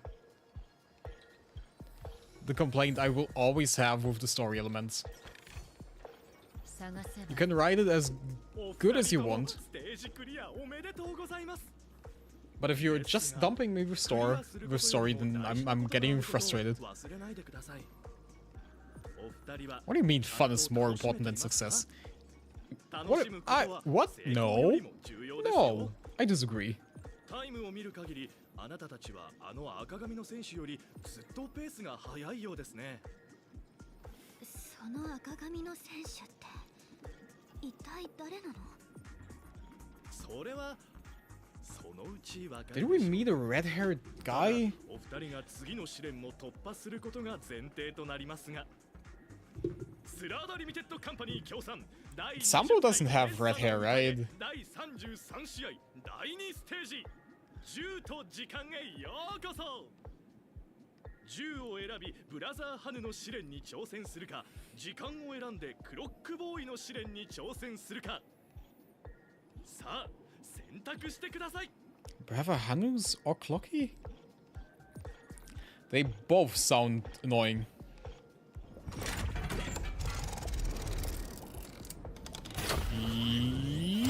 the complaint I will always have with the story elements. You can write it as good as you want, but if you're just dumping me with story, then I'm getting frustrated. What do you mean fun is more important than success? What? No. No. I disagree.
あなたたちはあの赤髪の選手よりずっとペースが速いようですね。
その赤髪の選手って一体誰なの？
それはそのうちわかる。
Did we meet a red-haired guy?
お二人が次の試練も突破することが前提となりますが。スラーダリミテッドカンパニー協賛。
Sambo doesn't have red hair, right?
第33試合第2ステージ。銃と時間へようこそ。銃を選びブラザーハヌの試練に挑戦するか、時間を選んでクロックボーイの試練に挑戦するか。さあ選択してください。
Brother Hanu's or Clocky? They both sound annoying. Yeet.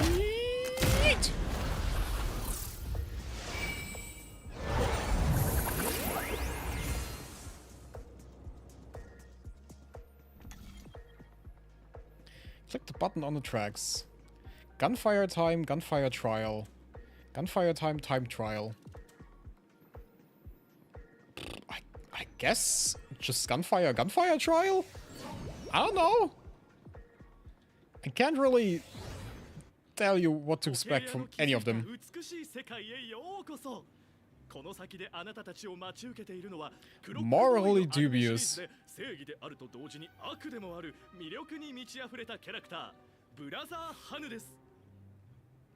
Click the button on the tracks. Gunfire time, gunfire trial. Gunfire time, time trial. I guess just gunfire trial? I don't know. I can't really tell you what to expect from any of them.
この先であなたたちを待ち受けているのは
Morally dubious.
正義であると同時に悪でもある魅力に満ち溢れたキャラクターブラザーハヌです。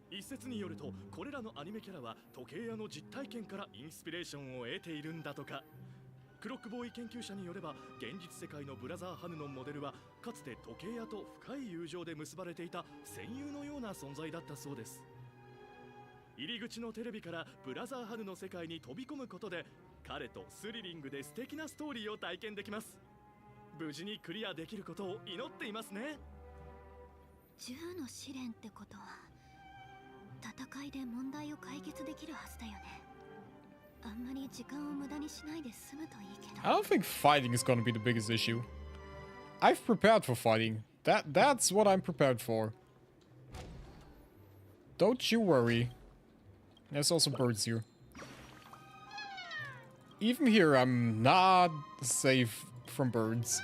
一説によるとこれらのアニメキャラは時計屋の実体験からインスピレーションを得ているんだとか。クロックボーイ研究者によれば現実世界のブラザーハヌのモデルはかつて時計屋と深い友情で結ばれていた戦友のような存在だったそうです。入り口のテレビからブラザーハヌの世界に飛び込むことで彼とスリリングで素敵なストーリーを体験できます。無事にクリアできることを祈っていますね。
銃の試練ってことは戦いで問題を解決できるはずだよね。あんまり時間を無駄にしないで済むといいけど。
I don't think fighting is gonna be the biggest issue. I've prepared for fighting. That's what I'm prepared for. Don't you worry. There's also birds here. Even here, I'm not safe from birds.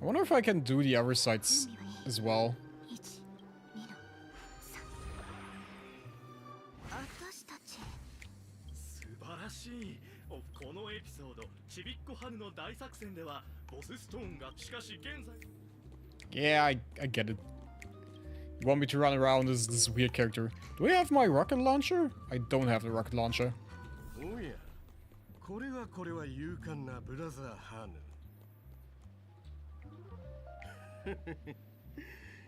I wonder if I can do the other sides as well.
素晴らしい。このエピソード、ちびっこ春の大作戦ではボスストーンがしかし現在
Yeah, I get it. You want me to run around as this weird character. Do I have my rocket launcher? I don't have the rocket launcher.
おや、これは勇敢なブラザーハヌ。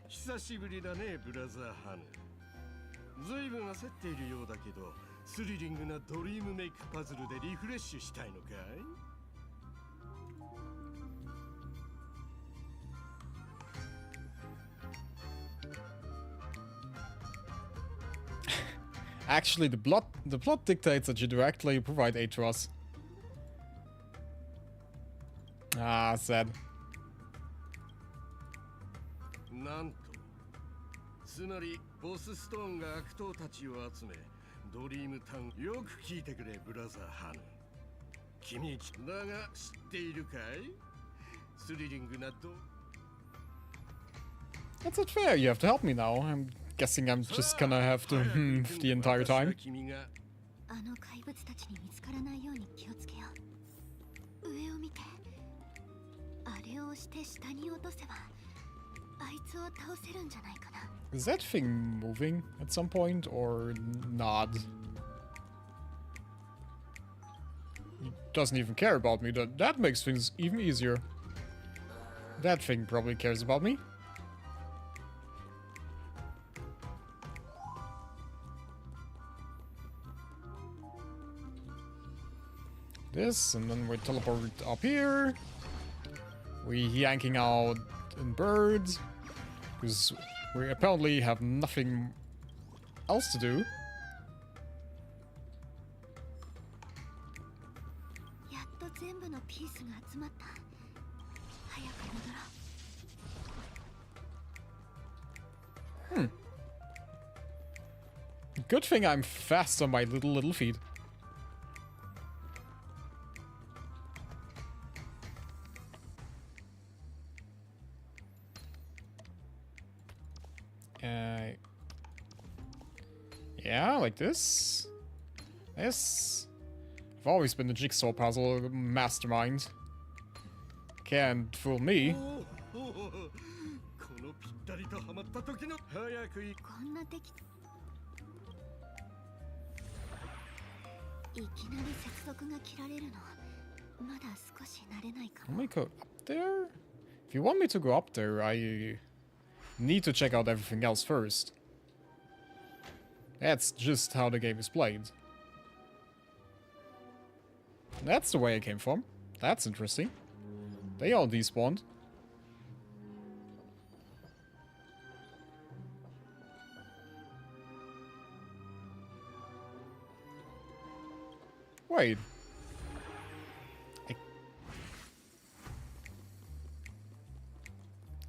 久しぶりだね、ブラザーハヌ。ずいぶん焦っているようだけど、スリリングなドリームメイクパズルでリフレッシュしたいのかい？
Actually, the plot dictates that you directly provide aid to us. Ah, sad.
なんと、つまりボスストーンが悪党たちを集め、ドリームタウンよく聞いてくれ、ブラザーハヌ。君だが知っているかい？スリリングなど。
That's not fair. You have to help me now. I'm guessing I'm just gonna have to the entire time.
あの怪物たちに見つからないように気をつけよう。上を見て。あれを押して下に落とせば、あいつを倒せるんじゃないかな。
Is that thing moving at some point or not? He doesn't even care about me. That makes things even easier. That thing probably cares about me. This, and then we teleport up here. We yanking out in birds, because we apparently have nothing else to do. Good thing I'm fast on my little feet. Yeah, like this. This. I've always been the jigsaw puzzle mastermind. Can't fool me.
いきなり接続が切られるの、まだ少し慣れないかも。
Let me go up there? If you want me to go up there, I need to check out everything else first. That's just how the game is played. That's the way I came from. That's interesting. They all despawned. Wait.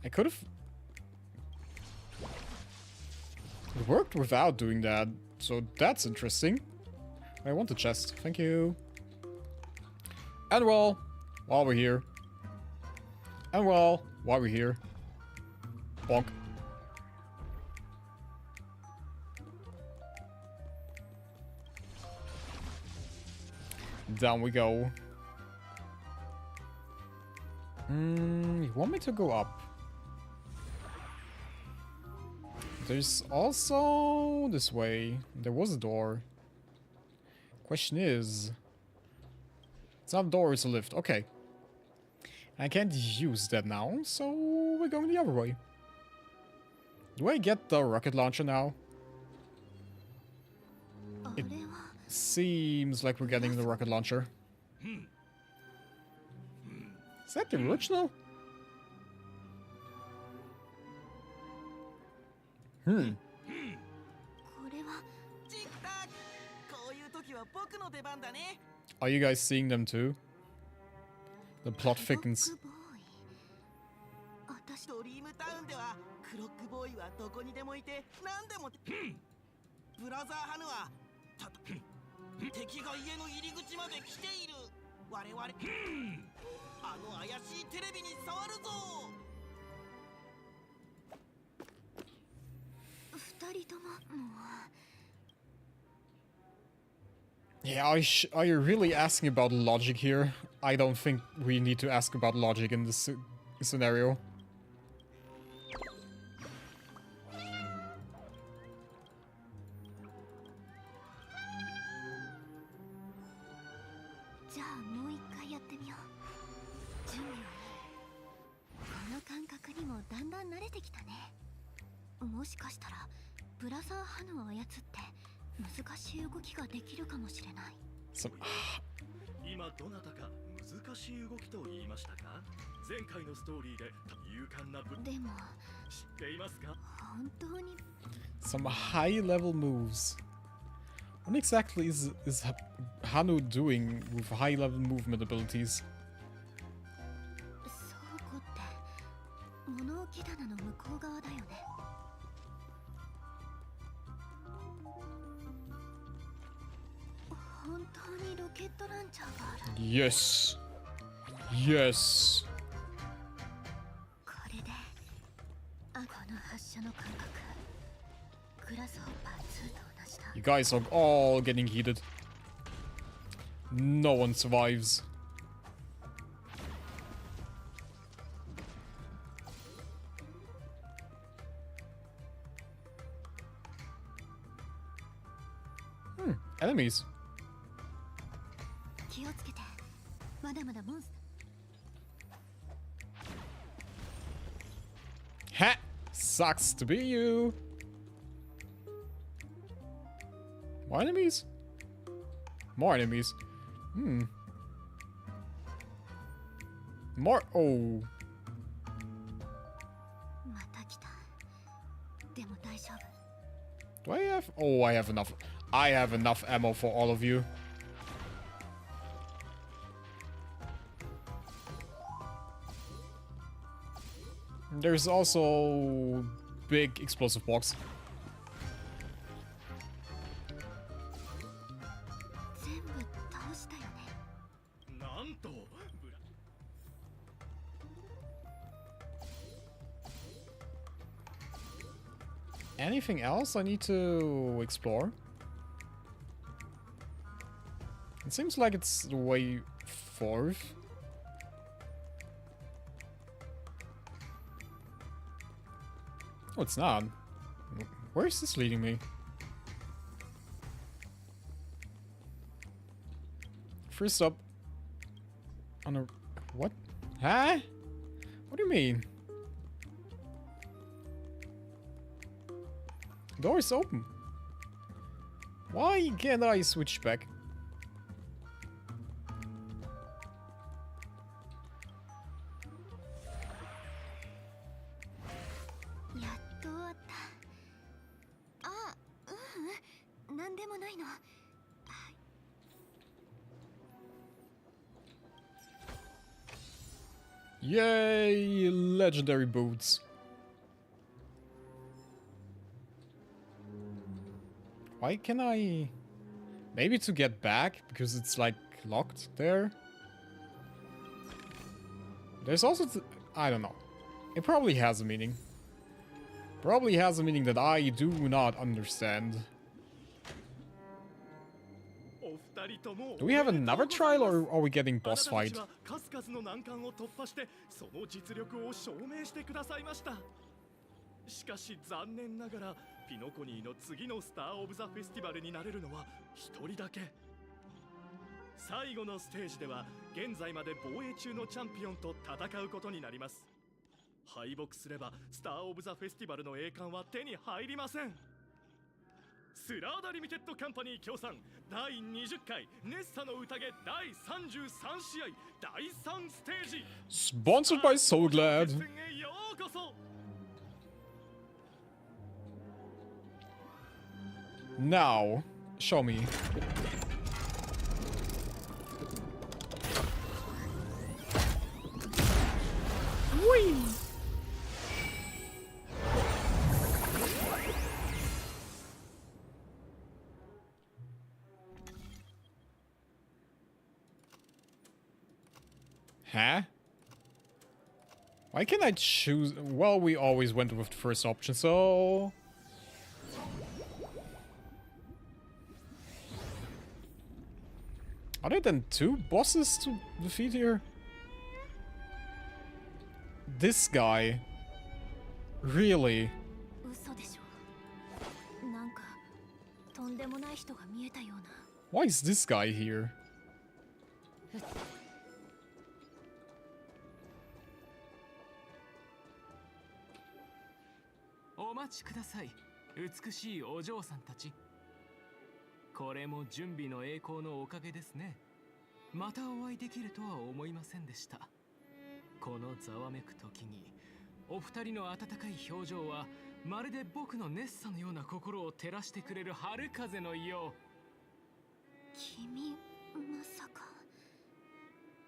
I could have... It worked without doing that, so that's interesting. I want the chest, thank you. And well, while we're here. And well, while we're here. Bonk. Down we go. You want me to go up? There's also this way. There was a door. Question is... It's not a door, it's a lift. Okay. I can't use that now, so we're going the other way. Do I get the rocket launcher now? It seems like we're getting the rocket launcher. Is that the original? Are you guys seeing them too? The plot thickens.
私
ドリームタウンではクロックボーイはどこにでもいて何でもブラザーハヌは敵が家の入り口まで来ている。我々あの怪しいテレビに触るぞ。
二人とももう
Yeah, are you really asking about logic here? I don't think we need to ask about logic in this scenario.
じゃあもう一回やってみよう。準備はいい。この感覚にもだんだん慣れてきたね。もしかしたらブラザーハヌを操って難しい動きができるかもしれない。
今どなたか難しい動きと言いましたか？前回のストーリーで勇敢な
でも
知っていますか？
本当に
Some high level moves. What exactly is Hanu doing with high level movement abilities?
倉庫って物置棚の向こう側だよね。本当にロケットランチャーがある。
Yes. Yes.
これでこの発射の感覚グラスホッパー2と同じだ。
You guys are all getting heated. No one survives. Enemies.
気をつけて。まだまだモンス
Ha! Sucks to be you. More enemies? More enemies. More. Oh.
また来た。でも大丈夫。
Do I have? Oh, I have enough. I have enough ammo for all of you. There's also big explosive box.
全部倒したよね。
なんと
Anything else I need to explore? It seems like it's the way forth. Oh, it's not. Where is this leading me? First up. On a... What? Huh? What do you mean? Door is open. Why can't I switch back? Yay, legendary boots. Why can I... Maybe to get back, because it's like locked there. There's also... I don't know. It probably has a meaning. Probably has a meaning that I do not understand. Do we have another trial or are we getting boss fight?
数々の難関を突破してその実力を証明してくださいました。しかし残念ながらピノコニーの次のスターオブザフェスティバルになれるのは一人だけ。最後のステージでは現在まで防衛中のチャンピオンと戦うことになります。敗北すればスターオブザフェスティバルの栄冠は手に入りません。スラーダリミテッドカンパニー協賛第20回ネッサの宴第33試合第3ステージ
Sponsored by So Glad.
ようこそ
Now, show me. Whee! Huh? Why can't I choose? Well, we always went with the first option, so... Are there then 2 bosses to defeat here? This guy. Really?
嘘でしょ。なんかとんでもない人が見えたような。
Why is this guy here?
お待ちください、美しいお嬢さんたち。これも準備の栄光のおかげですね。またお会いできるとは思いませんでした。このざわめく時にお二人の温かい表情はまるで僕の熱さのような心を照らしてくれる春風のよう。
君まさか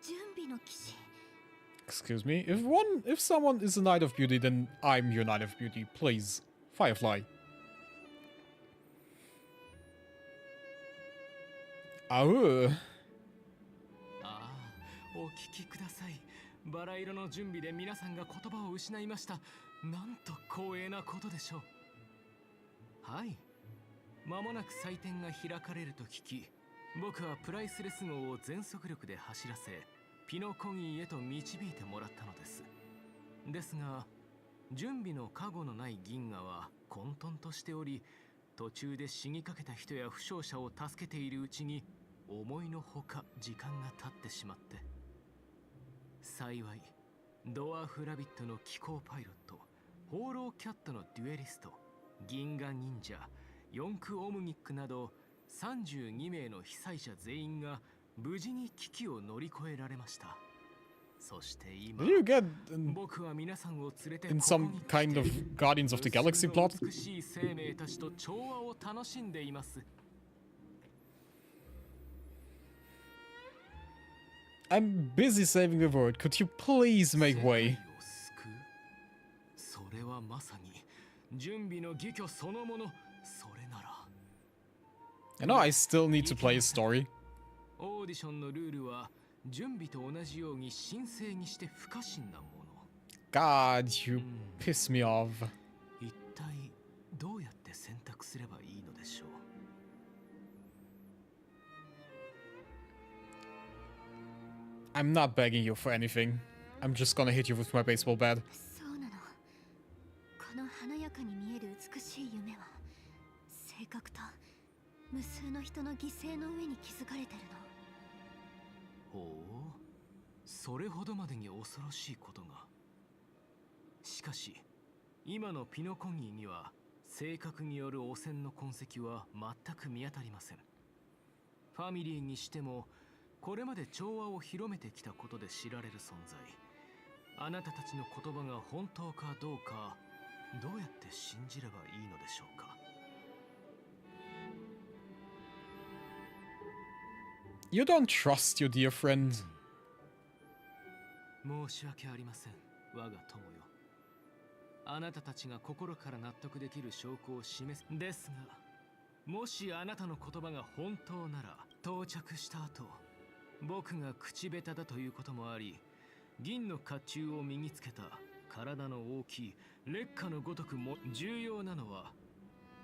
準備の騎士。
Excuse me. If someone is a Knight of Beauty, then I'm your Knight of Beauty. Please. Firefly. Oh.
ああ、お聞きください。バラ色の準備で皆さんが言葉を失いました。なんと光栄なことでしょう。はい。間もなく祭典が開かれると聞き、僕はプライスレス号を全速力で走らせ、ピノコギーへと導いてもらったのです。ですが、準備の加護のない銀河は混沌としており、途中で死にかけた人や負傷者を助けているうちに、思いのほか時間が経ってしまって。幸い、ドワーフラビットの機構パイロット、放浪キャットのデュエリスト、銀河忍者、四駆オムニックなど32名の被災者全員が無事に危機を乗り越えられました。そして今、
Did you get
僕は皆さんを連れて
in some kind of Guardians of the Galaxy plot?
美しい生命たちと調和を楽しんでいます。
I'm busy saving the world. Could you please make way?
それはまさに準備の義挙そのもの。それなら
I know I still need to play a story.
オーディションのルールは準備と同じように神聖にして不可侵なもの。
God, you piss me off.
一体どうやって選択すればいいのでしょう。
I'm not begging you for anything. I'm just gonna hit you with my baseball bat.
そうなの。この華やかに見える美しい夢は正確と無数の人の犠牲の上に築かれてるの。
ほう、それほどまでに恐ろしいことが。しかし今のピノコギーには性格による汚染の痕跡は全く見当たりません。ファミリーにしてもこれまで調和を広めてきたことで知られる存在。あなたたちの言葉が本当かどうか、どうやって信じればいいのでしょうか。
You don't trust your dear friend.
申し訳ありません、我が友よ。あなたたちが心から納得できる証拠を示す。ですが、もしあなたの言葉が本当なら、到着した後、僕が口下手だということもあり、銀の甲冑を身につけた体の大きい烈火のごとくも重要なのは、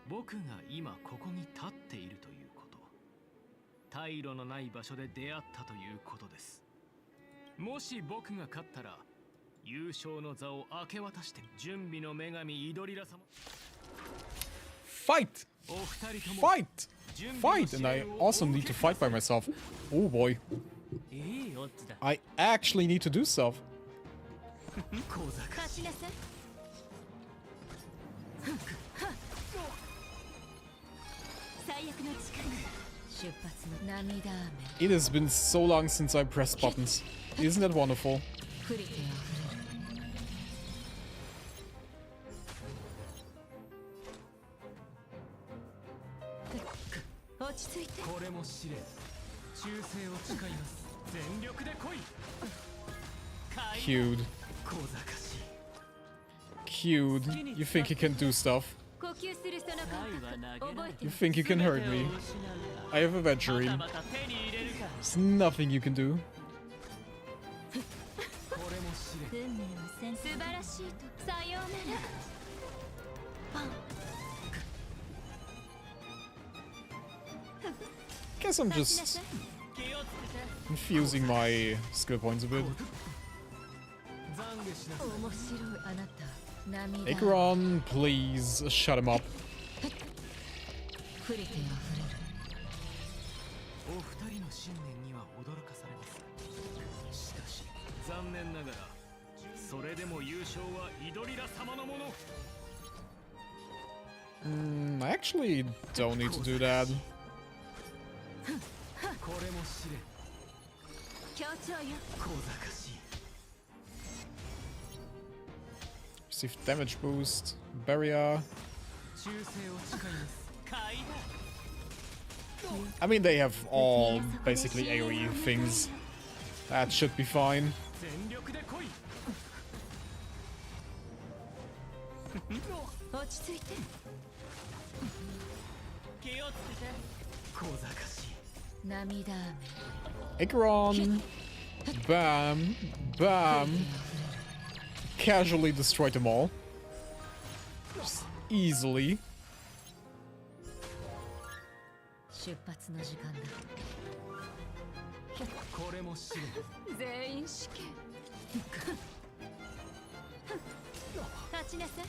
僕が今ここに立っているということ。退路のない場所で出会ったということです。もし僕が勝ったら、優勝の座を明け渡して、準備の女神イドリラ様。
Fight! Fight! Fight! And I also need to fight by myself. Oh boy. I actually need to do stuff.
勝ちなさい。 最悪の力。
It has been so long since I pressed buttons. Isn't that wonderful?
これも試練。忠誠を誓います。全力で来い。
Cute.
小賢しい。
Cute. You think you can do stuff?
呼吸するその感覚覚えて
You think you can hurt me? I have a Venturine. There's nothing you can do.
運命は素晴らしいとさようならパン
Guess I'm just confusing my skill points a bit. Acheron, please shut him up.
お二人の信念には驚かされます。しかし残念ながらそれでも優勝はイドリラ様のもの。
I actually don't need to do that.
これも試練。
強調よ。
小賢しい。
Receive damage boost, barrier.
忠誠を誓います。階段。
I mean, they have all basically AoE things. That should be fine.
全力で来い。
落ち着いて。気をつけて。
小賢しい。
涙雨。
Acheron, bam, bam. Casually destroyed them all. Just easily.
出発の時間だ。
これも試練。
全員死刑。立ちなさい。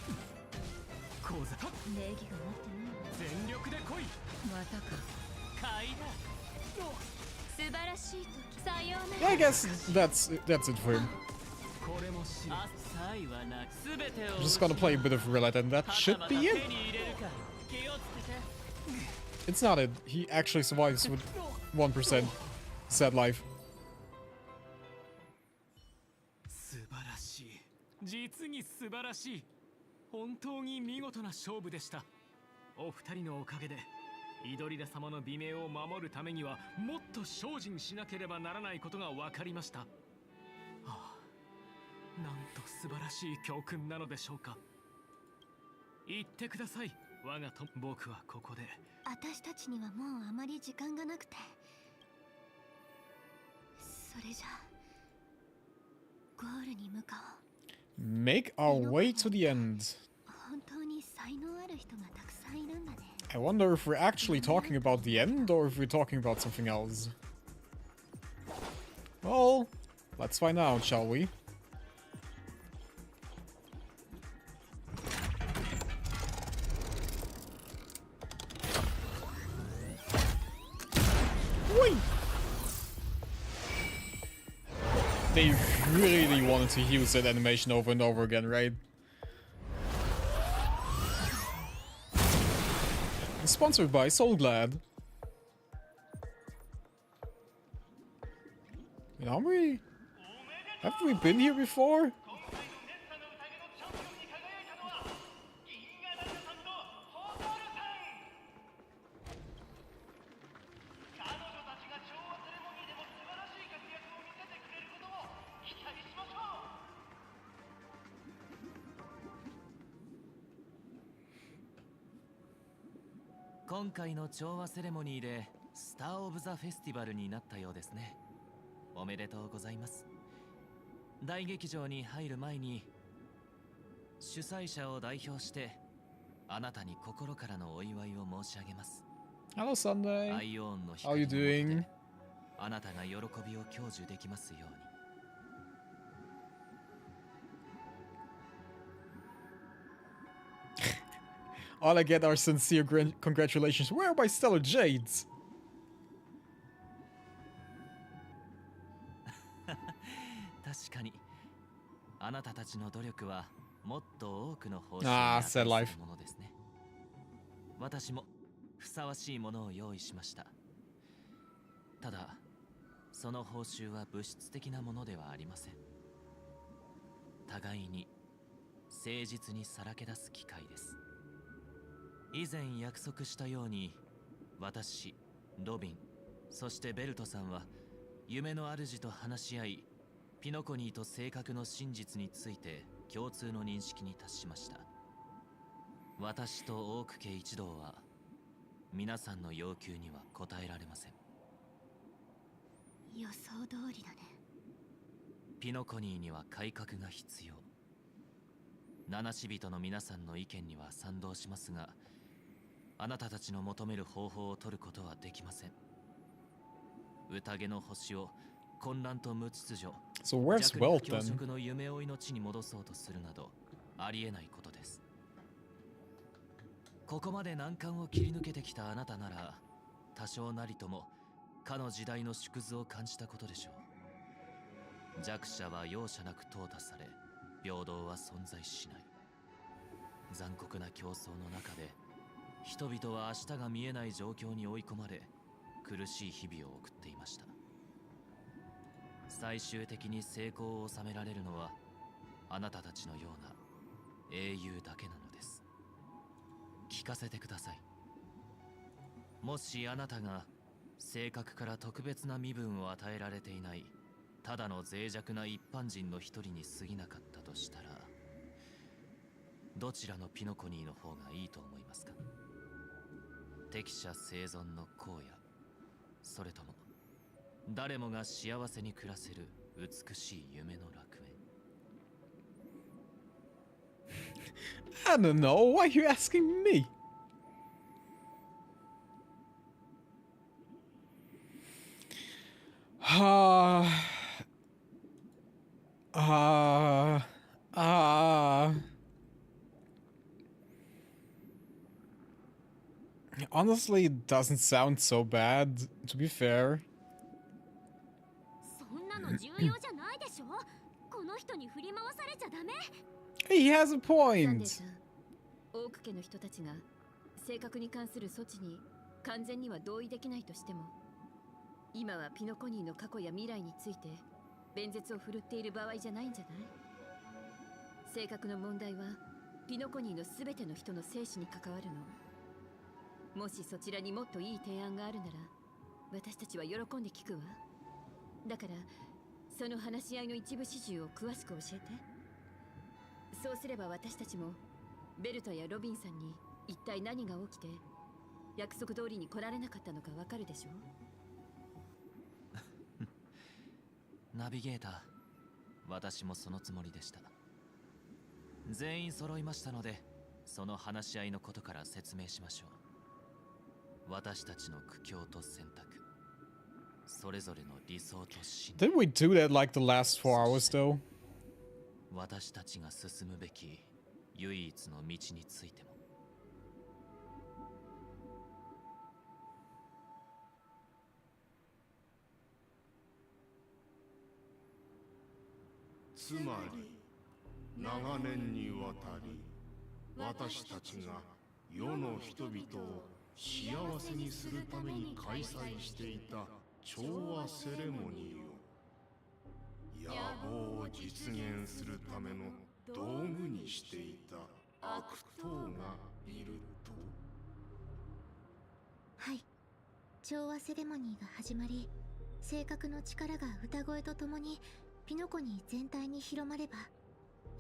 小賢。
礼儀が持ってない。
全力で来い。
またか。階段。素晴らしい時。さような
Yeah,
ら。
I guess that's it for him.
これも試練。
I'm just gonna play a bit of roulette and that should be it. It's not it. He actually survives with 1% sad life.
素晴らしい。実に素晴らしい。本当に見事な勝負でした。お二人のおかげでイドリラ様の美名を守るためにはもっと精進しなければならないことが分かりました。ああ、なんと素晴らしい教訓なのでしょうか。言ってください、我が友。僕はここで。
私たちにはもうあまり時間がなくて、それじゃゴールに向かおう。
Make our way to the end.
本当に才能ある人がたくさんいるんだね。
I wonder if we're actually talking about the end or if we're talking about something else. Well, let's find out, shall we? Whee! They really wanted to use that animation over and over again, right? Sponsored by Soulglad. Have we been here before?
「今回の調和セレモニーでスター・オブ・ザ・フェスティバルになったようですね。おめでとうございます。大劇場に入る前に主催者を代表してあなたに心からのお祝いを申し上げます。
Hello, Sunday.
アイオーンの
How are you
光の
doing?
下であなたが喜びを享受できますように。
All I get are sincere congratulations. Where are my stellar jades?
確かにあなたたちの努力はもっと多くの報酬に
Ah,
値す
sad
る
life.
ものですね。私もふさわしいものを用意しました。ただその報酬は物質的なものではありません。互いに誠実にさらけ出す機会です。以前約束したように、私、ロビン、そしてベルトさんは夢の主と話し合い、ピノコニーと性格の真実について共通の認識に達しました。私とオーク家一同は皆さんの要求には応えられません。
予想通りだね。
ピノコニーには改革が必要。七死人の皆さんの意見には賛同しますが、あなたたちの求める方法を取ることはできません。宴の星を混乱と無秩序、
So where's
弱肉
Welt
強
then?
食の夢追いの地に戻そうとするなどありえないことです。ここまで難関を切り抜けてきたあなたなら、多少なりともかの時代の縮図を感じたことでしょう。弱者は容赦なく淘汰され、平等は存在しない。残酷な競争の中で人々は明日が見えない状況に追い込まれ、苦しい日々を送っていました。最終的に成功を収められるのはあなたたちのような英雄だけなのです。聞かせてください。もしあなたが性格から特別な身分を与えられていないただの脆弱な一般人の一人に過ぎなかったとしたら、どちらのピノコニーの方がいいと思いますか？適者生存の荒野、それとも誰もが幸せに暮らせる美しい夢の楽園。
I don't know. Why are you asking me? Honestly, it doesn't sound so bad, to be fair.
そんなの重要じゃないでしょ。この人に振り回されちゃダメ。
He has a
サンデー
point.
さん、オーク家の人たちが性格に関する措置に完全には同意できないとしても、今はピノコニーの過去や未来について弁舌を振るっている場合じゃないんじゃない？性格の問題はピノコニーのすべての人の生死に関わるの。もしそちらにもっといい提案があるなら、私たちは喜んで聞くわ。だからその話し合いの一部始終を詳しく教えて。そうすれば私たちもベルトやロビンさんに一体何が起きて約束通りに来られなかったのかわかるでしょ？
ナビゲーター、私もそのつもりでした。全員揃いましたので、その話し合いのことから説明しましょう。私たちの苦境と選択、それぞれの理想と信念。
Didn't we do that like the last 4 hours though?
私たちが進むべき唯一の道についても。
つまり長年にわたり私たちが世の人々を幸せにするために開催していた調和セレモニーを野望を実現するための道具にしていた悪党がいると。
はい、調和セレモニーが始まり、性格の力が歌声とともにピノコニー全体に広まれば、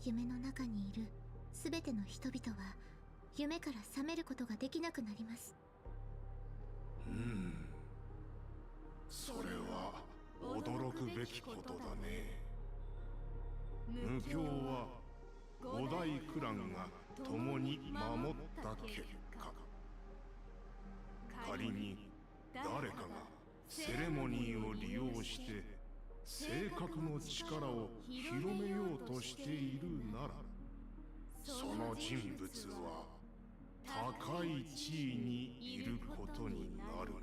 夢の中にいるすべての人々は夢から覚めることができなくなります。
それは驚くべきことだね。無教は五大クランが共に守った結果、仮に誰かがセレモニーを利用して性格の力を広めようとしているなら、その人物は高い地位にいることになるな。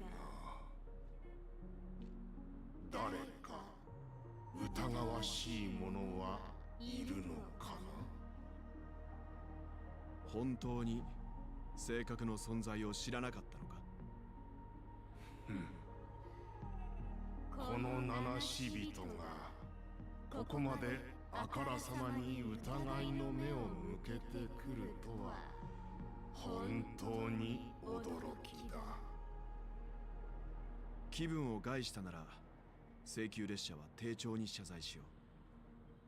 誰か疑わしい者はいるのかな。
本当に性格の存在を知らなかったのか。
この七死人がここまであからさまに疑いの目を向けてくるとは本当に驚きだ。
気分を害したなら請求列車は丁重に謝罪しよ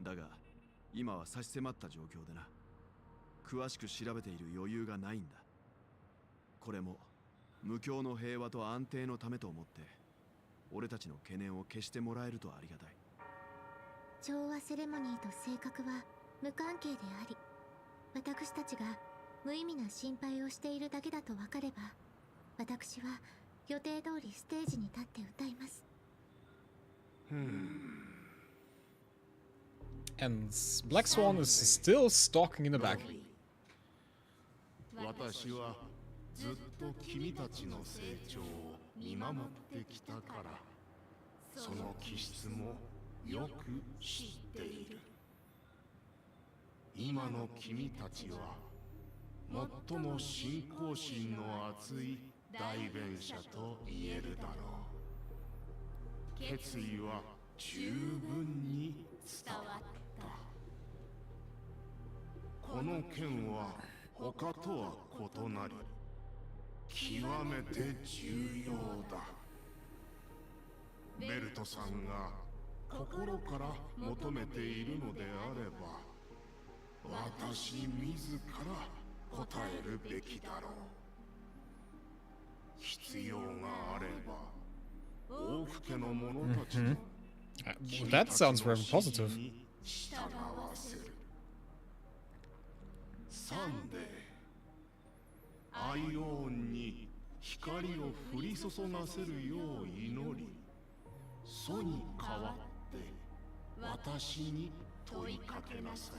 う。だが今は差し迫った状況でな、詳しく調べている余裕がないんだ。これも無教の平和と安定のためと思って俺たちの懸念を消してもらえるとありがたい。
調和セレモニーと性格は無関係であり、私たちが無意味な心配をしているだけだと分かれば、私は予定通りステージに立って歌います。
And Black Swan is still stalking in the back.
私はずっと君たちの成長を見守ってきたから、その気質もよく知っている。今の君たちは最も信仰心の厚い代弁者と言えるだろう。決意は十分に伝わった。この剣は他とは異なり、極めて重要だ。ベルトさんが心から求めているのであれば、私自ら答えるべきだろう。必要があれば、王府家の者たちも
That sounds very positive.
従わせる。サンデー、アイオーンに光を降り注がせるよう祈り、祖に代わって私に問いかけなさい。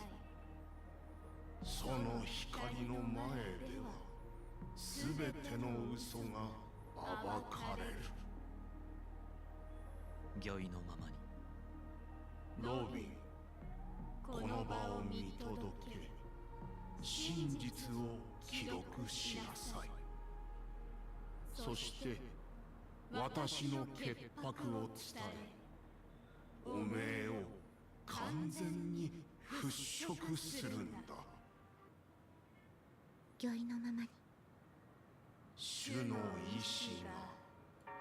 その光の前ではすべての嘘が暴かれる。
御意のままに。
ロビン、この場を見届け、真実を記録しなさい。そして私の潔白を伝え、汚名を完全に払拭するんだ。
御意のままに。
主の意志が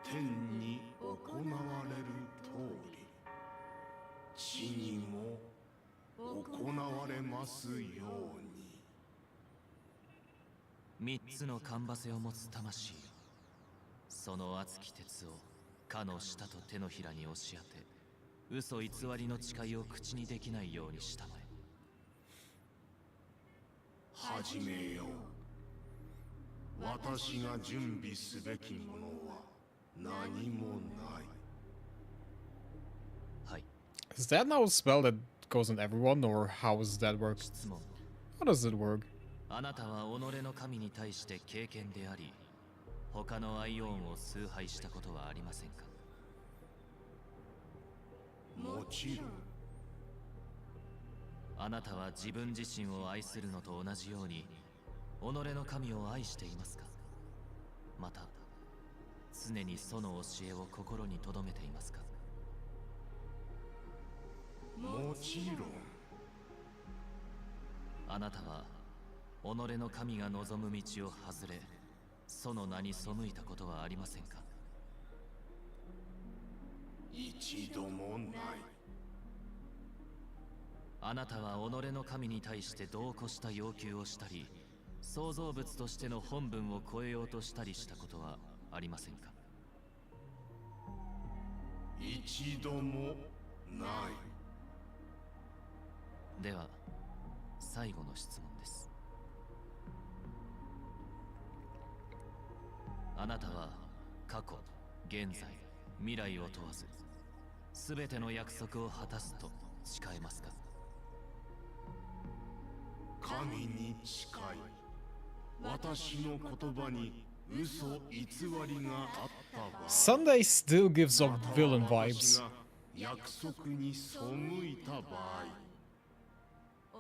天に行われる通り、地にも行われますように。
三つのカンバセを持つ魂よ、その熱き鉄をかの舌と手のひらに押し当て、嘘偽りの誓いを口にできないようにしたまえ。
始めよう。私が準備すべきものは何もない。
はい。
Is that now a spell that goes on everyone, or how does that work?
質問。
How does it work?
あなたは己の神に対して敬虔であり、他のアイオーンを崇拝したことはありませんか？
もちろん。
あなたは自分自身を愛するのと同じように己の神を愛していますか？また常にその教えを心に留めていますか？
もちろん。
あなたは己の神が望む道を外れ、その名に背いたことはありませんか？
一度もない。
あなたは己の神に対して度を越した要求をしたり、創造物としての本分を超えようとしたりしたことはありませんか？
一度もない。
では最後の質問です。あなたは過去、現在、未来を問わず全ての約束を果たすと誓えますか？
神に誓い、私の言葉に嘘偽りがあった場合、
Sunday still gives off villain vibes.
私が約束に背いた場合、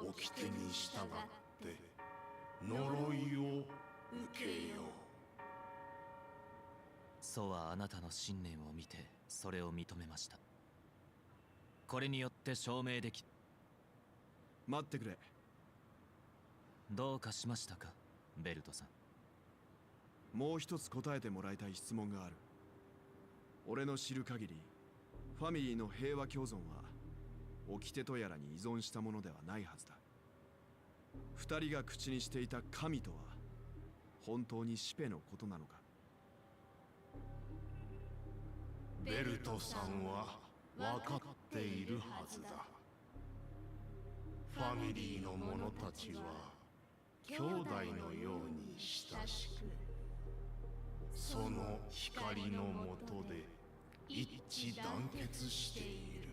掟に従って呪いを受けよう。
祖はあなたの信念を見てそれを認めました。これによって証明でき。
待ってくれ。
どうかしましたか、ベルトさん。
もう一つ答えてもらいたい質問がある。俺の知る限り、ファミリーの平和共存は掟とやらに依存したものではないはずだ。二人が口にしていた神とは本当にシペのことなのか？
ベルトさんは分かっているはずだ。ファミリーの者たちは兄弟のように親しく、その光の下で一致団結している。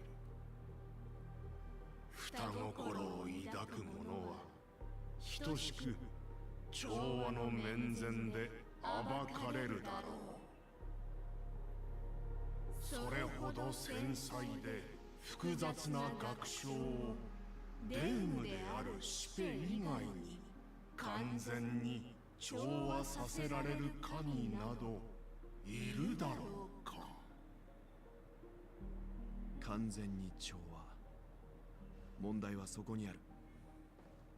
双心を抱く者は等しく調和の面前で暴かれるだろう。それほど繊細で複雑な楽章をデームであるシペ以外に完全に調和させられる神などいるだろうか。
完全に調和。問題はそこにある。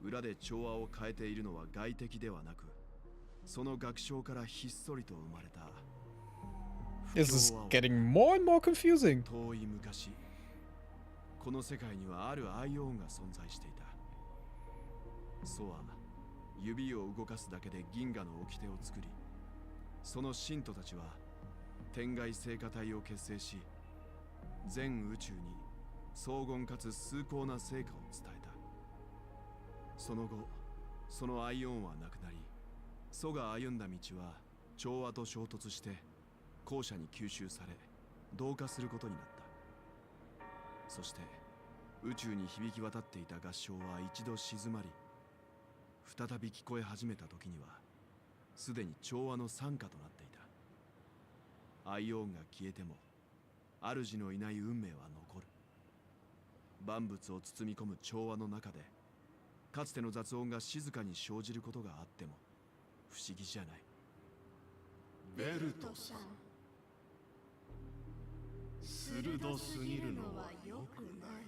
裏で調和を変えているのは外敵ではなく、その楽章からひっそりと生まれた。
This is getting more and more confusing.
遠い昔、この世界にはあるアイオンが存在していた。ソは指を動かすだけで銀河の掟を作り、その信徒たちは天外聖歌隊を結成し、全宇宙に荘厳かつ崇高な成果を伝えた。その後、そのアイオンはなくなり、ソが歩んだ道は調和と衝突して後者に吸収され同化することになった。そして宇宙に響き渡っていた合唱は一度静まり、再び聞こえ始めた時にはすでに調和の賛歌となっていた。アイオンが消えても主のいない運命は残る。万物を包み込む調和の中で、かつての雑音が静かに生じることがあっても不思議じゃない。
ベルトさん、鋭すぎるのは良くない。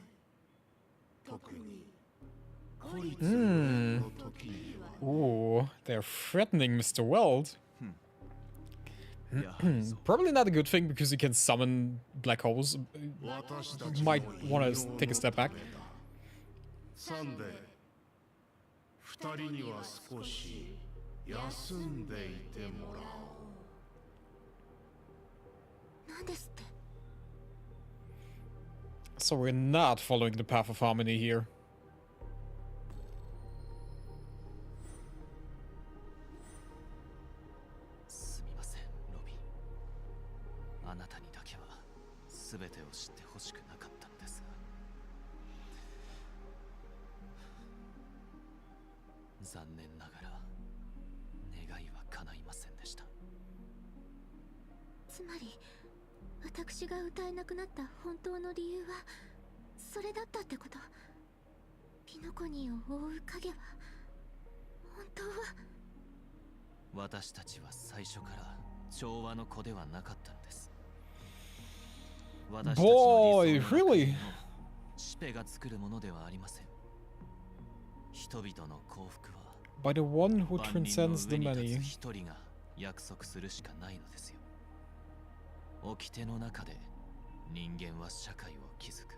特に孤立の時には。
Ooh, they're threatening Mr. Weld. Probably not a good thing because he can summon black holes. Might want to take a step back.
サンデー、二人には少し休んでいてもらおう。
なんですって。
So we're not following the path of harmony here.
すみません、ロビン。あなたにだけは全てを知ってほしくなかったんですが、残念ながら願いは叶いませんでした。
つまり私が歌えなくなった本当の理由はそれだったってこと。ピノコニーを覆う影は本当は。
私たちは最初から調和の子ではなかったんです。私たちの理想の中のシペが作るものではありません。人々の幸福は
By the one who transcends the
万人の上に
many.
立つ一人が約束するしかないのですよ。掟の中で人間は社会を築く。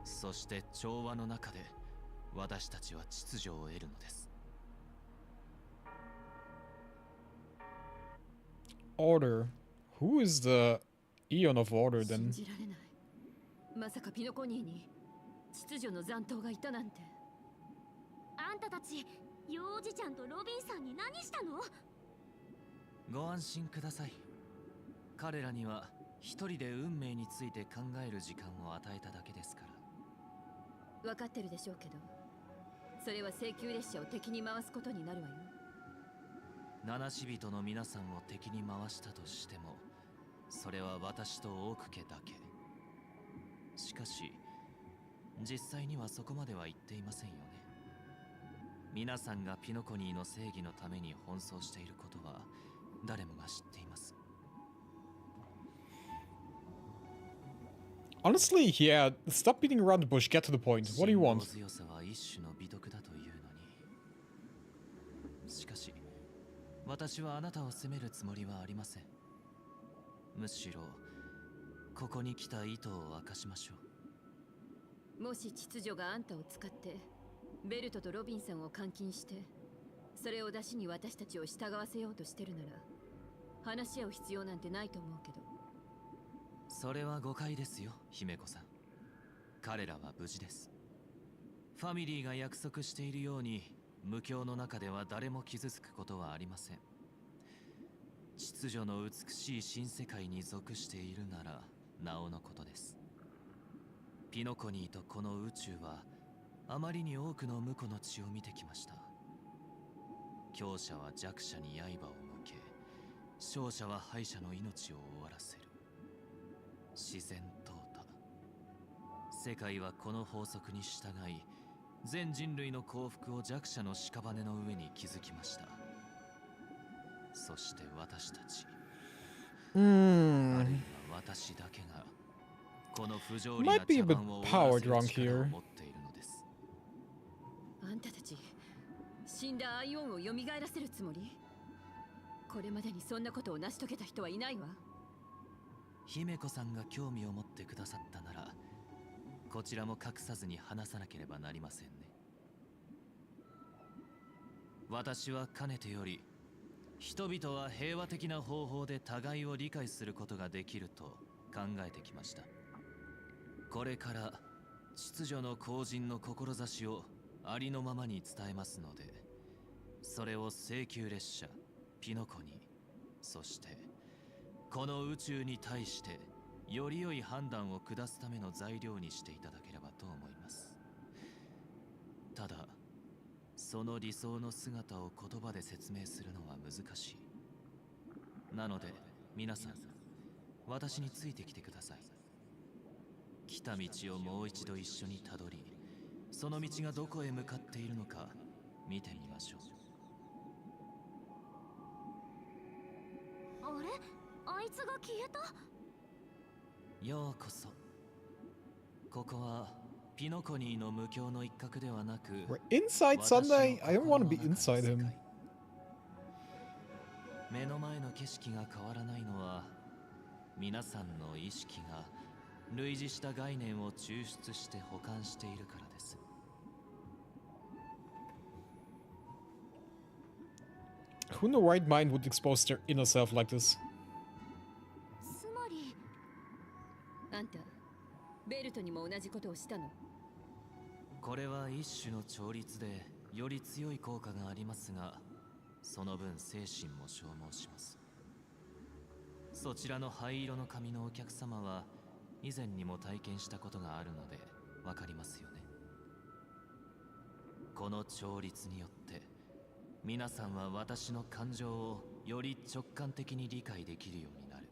そして調和の中で私たちは秩序を得るのです。
Order. Who is the Eon of Order
信
then?
じられない。まさかピノコニーに秩序の残党がいたなんて。
あんたたち、幼おじちゃんとロビンさんに何したの？
ご安心ください。彼らには一人で運命について考える時間を与えただけですから。
分かってるでしょうけど、それは請求列車を敵に回すことになるわよ。
七死人の皆さんを敵に回したとしても、それは私とオーク家だけ。しかし実際にはそこまでは言っていませんよね。皆さんがピノコニーの正義のために奔走していることは誰もが知っています。
Honestly, yeah, stop beating around the bush, get to the point. What do you want?
強さは一種の美徳だというのに。しかし私はあなたを責めるつもりはありません。むしろここに来た意図を明かしましょ
もし秩序があんたを使ってベルトとロビンさんを監禁して、それを出しに私たちを従わせようとしてるなら、話し合う必要なんてないと思うけど。
それは誤解ですよ、姫子さん。彼らは無事です。ファミリーが約束しているように無境の中では誰も傷つくことはありません。秩序の美しい新世界に属しているならなおのことです。ピノコニーとこの宇宙はあまりに多くの無辜の血を見てきました。強者は弱者に刃を向け、勝者は敗者の命を終わらせる。自然淘汰。世界はこの法則に従い、全人類の幸福を弱者の屍の上に築きました。そして私たち、あるいは私だけがこの不条理な
Might be a
茶
bit
番を終わら
power
せる
drunk
力を
here.
持っているのです。
あんたたち死んだアイオンを蘇らせるつもり？これまでにそんなことを成し遂げた人はいないわ。
姫子さんが興味を持ってくださったなら、こちらも隠さずに話さなければなりませんね。私はかねてより、人々は平和的な方法で互いを理解することができると考えてきました。これから秩序の後人の志をありのままに伝えますので、それを請求列車ピノコに、そしてこの宇宙に対してより良い判断を下すための材料にしていただければと思います。ただその理想の姿を言葉で説明するのは難しい。なので皆さん、私についてきてください。来た道をもう一度一緒にたどり、その道がどこへ向かっているのか見てみましょう。
あれ、あいつが消えた。
ようこそ。ここはピノコニーの無境の一角ではなく、
We're inside Sunday? I don't want to be inside him.
目の前の景色が変わらないのは、皆さんの意識が類似した概念を抽出して保管しているからです。
Who in the right mind would expose their inner self like this?
つまりあんたベルトにも同じことをしたの？
これは一種の調律でより強い効果がありますが、その分精神も消耗します。そちらの灰色の髪のお客様は以前にも体験したことがあるのでわかりますよね。この調律によって皆さんは私の感情をより直感的に理解できるようになる。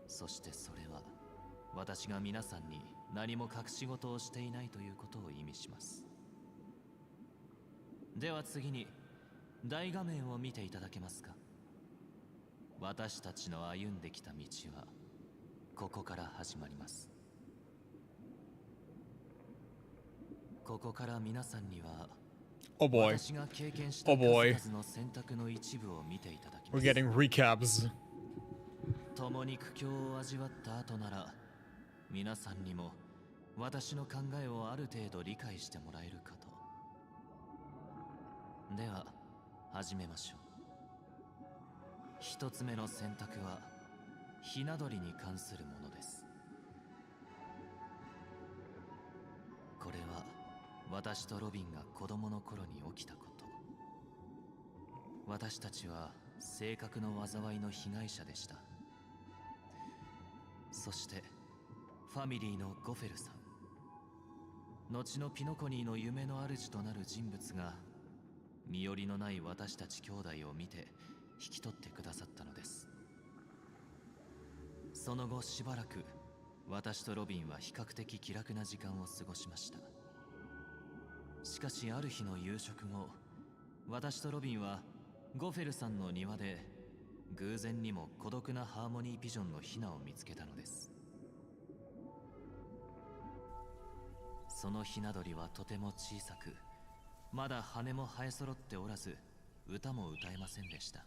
そしてそれは私が皆さんに何も隠し事をしていないということを意味します。では次に大画面を見ていただけますか。私たちの歩んできた道はここから始まります。ここから皆さんには
Oh boy.
私が経験した
Oh boy.
数々の選択の一部を見ていただき
We're
ます。
getting recaps.
共に苦境を味わった後なら、皆さんにも私の考えをある程度理解してもらえるかと。では始めましょう。一つ目の選択はひな鳥に関するものです。これは私とロビンが子供の頃に起きたこと。私たちは性格の災いの被害者でした。そしてファミリーのゴフェルさん、後のピノコニーの夢の主となる人物が身寄りのない私たち兄弟を見て引き取ってくださったのです。その後しばらく私とロビンは比較的気楽な時間を過ごしました。しかしある日の夕食後、私とロビンはゴフェルさんの庭で偶然にも孤独なハーモニーピジョンのヒナを見つけたのです。そのヒナ鳥はとても小さく、まだ羽も生え揃っておらず、歌も歌えませんでした。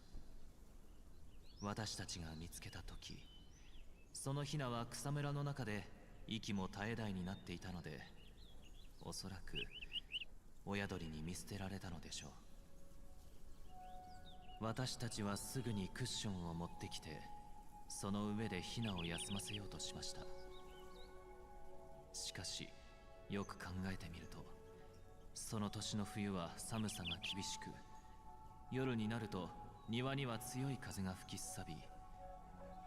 私たちが見つけた時、そのヒナは草むらの中で息も絶え絶えになっていたので、おそらく親鳥に見捨てられたのでしょう。私たちはすぐにクッションを持ってきて、その上でヒナを休ませようとしました。しかしよく考えてみると、その年の冬は寒さが厳しく、夜になると庭には強い風が吹きすさび、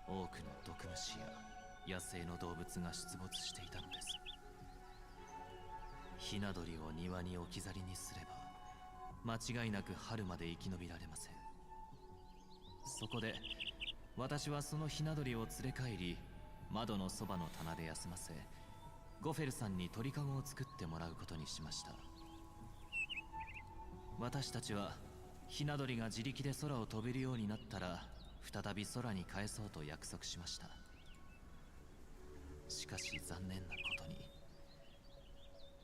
多くの毒虫や野生の動物が出没していたのです。ひな鳥を庭に置き去りにすれば間違いなく春まで生き延びられません。そこで私はそのひな鳥を連れ帰り、窓のそばの棚で休ませ、ゴフェルさんに鳥かごを作ってもらうことにしました。私たちはひな鳥が自力で空を飛べるようになったら再び空に帰そうと約束しました。しかし残念なことに、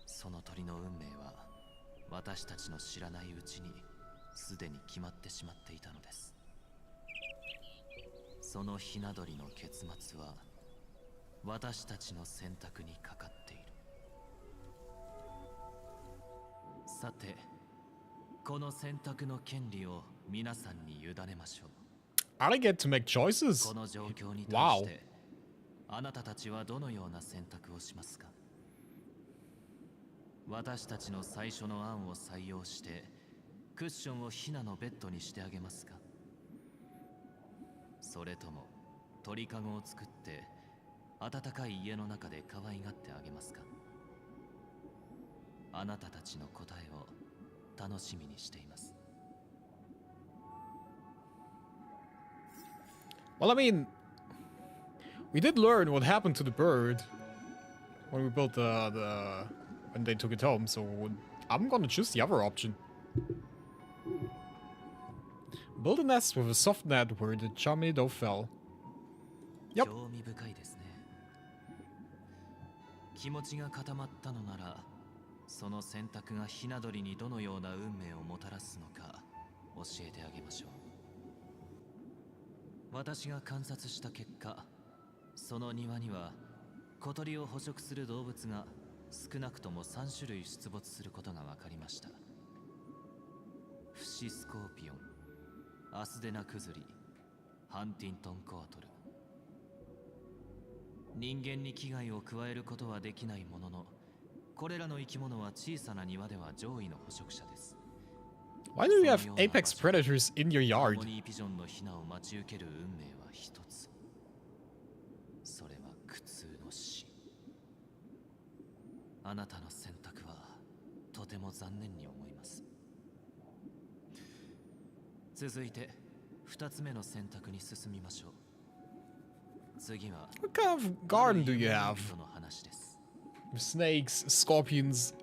その鳥の運命は私たちの知らないうちにすでに決まってしまっていたのです。そのひな鳥の結末は私たちの選択にかかっている。さて、この選択の権利を皆さんに委ねましょう。
I get to make choices?
この状況に対し
Wow.
て、あなたたちはどのような選択をしますか？私たちの最初の案を採用してクッションをヒナのベッドにしてあげますか？それとも鳥かごを作って暖かい家の中で可愛がってあげますか？あなたたちの答えを楽しみにしています。
Well, I mean, we did learn what happened to the bird when we built when they took it home, so I'm gonna choose the other option. Build a nest with a soft net where the Chamido fell. Yep.
興味深いですね。気持ちが固まったのなら、その選択がひな鳥にどのような運命をもたらすのか教えてあげましょう。私が観察した結果、その庭には小鳥を捕食する動物が少なくとも3種類出没することが分かりました。フシスコーピオン、アスデナクズリ、ハンティントンコアトル。人間に危害を加えることはできないものの、これらの生き物は小さな庭では上位の捕食者です。
Why do you have apex predators in your
ハー
yard?
モニーピジョンのヒナを待ち受ける運命は一つ。それは苦痛の死。あなたの選択はとても残念に思います。続いて2つ目の選択に進みましょう。次は
What kind of garden do you have?
の話です。
Snakes, scorpions.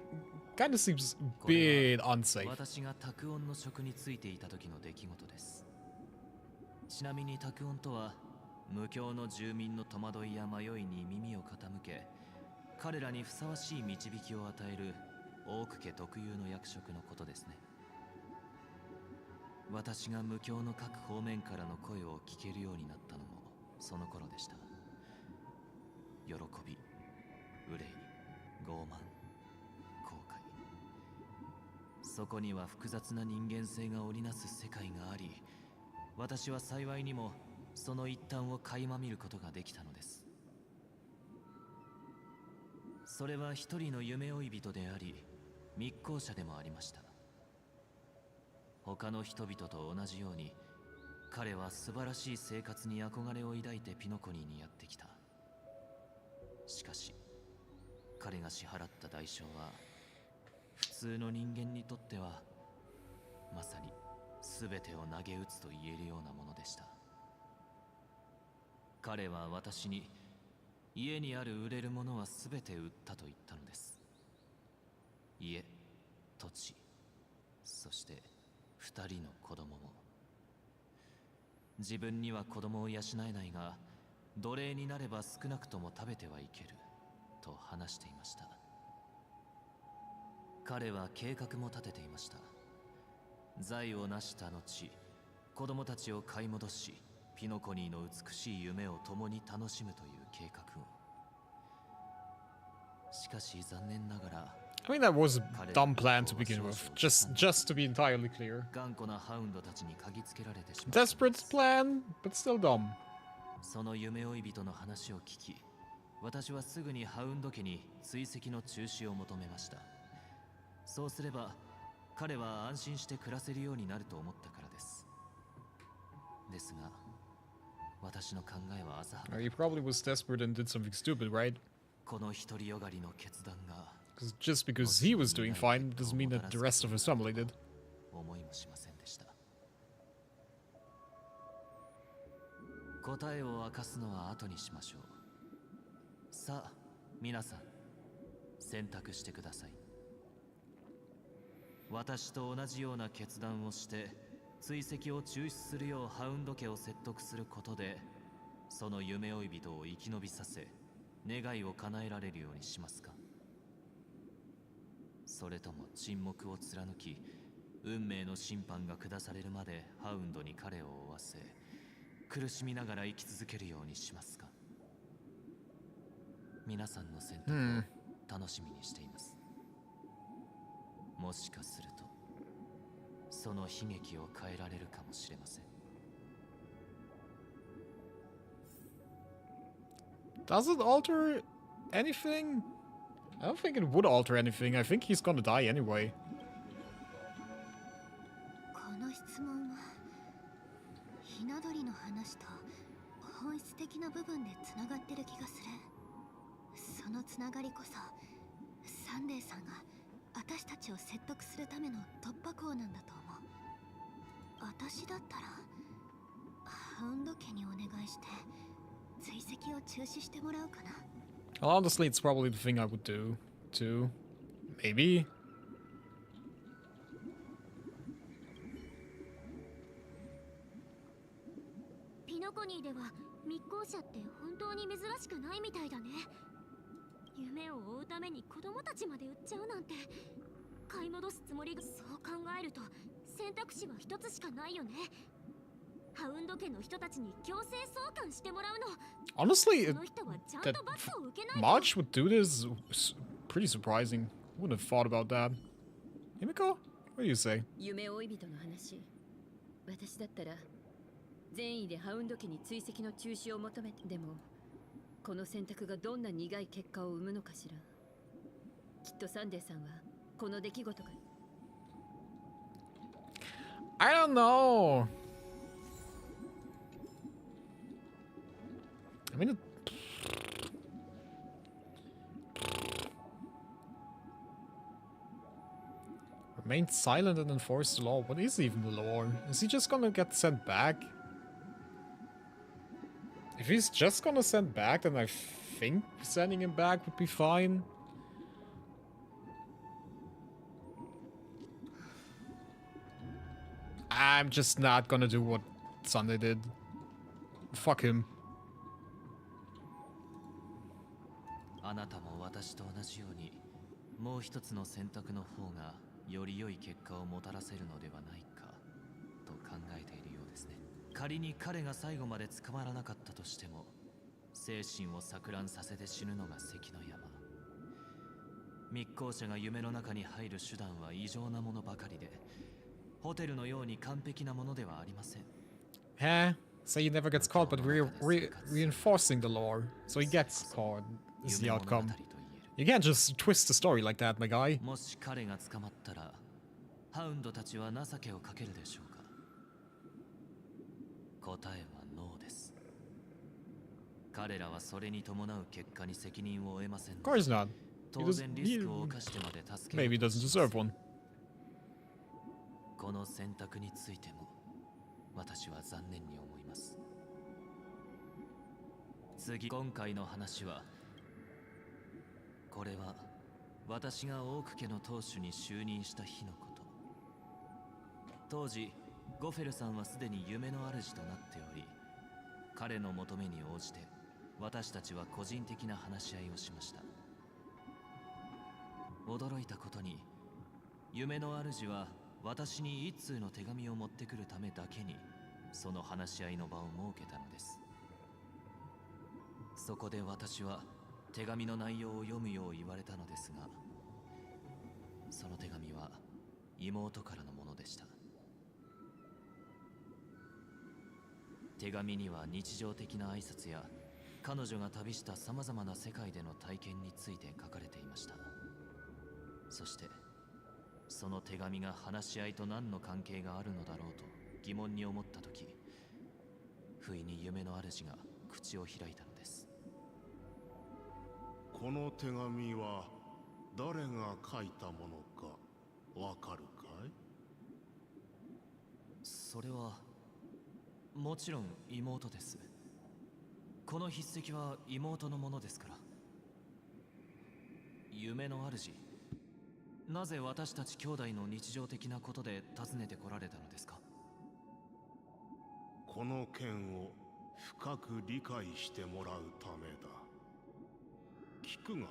Kinda seems a bit unsafe.
私が卓音の職に就いていた時の出来事です。ちなみに卓音とは無教の住民の戸惑いや迷いに耳を傾け、彼らにふさわしい導きを与えるオーク家特有の役職のことですね。私が無教の各方面からの声を聞けるようになったのもその頃でした。喜び、憂い、傲慢、後悔。そこには複雑な人間性が織りなす世界があり、私は幸いにもその一端を垣間見ることができたのです。それは一人の夢追い人であり、密航者でもありました。他の人々と同じように、彼は素晴らしい生活に憧れを抱いてピノコニーにやってきた。しかし、彼が支払った代償は、普通の人間にとっては、まさに全てを投げ打つと言えるようなものでした。彼は私に、家にある売れるものは全て売ったと言ったのです。家、土地、そして2人の子供も。自分には子供を養えないが、奴隷になれば少なくとも食べてはいけると話していました。彼は計画も立てていました。財を成した後、子供たちを買い戻し、ピノコニーの美しい夢を共に楽しむという計画を。しかし残念ながら、
I mean, that was a dumb plan to begin with. Just to be entirely clear.
頑固なハウンドたちに嗅ぎつけられてしまう。
Desperate plan, but still dumb.
その夢追い人の話を聞き、私はすぐにハウンド家に追跡の中止を求めました。そうすれば彼は安心して暮らせるようになると思ったからです。ですが私の考えは浅はか。
He probably was desperate and did something stupid, right?
この独りよがりの決断が
Just because he was doing fine doesn't mean that the rest of his family did.
思いもしませんでした。答えを明かすのは後にしましょう。さあ皆さん選択してください。私と同じような決断をして追跡を中止するようハウンド家を説得することで、その夢追い人を生き延びさせ願いを叶えられるようにしますか。それとも沈黙を貫き運命の審判が下されるまでハウンドに彼を追わせ苦しみながら生き続けるようにしますか。皆さんの選択を楽しみにしています。もしかするとその悲劇を変えられるかもしれません。
Does it alter anything? I don't think it would alter anything. I think he's gonna die anyway.
この質問はひな鳥の話と本質的な部分でつながってる気がする。そのつながりこそサンデーさんが私たちを説得するための突破口なんだと思う。私だったらハウンド家にお願いして追跡を中止してもらうかな。
Honestly, it's probably the thing I would do, too. Maybe.
ピノコニーでは密航者って本当に珍しくないみたいだね。夢を追うために子供たちまで売っちゃうなんて、買い戻すつもりが。そう考えると選択肢は一つしかないよね。ハウンド家の人たちに強制送還してもらうの。
Honestly,
その人はちゃんと罰を受けないと。
March would do this is pretty surprising. Wouldn't have thought about that. Himiko, what do you say?
夢追い人の話。私だったら善意でハウンド家に追跡の中止を求めて、でもこの選択がどんな苦い結果を生むのかしら。きっとサンデーさんはこの出来事が。
I don't know. I mean, remain silent and enforce the law. What is even the law? Is he just gonna get sent back? If he's just gonna send back, then I think sending him back would be fine. I'm just not gonna do what Sunday did. Fuck him.
あなたも私と同じようにもう一つの選択の方がより良い結果をもたらせるのではないかと考えているようですね。仮に彼が最後まで捕まらなかったとしても精神を錯乱させて死ぬのが関の山。密航者が夢の中に入る手段は異常なものばかりで、ホテルのように完璧なものではありません。
Say he never gets caught, but reinforcing the law, so he gets caught is the outcome. You can't just twist the story like that, my guy.
もし彼が捕まったら、ハウンドたちは情けをかけるでしょうか。答えはノーです。彼らはそれに伴う結果に責任を負えません。
Of course not.
当然リスクを冒してまで助け
Maybe he doesn't deserve one.
この選択についても私は残念に思います。今回の話は、これは私がオーク家の当主に就任した日のこと。当時ゴフェルさんはすでに夢の主となっており、彼の求めに応じて私たちは個人的な話し合いをしました。驚いたことに夢の主は私に一通の手紙を持ってくるためだけにその話し合いの場を設けたのです。そこで私は手紙の内容を読むよう言われたのですが、その手紙は妹からのものでした。手紙には日常的な挨拶や彼女が旅したさまざまな世界での体験について書かれていました。そしてその手紙が話し合いと何の関係があるのだろうと疑問に思った時、不意に夢の主が口を開いたのです。
この手紙は誰が書いたものかわかるかい？
それはもちろん妹です。この筆跡は妹のものですから。夢の主、なぜ私たち兄弟の日常的なことで訪ねてこられたのですか？
この件を深く理解してもらうためだ。聞くが、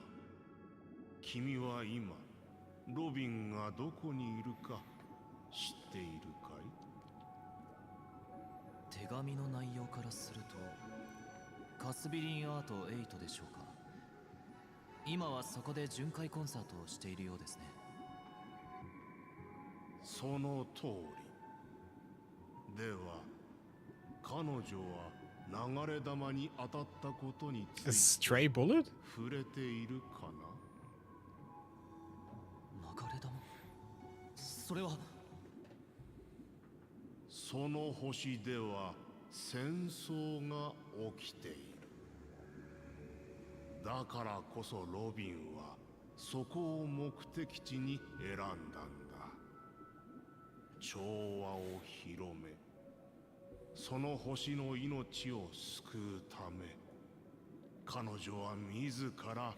君は今ロビンがどこにいるか知っているかい？
手紙の内容からするとカスビリンアート8でしょうか。今はそこで巡回コンサートをしているようですね。
その通り。では彼女は流れ弾に当たったことについて
stray bullet?
触れているかな？
流れ弾？それは
その星では戦争が起きている。だからこそロビンはそこを目的地に選んだんだ。調和を広め、その星の命を救うため、彼女は自ら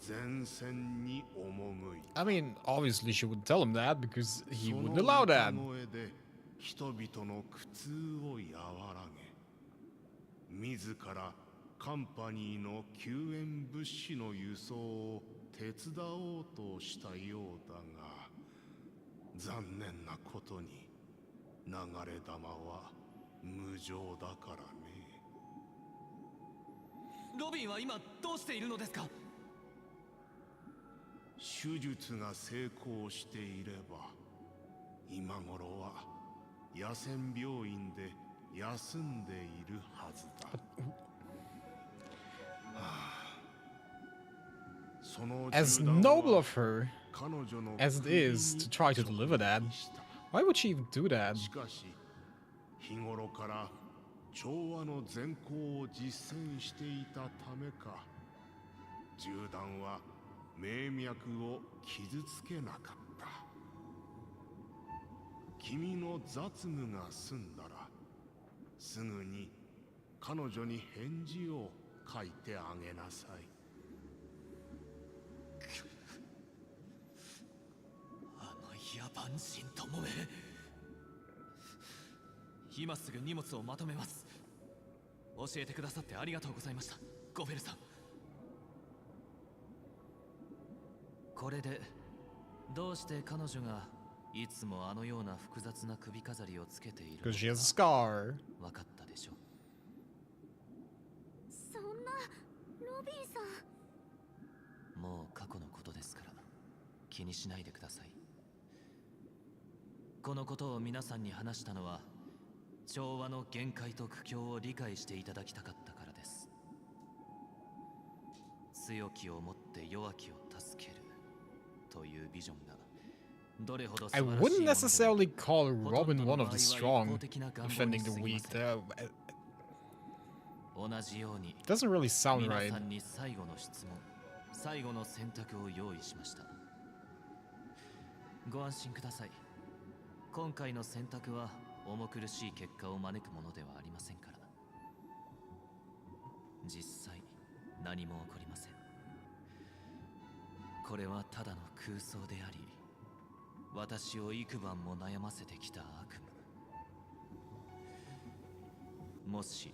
前線に赴いた。
I mean, obviously she would tell him that because he wouldn't allow that.
その歌声で人々の苦痛を和らげ、自らカンパニーの救援物資の輸送を手伝おうとしたようだが、残念なことに流れ弾は無情だからね。
ロビンは今どうしているのですか？
手術が成功していれば今頃は野戦病院で休んでいるはずだ。
As noble of her as it is to try to deliver that, why would she even do that?
しかし日頃から調和の善行を実践していたためか、銃弾は命脈を傷つけなかった。君の雑務が済んだらすぐに彼女に返事を書いてあげなさい。
あの野蛮人ともめ。今すぐ荷物をまとめます。教えてくださってありがとうございました、ゴフェルさん。これでどうして彼女がいつもあのような複雑な首飾りをつけているのか
Because she has a scar.
分かったでしょう。
そんなロビンさん。
もう過去のことですから気にしないでください。このことを皆さんに話したのは調和の限界と苦境を理解していただきたかったからです。強きをもって弱きを助けるというビジョンがどれほど素
I
晴らしいもの
wouldn't
でも
necessarily call
ほとん
Robin
どの
one
場合
of
は
the
一
strong
方的な願望に
defending the
過ぎま
weak.
せん。同じように
Doesn't really sound
皆
right.
さんに最後の質問、最後の選択を用意しました。ご安心ください。今回の選択は重苦しい結果を招くものではありませんから。実際何も起こりません。これはただの空想であり、私を幾晩も悩ませてきた悪夢。もし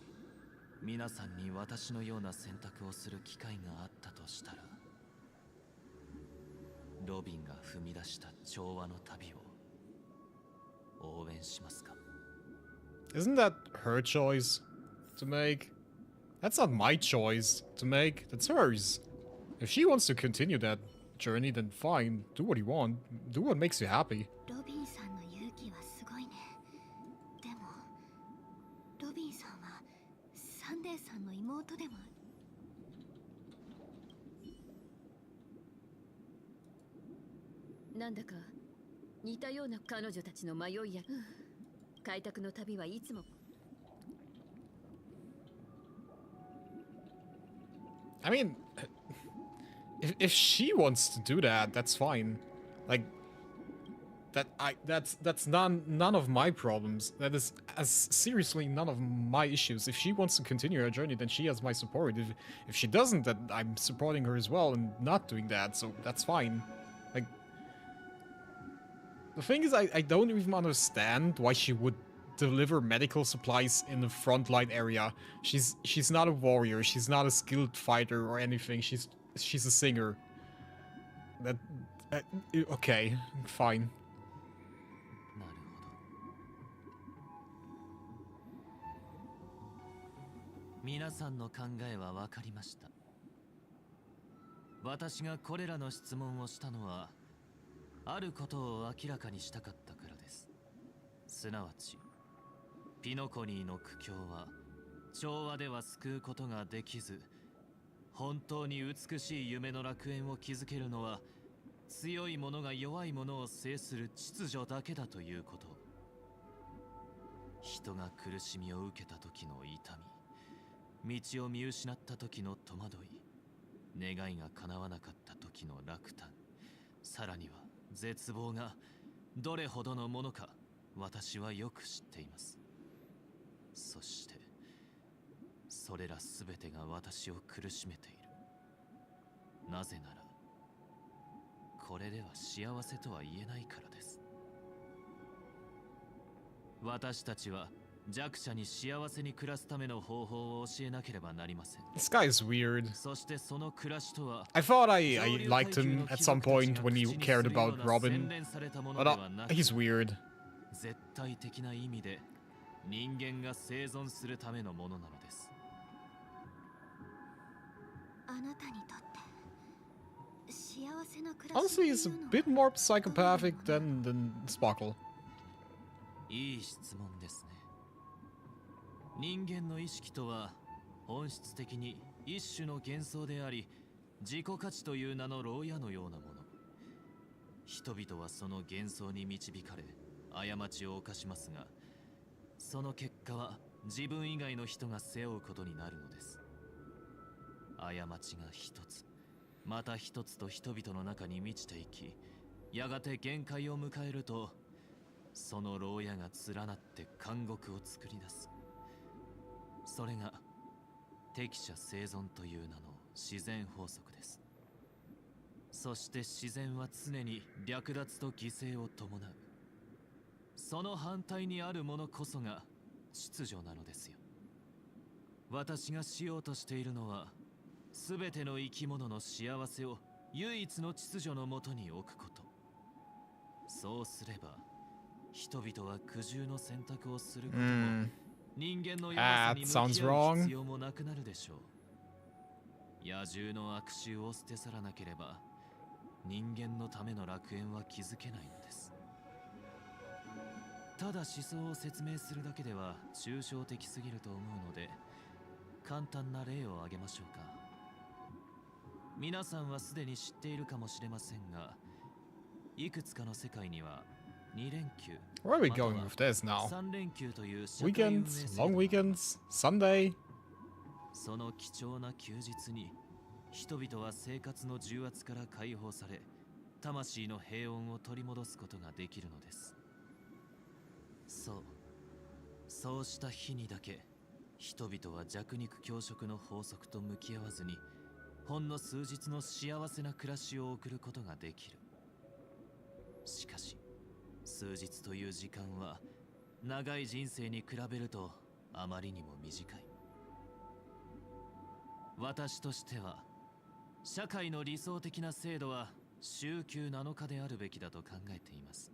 皆さんに私のような選択をする機会があったとしたら、ロビンが踏み出した調和の旅を応援しますか？
Isn't that her choice to make? That's not my choice to make. That's hers. If she wants to continue that journey, then fine. Do what you want. Do what makes you happy.
ロビンさんの勇気はすごいね。でもロビンさんはサンデーさんの妹でも
なんだか似たような彼女たちの迷いや、開拓の旅はいつも。
I mean, if she wants to do that, that's fine. Like that's none of my problems. That is as seriously none of my issues. If she wants to continue her journey, then she has my support. If she doesn't, then I'm supporting her as well and not doing that. So that's fine. Like the thing is, I don't even understand why she would deliver medical supplies in the frontline area. She's not a warrior. She's not a skilled fighter or anything. She's a singer. That okay, fine.
皆さんの考えは分かりました。私がこれらの質問をしたのは、あることを明らかにしたかったからです。すなわち、ピノコニーの苦境は調和では救うことができず、本当に美しい夢の楽園を築けるのは強い者が弱い者を制する秩序だけだということ。人が苦しみを受けた時の痛み、道を見失った時の戸惑い、願いが叶わなかった時の落胆、さらには絶望がどれほどのものか私はよく知っています。そしてそれらすべてが私を苦しめている。なぜならこれでは幸せとは言えないからです。私たちは弱者に幸せに暮らすための方法を教えなければなりません。
This guy is weird.
そしてその暮らしとは
I thought I liked him at some point when he cared about Robin, but he's weird.
絶対的な意味で人間が生存するためのものなのです。
あなたにとって幸せな暮らし
Honestly, he's a bit more psychopathic than Sparkle.
いい質問ですね。人間の意識とは本質的に一種の幻想であり、自己価値という名の牢屋のようなもの。人々はその幻想に導かれ過ちを犯しますが、その結果は自分以外の人が背負うことになるのです。過ちが一つまた一つと人々の中に満ちていき、やがて限界を迎えるとその牢屋が連なって監獄を作り出す。それが適者生存という名の自然法則です。そして自然は常に略奪と犠牲を伴う。その反対にあるものこそが秩序なのですよ。私がしようとしているのは、すべての生き物の幸せを唯一の秩序のもとに置くこと。そうすれば人々は苦渋の選択をすることも、人間の弱さに向き合う必要もなくなるでしょう。野獣の悪臭を捨て去らなければ人間のための楽園は築けないのです。ただ思想を説明するだけでは抽象的すぎると思うので、簡単な例を挙げましょうか。皆さんはすでに知っているかもしれませんが、いくつかの世界には2連休、
Where are we going with this now?
3連休という社会運営
Weekends, long weekends, Sunday.
その貴重な休日に人々は生活の重圧から解放され、魂の平穏を取り戻すことができるのです。そうした日にだけ人々は弱肉強食の法則と向き合わずに、ほんの数日の幸せな暮らしを送ることができる。しかし数日という時間は長い人生に比べるとあまりにも短い。私としては社会の理想的な制度は週休7日であるべきだと考えています。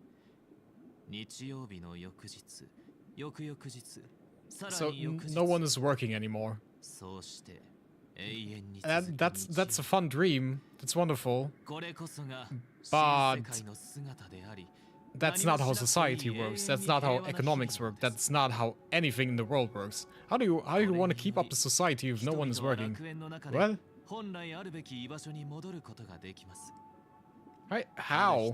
日曜日の翌日、翌々日、さらに翌日、
So no one is working anymore.
そうして永遠に
That's a fun dream. That's wonderful.
これこそが
But
新世界の姿であり、
that's not how society works. That's not how economics work. That's not how anything in the world works. How do you want to keep up the society if no one is working? Well, Right? How?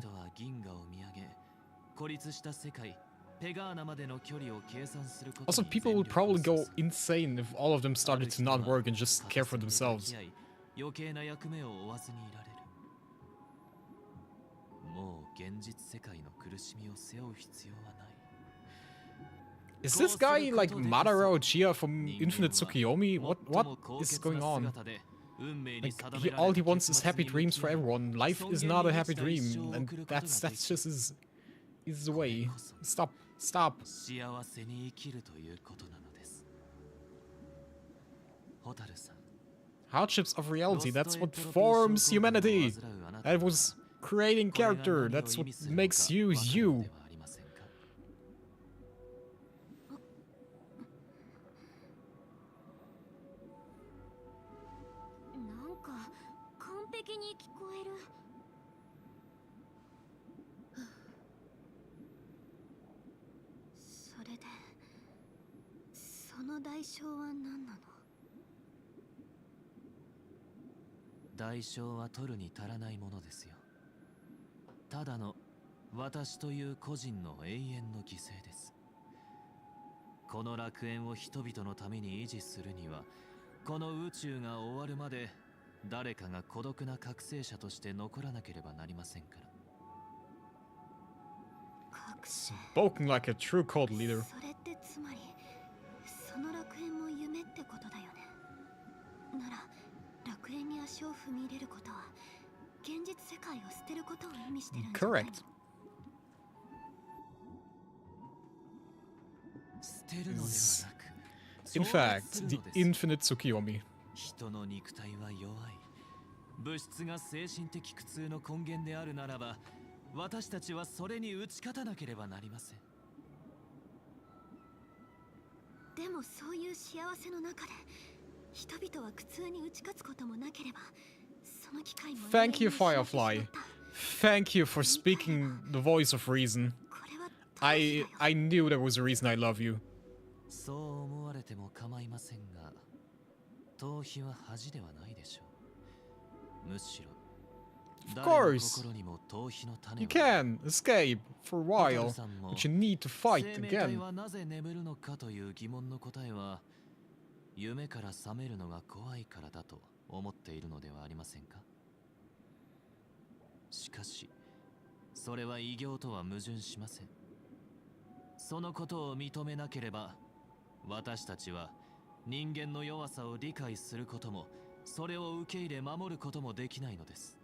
Also, people would probably go insane if all of them started to not work and just care for themselves. Is this guy like Madara Uchiha from Infinite Tsukiyomi? What is going on? Like, all he wants is happy dreams for everyone. Life is not a happy dream, and that's just his way. Stop. Hardships of reality, that's what forms humanity. That was creating character, that's what makes you you. Spoken like a true cult leader. Correct. In fact, the infinite Tsukiyomi.
私たちはそれに打ち勝たなければなりません。
でもそういう幸せの中で人々は苦痛に打ち勝つこともなければその機会も
Thank you, Firefly. Thank you for speaking the voice of reason. I knew there was a reason I love you.
そう思われても構いませんが、逃避は恥ではないでしょう。むしろ
Of course, you can escape for a while, but you need to fight again.
なぜ眠るのかという疑問の答えは、夢から覚めるのが怖いからだと思っているのではありませんか。しかし、それは異形とは矛盾しません。そのことを認めなければ、私たちは人間の弱さを理解することも、それを受け入れ守ることもできないのです。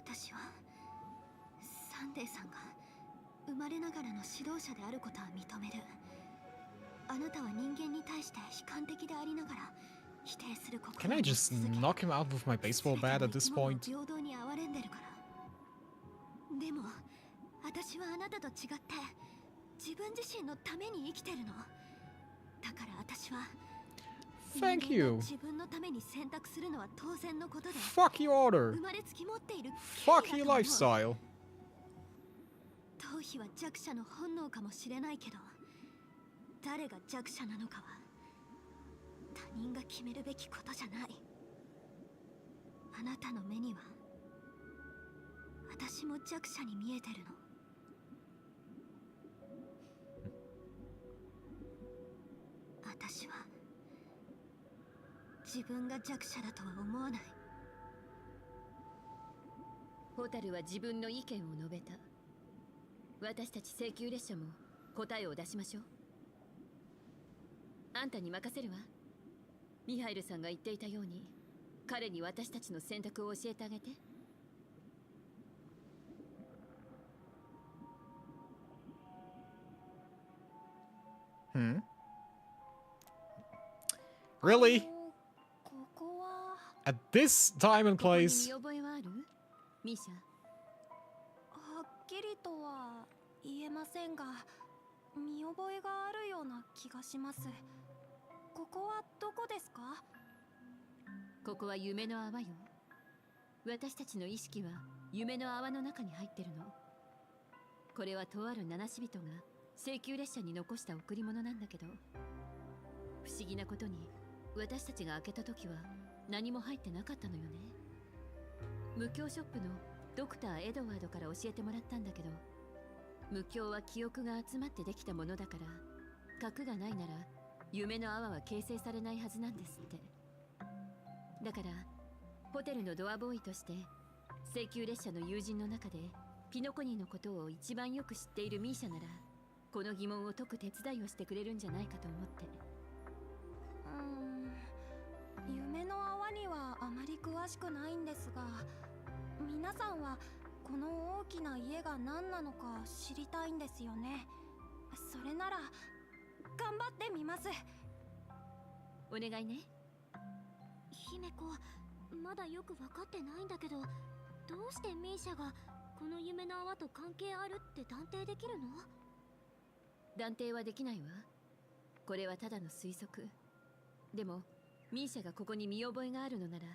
私はサンデーさんが生まれながらの指導者であることは認める。あなたは人間に対して悲観的でありながら否定する心を
Can I just knock him out with my baseball bat at this point?
平等に憐れんでるから。でも私はあなたと違って自分自身のために生きてるの。だから私は
Thank you.
自分のために選択するのは当然のことで。
Fuck your order.
生まれつき持っている
Fuck your lifestyle.
逃避は弱者の本能かもしれないけど、誰が弱者なのかは他人が決めるべきことじゃない。あなたの目には私も弱者に見えてるの。私は 自分が弱者だとは思わない。
ホタルは自分の意見を述べた。私たち請求列車も答えを出しましょう。あんたに任せるわ。ミハイルさんが言っていたように、彼に私たちの選択を教えてあげて。
Really? At this time and place?
見覚えはある？ミシャ。
はっきりとは言えませんが、見覚えがあるような気がします。ここはどこですか？
ここは夢の泡よ。私たちの意識は夢の泡の中に入ってるの。これはとある七死人が請求列車に残した贈り物なんだけど、不思議なことに私たちが開けた時は何も入ってなかったのよね。無教ショップのドクター・エドワードから教えてもらったんだけど、無教は記憶が集まってできたものだから、核がないなら夢の泡は形成されないはずなんですって。だからホテルのドアボーイとして請求列車の友人の中でピノコニーのことを一番よく知っているミーシャなら、この疑問を解く手伝いをしてくれるんじゃないかと思って。
夢の泡にはあまり詳しくないんですが、皆さんはこの大きな家が何なのか知りたいんですよね。それなら頑張ってみます。
お願いね。
姫子、まだよく分かってないんだけど、どうしてミーシャがこの夢の泡と関係あるって断定できるの？
断定はできないわ。これはただの推測。でもミーシャがここに見覚えがあるのなら、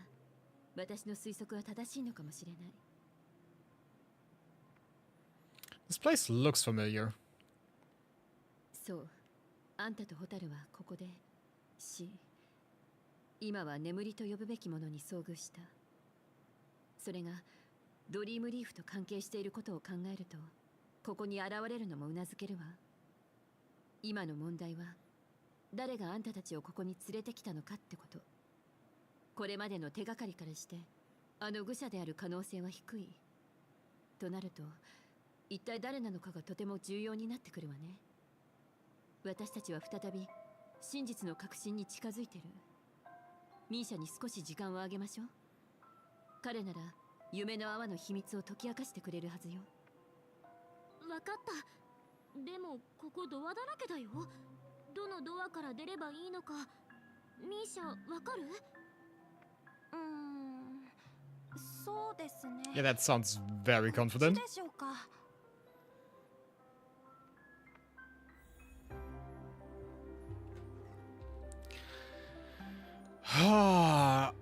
私の推測は正しいのかもしれない。
This place looks familiar.
そう。あんたとホタルはここで今は眠りと呼ぶべきものに遭遇した。それがドリームリーフと関係していることを考えると、ここに現れるのもうなずけるわ。今の問題は、誰があんたたちをここに連れてきたのかってこと。これまでの手がかりからして、あの愚者である可能性は低い。となると、一体誰なのかがとても重要になってくるわね。私たちは再び真実の確信に近づいてる。ミーシャに少し時間をあげましょう。彼なら夢の泡の秘密を解き明かしてくれるはずよ。
わかった。でもここドアだらけだよ。どのドアから出ればいいのかミーシャわかる？
そうですね。
Yeah, that sounds very
こっ
confident.
ちでしょうか。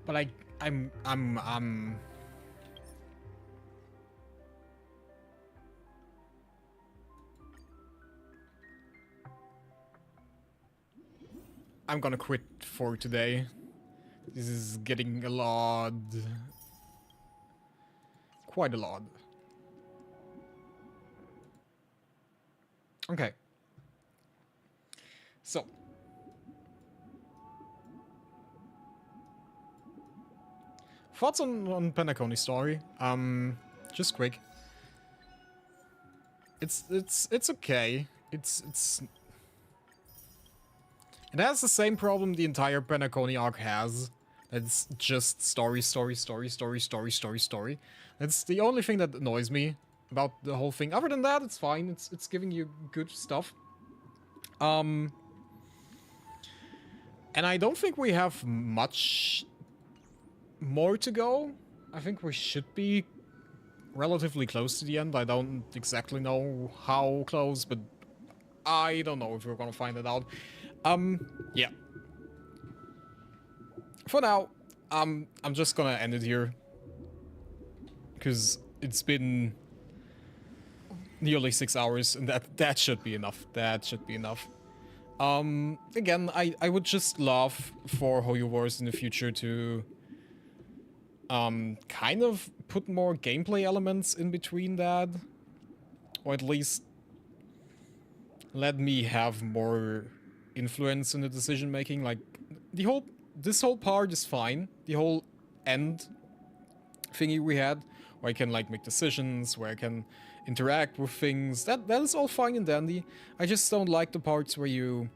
But I'm gonna quit for today. This is getting a lot. Quite a lot. Okay. So. Thoughts on Penacony's story? Just quick. It's okay. It has the same problem the entire Penacony arc has. It's just story. That's the only thing that annoys me about the whole thing. Other than that, it's fine. It's giving you good stuff. And I don't think we have much more to go. I think we should be relatively close to the end. I don't exactly know how close, but I don't know if we're gonna find it out. Yeah. For now, I'm just gonna end it here. Because it's been nearly 6 hours, and that should be enough. That should be enough. Again, I would just love for Hoyo Wars in the future to kind of put more gameplay elements in between that, or at least let me have more influence in the decision making. Like this whole part is fine. The whole end thingy we had, where I can like make decisions, where I can interact with things, that is all fine and dandy. I just don't like the parts where you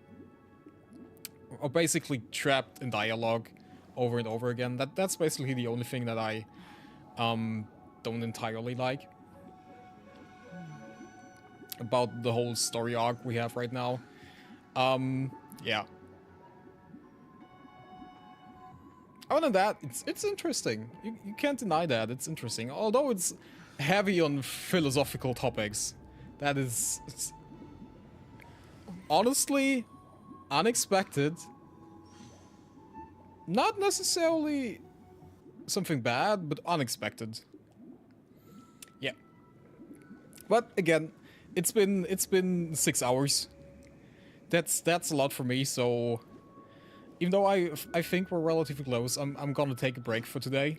are basically trapped in dialogue over and over again. That's basically the only thing that I don't entirely like about the whole story arc we have right now. Yeah. Other than that, it's interesting. You can't deny that. It's interesting. Although it's heavy on philosophical topics. That is honestly unexpected. Not necessarily something bad, but unexpected. Yeah. But again, it's been 6 hours. That's a lot for me, so even though I think we're relatively close, I'm gonna take a break for today.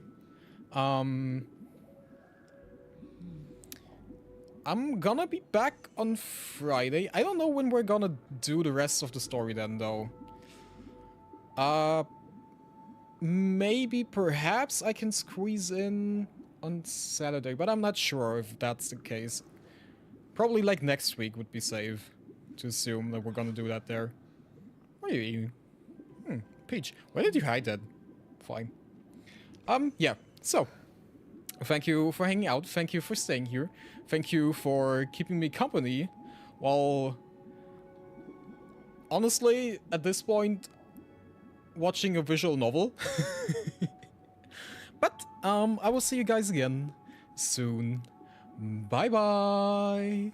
I'm gonna be back on Friday. I don't know when we're gonna do the rest of the story then, though. Maybe, perhaps I can squeeze in on Saturday, but I'm not sure if that's the case. Probably like next week would be safe to assume that we're gonna do that there. What are you eating? Peach, where did you hide that? Fine. Yeah, so. Thank you for hanging out. Thank you for staying here. Thank you for keeping me company while, honestly, at this point, watching a visual novel. But, I will see you guys again soon. Bye-bye!